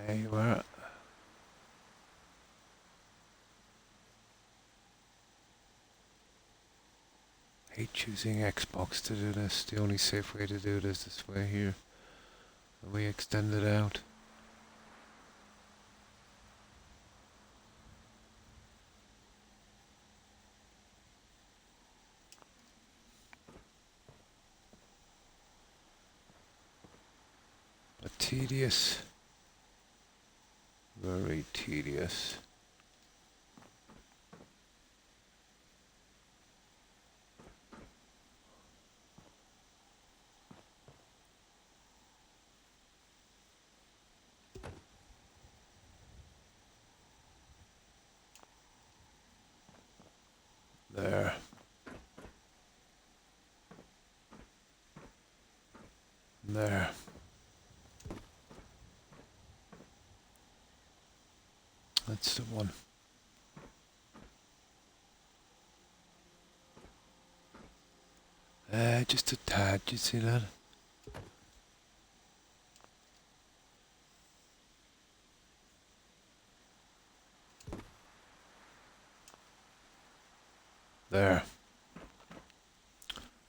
There you are. Hate choosing Xbox to do this. The only safe way to do it is this way here. And we extend it out. But tedious. Very tedious. There. There. That's the one. Just a tad, you see that? There.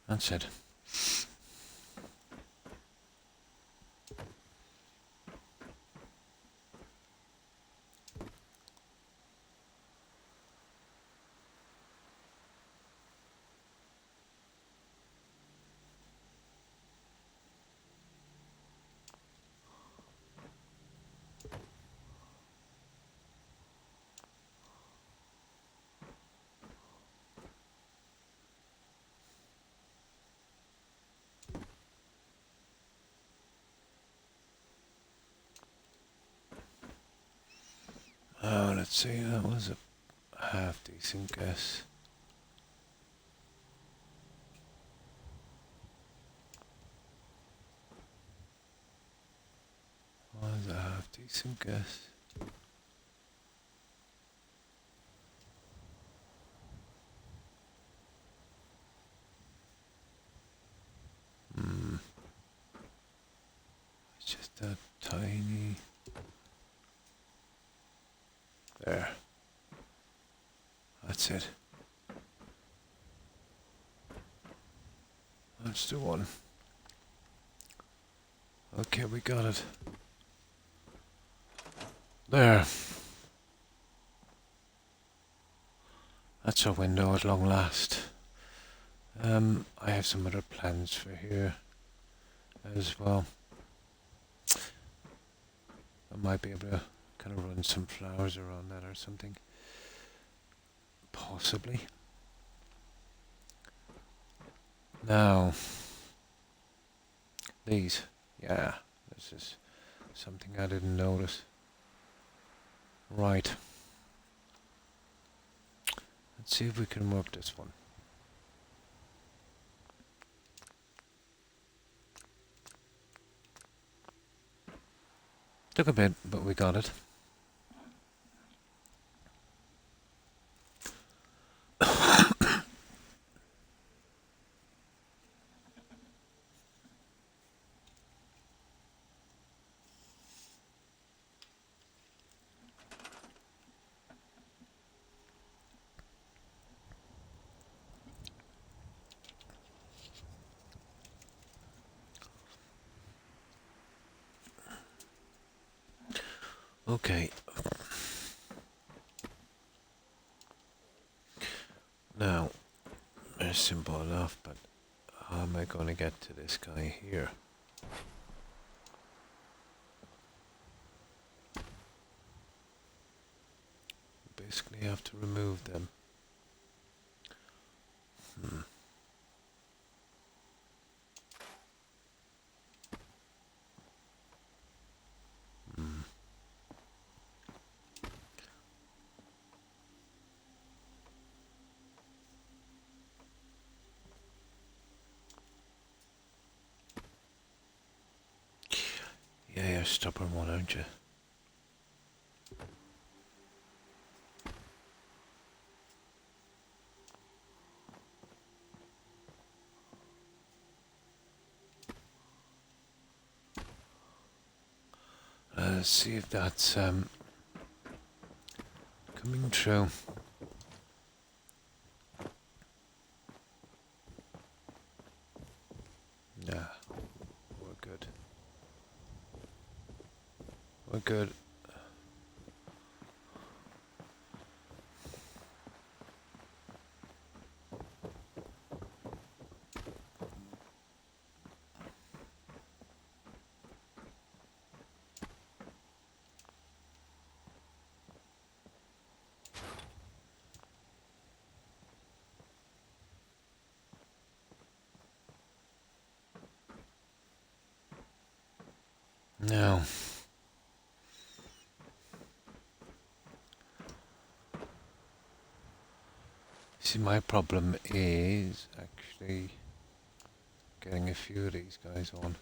That's it. Oh, let's see, that was a half decent guess. Was a half decent guess. It's just that tiny. There. That's it. That's the one. Okay, we got it. There. That's our window at long last. I have some other plans for here as well. I might be able to kind of run some flowers around that or something. Possibly. Now, these. Yeah, this is something I didn't notice. Right. Let's see if we can work this one. Took a bit, but we got it. Okay. Now, it's simple enough, but how am I going to get to this guy here? Basically, have to remove them. Yeah, you're a stubborn one, aren't you? Let's see if that's coming true. Yeah, we're good. We're good. Now, see, my problem is actually getting a few of these guys on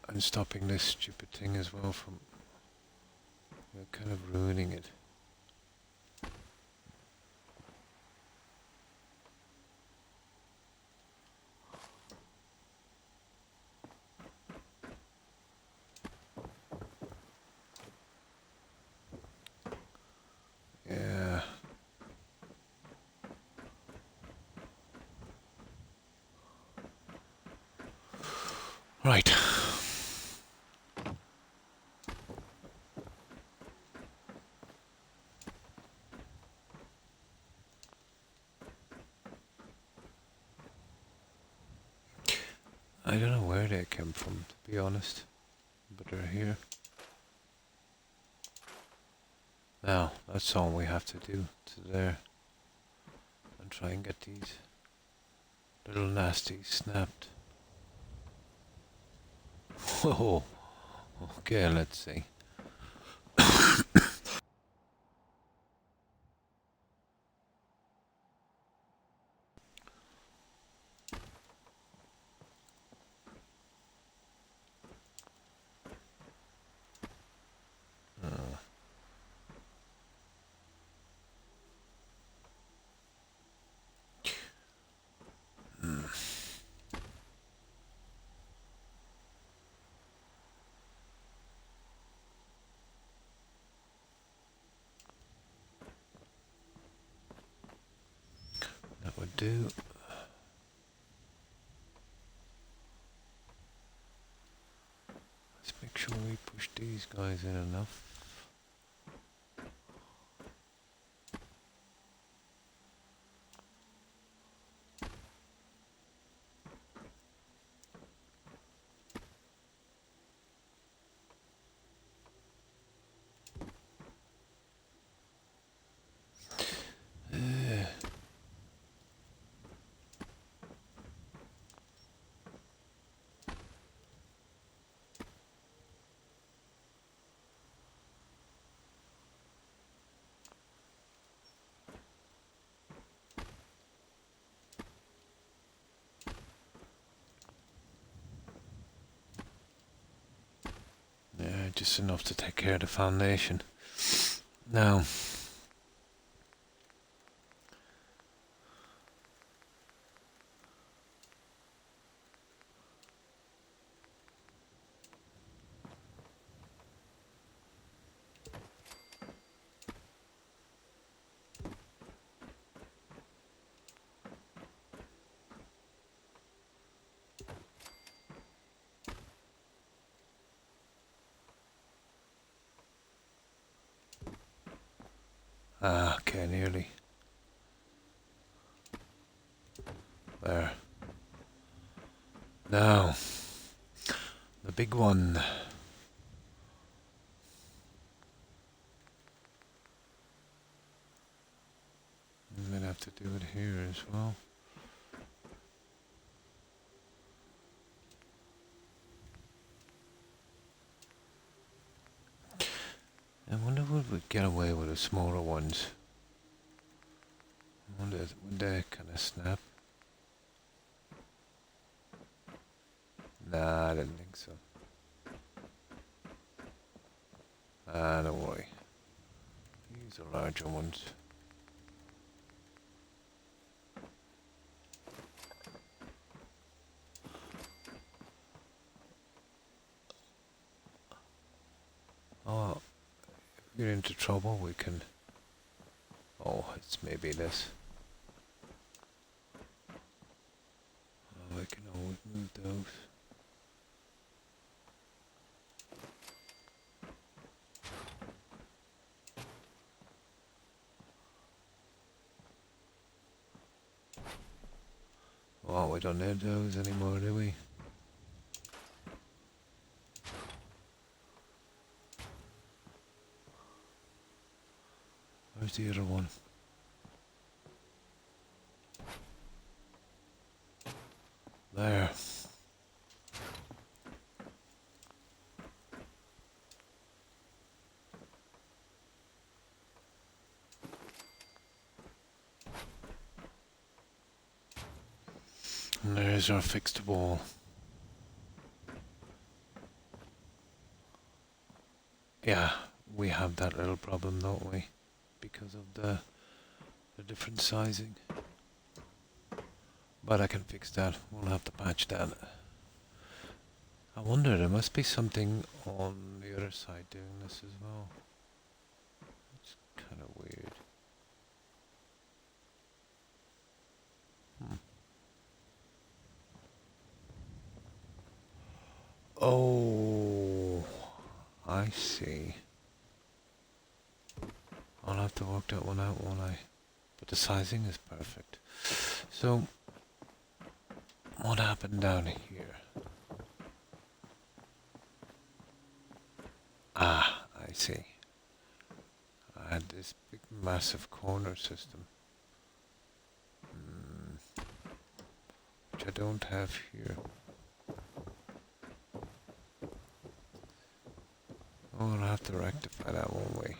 and stopping this stupid thing as well from kind of ruining it. Yeah. Right. I don't know where they came from, to be honest, but they're here. Now, that's all we have to do to there. And try and get these little nasties snapped. Whoa. Okay, let's see. That would do. Let's make sure we push these guys in enough. Yeah, just enough to take care of the foundation. Now, okay, nearly. There. Now, the big one. I'm gonna have to do it here as well. I wonder would we get away with the smaller ones. I wonder would they kind of snap? Nah, I didn't think so. Don't worry. These are larger ones. we're into trouble, we can... Oh, it's maybe this. Oh, I can always move those. Oh, we don't need those anymore, do we? Where's the other one? There. And there's our fixed wall. Yeah, we have that little problem, don't we? Because of the different sizing. But I can fix that. We'll have to patch that. I wonder, there must be something on the other side doing this as well. It's kind of weird. Oh, I see. I'll have to work that one out, won't I? But the sizing is perfect. So, what happened down here? Ah, I see. I had this big massive corner system. Which I don't have here. Oh, we'll have to rectify that, won't we?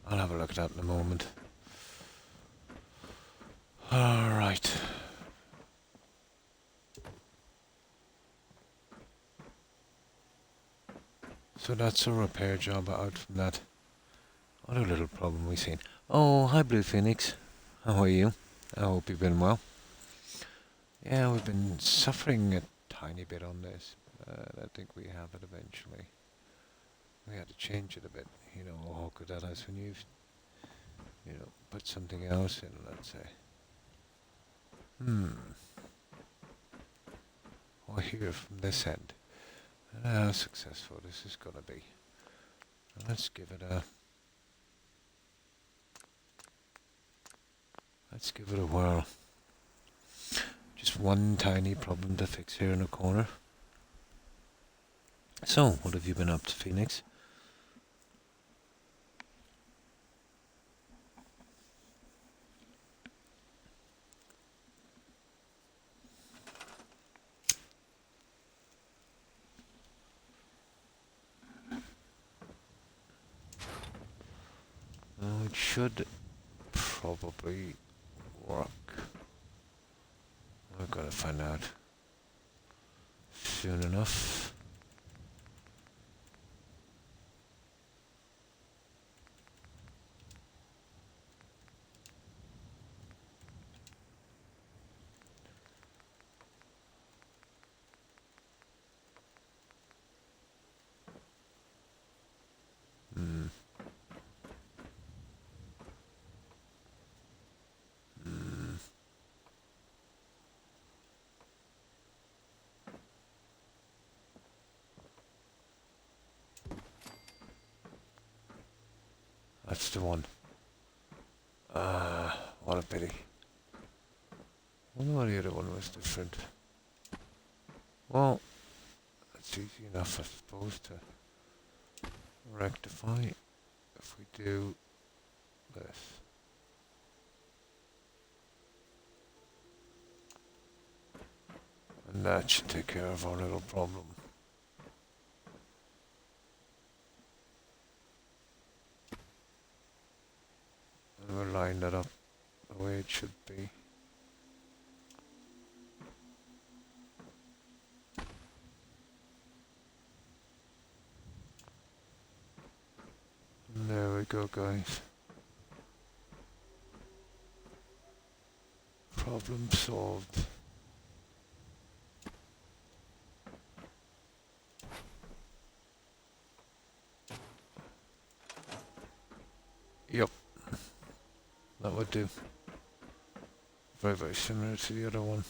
I'll have a look at that in a moment. Alright. So that's a repair job out from that other little problem we've seen. Oh, hi Blue Phoenix. How are you? I hope you've been well. Yeah, we've been suffering a tiny bit on this. I think we have it eventually. We had to change it a bit. You know how awkward that is when you've, put something else in, let's say. Oh, here from this end. How successful this is gonna be. Let's give it a whirl. Just one tiny problem to fix here in the corner. So, what have you been up to, Phoenix? Oh, it should probably work. We're gonna find out soon enough. That's the one. What a pity. I wonder why the other one was different. Well, it's easy enough, I suppose, to rectify if we do this. And that should take care of our little problem. And we'll line that up the way it should be. And there we go, guys. Problem solved. That would do. Very, very similar to the other one.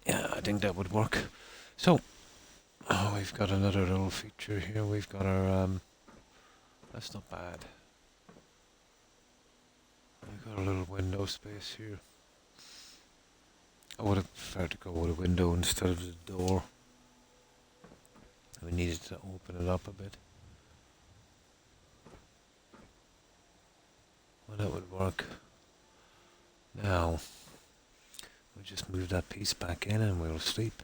Yeah, I think that would work. So, we've got another little feature here. We've got our, that's not bad. We've got a little window space here. I would have preferred to go with a window instead of the door. We needed to open it up a bit. Well, that would work. Now, we'll just move that piece back in and we'll sleep.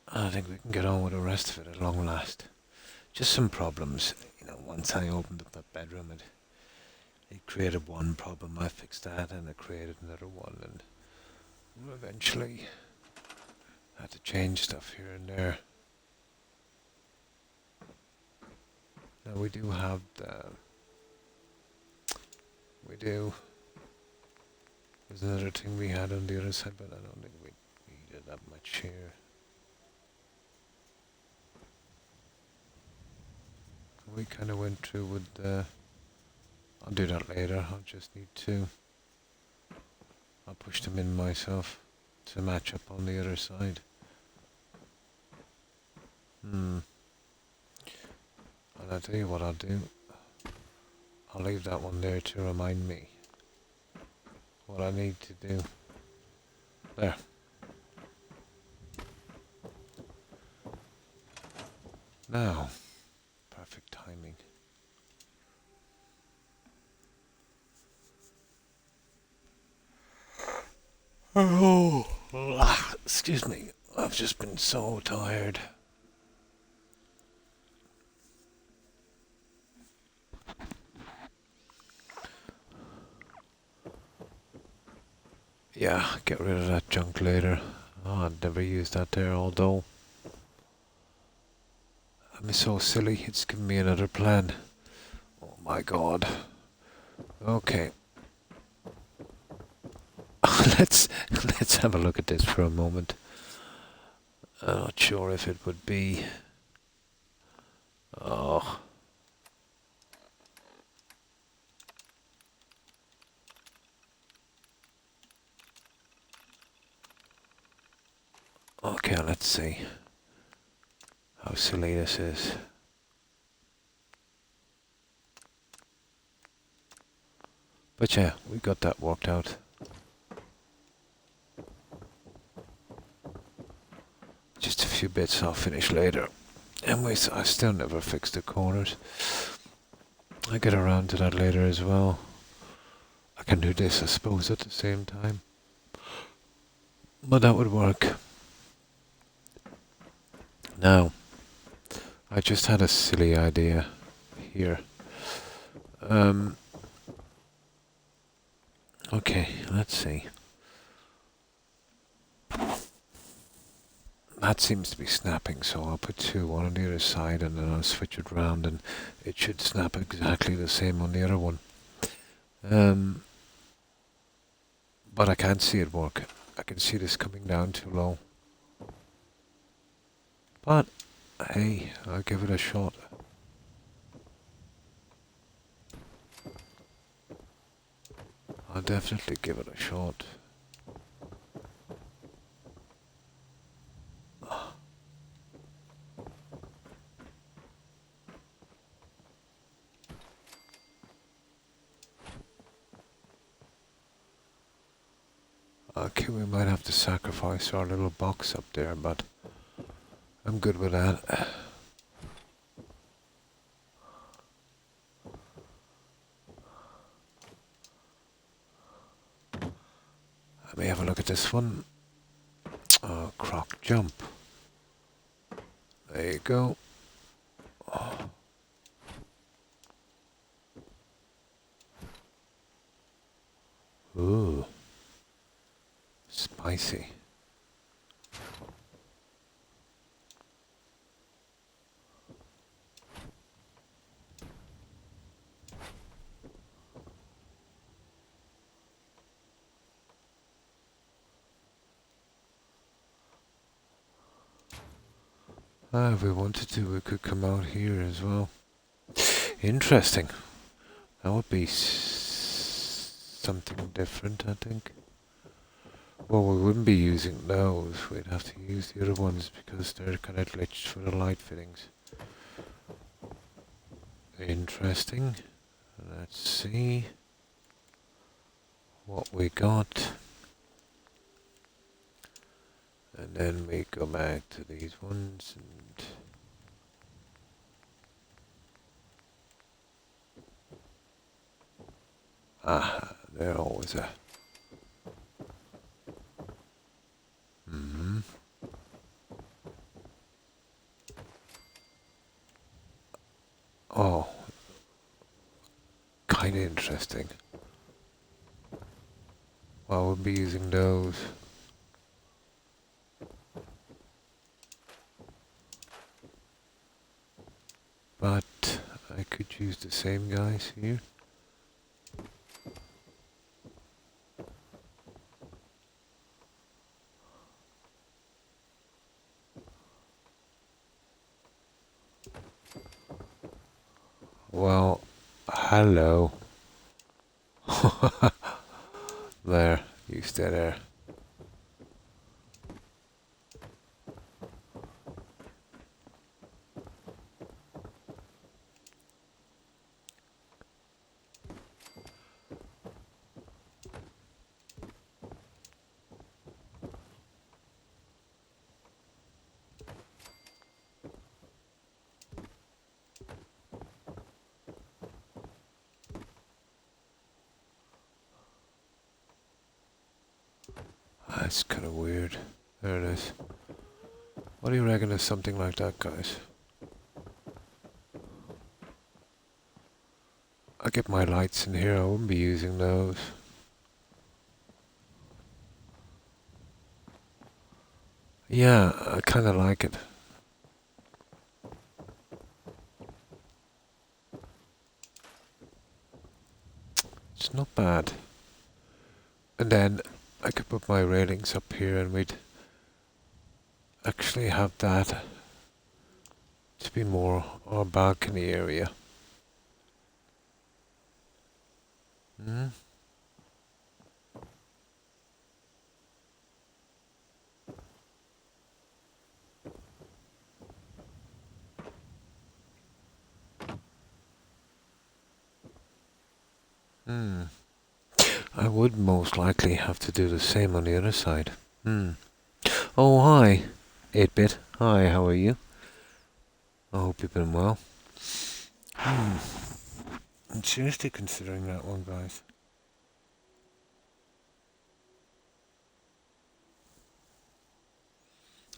I think we can get on with the rest of it at long last. Just some problems. You know, once I opened up that bedroom, it created one problem. I fixed that and it created another one. And eventually had to change stuff here and there. Now we do have there's another thing we had on the other side, but I don't think we needed that much here. We kind of went through with I'll do that later. I'll just need to, I'll push them in myself to match up on the other side. And I'll tell you what I'll do. I'll leave that one there to remind me what I need to do. There. Now, perfect timing. Oh, excuse me. I've just been so tired. Yeah, get rid of that junk later. Oh, I'd never use that there, although I'm so silly, it's given me another plan. Oh my god. Okay. let's have a look at this for a moment. I'm not sure if it would be... Oh. Okay, let's see how silly this is. But yeah, we got that worked out. Just a few bits I'll finish later. Anyways, I still never fixed the corners. I'll get around to that later as well. I can do this, I suppose, at the same time. But that would work. Now, I just had a silly idea here. Okay, let's see. That seems to be snapping, so I'll put two, one on the other side, and then I'll switch it round, and it should snap exactly the same on the other one. But I can't see it work. I can see this coming down too low. But, hey, I'll give it a shot. I'll definitely give it a shot. Okay, we might have to sacrifice our little box up there, but I'm good with that. Let me have a look at this one. Croc jump. There you go. Ooh. Spicy. If we wanted to, we could come out here as well. Interesting. That would be something different, I think. Well, we wouldn't be using those. We'd have to use the other ones because they're kind of glitched for the light fittings. Interesting. Let's see what we got. And then we go back to these ones and aha, they're always a oh, kind of interesting. Well, we'll be using those. But I could use the same guys here. Well, hello. There, you stay there. That's kind of weird. There it is. What do you reckon of something like that, guys? I get my lights in here, I wouldn't be using those. Yeah, I kind of like it. It's not bad. And then I could put my railings up here and we'd actually have that to be more our balcony area. Hmm? Hmm. I would most likely have to do the same on the other side. Hmm. Oh, hi. 8-bit. Hi, how are you? I hope you've been well. Hmm. I'm seriously considering that one, guys.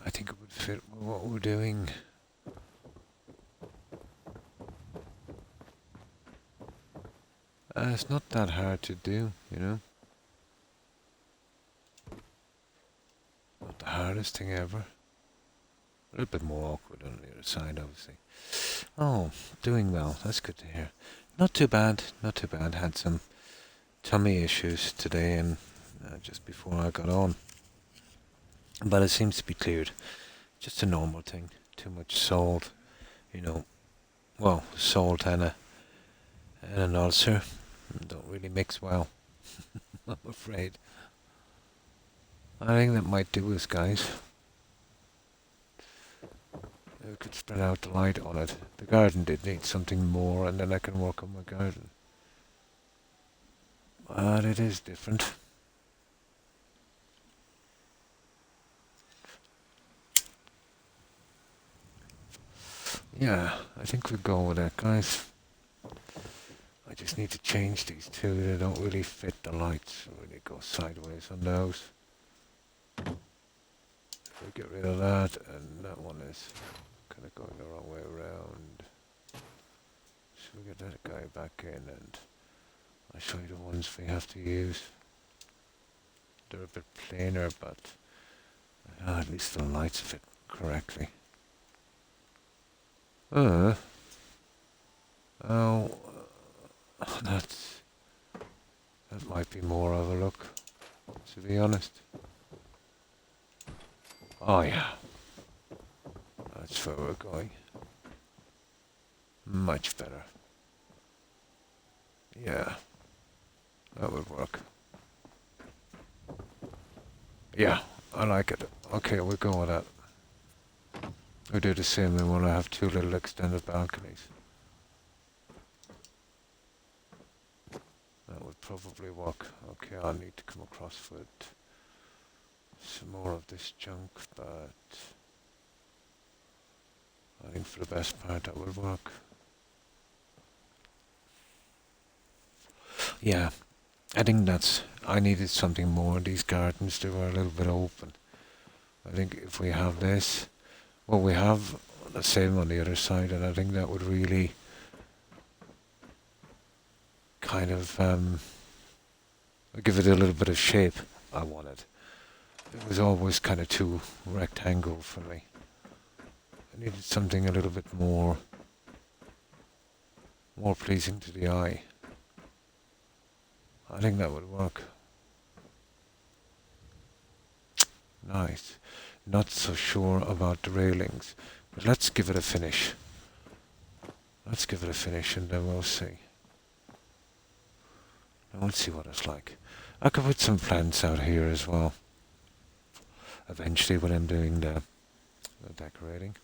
I think it would fit with what we're doing. It's not that hard to do, you know? Not the hardest thing ever. A little bit more awkward on the other side, obviously. Oh, doing well. That's good to hear. Not too bad. Not too bad. Had some tummy issues today and just before I got on. But it seems to be cleared. Just a normal thing. Too much salt, you know. Well, salt and an ulcer don't really mix well. I'm afraid. I think that might do us, guys. We could spread out the light on it. The garden did need something more, and then I can work on my garden. But it is different. Yeah, I think we'll go with that, guys. I just need to change these two. They don't really fit the lights. Really go sideways on those. If we get rid of that, and that one is kind of going the wrong way around. So we get that guy back in, and I'll show you the ones we have to use. They're a bit plainer, but at least the lights fit correctly. Oh, that might be more of a look, to be honest. Oh yeah, that's where we're going. Much better. Yeah, that would work. Yeah, I like it. Okay, we'll go with that. We do the same when I have two little extended balconies. That would probably work. Okay, I need to come across with some more of this junk, but I think for the best part that will work. Yeah, I think I needed something more. These gardens, they were a little bit open. I think if we have this, well, we have the same on the other side, and I think that would really kind of give it a little bit of shape I wanted. It was always kind of too rectangle for me. I needed something a little bit more pleasing to the eye. I think that would work. Nice. Not so sure about the railings, but let's give it a finish. Let's give it a finish and then we'll see. And we'll see what it's like. I could put some plants out here as well. Eventually when I'm doing the decorating.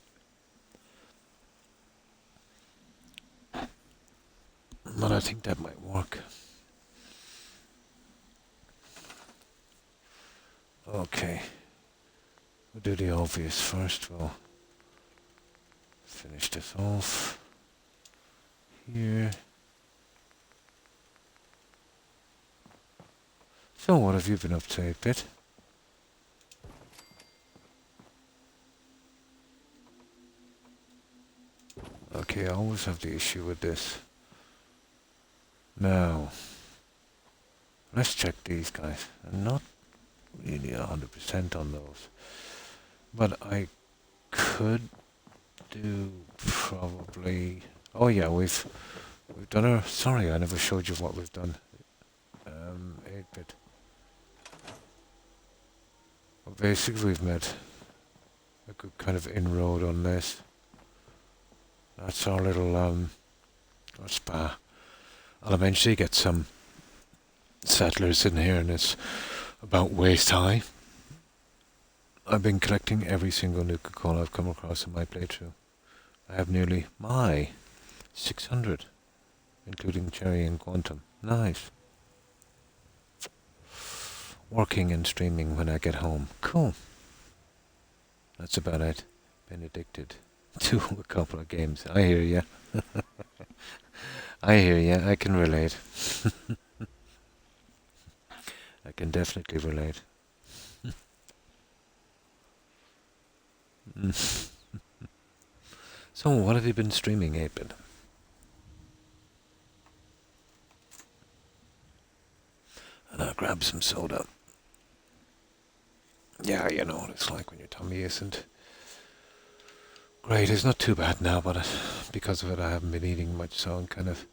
But I think that might work. Okay. We'll do the obvious first. We'll finish this off here. So what have you been up to, 8-bit? Okay, I always have the issue with this. Now, let's check these guys. I'm not really 100% on those. But I could do probably... Oh yeah, we've done our... Sorry, I never showed you what we've done. 8-bit. Well, basically we've made a good kind of inroad on this. That's our little our spa. I'll eventually get some settlers in here and it's about waist high. I've been collecting every single Nuka-Cola I've come across in my playthrough. I have nearly 600, including Cherry and Quantum. Nice. Working and streaming when I get home. Cool. That's about it. Been addicted to a couple of games. I hear ya. I hear ya. I can relate. I can definitely relate. So, what have you been streaming, 8-bit? And I'll grab some soda. Yeah, you know what it's like when your tummy isn't great. It's not too bad now, but because of it I haven't been eating much, so I'm kind of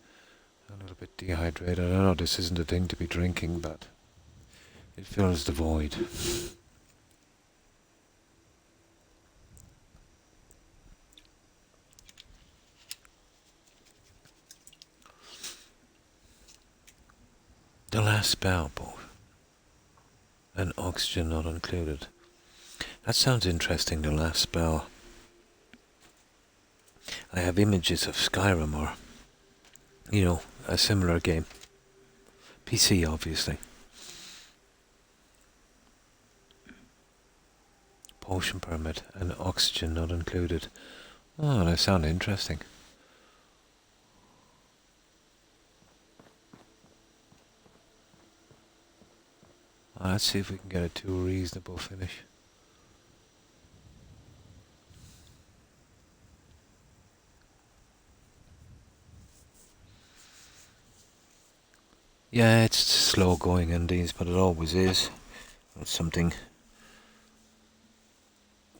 a little bit dehydrated. I know this isn't a thing to be drinking, but it fills the void. The last spell boat. And oxygen not included. That sounds interesting, the last spell. I have images of Skyrim or, you know, a similar game. PC, obviously. Potion permit and oxygen not included. Oh, that sounds interesting. Let's see if we can get it to a reasonable finish. Yeah, it's slow going in these, but it always is. It's something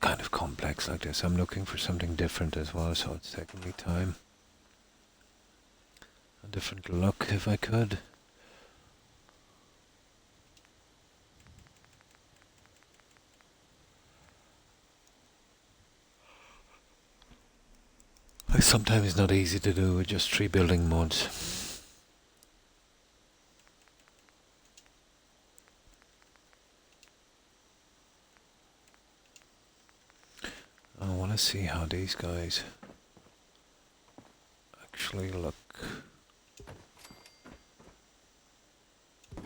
kind of complex like this. I'm looking for something different as well, so it's taking me time. A different look if I could. Sometimes it's not easy to do with just 3 building mods. Let's see how these guys actually look. You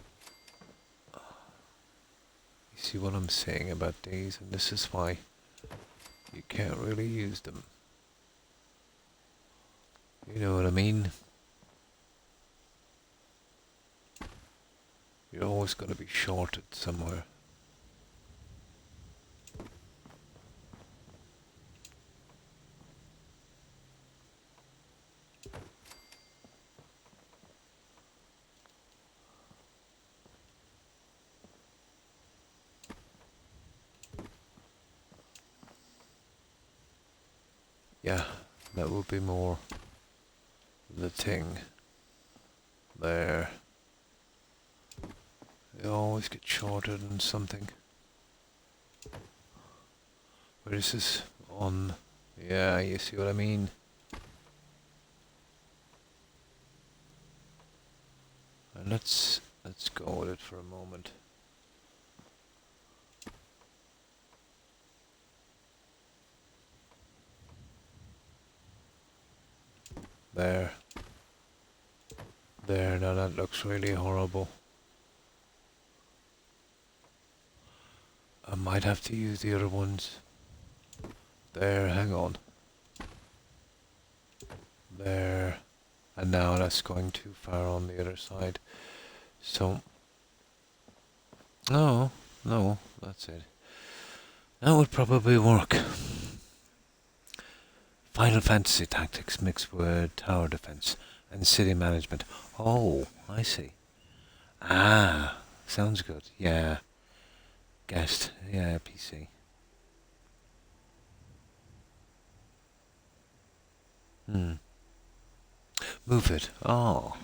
see what I'm saying about these, and this is why you can't really use them. You know what I mean? You're always going to be shorted somewhere. Yeah, that would be more the thing. There. You always get shorted on something. Where is this on? Yeah, you see what I mean? And let's go with it for a moment. There. There, now that looks really horrible. I might have to use the other ones. There, hang on. There. And now that's going too far on the other side. So... No, that's it. That would probably work. Final Fantasy Tactics mixed with tower defense and city management. Oh, I see. Ah, sounds good. Yeah. Guest. Yeah, PC. Move it. Oh.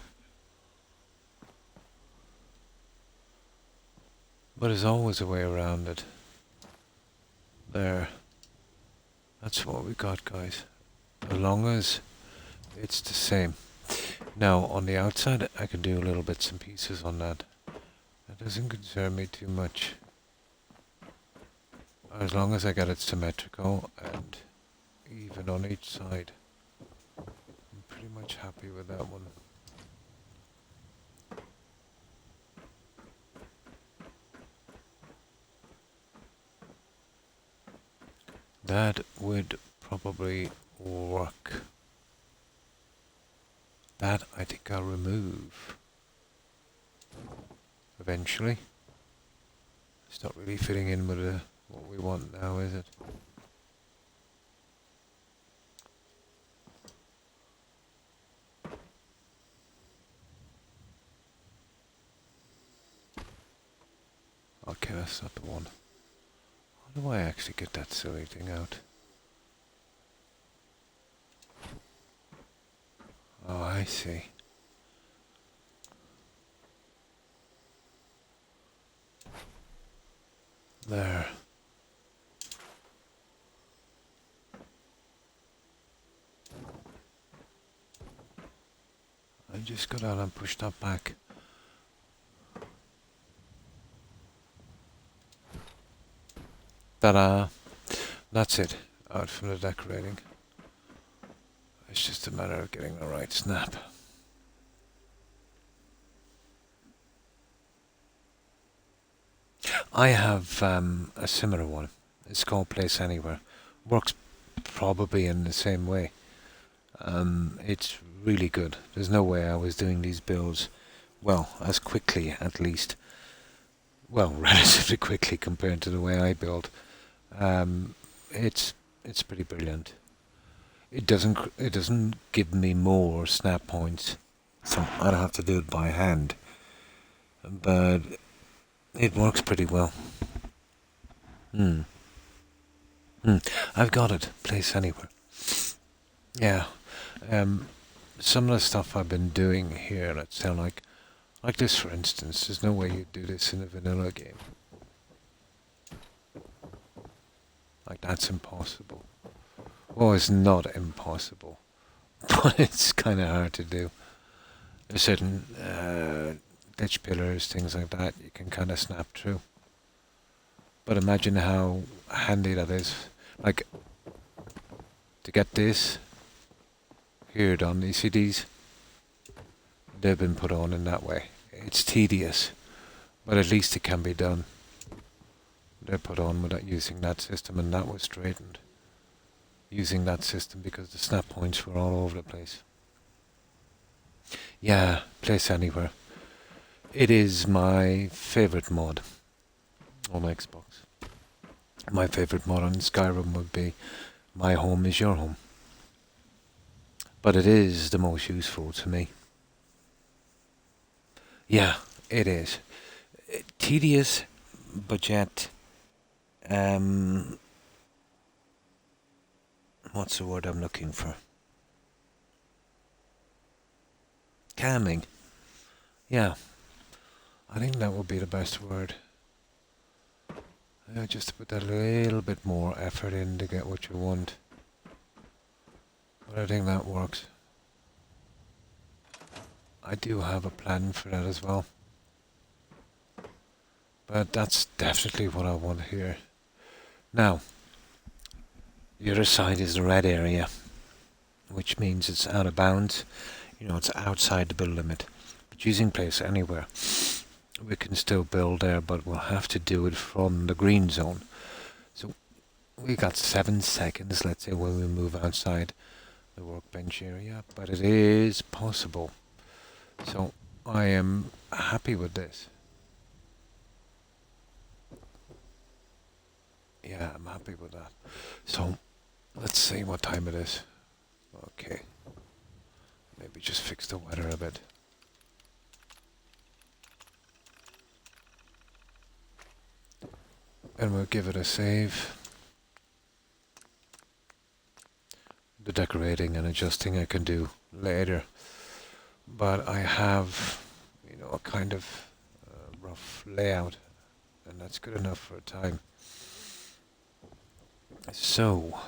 But there's always a way around it. There. That's what we got, guys. As long as it's the same. Now, on the outside, I can do little bits and pieces on that. That doesn't concern me too much. As long as I get it symmetrical and even on each side. I'm pretty much happy with that one. That would probably work. That I think I'll remove. Eventually. It's not really fitting in with what we want now, is it? Okay, that's not the one. How do I actually get that silly thing out? Oh, I see. There. I just got out and pushed that back. Ta-da! That's it. Out from the decorating. It's just a matter of getting the right snap. I have a similar one. It's called Place Anywhere. Works probably in the same way. It's really good. There's no way I was doing these builds, well, as quickly at least. Well, relatively quickly compared to the way I build. It's pretty brilliant. It doesn't give me more snap points, so I'd have to do it by hand. But it works pretty well. I've got it. Place Anywhere. Yeah. Some of the stuff I've been doing here, let's say like this for instance, there's no way you'd do this in a vanilla game. Like that's impossible. Well, it's not impossible, but it's kind of hard to do. There's certain ditch pillars, things like that, you can kind of snap through. But imagine how handy that is. Like, to get this here done. You see these? They've been put on in that way. It's tedious, but at least it can be done. They're put on without using that system, and that was straightened using that system because the snap points were all over the place. Yeah, Place Anywhere. It is my favourite mod on Xbox. My favourite mod on Skyrim would be My Home is Your Home. But it is the most useful to me. Yeah, it is. Tedious, but yet... what's the word I'm looking for? Calming. Yeah. I think that would be the best word. Just to put that little bit more effort in to get what you want. But I think that works. I do have a plan for that as well. But that's definitely what I want here. Now, the other side is the red area, which means it's out of bounds. You know, it's outside the build limit. But using Place Anywhere, we can still build there, but we'll have to do it from the green zone. So we got 7 seconds, let's say, when we move outside the workbench area, but it is possible. So I am happy with this. Yeah, I'm happy with that. So let's see what time it is. Okay. Maybe just fix the weather a bit. And we'll give it a save. The decorating and adjusting I can do later. But I have, you know, a kind of rough layout, and that's good enough for a time. So,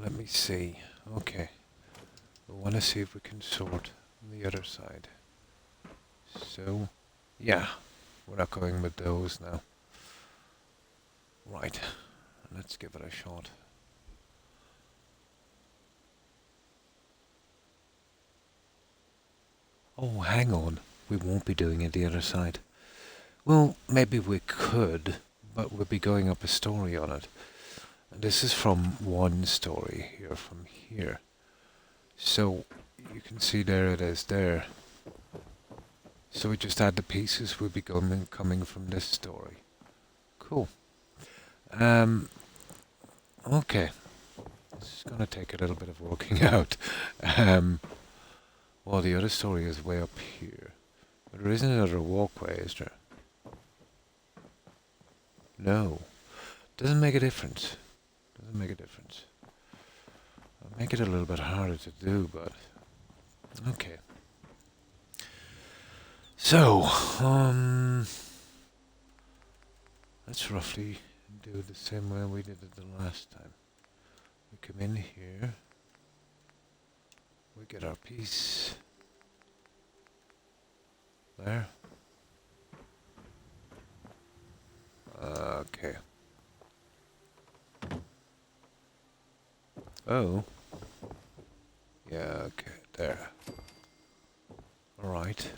let me see. Okay. We want to see if we can sort on the other side. So, yeah, we're not going with those now. Right, let's give it a shot. Oh, hang on. We won't be doing it the other side. Well, maybe we could, but we'll be going up a story on it. And this is from one story here, from here. So, you can see there it is there. So we just add the pieces, we'll be coming from this story. Cool. Okay. This is gonna take a little bit of working out. Well, the other story is way up here. But there isn't another walkway, is there? No. Doesn't make a difference. Doesn't make a difference. I'll make it a little bit harder to do, but... Okay. So, let's roughly do it the same way we did it the last time. We come in here. We get our piece. There. Okay. Oh. Yeah, okay, there. Alright.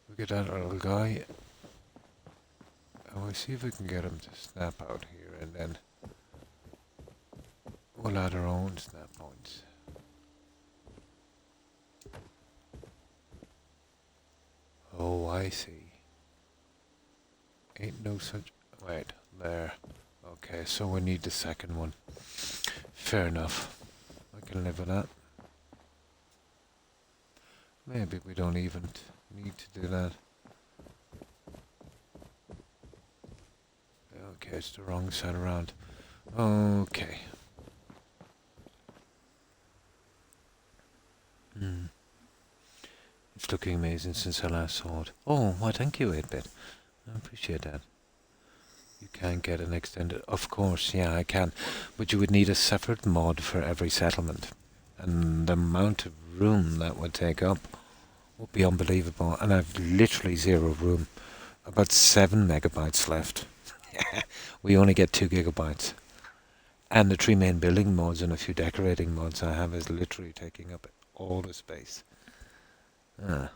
We get that little guy. And we'll see if we can get him to snap out here, and then we'll add our own snap points. Oh, I see. Ain't no such... Wait, there. Okay, so we need the second one. Fair enough. I can live with that. Maybe we don't even need to do that. Okay, it's the wrong side around. Okay. It's looking amazing since I last saw it. Oh, why thank you, 8-bit. I appreciate that. You can get an extended... Of course, yeah, I can. But you would need a separate mod for every settlement. And the amount of room that would take up would be unbelievable. And I've literally 0 room. About 7 megabytes left. We only get 2 gigabytes. And the three main building mods and a few decorating mods I have is literally taking up all the space. Uh,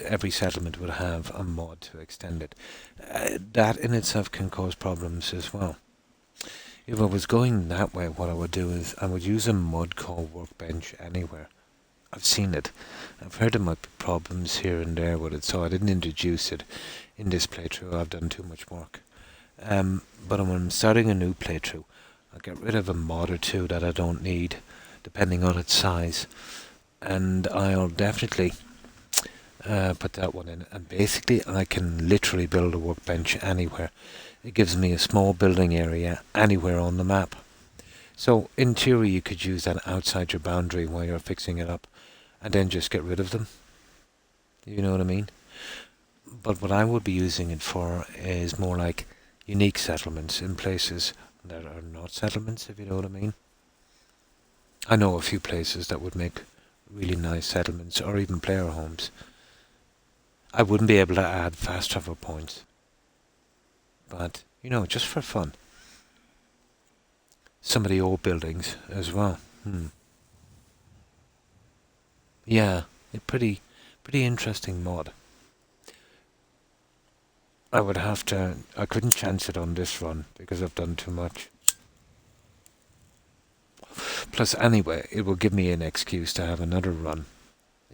every settlement would have a mod to extend it. That in itself can cause problems as well. If I was going that way, what I would do is I would use a mod called Workbench Anywhere. I've seen it. I've heard there might be problems here and there with it, so I didn't introduce it in this playthrough. I've done too much work. But when I'm starting a new playthrough, I'll get rid of a mod or two that I don't need, depending on its size. And I'll definitely put that one in. And basically, I can literally build a workbench anywhere. It gives me a small building area anywhere on the map. So, in theory, you could use that outside your boundary while you're fixing it up, and then just get rid of them. You know what I mean? But what I would be using it for is more like unique settlements in places that are not settlements, if you know what I mean. I know a few places that would make really nice settlements, or even player homes. I wouldn't be able to add fast travel points, but, you know, just for fun. Some of the old buildings as well. Yeah, a pretty interesting mod. I couldn't chance it on this run because I've done too much. Plus, anyway, it will give me an excuse to have another run,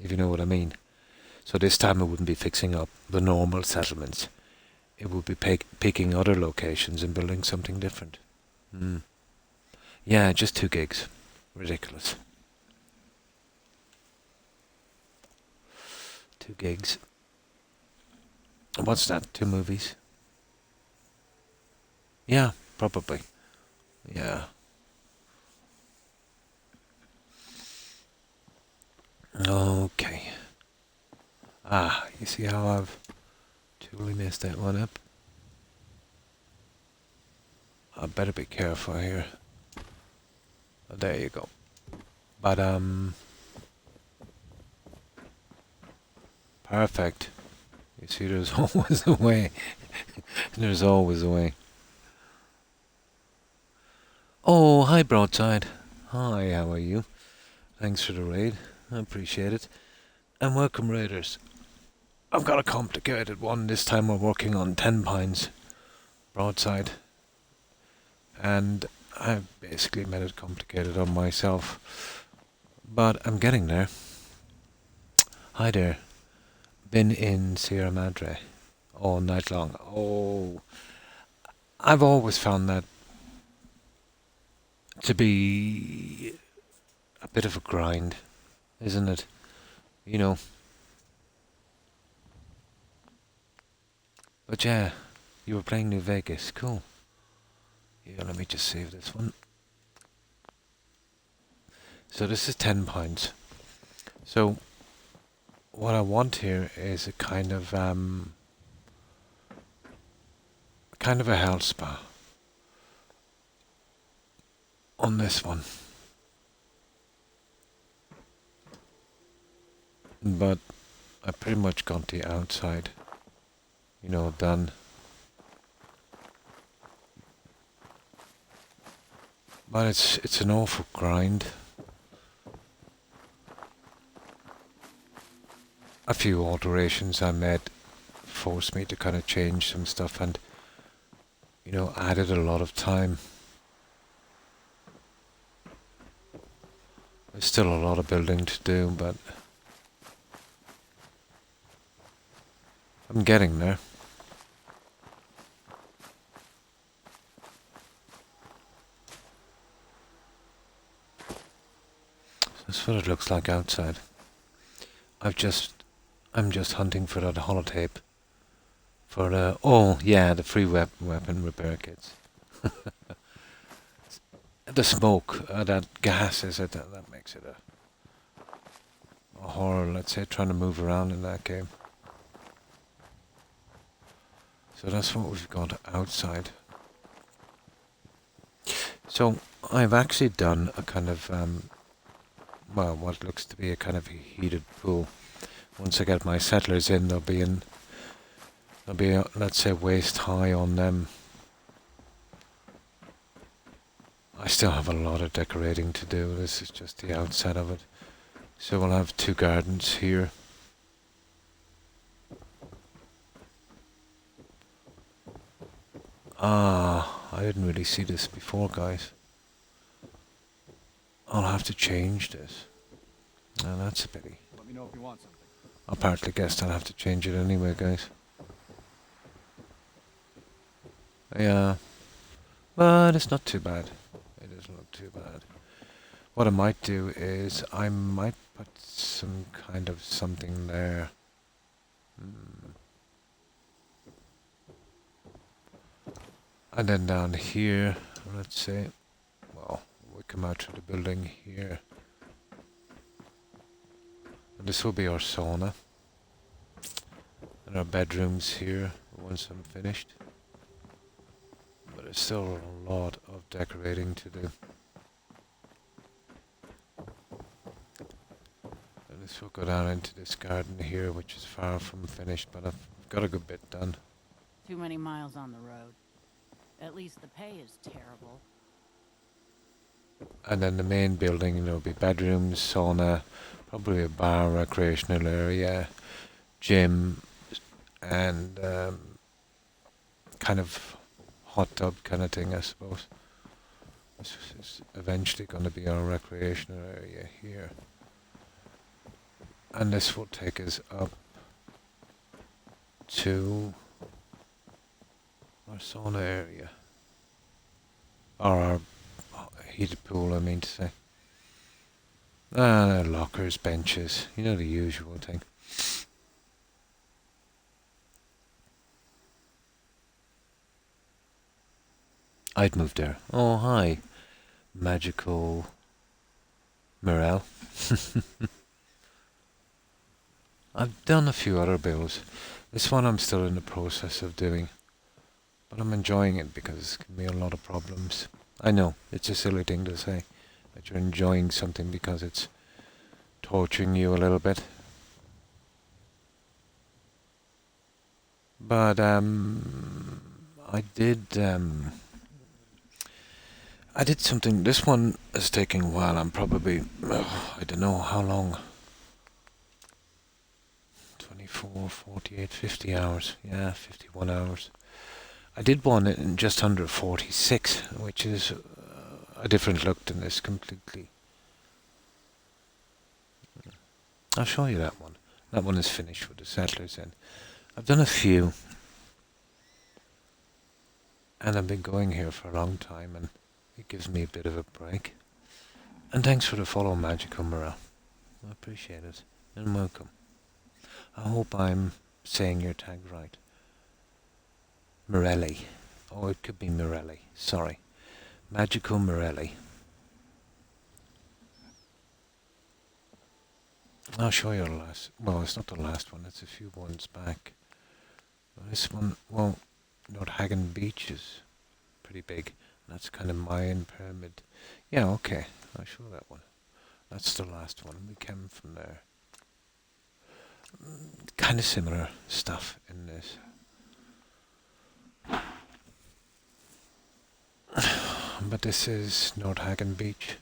if you know what I mean. So this time I wouldn't be fixing up the normal settlements. It would be picking other locations and building something different. Yeah, just 2 gigs. Ridiculous. 2 gigs. What's that? 2 movies? Yeah, probably. Yeah. Okay. You see how I've totally messed that one up? I better be careful here. Oh, there you go. But, perfect. You see, there's always a way. There's always a way. Oh, hi, Broadside. Hi, how are you? Thanks for the raid. I appreciate it. And welcome, raiders. I've got a complicated one. This time we're working on 10 pines. Broadside. And I've basically made it complicated on myself. But I'm getting there. Hi there. Been in Sierra Madre all night long. Oh, I've always found that to be a bit of a grind, isn't it? You know. But yeah, you were playing New Vegas. Cool. Yeah, let me just save this one. So this is 10 pounds. So what I want here is a kind of a health spa on this one. But I pretty much got the outside, you know, done. But it's an awful grind. A few alterations I made forced me to kind of change some stuff and, you know, added a lot of time. There's still a lot of building to do, but I'm getting there. That's what it looks like outside. I'm just hunting for that holotape. For the free weapon repair kits. The smoke, that gas is it, that makes it a horror, let's say, trying to move around in that game. So that's what we've got outside. So I've actually done a kind of, what looks to be a kind of a heated pool. Once I get my settlers in, they'll be let's say, waist high on them. I still have a lot of decorating to do. This is just the outside of it. So we'll have 2 gardens here. Ah, I didn't really see this before, guys. I'll have to change this. Now that's a pity. Let me know if you want something. I partly guessed I'll have to change it anyway, guys. Yeah, but it's not too bad. It is not too bad. What I might do is I might put some kind of something there. And then down here, let's say, well, we come out to the building here. And this will be our sauna. And our bedrooms here, once I'm finished. But there's still a lot of decorating to do. And this will go down into this garden here, which is far from finished, but I've got a good bit done. Too many miles on the road. At least the pay is terrible. And then the main building, there'll be bedrooms, sauna, probably a bar, recreational area, gym, and kind of hot tub kind of thing, I suppose. This is eventually going to be our recreational area here. And this will take us up to our sauna area. Or our heated pool, I mean to say. Lockers, benches, you know, the usual thing. I'd moved there. Oh, hi. Magical Morel. I've done a few other builds. This one I'm still in the process of doing. But I'm enjoying it because it's given me a lot of problems. I know, it's a silly thing to say, that you're enjoying something because it's torturing you a little bit. But I did something. This one is taking a while. I'm probably, I don't know how long. 24, 48, 50 hours. Yeah, 51 hours. I did one in just under 46, which is a different look than this completely. I'll show you that one. That one is finished with the settlers in. I've done a few. And I've been going here for a long time and it gives me a bit of a break. And thanks for the follow, Magical Morale. I appreciate it. And welcome. I hope I'm saying your tag right. Morelli. Oh, it could be Morelli. Sorry. Magical Morelli. I'll show you the last. Well, it's not the last one. It's a few ones back. This one, well, Nordhagen Beach is pretty big. That's kind of Mayan pyramid. Yeah, okay. I'll show that one. That's the last one. We came from there. Kind of similar stuff in this. But this is Nordhagen Beach.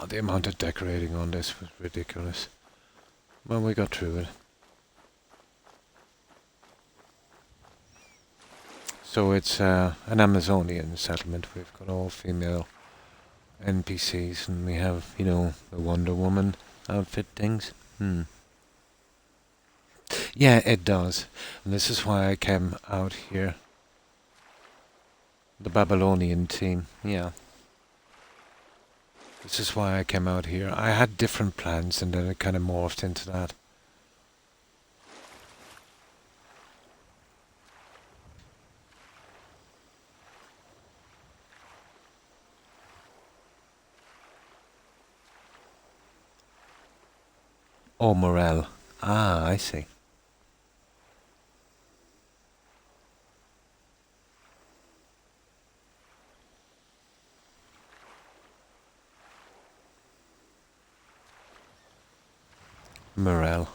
The amount of decorating on this was ridiculous. Well, we got through it. So it's an Amazonian settlement. We've got all female NPCs and we have, you know, the Wonder Woman outfit things. Yeah, it does. And this is why I came out here. The Babylonian team, yeah. This is why I came out here. I had different plans and then it kind of morphed into that. Oh, Morel. Ah, I see. morale.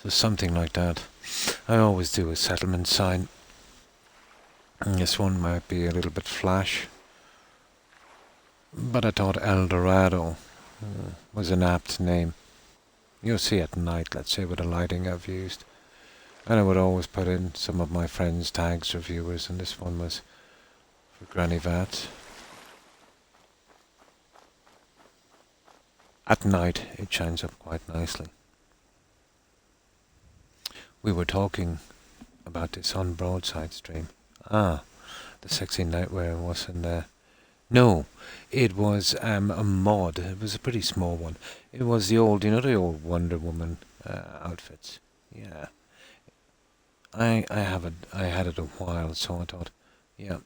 So something like that. I always do a settlement sign. And this one might be a little bit flash. But I thought El Dorado was an apt name. You'll see at night, let's say, with the lighting I've used. And I would always put in some of my friends' tags or viewers, and this one was for Granny Vat. At night, it shines up quite nicely. We were talking about this on Broadside stream. Ah, the sexy nightwear was in there. No, it was a mod. It was a pretty small one. It was the old, the old Wonder Woman outfits. Yeah. I had it a while, so I thought, yeah.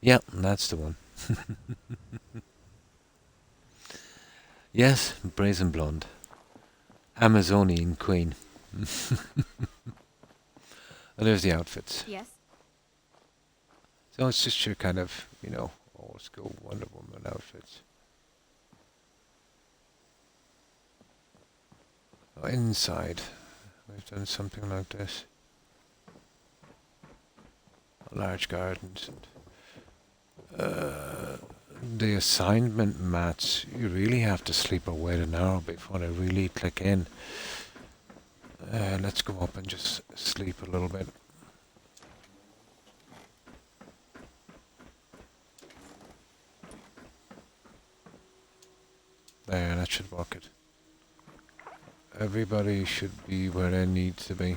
Yeah, that's the one. Yes, Brazen Blonde. Amazonian Queen. And there's the outfits. Yes. So it's just your kind of, old school Wonder Woman outfits. Oh, inside, we've done something like this. Large gardens and the assignment mats, you really have to sleep or wait an hour before they really click in. Let's go up and just sleep a little bit. There, that should work it. Everybody should be where they need to be.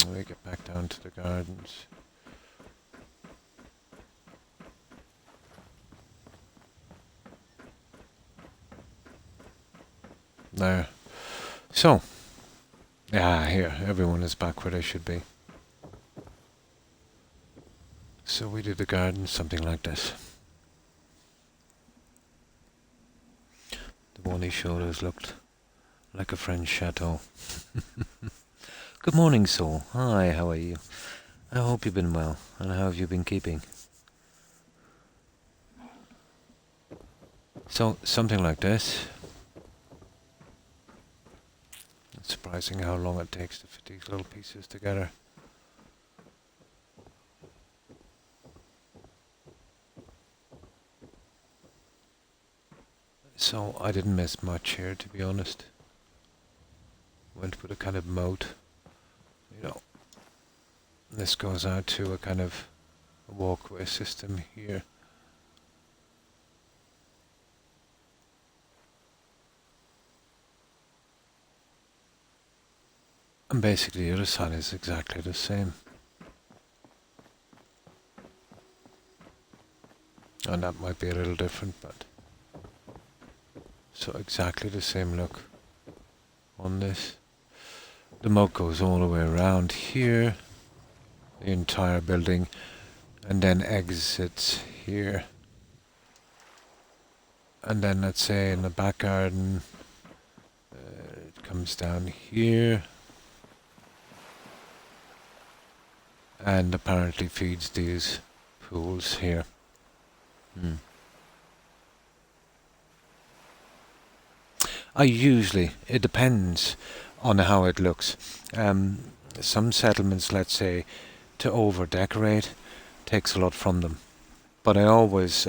We get back down to the gardens. There. So, here, everyone is back where they should be. So we did the garden, something like this. The one he showed us looked like a French chateau. Good morning, Soul. Hi, how are you? I hope you've been well, and how have you been keeping? So, something like this. It's surprising how long it takes to fit these little pieces together. So, I didn't miss much here, to be honest. Went with a kind of moat. This goes out to a kind of walkway system here. And basically the other side is exactly the same. And that might be a little different, but... So exactly the same look on this. The moat goes all the way around here. The entire building. And then exits here. And then let's say in the back garden, it comes down here. And apparently feeds these pools here. It depends on how it looks. Some settlements, let's say, to over-decorate takes a lot from them. But I always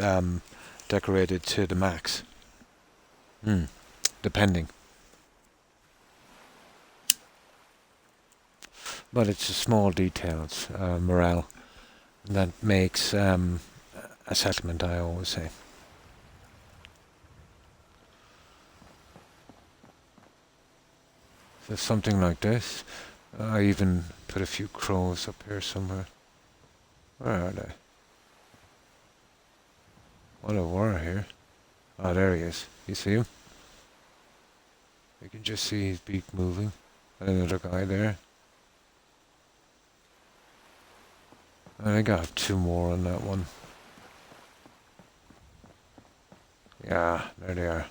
decorate it to the max. Depending. But it's the small details, morale, that makes a settlement, I always say. So something like this. I even put a few crows up here somewhere. Where are they? What a war here. Oh, there he is. You see him? You can just see his beak moving. And another guy there. I think I have two more on that one. Yeah, there they are.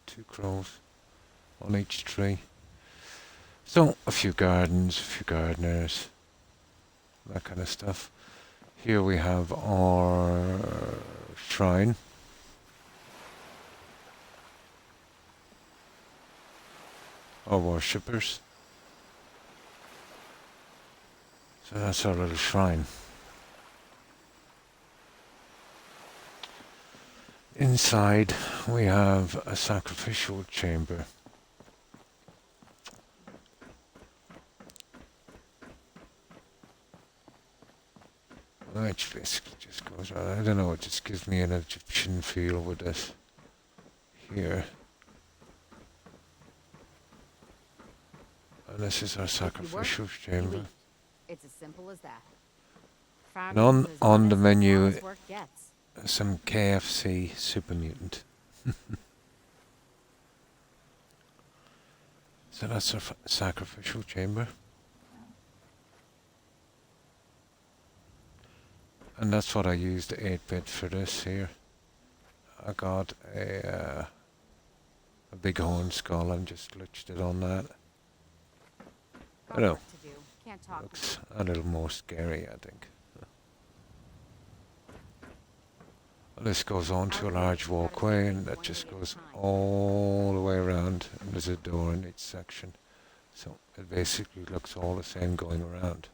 Two crows on each tree. So, a few gardens, a few gardeners. that kind of stuff. Here we have our shrine. Our worshippers. So that's our little shrine. Inside we have a sacrificial chamber. Which basically just goes around. I don't know, it just gives me an Egyptian feel with this here. And this is our sacrificial chamber. It's as simple as that. And on the menu, some KFC Super Mutant. So that's our sacrificial chamber. And that's what I used the 8-bit for this here. I got a bighorn skull and just glitched it on that. I know. Looks a little more scary, I think. Well, this goes on to a large walkway, and that just goes all the way around, and there's a door in each section. So it basically looks all the same going around.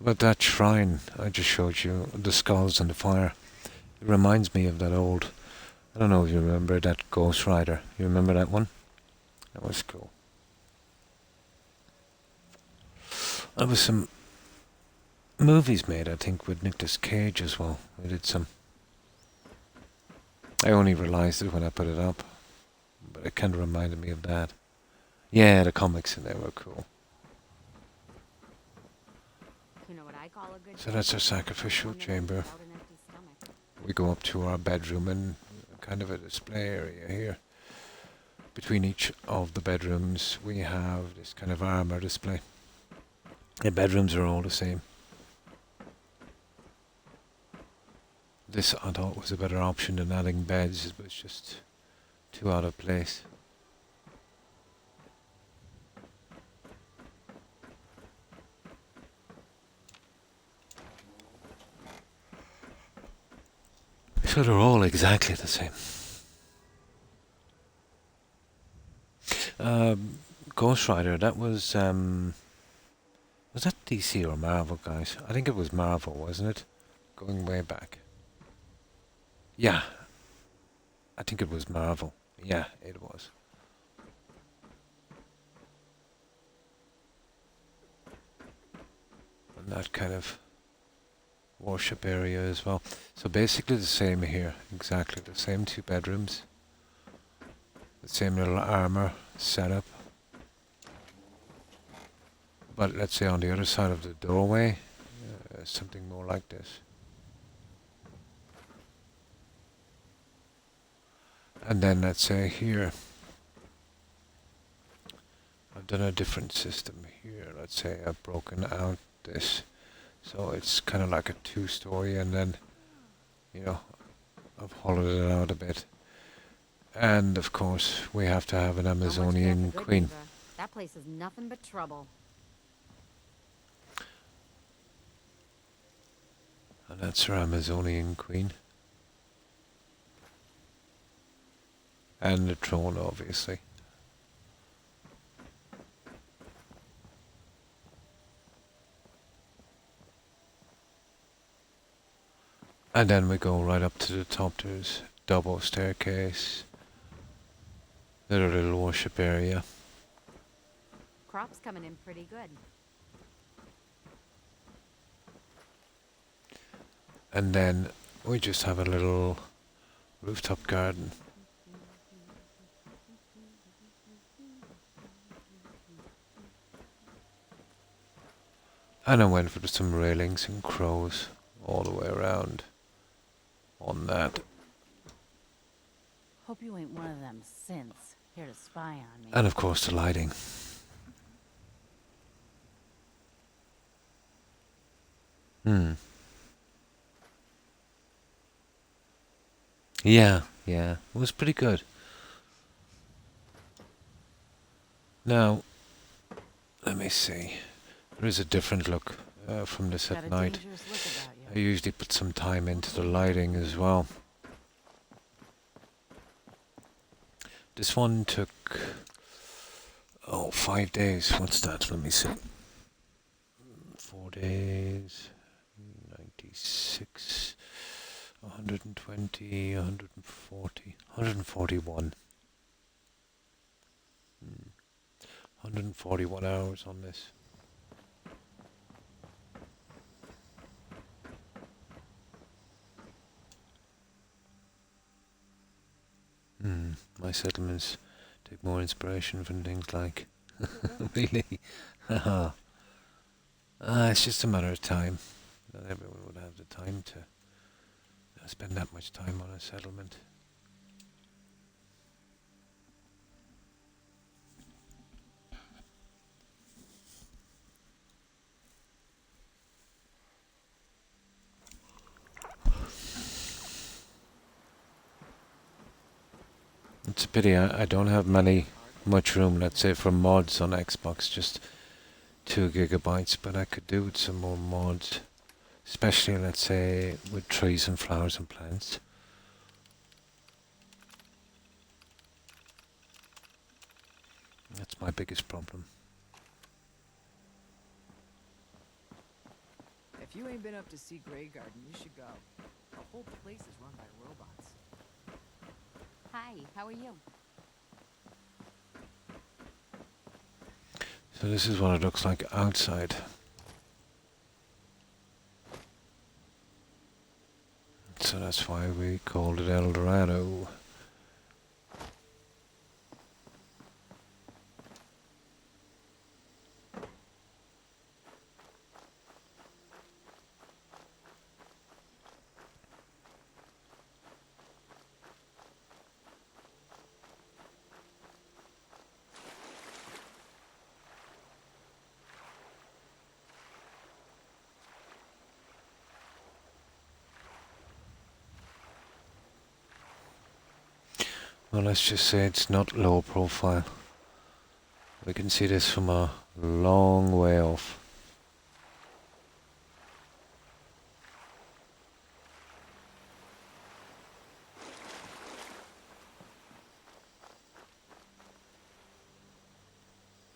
But that shrine I just showed you, the skulls and the fire, it reminds me of that old, I don't know if you remember that Ghost Rider. You remember that one? That was cool. There was some movies made, I think, with Nicolas Cage as well. I did some. I only realised it when I put it up, but it kind of reminded me of that. Yeah, the comics in there were cool. You know what I call a good So that's our sacrificial chamber. We go up to our bedroom and kind of a display area here. Between each of the bedrooms we have this kind of armor display. The bedrooms are all the same. This I thought was a better option than adding beds. It was just too out of place. So they're all exactly the same. Ghost Rider, that was that DC or Marvel, guys? I think it was Marvel, wasn't it? Going way back. Yeah. I think it was Marvel. Yeah, it was. And that kind of worship area as well. So basically the same here. Exactly the same 2 bedrooms. The same little armor setup. But let's say on the other side of the doorway, something more like this. And then let's say here, I've done a different system here. Let's say I've broken out this. So it's kind of like a 2-story, and then, you know, I've hollowed it out a bit. And of course, we have to have an Amazonian queen. That place is nothing but trouble. And that's our Amazonian queen. And the throne, obviously. And then we go right up to the top. There's double staircase. There's a little worship area. Crop's coming in pretty good. And then we just have a little rooftop garden. And I went for some railings and crows all the way around on that. Hope you ain't one of them synths here to spy on me. And of course the lighting. Yeah, it was pretty good. Now, let me see. There is a different look from this Got at a night. dangerous look about I you. usually put some time into the lighting as well. This one took, 5 days. What's that? Let me see. 4 days, 96, 120, 140, 141. 141 hours on this. My settlements take more inspiration from things like... Really? It's just a matter of time. Not everyone would have the time to spend that much time on a settlement. It's a pity I don't have much room, let's say, for mods on Xbox, just 2 gigabytes, but I could do with some more mods, especially, let's say, with trees and flowers and plants. That's my biggest problem. If you ain't been up to see Grey Garden, you should go. The whole place is run by robots. Hi, how are you? So this is what it looks like outside. So that's why we called it El Dorado. Well, let's just say it's not low profile. We can see this from a long way off.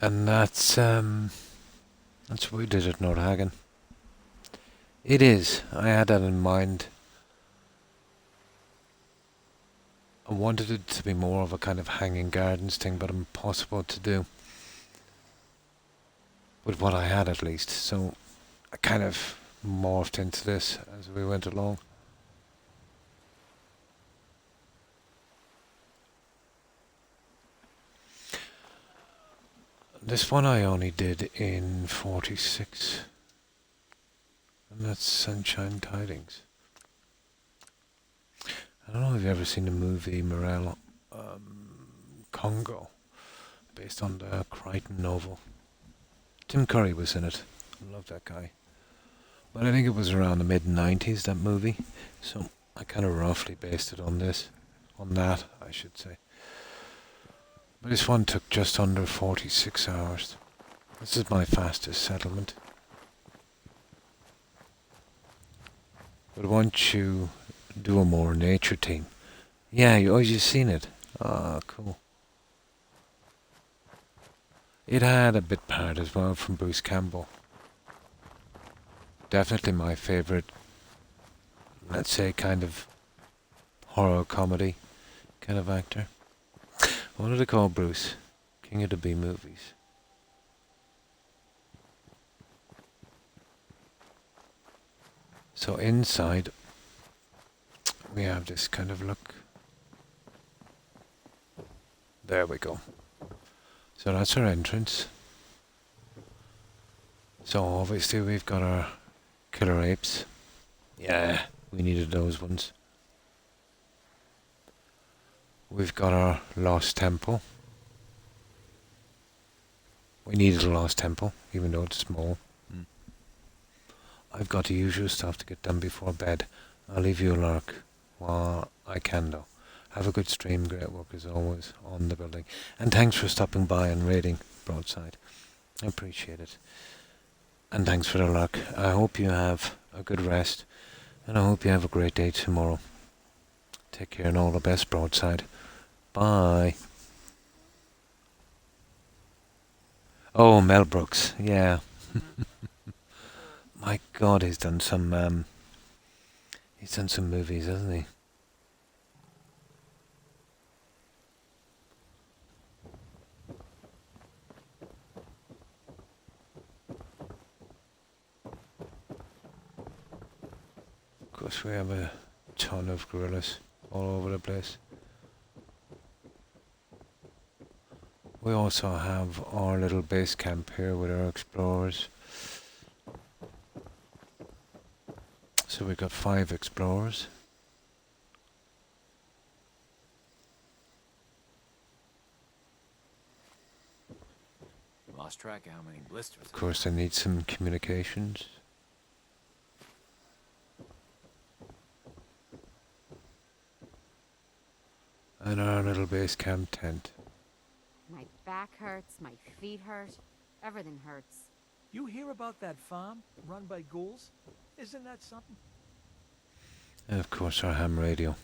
And that's what we did at Nordhagen. It is. I had that in mind. I wanted it to be more of a kind of hanging gardens thing, but impossible to do. With what I had, at least. So I kind of morphed into this as we went along. This one I only did in 46. And that's Sunshine Tidings. I don't know if you've ever seen the movie Morel, Congo, based on the Crichton novel. Tim Curry was in it. I love that guy. But I think it was around the mid-90s, that movie. So I kind of roughly based it on this. On that, I should say. But this one took just under 46 hours. This is my fastest settlement. But once you do a more nature theme... Yeah, you've seen it. Ah, cool. It had a bit part as well from Bruce Campbell. Definitely my favourite, let's say, kind of horror comedy kind of actor. What do they call Bruce? King of the B movies. So inside we have this kind of look. There we go. So that's our entrance. So obviously we've got our killer apes. Yeah, we needed those ones. We've got our lost temple. We needed a lost temple, even though it's small. I've got the usual stuff to get done before bed. I'll leave you a lurk while I can, though. Have a good stream, great work as always on the building. And thanks for stopping by and raiding. broadside. I appreciate it. And thanks for the luck. I hope you have a good rest, and I hope you have a great day tomorrow. Take care and all the best, broadside. Bye. Oh, Mel Brooks, yeah. My God, he's done some movies, hasn't he? Of course, we have a ton of gorillas all over the place. We also have our little base camp here with our explorers. So we've got 5 explorers. Lost track of how many blisters. Of course, I need some communications. And our little base camp tent. My back hurts, my feet hurt, everything hurts. You hear about that farm run by ghouls? Isn't that something? And of course our ham radio.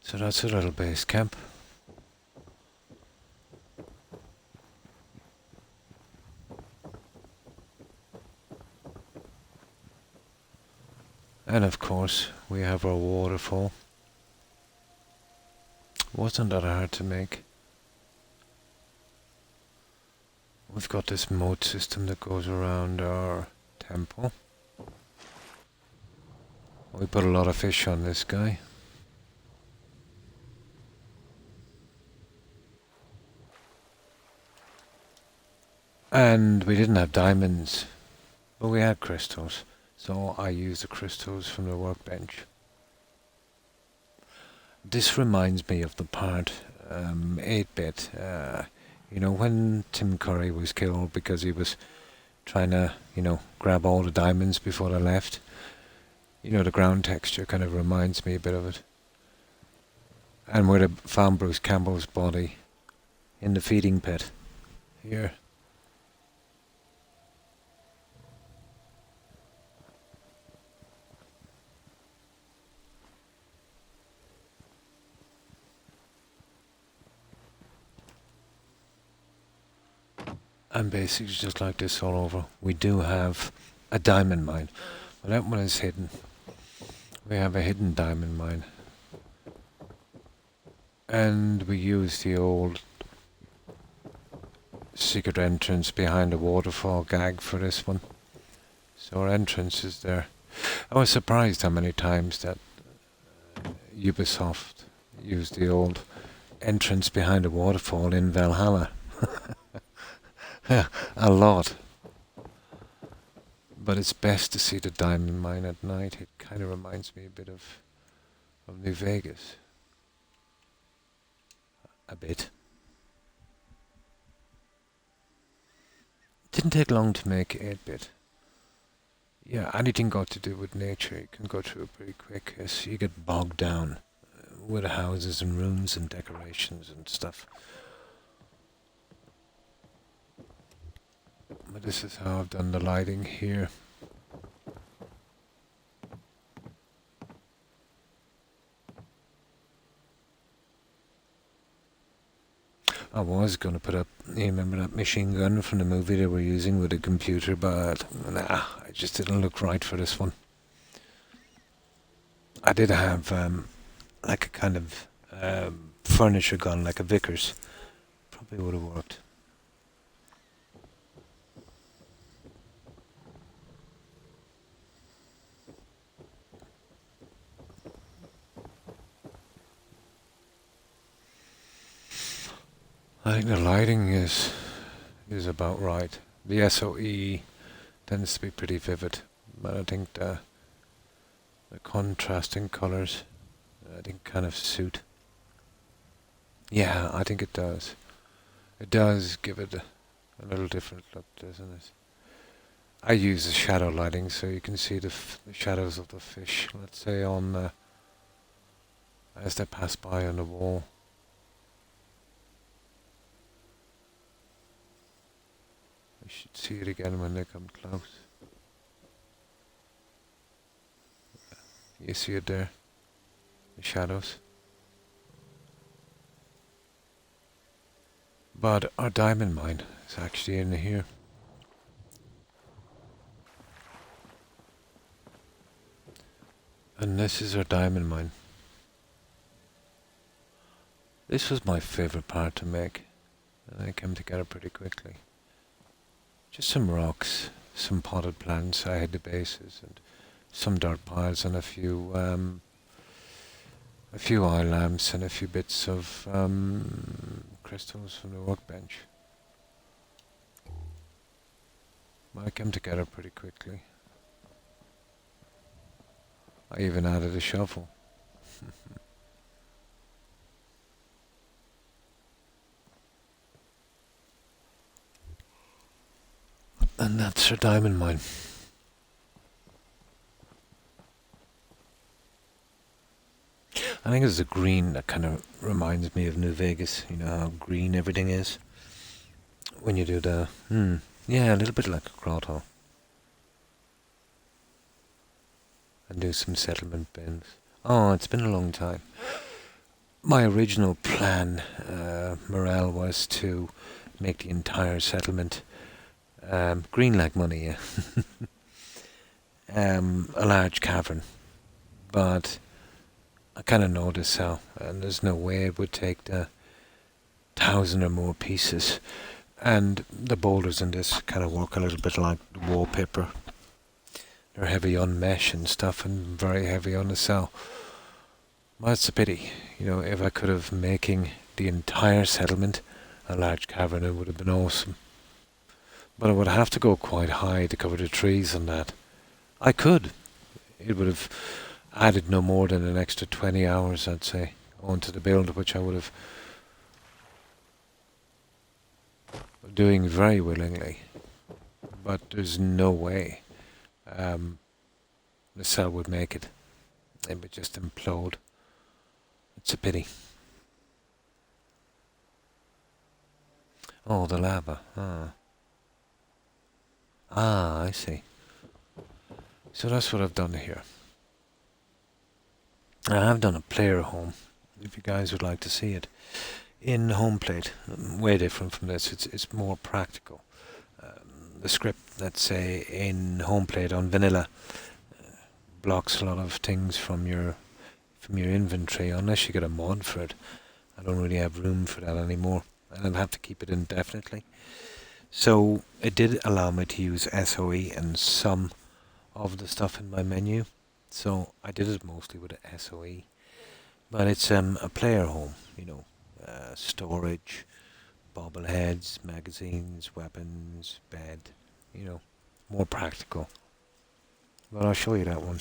So that's a little base camp. And of course we have our waterfall. Wasn't that hard to make? We've got this moat system that goes around our temple. We put a lot of fish on this guy. And we didn't have diamonds, but we had crystals. So I used the crystals from the workbench. This reminds me of the part 8-bit. You know, when Tim Curry was killed because he was trying to, grab all the diamonds before they left. The ground texture kind of reminds me a bit of it. And where they found Bruce Campbell's body in the feeding pit here. And basically just like this all over. We do have a diamond mine, but that one is hidden. We have a hidden diamond mine. And we use the old secret entrance behind the waterfall gag for this one. So our entrance is there. I was surprised how many times that Ubisoft used the old entrance behind the waterfall in Valhalla. A lot. But it's best to see the diamond mine at night. It kind of reminds me a bit of New Vegas. A bit. Didn't take long to make 8-bit. Yeah, anything got to do with nature, you can go through it pretty quick. As you get bogged down with houses and rooms and decorations and stuff. But this is how I've done the lighting here. I was going to put up, you remember that machine gun from the movie they were using with a computer, but nah, it just didn't look right for this one. I did have like a kind of furniture gun, like a Vickers. Probably would have worked. I think the lighting is about right. The SOE tends to be pretty vivid, but I think the contrasting colours, I think kind of suit. Yeah, I think it does. It does give it a little different look, doesn't it? I use the shadow lighting so you can see the shadows of the fish, let's say, on as they pass by on the wall. You should see it again when they come close. You see it there? The shadows. But our diamond mine is actually in here. And this is our diamond mine. This was my favorite part to make. And they came together pretty quickly. Just some rocks, some potted plants. I had the bases and some dirt piles and a few eye lamps and a few bits of crystals from the workbench. I came together pretty quickly. I even added a shovel. And that's our diamond mine. I think it's the green that kind of reminds me of New Vegas. You know how green everything is when you do the yeah, a little bit like a grotto. And do some settlement bins. Oh, it's been a long time. My original plan, morale, was to make the entire settlement green like money, yeah. A large cavern. But I kind of noticed how, and there's no way it would take the 1,000 or more pieces. And the boulders in this kind of work a little bit like the wallpaper. They're heavy on mesh and stuff and very heavy on the cell. Well, it's a pity. You know, if I could have making the entire settlement a large cavern, it would have been awesome. But I would have to go quite high to cover the trees on that. I could. It would have added no more than an extra 20 hours, I'd say, onto the build, which I would have doing very willingly. But there's no way the cell would make it. It would just implode. It's a pity. Oh, the lava. Ah, I see. So that's what I've done here. I have done a player home, if you guys would like to see it. In home plate, way different from this. It's more practical. The script, let's say, in home plate on vanilla blocks a lot of things from your inventory unless you get a mod for it. I don't really have room for that anymore, and I'd have to keep it indefinitely. So it did allow me to use SOE and some of the stuff in my menu. So I did it mostly with SOE, but it's a player home, you know, storage, bobbleheads, magazines, weapons, bed, you know, more practical. But I'll show you that one.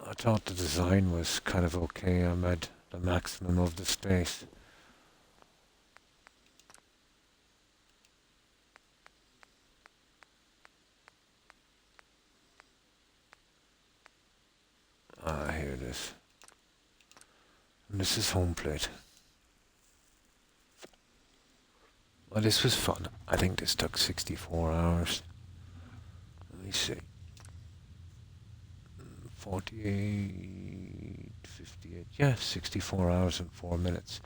I thought the design was kind of okay. I made the maximum of the space. Here it is. And this is home plate. Well, this was fun. I think this took 64 hours. Let me see. 48, 58, yeah, 64 hours and 4 minutes.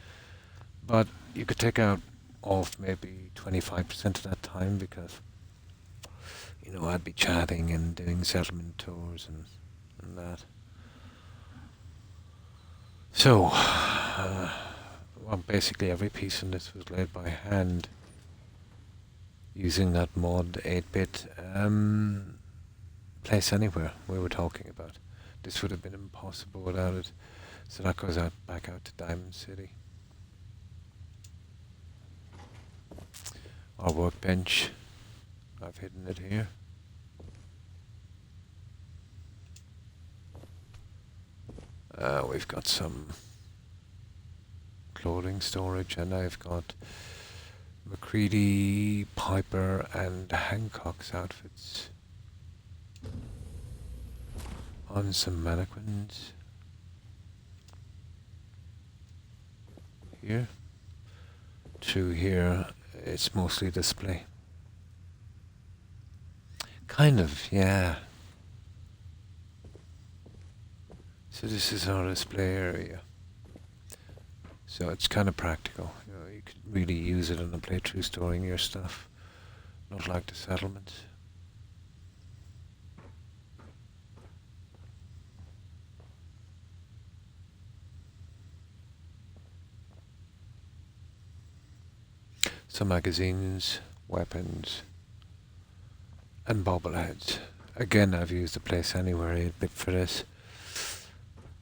But you could take out off maybe 25% of that time because, you know, I'd be chatting and doing settlement tours and that. So, well, basically every piece in this was laid by hand using that mod 8-bit place anywhere we were talking about. This would have been impossible without it. So that goes out back out to Diamond City. Our workbench, I've hidden it here. We've got some clothing storage, and I've got McCready, Piper, and Hancock's outfits on some mannequins here. through here, it's mostly display. Kind of, yeah. So this is our display area. So it's kind of practical. You know, you could really use it in a playthrough storing your stuff. Not like the settlements. Some magazines, weapons, and bobbleheads. Again, I've used the Place Anywhere 8-bit for this.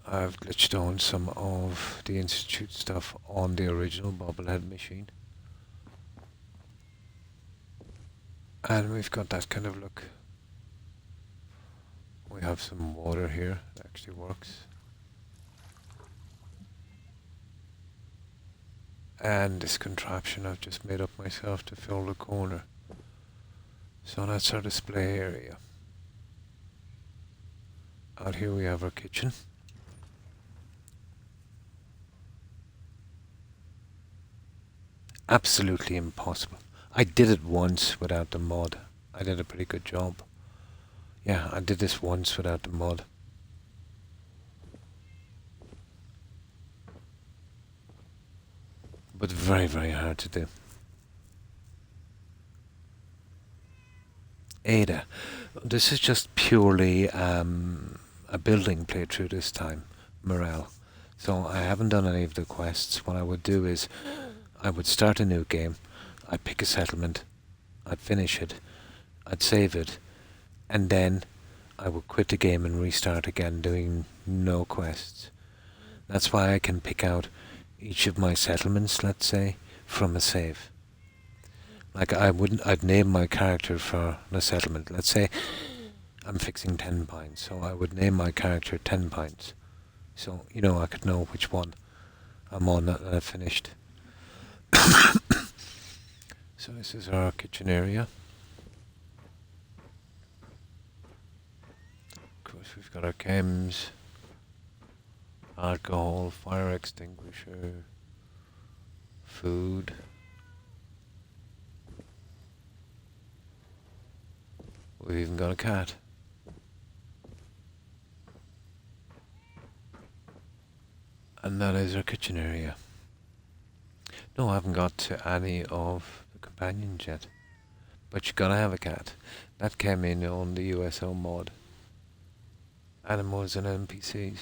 I've glitched on some of the Institute stuff on the original bobblehead machine. And we've got that kind of look. We have some water here that actually works. And this contraption I've just made up myself to fill the corner. So that's our display area. Out here we have our kitchen. Absolutely impossible. I did it once without the mod. I did a pretty good job. Yeah, I did this once without the mod. But very, very hard to do. Ada. This is just purely a building playthrough this time. Morale. So I haven't done any of the quests. What I would do is I would start a new game. I'd pick a settlement. I'd finish it. I'd save it. And then I would quit the game and restart again doing no quests. That's why I can pick out each of my settlements, let's say, from a save. Like I'd name my character for the settlement. Let's say I'm fixing 10 pints, so I would name my character 10 pints. So, you know, I could know which one I'm on that I've finished. So this is our kitchen area. Of course we've got our chems, alcohol, fire extinguisher, food. We've even got a cat. And that is our kitchen area. No, I haven't got to any of the companions yet. But you gotta have a cat. That came in on the USO mod. Animals and NPCs.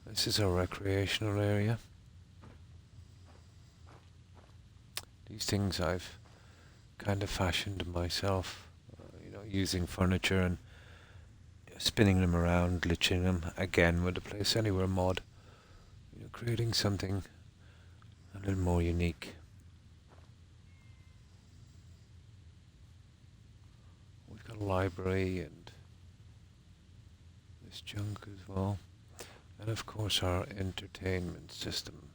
This is our recreational area. These things I've kind of fashioned myself, you know, using furniture and spinning them around, glitching them, again with the Place Anywhere mod, you know, creating something a little more unique. We've got a library and this junk as well, and of course our entertainment system.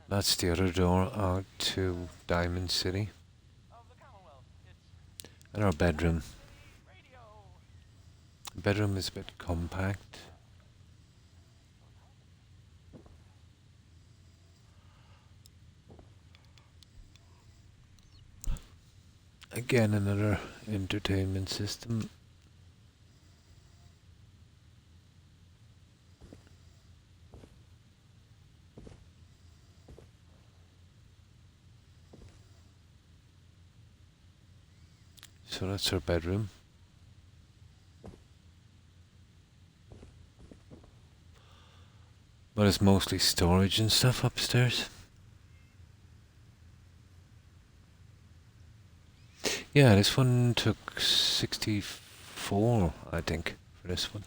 That's the other door out to Diamond City. And our bedroom. The bedroom is a bit compact. Again, another entertainment system. So that's our bedroom. But it's mostly storage and stuff upstairs. Yeah, this one took 64, I think, for this one.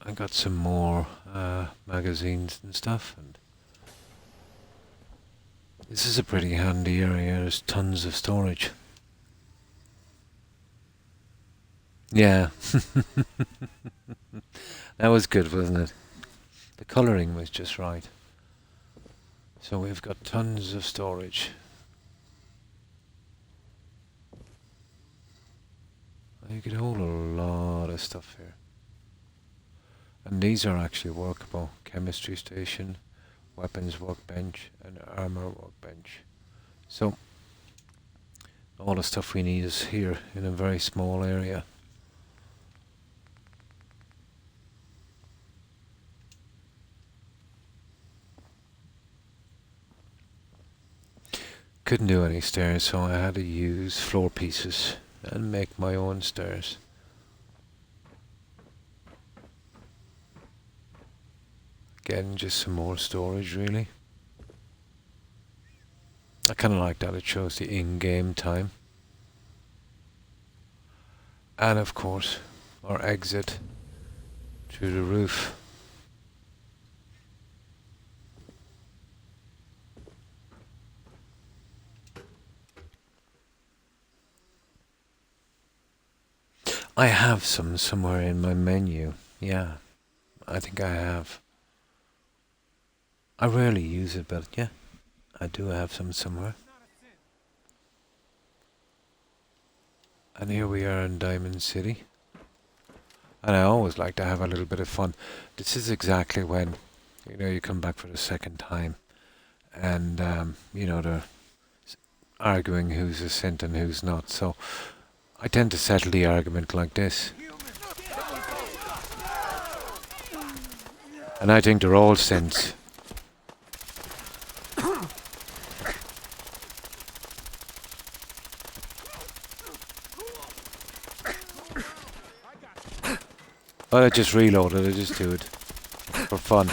I got some more magazines and stuff, and this is a pretty handy area. There's tons of storage. Yeah. That was good, wasn't it? The colouring was just right. So we've got tons of storage. You could hold a lot of stuff here. And these are actually workable. Chemistry station, weapons workbench, and armour workbench. So all the stuff we need is here in a very small area. Couldn't do any stairs, so I had to use floor pieces and make my own stairs. Again, just some more storage, really. I kind of like that it shows the in-game time. And of course, our exit through the roof. I have some somewhere in my menu. Yeah, I think I have. I rarely use it, but yeah, I do have some somewhere. And here we are in Diamond City. And I always like to have a little bit of fun. This is exactly when, you know, you come back for the second time. And, you know, they're arguing who's a synth and who's not. So I tend to settle the argument like this. And I think they're all synths. Well, I just reloaded, I just do it for fun.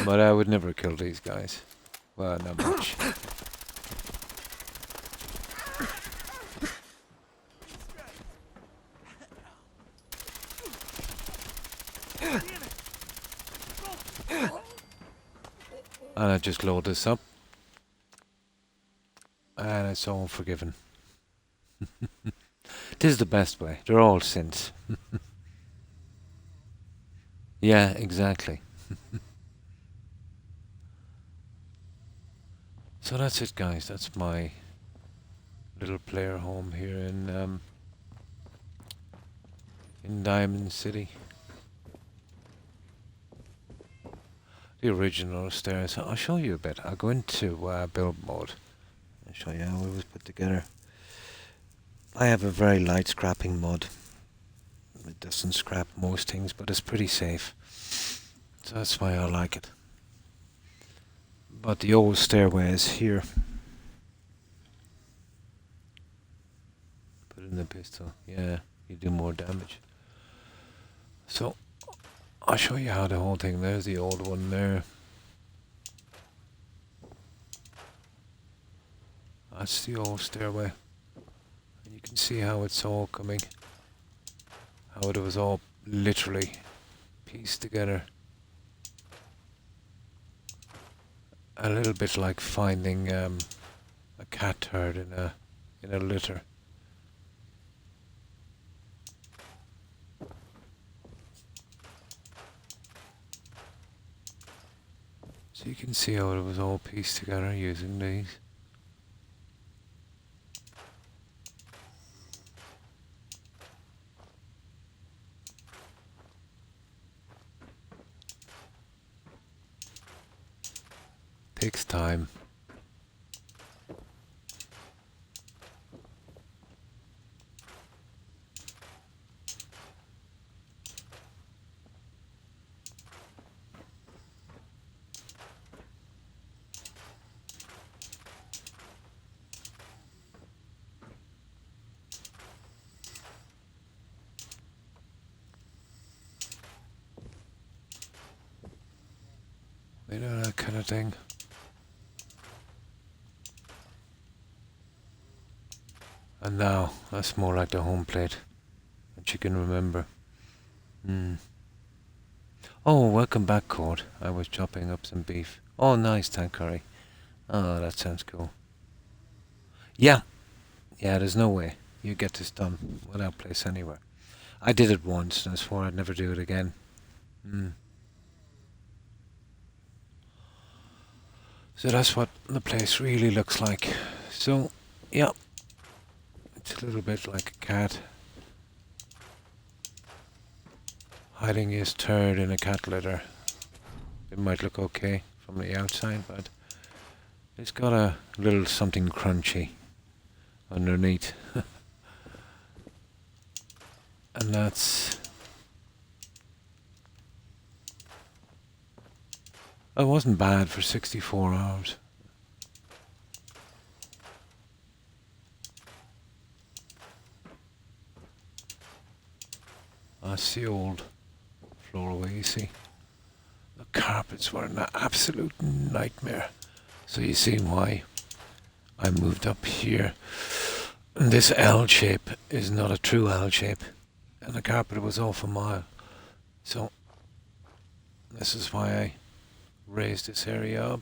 But I would never kill these guys. Well, not much. And I just load this up. And it's all forgiven. This is the best way. They're all synths. Yeah, exactly. So that's it, guys. That's my little player home here in Diamond City. The original stairs. I'll show you a bit. I'll go into build mode. I'll show you how it was put together. I have a very light scrapping mod. It doesn't scrap most things, but it's pretty safe. So that's why I like it. But the old stairway is here. Put in the pistol. Yeah, you do more damage. So I'll show you how the whole thing. There's the old one there. That's the old stairway. And you can see how it's all coming. How it was all literally pieced together. A little bit like finding a cat turd in a litter. So you can see how it was all pieced together using these. Takes time. You know, that kind of thing. And now, that's more like the home plate that you can remember. Oh, welcome back, Cord. I was chopping up some beef. Oh, nice, tank curry. Oh, that sounds cool. Yeah. Yeah, there's no way. you get this done without place anywhere. I did it once and I swore I'd never do it again. So that's what the place really looks like. So, yeah, it's a little bit like a cat hiding his turd in a cat litter. It might look okay from the outside, but it's got a little something crunchy underneath. And that's... It wasn't bad for 64 hours. That's the old floorway, you see. The carpets were an absolute nightmare. So you see why I moved up here. And this L shape is not a true L shape. And the carpet was off a mile. So this is why I raised this area up.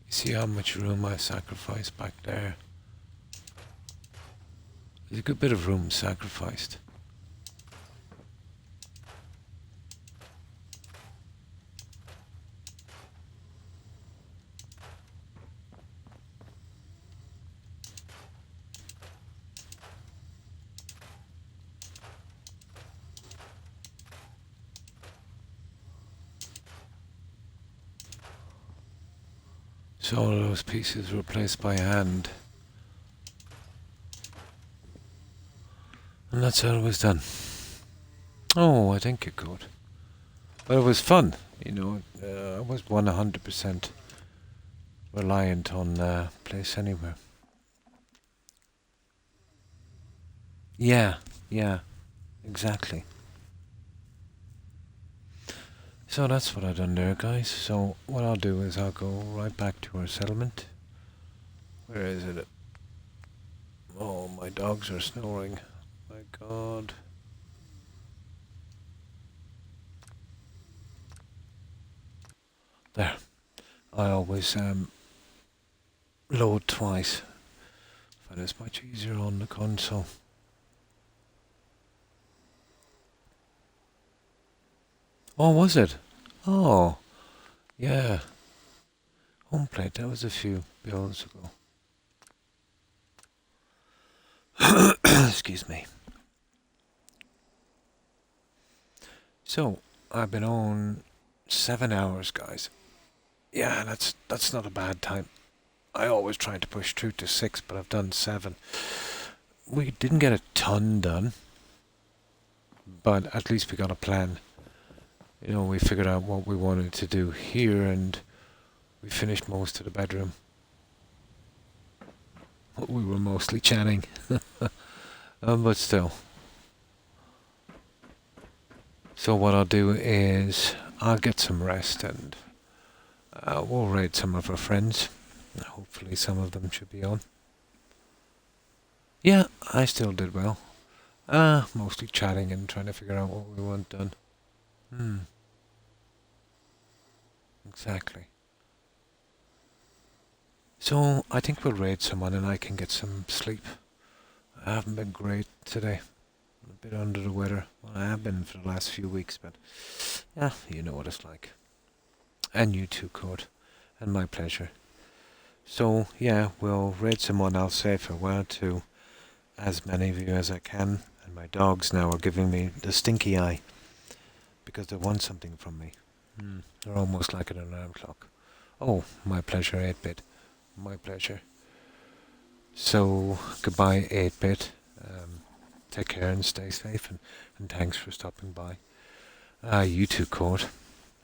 You see how much room I sacrificed back there? There's a good bit of room sacrificed. So all those pieces were placed by hand. And that's how it was done. Oh, I think it could. But it was fun, you know. I was 100% reliant on Place Anywhere. Yeah, exactly. So that's what I've done there, guys. So what I'll do is I'll go right back to our settlement. Where is it? Oh, my dogs are snoring. My God. There. I always load twice. But it's much easier on the console. Oh, was it? Oh, yeah. Home plate, that was a few builds ago. Excuse me. So, I've been on 7 hours, guys. Yeah, that's not a bad time. I always try to push through to 6, but I've done 7. We didn't get a ton done, but at least we got a plan. You know, we figured out what we wanted to do here, and we finished most of the bedroom. We were mostly chatting, but still. So what I'll do is I'll get some rest, and we'll raid some of our friends. Hopefully some of them should be on. Yeah, I still did well. Mostly chatting and trying to figure out what we want done. Exactly. So I think we'll raid someone and I can get some sleep. I haven't been great today. I'm a bit under the weather. Well, I have been for the last few weeks, but yeah, you know what it's like. And you too, Court. And my pleasure. So yeah, we'll raid someone. I'll say farewell to as many of you as I can. And my dogs now are giving me the stinky eye because they want something from me. They're almost like an alarm clock. Oh, my pleasure, 8-bit. My pleasure. So, goodbye, 8-bit. Take care and stay safe, and thanks for stopping by. You too, Court.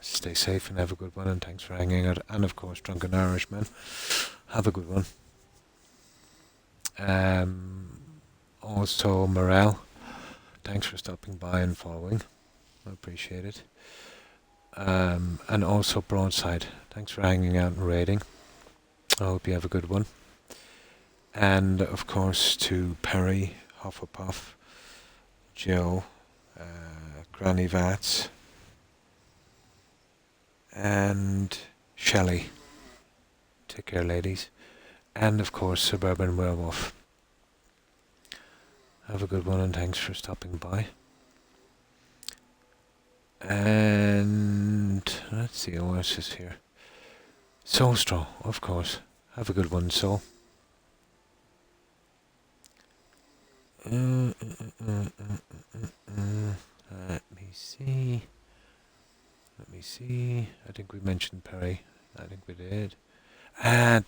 Stay safe and have a good one, and thanks for hanging out. And of course, Drunken Irishman. Have a good one. Also, Morel. Thanks for stopping by and following. I appreciate it. And also Broadside. Thanks for hanging out and raiding. I hope you have a good one. And of course to Perry, Hufflepuff, Jill, Granny Vats, and Shelley. Take care, ladies. And of course, Suburban Werewolf. Have a good one and thanks for stopping by. And let's see, what else is here? Soul Straw, of course. Have a good one, Soul. Let me see. I think we mentioned Perry. I think we did.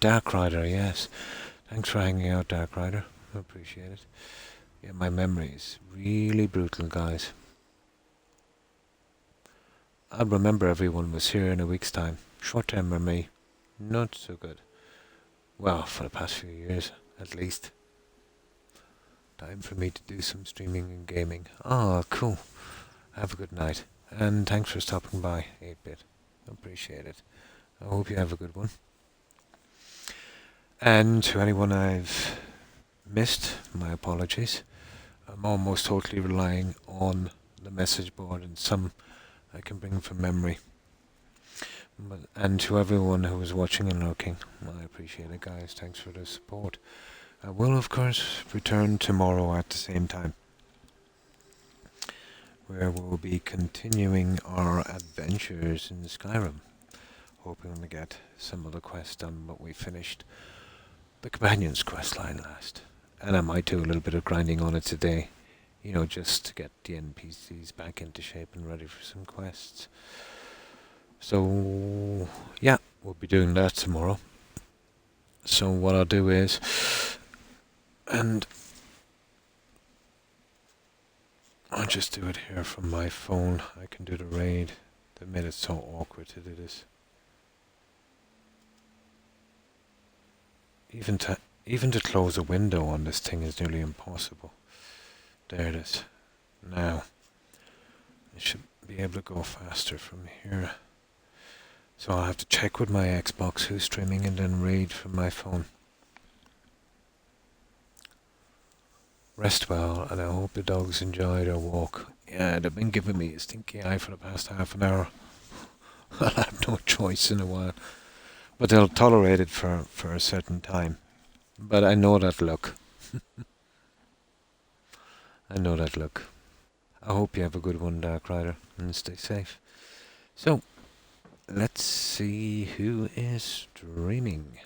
Dark Rider, yes. Thanks for hanging out, Dark Rider. I appreciate it. Yeah, my memory is really brutal, guys. I'll remember everyone was here in a week's time. Short-term memory, not so good. Well, for the past few years, at least. Time for me to do some streaming and gaming. Ah, cool. Have a good night. And thanks for stopping by, 8-Bit. Appreciate it. I hope you have a good one. And to anyone I've missed, my apologies. I'm almost totally relying on the message board and some I can bring from memory. And to everyone who was watching and lurking, I appreciate it, guys. Thanks for the support. I will, of course, return tomorrow at the same time, where we'll be continuing our adventures in Skyrim, hoping to get some of the quests done, but we finished the Companion's quest line last. And I might do a little bit of grinding on it today, you know, just to get the NPCs back into shape and ready for some quests. So, yeah, we'll be doing that tomorrow. So what I'll do is, and I'll just do it here from my phone. I can do the raid. They made it so awkward to do this. Even to close a window on this thing is nearly impossible. There it is. Now, I should be able to go faster from here. So I'll have to check with my Xbox who's streaming and then raid from my phone. Rest well, and I hope the dogs enjoy their walk. Yeah, they've been giving me a stinky eye for the past half an hour. I'll have no choice in a while. But they'll tolerate it for a certain time. But I know that look. I know that look. I hope you have a good one, Dark Rider, and stay safe. So, let's see who is streaming.